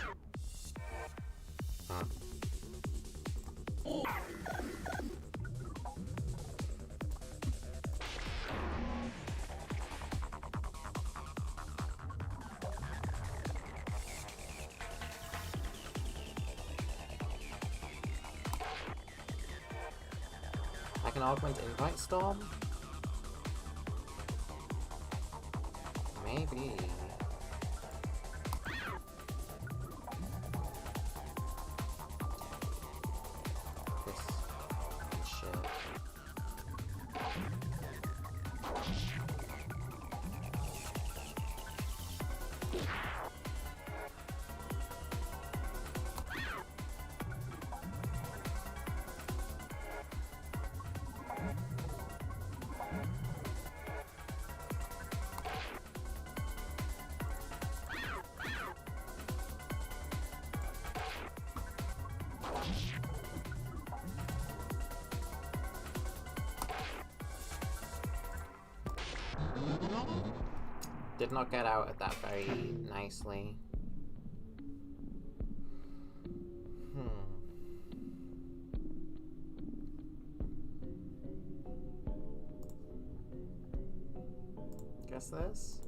A: I can augment Invite Storm? Maybe. This shit. Did not get out at that very nicely. Guess this?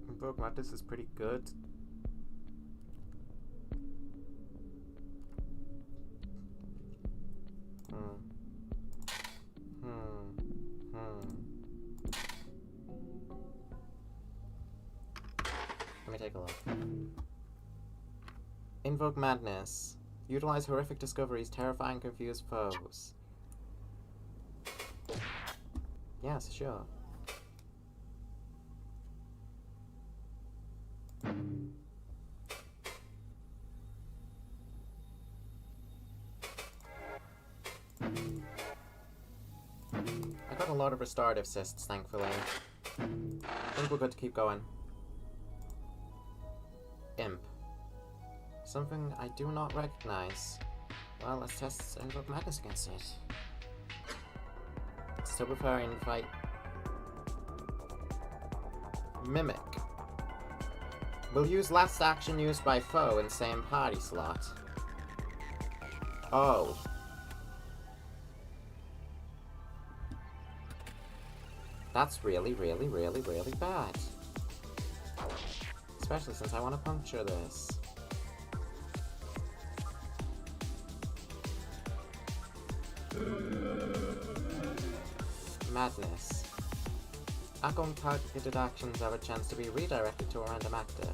A: Invoke Madness is pretty good. Let me take a look. Invoke Madness. Utilize horrific discoveries, terrifying confused foes. Yes, sure. I got a lot of restorative cysts, thankfully. I think we're good to keep going. Imp. Something I do not recognize. Well, let's test Invoke Madness against it. Still preparing to fight. Mimic. Will use last action used by foe in same party slot. Oh. That's really, really, really, really bad. Especially since I want to puncture this. Madness. Outgoing targeted actions have a chance to be redirected to a random actor.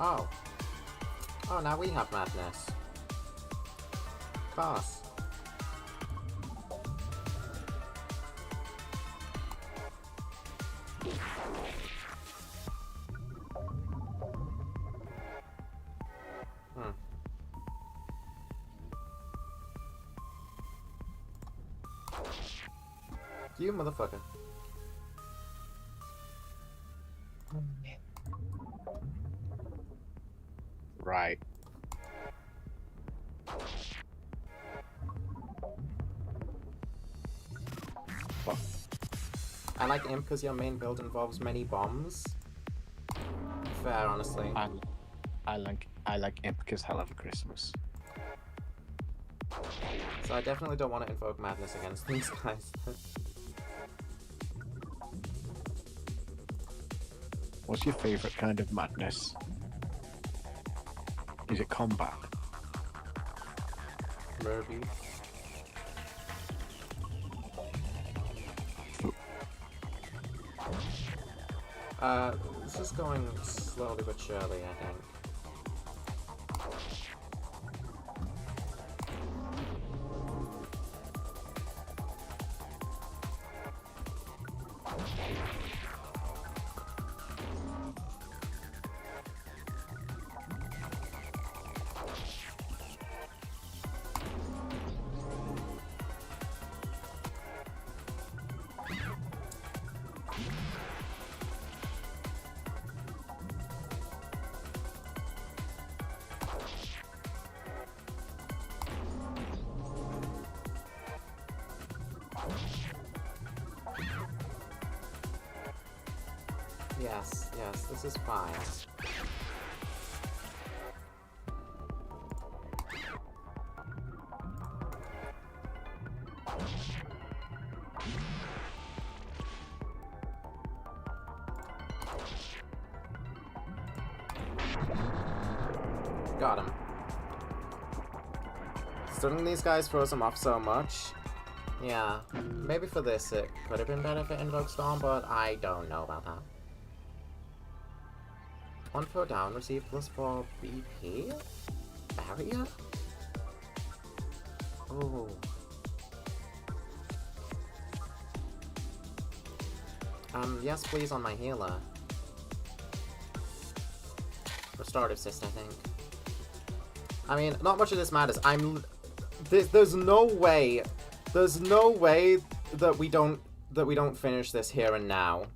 A: Oh. Oh, now we have madness. Boss. You motherfucker.
B: Right. Well,
A: I like Imp because your main build involves many bombs. Fair, honestly.
B: I like Imp because Hell of a Christmas.
A: So I definitely don't want to invoke madness against these guys.
B: What's your favorite kind of madness? Is it combat?
A: Maybe. This is going slowly but surely, I think. Yes, this is fine. Got him. Stunning these guys throws them off so much. Yeah, maybe for this it could have been better for Invoke Storm, but I don't know about that. One throw down, receive +4 BP? Barrier? Oh. Yes please on my healer. Restorative Cyst, I think. I mean, not much of this matters. There's no way that we don't finish this here and now.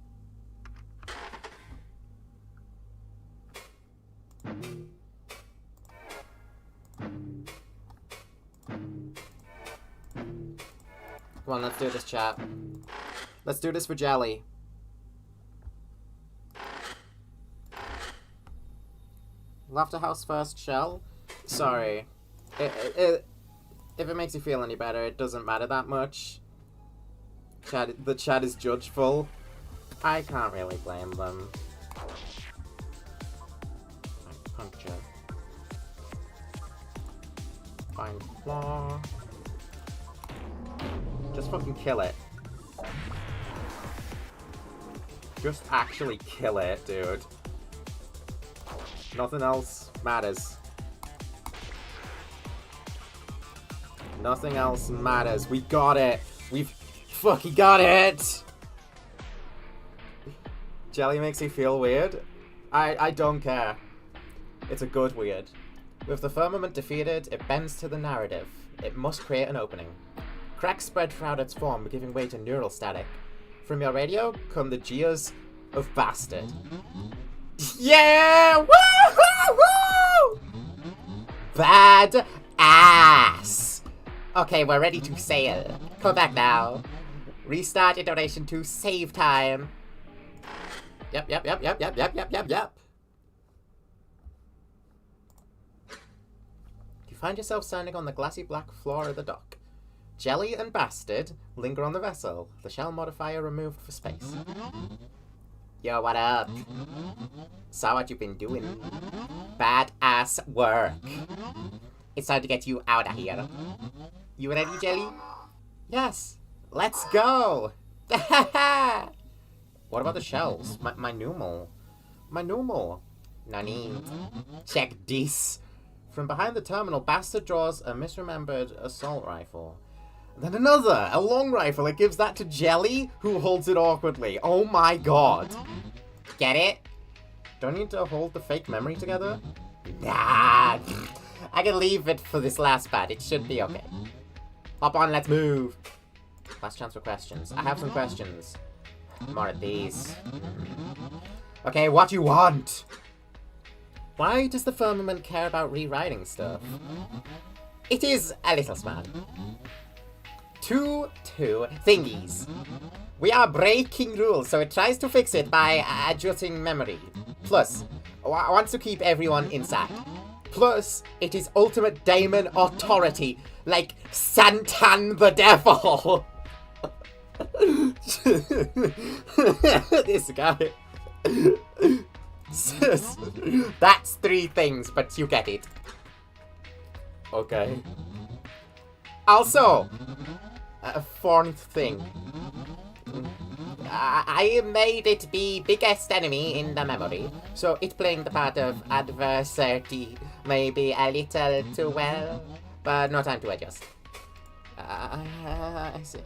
A: Come on, let's do this, chat. Let's do this for Jelly. Laughter House first shell? Sorry. If it makes you feel any better, it doesn't matter that much. The chat is judgeful. I can't really blame them. Right, puncture. Find flaw. Just fucking kill it. Just actually kill it, dude. Nothing else matters. Nothing else matters. We got it. We've Fuck, he got it! Jelly makes you feel weird? I don't care. It's a good weird. With the firmament defeated, it bends to the narrative. It must create an opening. Cracks spread throughout its form, giving way to neural static. From your radio come the jeers of Bastard. Yeah! Woo-hoo-hoo! Bad ass! Okay, we're ready to sail. Come back now. Restart iteration to save time. Yep. You find yourself standing on the glassy black floor of the dock. Jelly and Bastard linger on the vessel, the shell modifier removed for space. Yo, what up? Saw what you've been doing. Badass work. It's time to get you out of here. You ready, Jelly? Yes. Let's go. What about the shells? My numal. Nani? Check this. From behind the terminal, Bastard draws a misremembered assault rifle. Then another, a long rifle. It gives that to Jelly, who holds it awkwardly. Oh my god. Get it? Don't need to hold the fake memory together? Nah. I can leave it for this last part. It should be okay. Hop on, let's move. Last chance for questions. I have some questions. More of these. Okay, what do you want? Why does the firmament care about rewriting stuff? It is a little smart. Two thingies. We are breaking rules, so it tries to fix it by adjusting memory. Plus, wants to keep everyone inside. Plus, it is ultimate daemon authority, like Santan the Devil. This guy. That's 3 things, but you get it. Okay. Also, a 4th thing. I made it the biggest enemy in the memory, so it playing the part of adversity maybe a little too well, but no time to adjust. I see.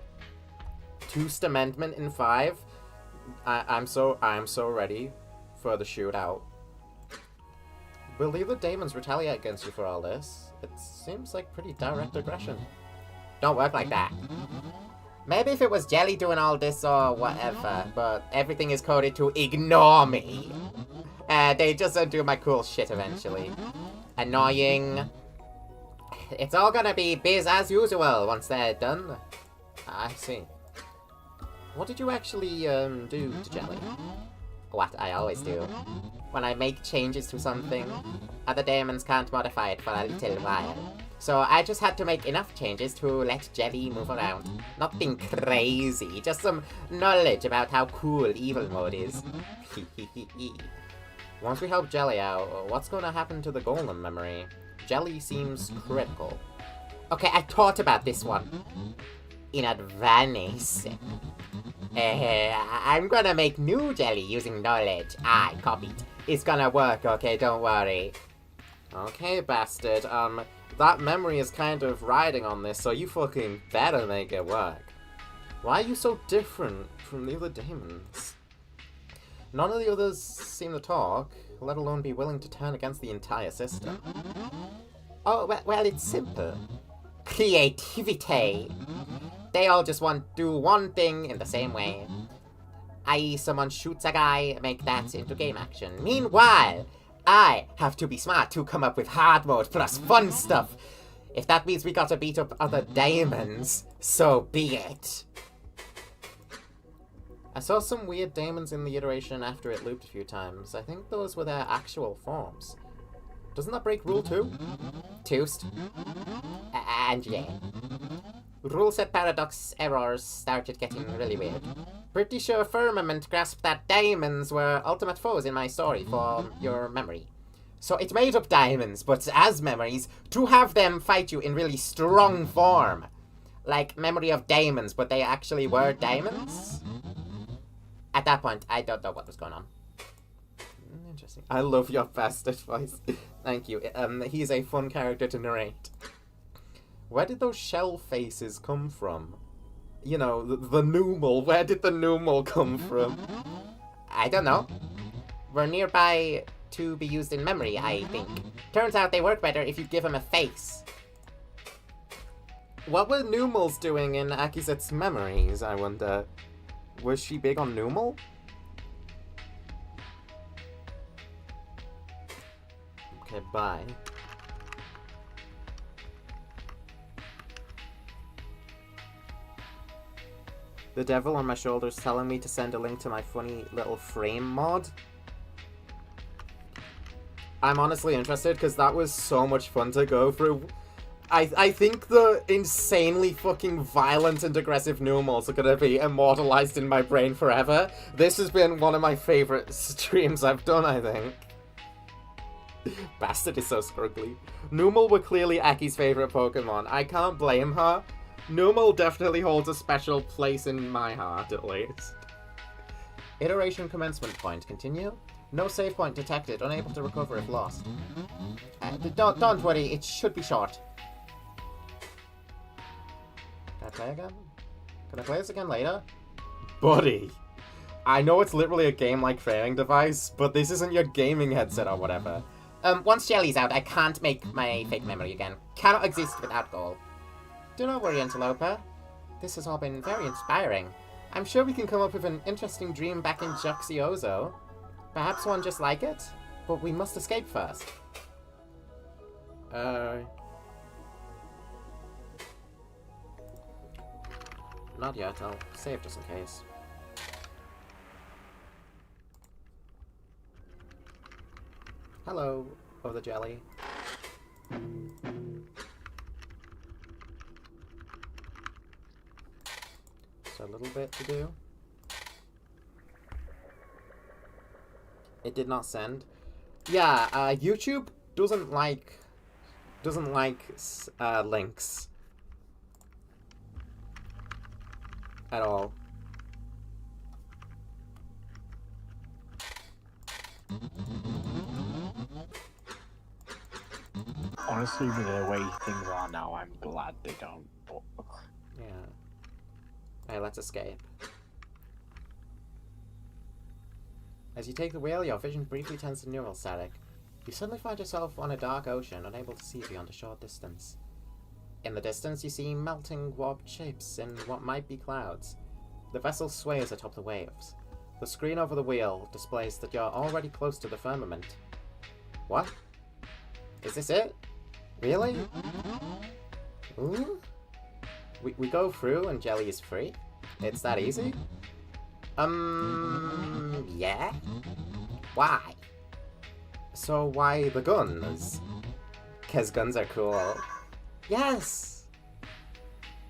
A: Toost Amendment in 5. I'm so ready for the shootout. Will either Daemons retaliate against you for all this? It seems like pretty direct aggression. Don't work like that. Maybe if it was Jelly doing all this or whatever, but everything is coded to ignore me. They just undo my cool shit eventually. Annoying. It's all gonna be biz as usual once they're done. I see. What did you actually do to Jelly? What I always do. When I make changes to something, other daemons can't modify it for a little while. So I just had to make enough changes to let Jelly move around. Nothing crazy, just some knowledge about how cool evil mode is. Once we help Jelly out, what's going to happen to the golem memory? Jelly seems critical. Okay, I thought about this one. In advance. I'm gonna make new Jelly using knowledge I copied. It's gonna work, okay, don't worry. Okay, Bastard, that memory is kind of riding on this, so you fucking better make it work. Why are you so different from the other daemons? None of the others seem to talk, let alone be willing to turn against the entire system. Oh, well, it's simple. Creativity. They all just want to do one thing in the same way. I.e., someone shoots a guy, make that into game action. Meanwhile, I have to be smart to come up with hard mode plus fun stuff. If that means we gotta beat up other daemons, so be it. I saw some weird daemons in the iteration after it looped a few times. I think those were their actual forms. Doesn't that break rule 2? Toost. And yeah. Rule set paradox errors started getting really weird. Pretty sure Firmament grasped that daemons were ultimate foes in my story for your memory. So it made up daemons, but as memories, to have them fight you in really strong form. Like memory of daemons, but they actually were daemons? At that point, I don't know what was going on. Interesting. I love your Bastard voice. Thank you. He's a fun character to narrate. Where did those shell faces come from? you know, the Numal. Where did the Numal come from? I don't know. We're nearby to be used in memory, I think. Turns out they work better if you give them a face. What were Numals doing in Akizet's memories, I wonder? Was she big on Numal? Okay, bye. The devil on my shoulder's telling me to send a link to my funny little frame mod. I'm honestly interested because that was so much fun to go through. I think the insanely fucking violent and aggressive Numals are gonna be immortalized in my brain forever. This has been one of my favorite streams I've done, I think. Bastard is so scruggly. Numal were clearly Aki's favorite Pokemon. I can't blame her. Numal definitely holds a special place in my heart, at least. Iteration commencement point. Continue. No save point detected. Unable to recover if lost. Don't worry, it should be short. Can I play again? Can I play this again later? Buddy! I know it's literally a game-like training device, but this isn't your gaming headset or whatever. Once Jelly's out, I can't make my fake memory again. Cannot exist without goal. Do not worry, Antelope. This has all been very inspiring. I'm sure we can come up with an interesting dream back in Juxiozo. Perhaps one just like it? But we must escape first. Not yet. I'll save just in case. Hello, oh the jelly. So a little bit to do. It did not send. Yeah, YouTube doesn't like links at all.
B: Honestly, with the way things are now, I'm glad they don't. But...
A: Yeah. Hey, let's escape. As you take the wheel, your vision briefly turns to neural static. You suddenly find yourself on a dark ocean, unable to see beyond a short distance. In the distance, you see melting warped shapes in what might be clouds. The vessel sways atop the waves. The screen over the wheel displays that you're already close to the firmament. What? Is this it? Really? Ooh? We go through and Jelly is free? It's that easy? Yeah? Why? So why the guns? 'Cause guns are cool. Yes!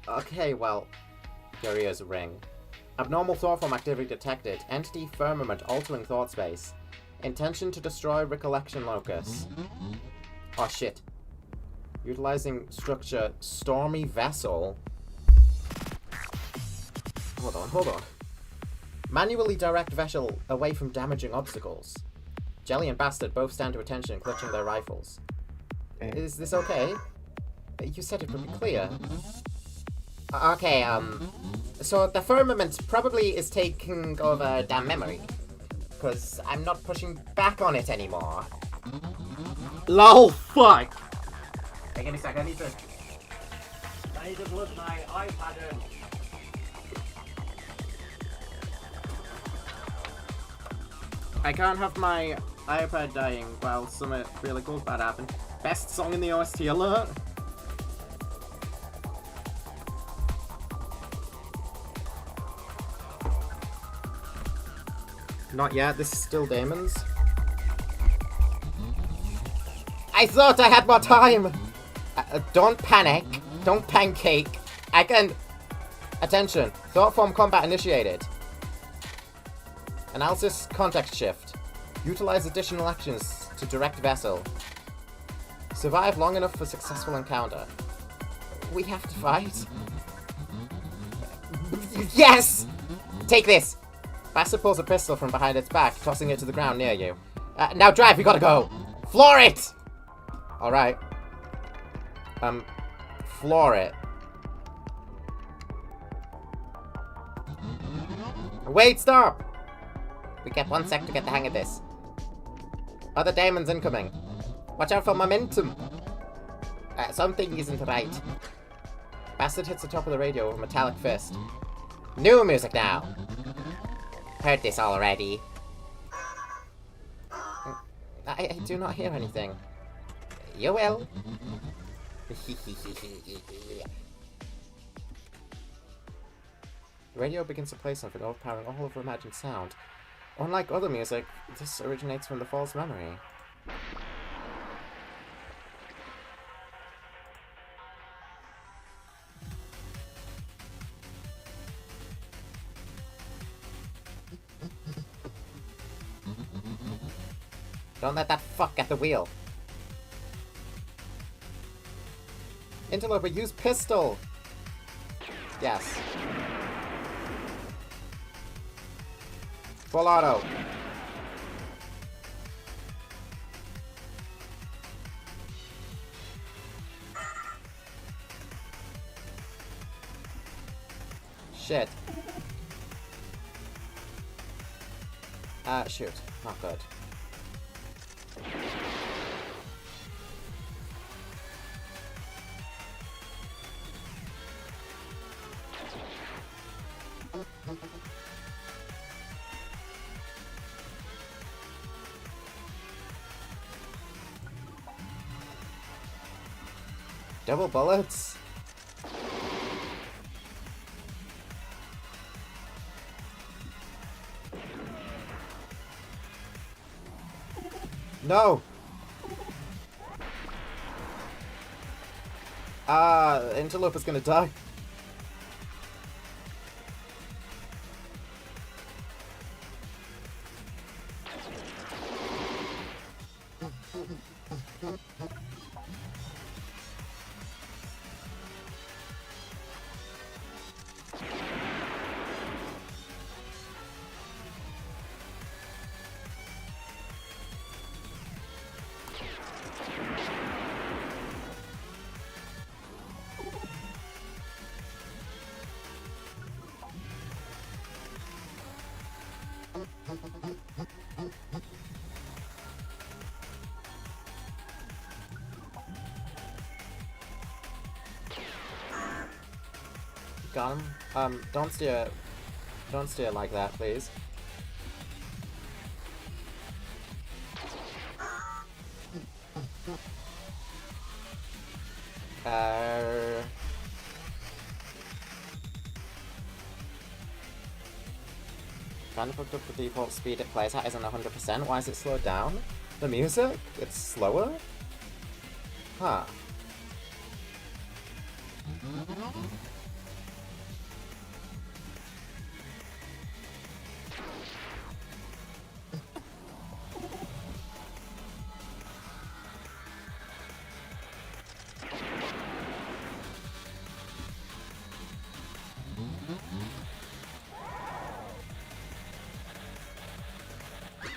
A: Okay, well, your ears ring. Abnormal thought form activity detected. Entity firmament altering thought space. Intention to destroy recollection locus. Oh shit. Utilizing structure stormy vessel. Hold on. Manually direct vessel away from damaging obstacles. Jelly and Bastard both stand to attention, clutching their rifles. Is this okay? You said it would be clear. Okay, so the firmament probably is taking over damn memory. Because I'm not pushing back on it anymore. LOL, fuck! Hey, give me a sec, I need to plug my iPad in. I can't have my iPad dying while something really cool bad happened. Best song in the OST alert? Not yet, this is still Damon's. I thought I had more time! Don't panic. Don't pancake. I can... Attention. Thought form combat initiated. Analysis context shift. Utilize additional actions to direct vessel. Survive long enough for successful encounter. We have to fight? Yes! Take this! Bastard pulls a pistol from behind its back, tossing it to the ground near you. Now drive, we gotta go! Floor it! Alright. Floor it. Wait, stop! We get 1 sec to get the hang of this. Other diamonds incoming. Watch out for momentum. Something isn't right. Bastard hits the top of the radio with a metallic fist. New music now. Heard this already. I do not hear anything. You will. The radio begins to play something overpowering all over imagined sound. Unlike other music, this originates from the false memory. Don't let that fuck get the wheel. Interloper, use pistol! Yes. Full auto. Shit. Shoot. Not good. Double bullets? No! Interloper's gonna die. Got him. Don't steer like that, please. Kind of fucked up the default speed it plays at isn't 100%. Why is it slowed down? The music? It's slower? Huh.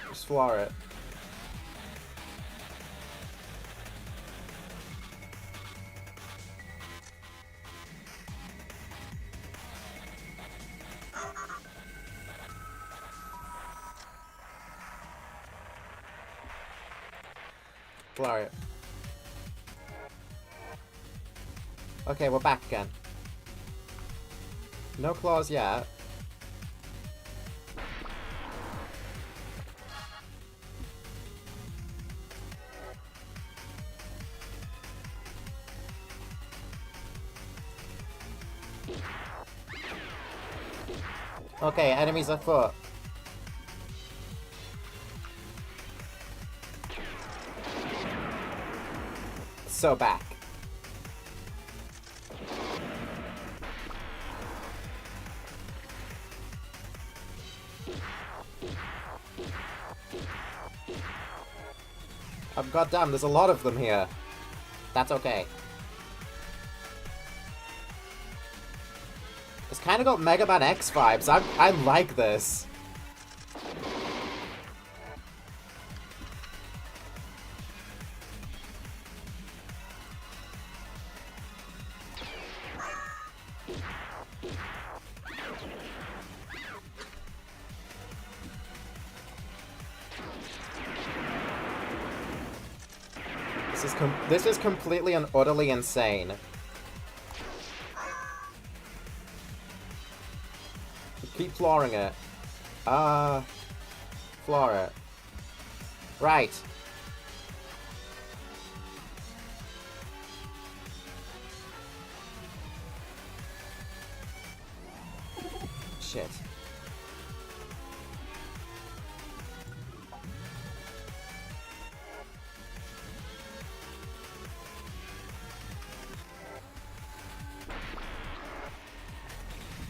A: Just floor it. Floor it. Okay, we're back again. No claws yet. Okay, enemies afoot. So back. Oh, goddamn, there's a lot of them here. That's okay. It's kind of got Mega Man X vibes. I like this. this is completely and utterly insane. Keep flooring it. Floor it. Right. Shit.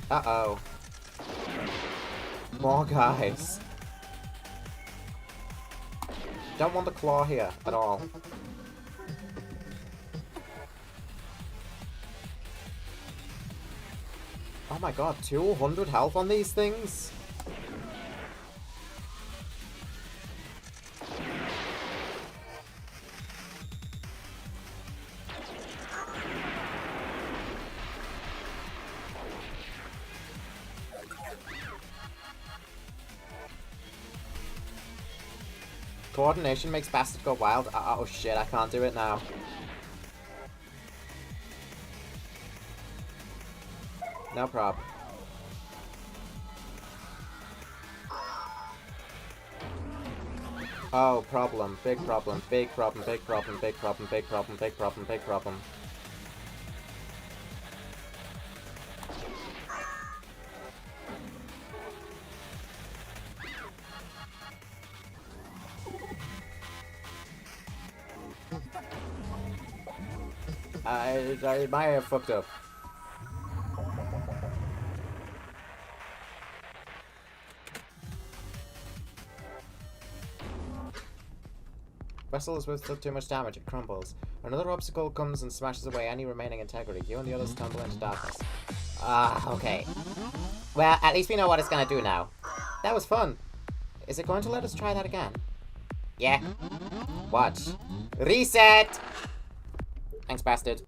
A: Uh-oh. More guys. Don't want the claw here at all. Oh my god, 200 health on these things? Coordination makes Bastard go wild. Oh shit, I can't do it now. No prob. Oh, problem. Big problem. Big problem. Big problem. Big problem. Big problem. Big problem. Big problem. I might have fucked up. Vessel is with too much damage, it crumbles. Another obstacle comes and smashes away any remaining integrity. You and the others tumble into darkness. Okay. Well, at least we know what it's gonna do now. That was fun. Is it going to let us try that again? Yeah. Watch. Reset! Thanks, Bastard.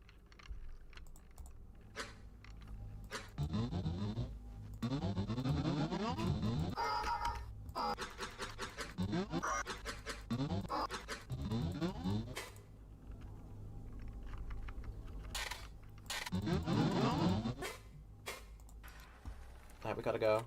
A: Alright, we gotta go.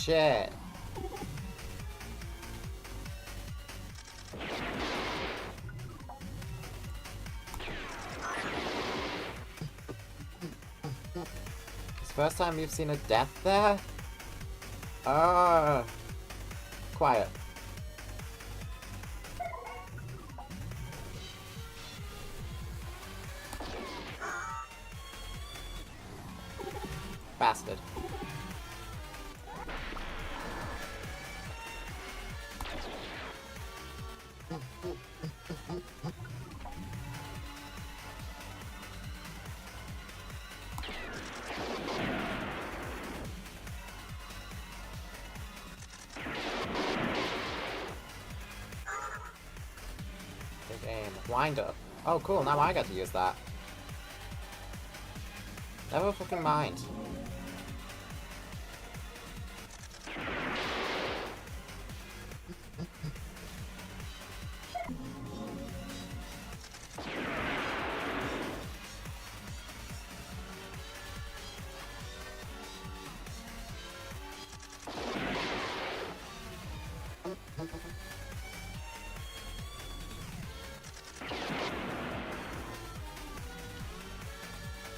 A: Shit. It's the first time you've seen a death there? Quiet. Bastard. Big aim. Wind up. Oh, cool. Now I get to use that. Never fucking mind.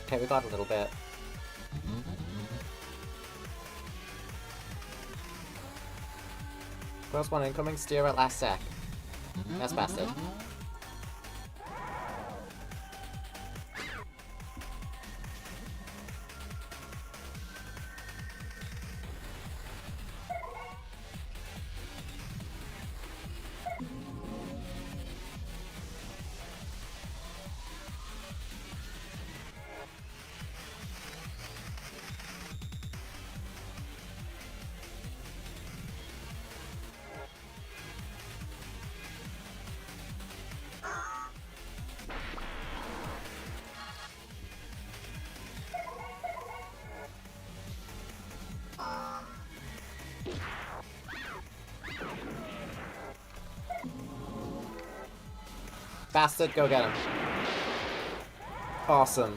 A: Okay, we got a little bit. Close one incoming, steer at last sec. That's Bastard. Bastard, go get him. Awesome.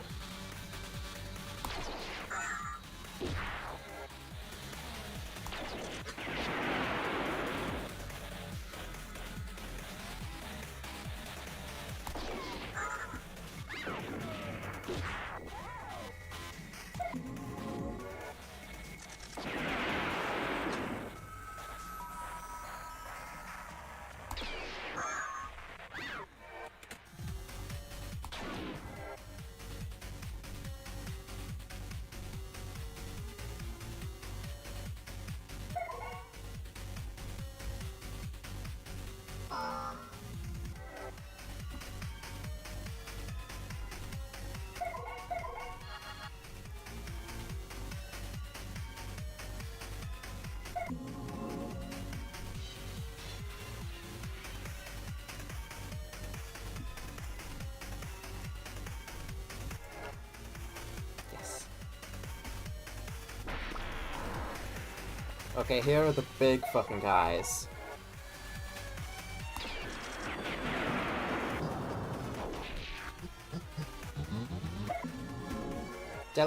A: Okay, here are the big fucking guys.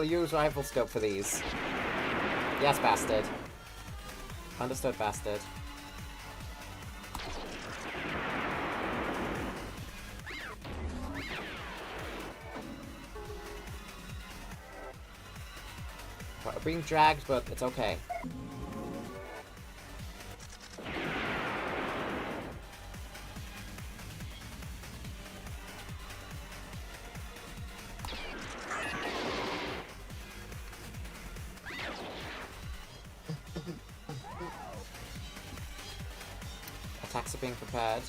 A: Use rifle scope for these. Yes, bastard. Understood, bastard. We're being dragged, but it's okay. Attacks are being prepared.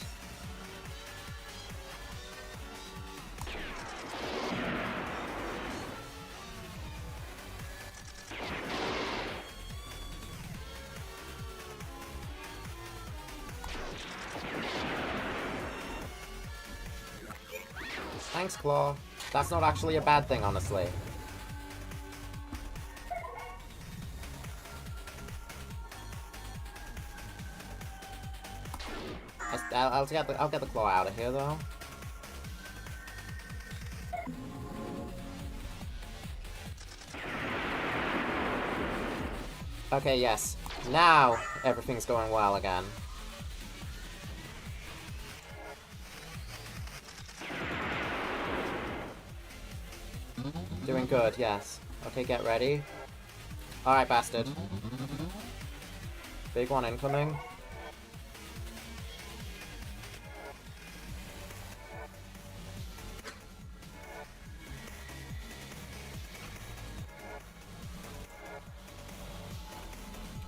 A: Thanks, Claw. That's not actually a bad thing, honestly. I'll get the claw out of here, though. Okay, yes. Now everything's going well again. Doing good, yes. Okay, get ready. Alright, bastard. Big one incoming.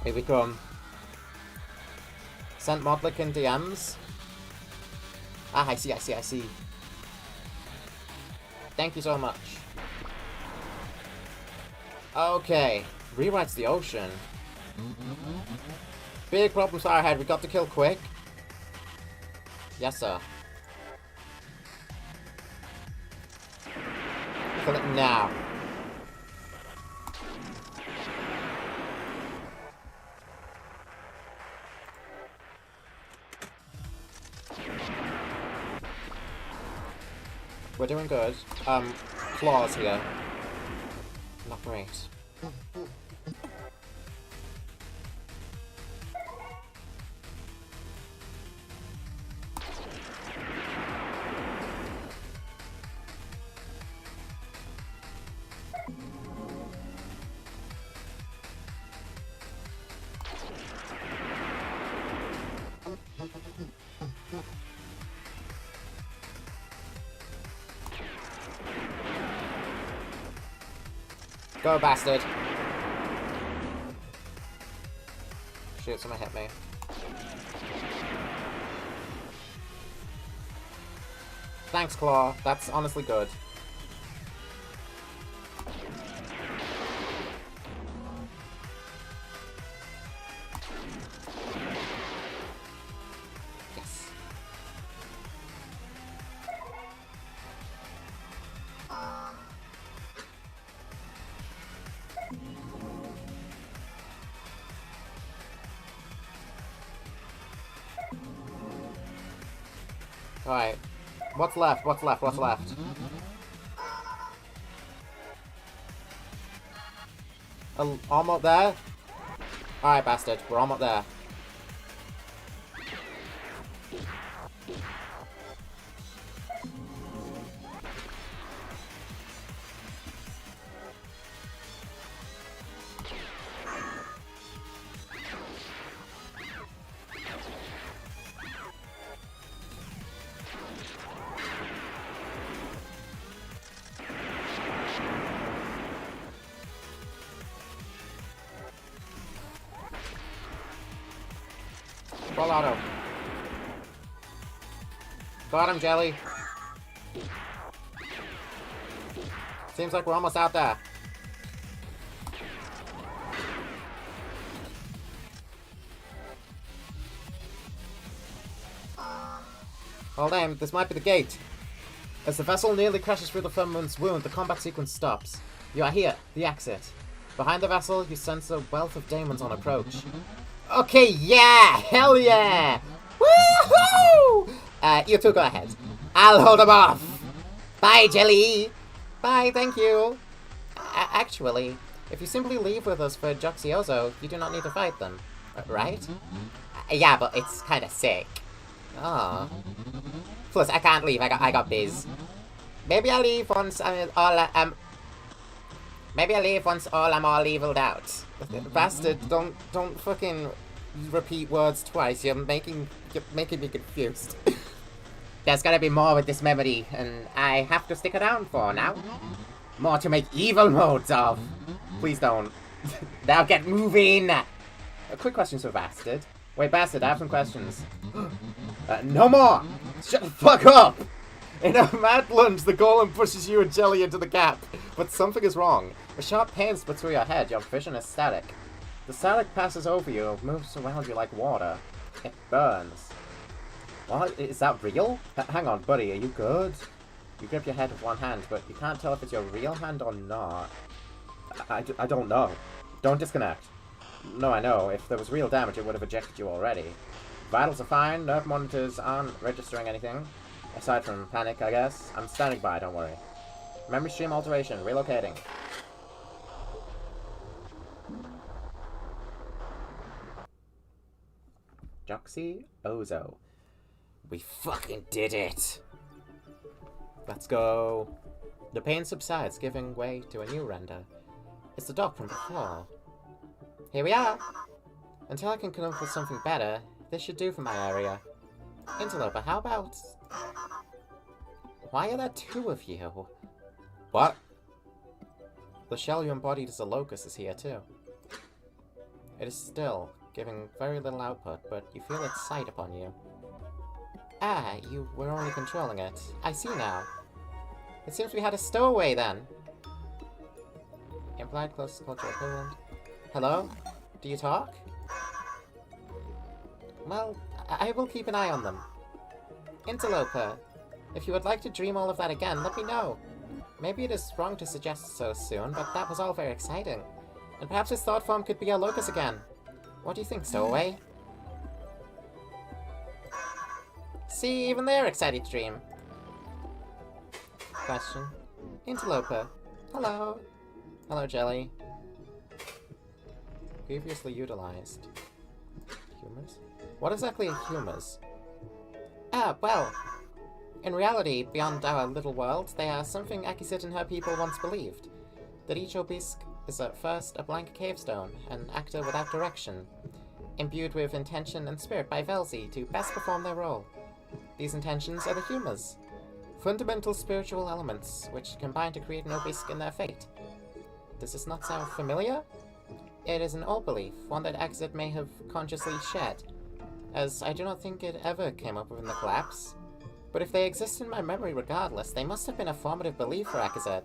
A: Here we come. Sent Modlic in DMs. Ah, I see. Thank you so much. Okay. Rewrites the ocean. Big problems are ahead. We got to kill quick. Yes, sir. Kill it now. We're doing good. Claws here. Not great. Go, bastard! Shoot, someone hit me. Thanks, Claw. That's honestly good. Yes. Alright. What's left? What's left? What's left? Almost there? Alright, bastard. We're almost there. Full auto. Got him, Jelly. Seems like we're almost out there. Hold on, this might be the gate. As the vessel nearly crashes through the firmament's wound, the combat sequence stops. You are here, the exit. Behind the vessel, you sense a wealth of demons on approach. Okay, yeah! Hell yeah! Woohoo! You two go ahead. I'll hold them off! Bye, Jelly! Bye, thank you! Actually, if you simply leave with us for Joxiozo, you do not need to fight them. Right? Yeah, but it's kinda sick. Oh. Plus, I can't leave, I got biz. Maybe I leave once maybe I leave once I'm all leveled out. Bastard, don't fucking repeat words twice. You're making me confused. There's gotta be more with this memory, and I have to stick around for now. More to make evil modes of. Please don't. Now get moving. A quick question for Bastard. Wait, Bastard, I have some questions. No more! Shut the fuck up! In a mad lunge, the golem pushes you and Jelly into the gap, but something is wrong. A sharp pain splits through your head, your vision is static. The static passes over you, moves around you like water. It burns. What? Is that real? Hang on, buddy, are you good? You grip your head with one hand, but you can't tell if it's your real hand or not. I don't know. Don't disconnect. No, I know. If there was real damage, it would have ejected you already. Vitals are fine, nerve monitors aren't registering anything. Aside from panic, I guess. I'm standing by, don't worry. Memory stream alteration, relocating. Joxiozo. We fucking did it! Let's go. The pain subsides, giving way to a new render. It's the dock from before. Here we are! Until I can come up with something better, this should do for my area. Interloper, how about... Why are there two of you? What? The shell you embodied as a locust is here too. It is still, giving very little output, but you feel its sight upon you. Ah, you were only controlling it. I see now. It seems we had a stowaway then. Implied close cultural equivalent. Hello? Do you talk? Well, I will keep an eye on them. Interloper, if you would like to dream all of that again, let me know. Maybe it is wrong to suggest so soon, but that was all very exciting. And perhaps his thought form could be a locus again. What do you think, stowaway? See, even they're excited to dream. Question. Interloper. Hello. Hello, Jelly. Previously utilized. Humors? What exactly are humors? Ah, well. In reality, beyond our little world, they are something Akizit and her people once believed. That each obelisk is at first a blank cavestone, an actor without direction, imbued with intention and spirit by Velzi to best perform their role. These intentions are the humors. Fundamental spiritual elements, which combine to create an obelisk in their fate. Does this not sound familiar? It is an old belief, one that Akizit may have consciously shed, as I do not think it ever came up within the collapse. But if they exist in my memory regardless, they must have been a formative belief for Akizit.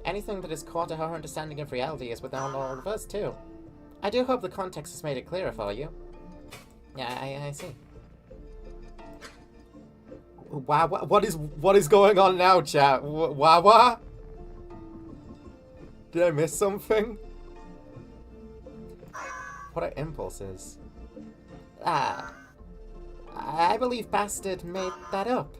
A: Anything that is core to her understanding of reality is within all of us, too. I do hope the context has made it clearer for you. Yeah, I see. Wow, what is going on now, chat? What? Did I miss something? What are impulses? Ah, I believe Bastard made that up.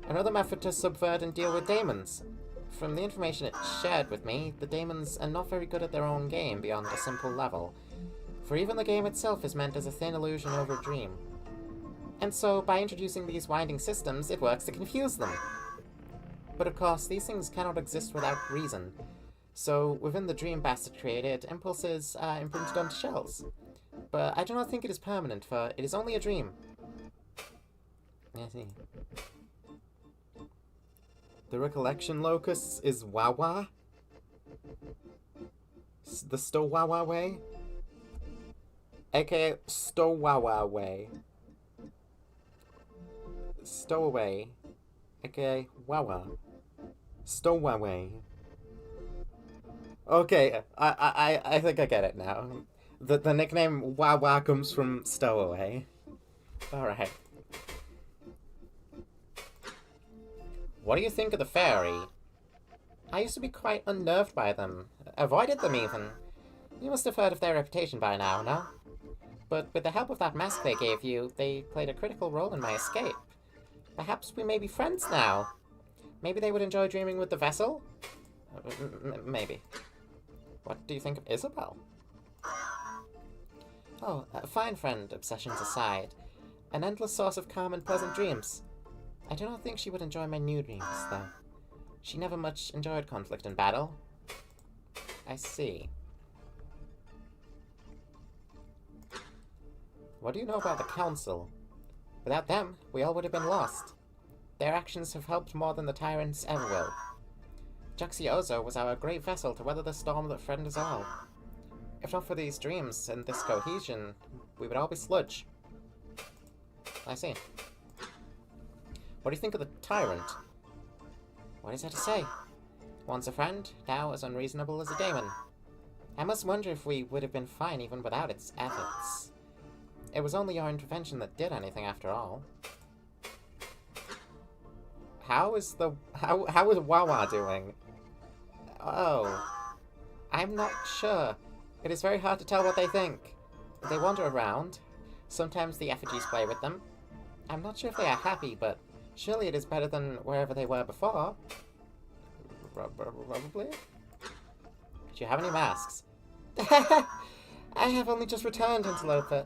A: Another method to subvert and deal with daemons. From the information it shared with me, the daemons are not very good at their own game beyond a simple level, for even the game itself is meant as a thin illusion over a dream. And so, by introducing these winding systems, it works to confuse them. But of course, these things cannot exist without reason. So, within the dream Bastard created, impulses are imprinted onto shells. But I do not think it is permanent, for it is only a dream. I see. The recollection locus is Wawa? The Stowawa way? AKA Stowawa way. Stowaway. AKA Wawa. Stowaway. Okay, I think I get it now. The nickname Wawa comes from Stowaway. Alright. What do you think of the fairy? I used to be quite unnerved by them. Avoided them, even. You must have heard of their reputation by now, no? But with the help of that mask they gave you, they played a critical role in my escape. Perhaps we may be friends now. Maybe they would enjoy dreaming with the vessel? Maybe. What do you think of Isabel? Oh, a fine friend, obsessions aside. An endless source of calm and pleasant dreams. I do not think she would enjoy my new dreams, though. She never much enjoyed conflict and battle. I see. What do you know about the Council? Without them, we all would have been lost. Their actions have helped more than the tyrants ever will. Juxiozo was our great vessel to weather the storm that threatened us all. If not for these dreams and this cohesion, we would all be sludge. I see. What do you think of the tyrant? What is there to say? Once a friend, now as unreasonable as a daemon. I must wonder if we would have been fine even without its efforts. It was only your intervention that did anything after all. How is Wawa doing? Oh. I'm not sure. It is very hard to tell what they think. They wander around. Sometimes the effigies play with them. I'm not sure if they are happy, but surely it is better than wherever they were before. Probably? Do you have any masks? I have only just returned, Interloper.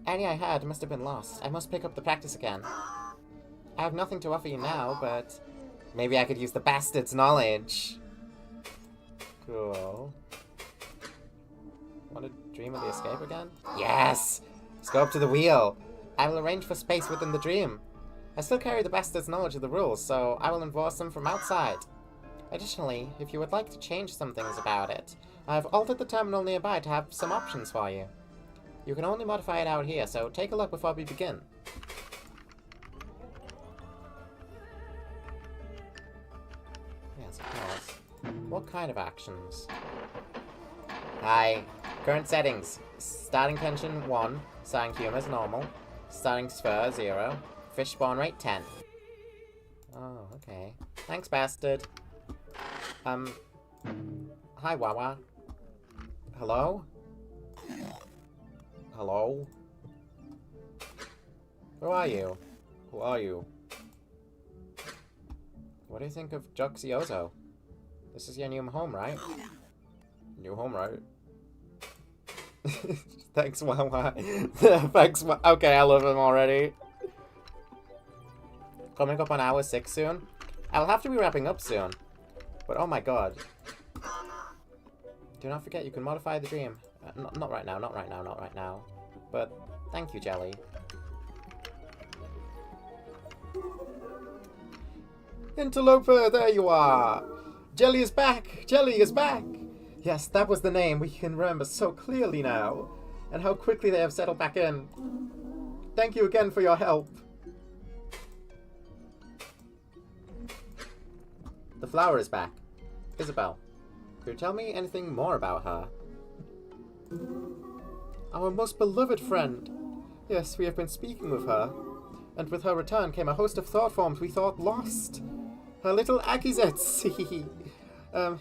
A: Any I had must have been lost. I must pick up the practice again. I have nothing to offer you now, but maybe I could use the bastard's knowledge. Cool. Want to dream of the escape again? Yes! Let's go up to the wheel. I will arrange for space within the dream. I still carry the bastard's knowledge of the rules, so I will enforce them from outside. Additionally, if you would like to change some things about it, I have altered the terminal nearby to have some options for you. You can only modify it out here, so take a look before we begin. Yes, of course. What kind of actions? Hi. Current settings. Starting tension 1. Starting humor is normal. Starting sphere 0. Fish spawn rate 10. Oh, okay. Thanks, bastard. Hi, Wawa. Hello? Hello? Who are you? Who are you? What do you think of Juxiozo? This is your new home, right? New home, right? Thanks, Wawa. Thanks, okay, I love him already. Coming up on hour 6 soon. I'll have to be wrapping up soon. But oh my god. Do not forget you can modify the dream. Not right now, not right now, not right now. But thank you, Jelly. Interloper, there you are! Jelly is back! Jelly is back! Yes, that was the name we can remember so clearly now. And how quickly they have settled back in. Thank you again for your help. The flower is back. Isabel, could you tell me anything more about her? Our most beloved friend. Yes, we have been speaking with her. And with her return came a host of thought forms we thought lost. Her little Akizets.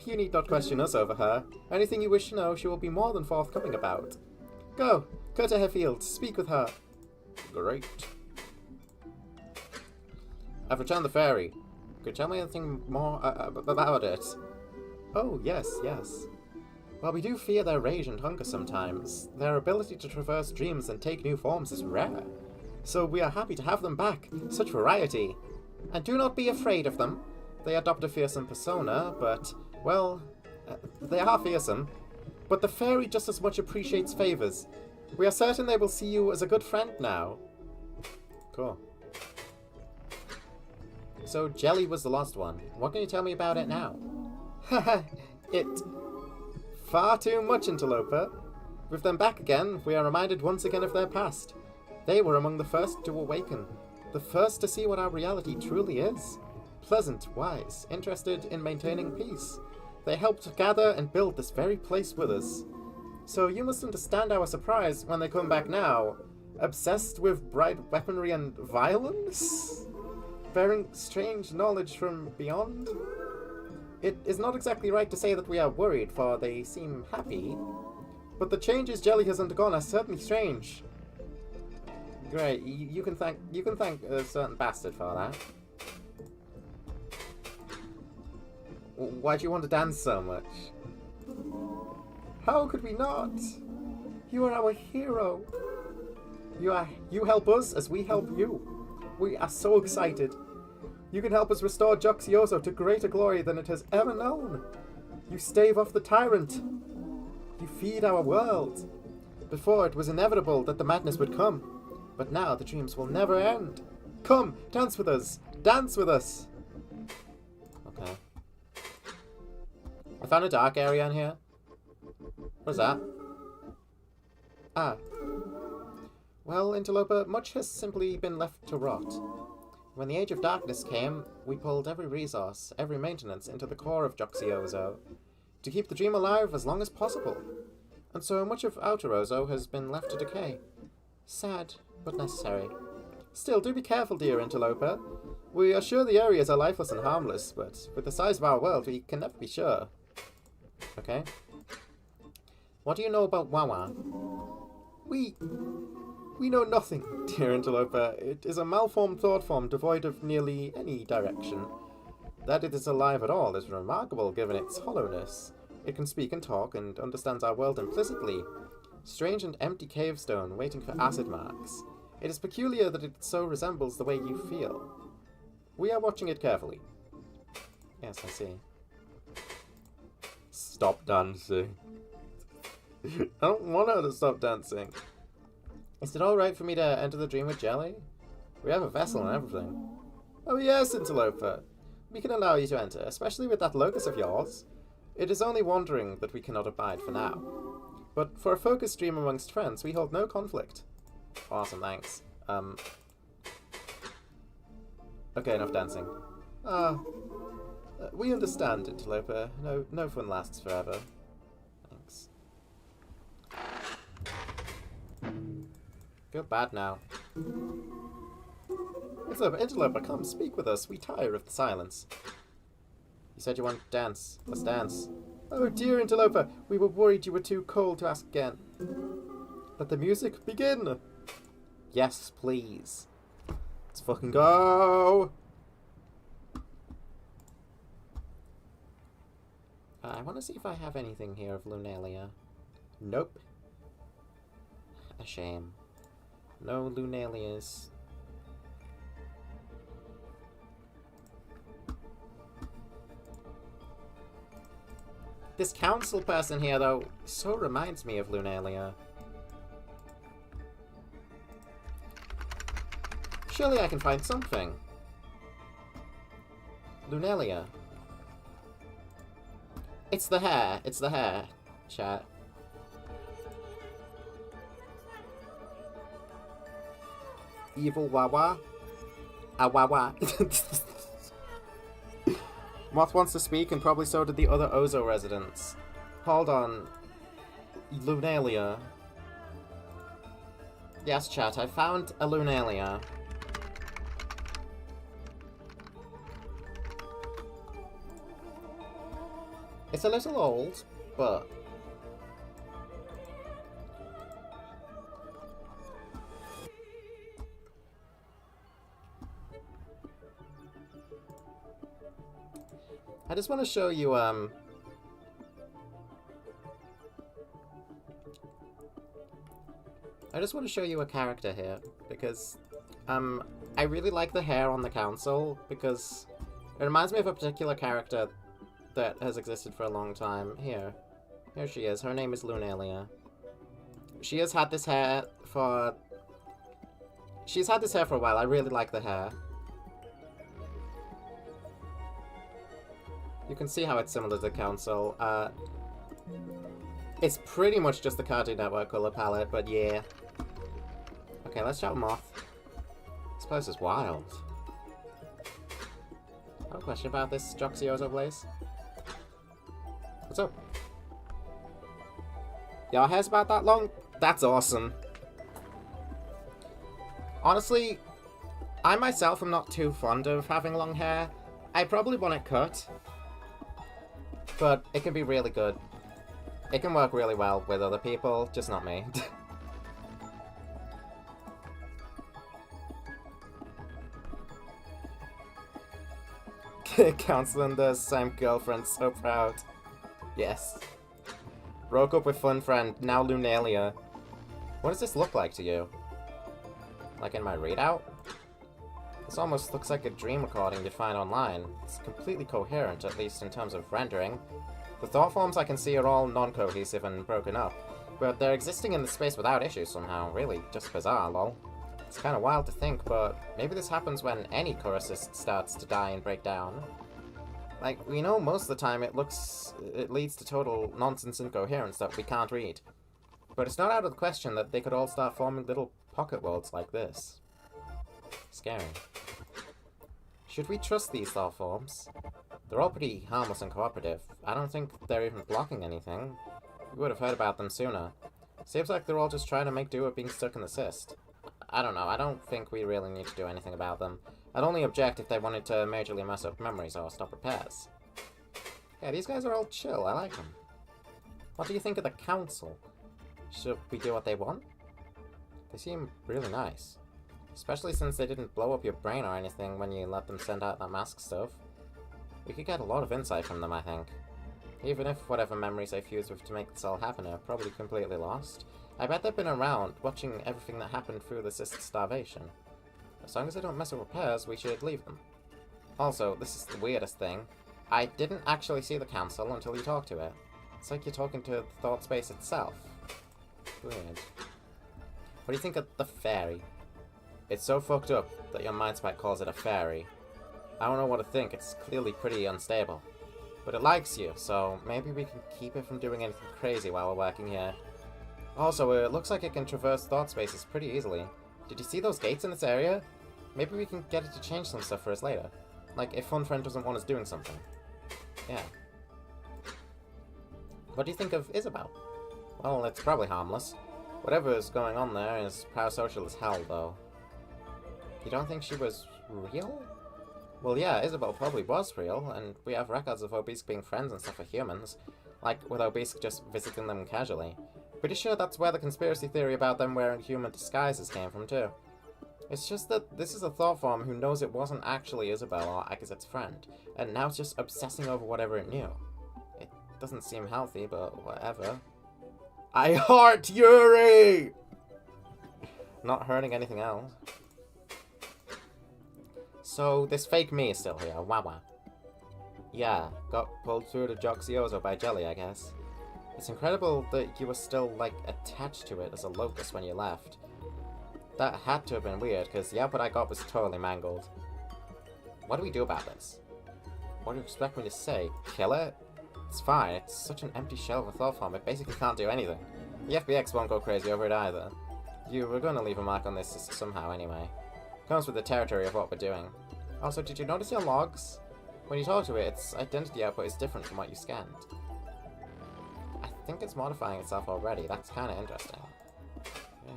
A: You need not question us over her. Anything you wish to know, she will be more than forthcoming about. Go to her fields. Speak with her. Great. I've returned the fairy. Could you tell me anything more about it? Oh, yes, yes. While we do fear their rage and hunger sometimes, their ability to traverse dreams and take new forms is rare. So we are happy to have them back. Such variety. And do not be afraid of them. They adopt a fearsome persona, but, well, they are fearsome. But the fairy just as much appreciates favors. We are certain they will see you as a good friend now. Cool. So Jelly was the lost one. What can you tell me about it now? Haha, it... Far too much, Interloper. With them back again, we are reminded once again of their past. They were among the first to awaken. The first to see what our reality truly is. Pleasant, wise, interested in maintaining peace. They helped gather and build this very place with us. So you must understand our surprise when they come back now. Obsessed with bright weaponry and violence? Bearing strange knowledge from beyond? It is not exactly right to say that we are worried, for they seem happy. But the changes Jelly has undergone are certainly strange. Great, you can thank a certain bastard for that. Why do you want to dance so much? How could we not? You are our hero. You help us as we help you. We are so excited. You can help us restore Joxioso to greater glory than it has ever known. You stave off the tyrant. You feed our world. Before, it was inevitable that the madness would come. But now the dreams will never end. Come, dance with us. Dance with us. Okay. I found a dark area in here. What is that? Ah. Well, Interloper, much has simply been left to rot. When the Age of Darkness came, we pulled every resource, every maintenance into the core of Joxioso, to keep the dream alive as long as possible. And so much of Outer Ozo has been left to decay. Sad, but necessary. Still, do be careful, dear Interloper. We are sure the areas are lifeless and harmless, but with the size of our world, we can never be sure. Okay. What do you know about Wawa? We know nothing, dear Interloper. It is a malformed thought form devoid of nearly any direction. That it is alive at all is remarkable given its hollowness. It can speak and talk and understands our world implicitly. Strange and empty cave stone waiting for acid marks. It is peculiar that it so resembles the way you feel. We are watching it carefully. Yes, I see. Stop dancing. I don't want her to stop dancing. Is it alright for me to enter the dream with Jelly? We have a vessel and everything. Oh yes, Interloper. We can allow you to enter, especially with that locus of yours. It is only wandering that we cannot abide for now. But for a focused dream amongst friends, we hold no conflict. Awesome, thanks. Okay, enough dancing. We understand, Interloper. No fun lasts forever. Thanks. Feel bad now. Interloper, come speak with us. We tire of the silence. You said you want to dance. Let's dance. Oh dear Interloper, we were worried you were too cold to ask again. Let the music begin. Yes, please. Let's fucking go. I want to see if I have anything here of Lunalia. Nope. A shame. No Lunalias. This council person here, though, so reminds me of Lunalia. Surely I can find something. Lunalia. It's the hair. It's the hair, chat. Evil Wawa. Wawa. Moth wants to speak, and probably so did the other Ozo residents. Hold on. Lunalia. Yes, chat, I found a Lunalia. It's a little old, but... I just want to show you, I just want to show you a character here, because, I really like the hair on the council, because it reminds me of a particular character that has existed for a long time. Here she is. Her name is Lunalia. She has had this hair for... She's had this hair for a while. I really like the hair. You can see how it's similar to the council. It's pretty much just the Cartoon Network color palette, but yeah. Okay, let's shout Moth. This place is wild. I have a question about this Joxiozo place. What's up? Your hair's about that long? That's awesome. Honestly, I myself am not too fond of having long hair. I probably want it cut. But it can be really good. It can work really well with other people, just not me. Counseling the same girlfriend, so proud. Yes. Broke up with fun friend, now Lunalia. What does this look like to you? Like in my readout? This almost looks like a dream recording you'd find online. It's completely coherent, at least in terms of rendering. The thought forms I can see are all non-cohesive and broken up, but they're existing in the space without issue somehow. Really, just bizarre, lol. It's kind of wild to think, but maybe this happens when any chorusist starts to die and break down. Like, we know most of the time it leads to total nonsense incoherence that we can't read. But it's not out of the question that they could all start forming little pocket worlds like this. Scary. Should we trust these thought forms? They're all pretty harmless and cooperative. I don't think they're even blocking anything. We would have heard about them sooner. Seems like they're all just trying to make do with being stuck in the cyst. I don't know, I don't think we really need to do anything about them. I'd only object if they wanted to majorly mess up memories or stop repairs. Yeah, these guys are all chill, I like them. What do you think of the council? Should we do what they want? They seem really nice. Especially since they didn't blow up your brain or anything when you let them send out that mask stuff. We could get a lot of insight from them, I think. Even if whatever memories they fused with to make this all happen are probably completely lost. I bet they've been around, watching everything that happened through the cyst's starvation. As long as they don't mess with repairs, we should leave them. Also, this is the weirdest thing. I didn't actually see the council until you talked to it. It's like you're talking to the thought space itself. Weird. What do you think of the fairy? It's so fucked up that your mind spike calls it a fairy. I don't know what to think, it's clearly pretty unstable. But it likes you, so maybe we can keep it from doing anything crazy while we're working here. Also, it looks like it can traverse thought spaces pretty easily. Did you see those gates in this area? Maybe we can get it to change some stuff for us later. Like, if Fun Friend doesn't want us doing something. Yeah. What do you think of Isabel? Well, it's probably harmless. Whatever is going on there is parasocial as hell, though. You don't think she was real? Well, yeah, Isabel probably was real, and we have records of Obelisk being friends and stuff with humans. Like, with Obelisk just visiting them casually. Pretty sure that's where the conspiracy theory about them wearing human disguises came from, too. It's just that this is a thought form who knows it wasn't actually Isabel or Akazet's friend, and now it's just obsessing over whatever it knew. It doesn't seem healthy, but whatever. I heart Yuri! Not hurting anything else. So, this fake me is still here, wow. Yeah, got pulled through to Joxiozo by Jelly, I guess. It's incredible that you were still, like, attached to it as a locust when you left. That had to have been weird, because the output I got was totally mangled. What do we do about this? What do you expect me to say? Kill it? It's fine, it's such an empty shell of a thought form, it basically can't do anything. The FBX won't go crazy over it either. You were going to leave a mark on this somehow anyway. Comes with the territory of what we're doing. Also, did you notice your logs? When you talk to it, its identity output is different from what you scanned. I think it's modifying itself already. That's kind of interesting. Yeah.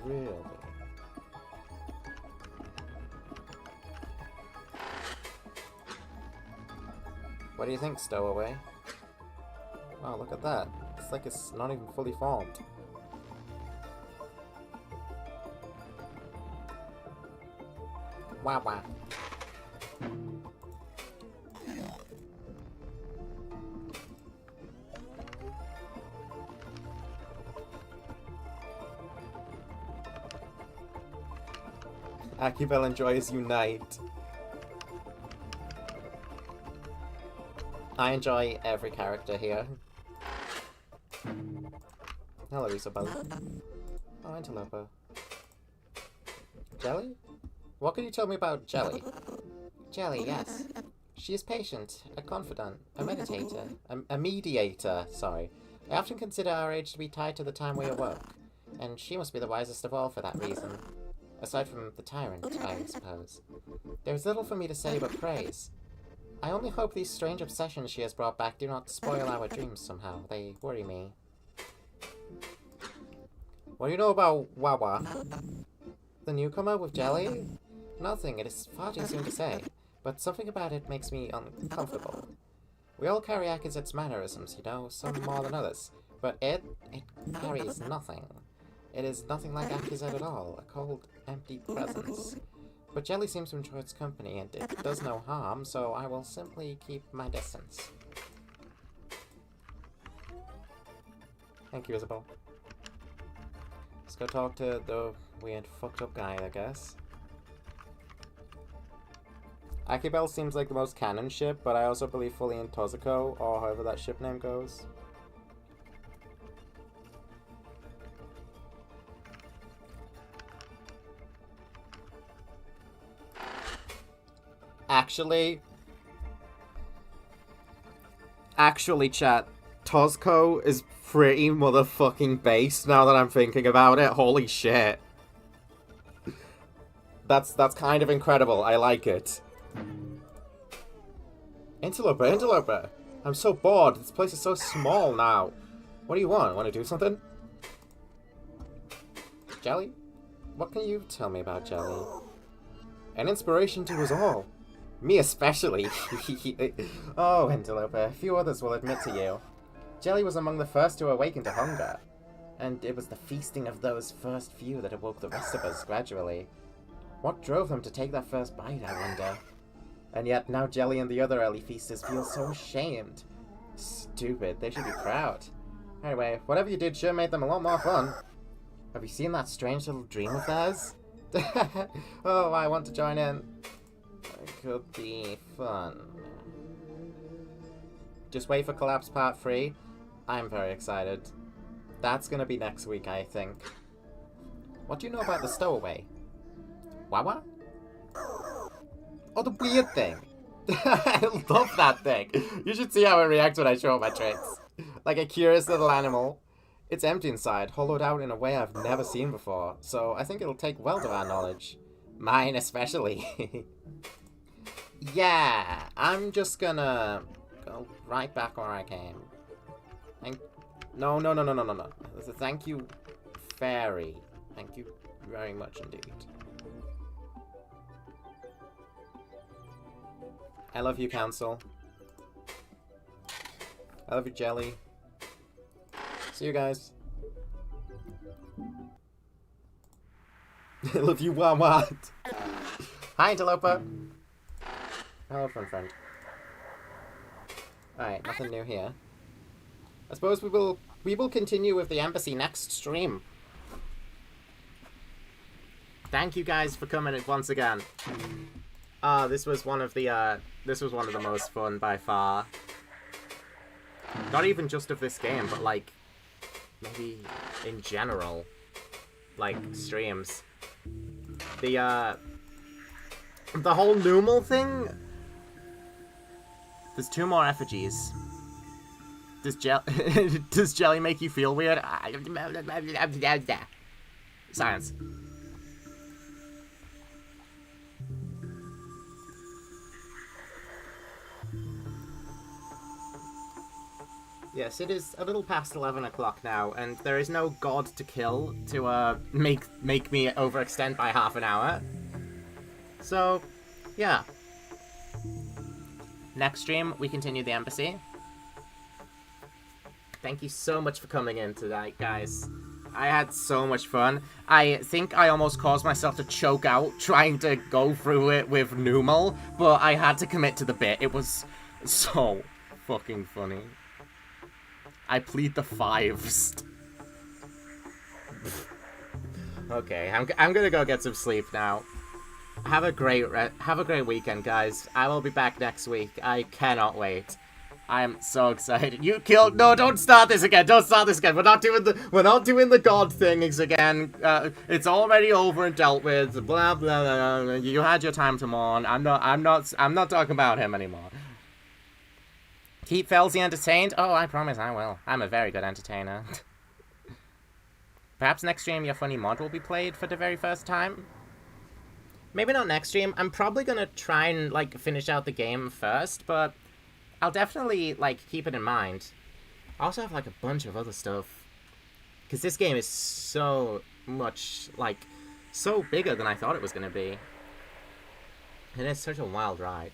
A: Really? What do you think, Stowaway? Wow, look at that. It's like it's not even fully formed. Wawa. Akibel enjoys Unite. I enjoy every character here. Hello, Isabel. Oh, Interloper. Jelly? What can you tell me about Jelly? Jelly, yes. She is patient, a confidant, a meditator, a mediator, sorry. I often consider our age to be tied to the time we awoke, and she must be the wisest of all for that reason. Aside from the tyrant, I suppose. There is little for me to say but praise. I only hope these strange obsessions she has brought back do not spoil our dreams somehow. They worry me. What do you know about Wawa? The newcomer with Jelly? Nothing, it is far too soon to say, but something about it makes me uncomfortable. We all carry Akizet's mannerisms, you know, some more than others, but it carries nothing. It is nothing like Akizet at all, a cold, empty presence. But Jelly seems to enjoy its company, and it does no harm, so I will simply keep my distance. Thank you, Isabel. Let's go talk to the weird fucked up guy, I guess. Akibel seems like the most canon ship, but I also believe fully in Tozuko, or however that ship name goes. Actually, chat, Tozco is pretty motherfucking based now that I'm thinking about it. Holy shit. That's kind of incredible. I like it. Interloper. I'm so bored. This place is so small now. What do you want? Want to do something? Jelly? What can you tell me about Jelly? An inspiration to us all. Me especially. Oh, Interloper, a few others will admit to you. Jelly was among the first to awaken to hunger. And it was the feasting of those first few that awoke the rest of us gradually. What drove them to take that first bite, I wonder? And yet now Jelly and the other early feasters feel so ashamed. Stupid, they should be proud. Anyway, whatever you did sure made them a lot more fun. Have you seen that strange little dream of theirs? Oh, I want to join in. It could be fun. Just wait for Collapse Part 3. I'm very excited. That's gonna be next week, I think. What do you know about the stowaway? Wawa? Oh, the weird thing. I love that thing. You should see how it reacts when I show it my tricks. Like a curious little animal. It's empty inside, hollowed out in a way I've never seen before, so I think it'll take well to our knowledge. Mine especially. Yeah, I'm just gonna go right back where I came. No. Thank you, fairy. Thank you very much indeed. I love you, Council. I love you, Jelly. See you guys. I love you, Wawa. Hi, Interloper. Hello, friend. Alright, nothing new here. I suppose we will continue with the embassy next stream. Thank you guys for coming once again. This was one of the most fun by far. Not even just of this game, but like maybe in general, like streams. The whole Numal thing. There's 2 more effigies. Does Jelly make you feel weird? Science. Yes, it is a little past 11 o'clock now, and there is no god to kill to make me overextend by half an hour. So, yeah. Next stream, we continue the embassy. Thank you so much for coming in tonight, guys. I had so much fun. I think I almost caused myself to choke out trying to go through it with Numal, but I had to commit to the bit. It was so fucking funny. I plead the fives. Okay, I'm gonna go get some sleep now. Have a great weekend, guys. I will be back next week. I cannot wait. I'm so excited. You killed. No, don't start this again. Don't start this again. We're not doing the god things again. It's already over and dealt with. Blah blah blah. You had your time to mourn. I'm not talking about him anymore. Keep Felzy entertained. Oh, I promise I will. I'm a very good entertainer. Perhaps next stream your funny mod will be played for the very first time. Maybe not next stream. I'm probably gonna try and like finish out the game first, but I'll definitely, like, keep it in mind. I also have, like, a bunch of other stuff. Because this game is so much, like, so bigger than I thought it was going to be. And it's such a wild ride.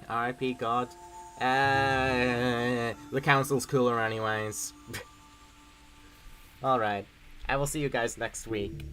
A: R.I.P. God. The council's cooler anyways. Alright. I will see you guys next week.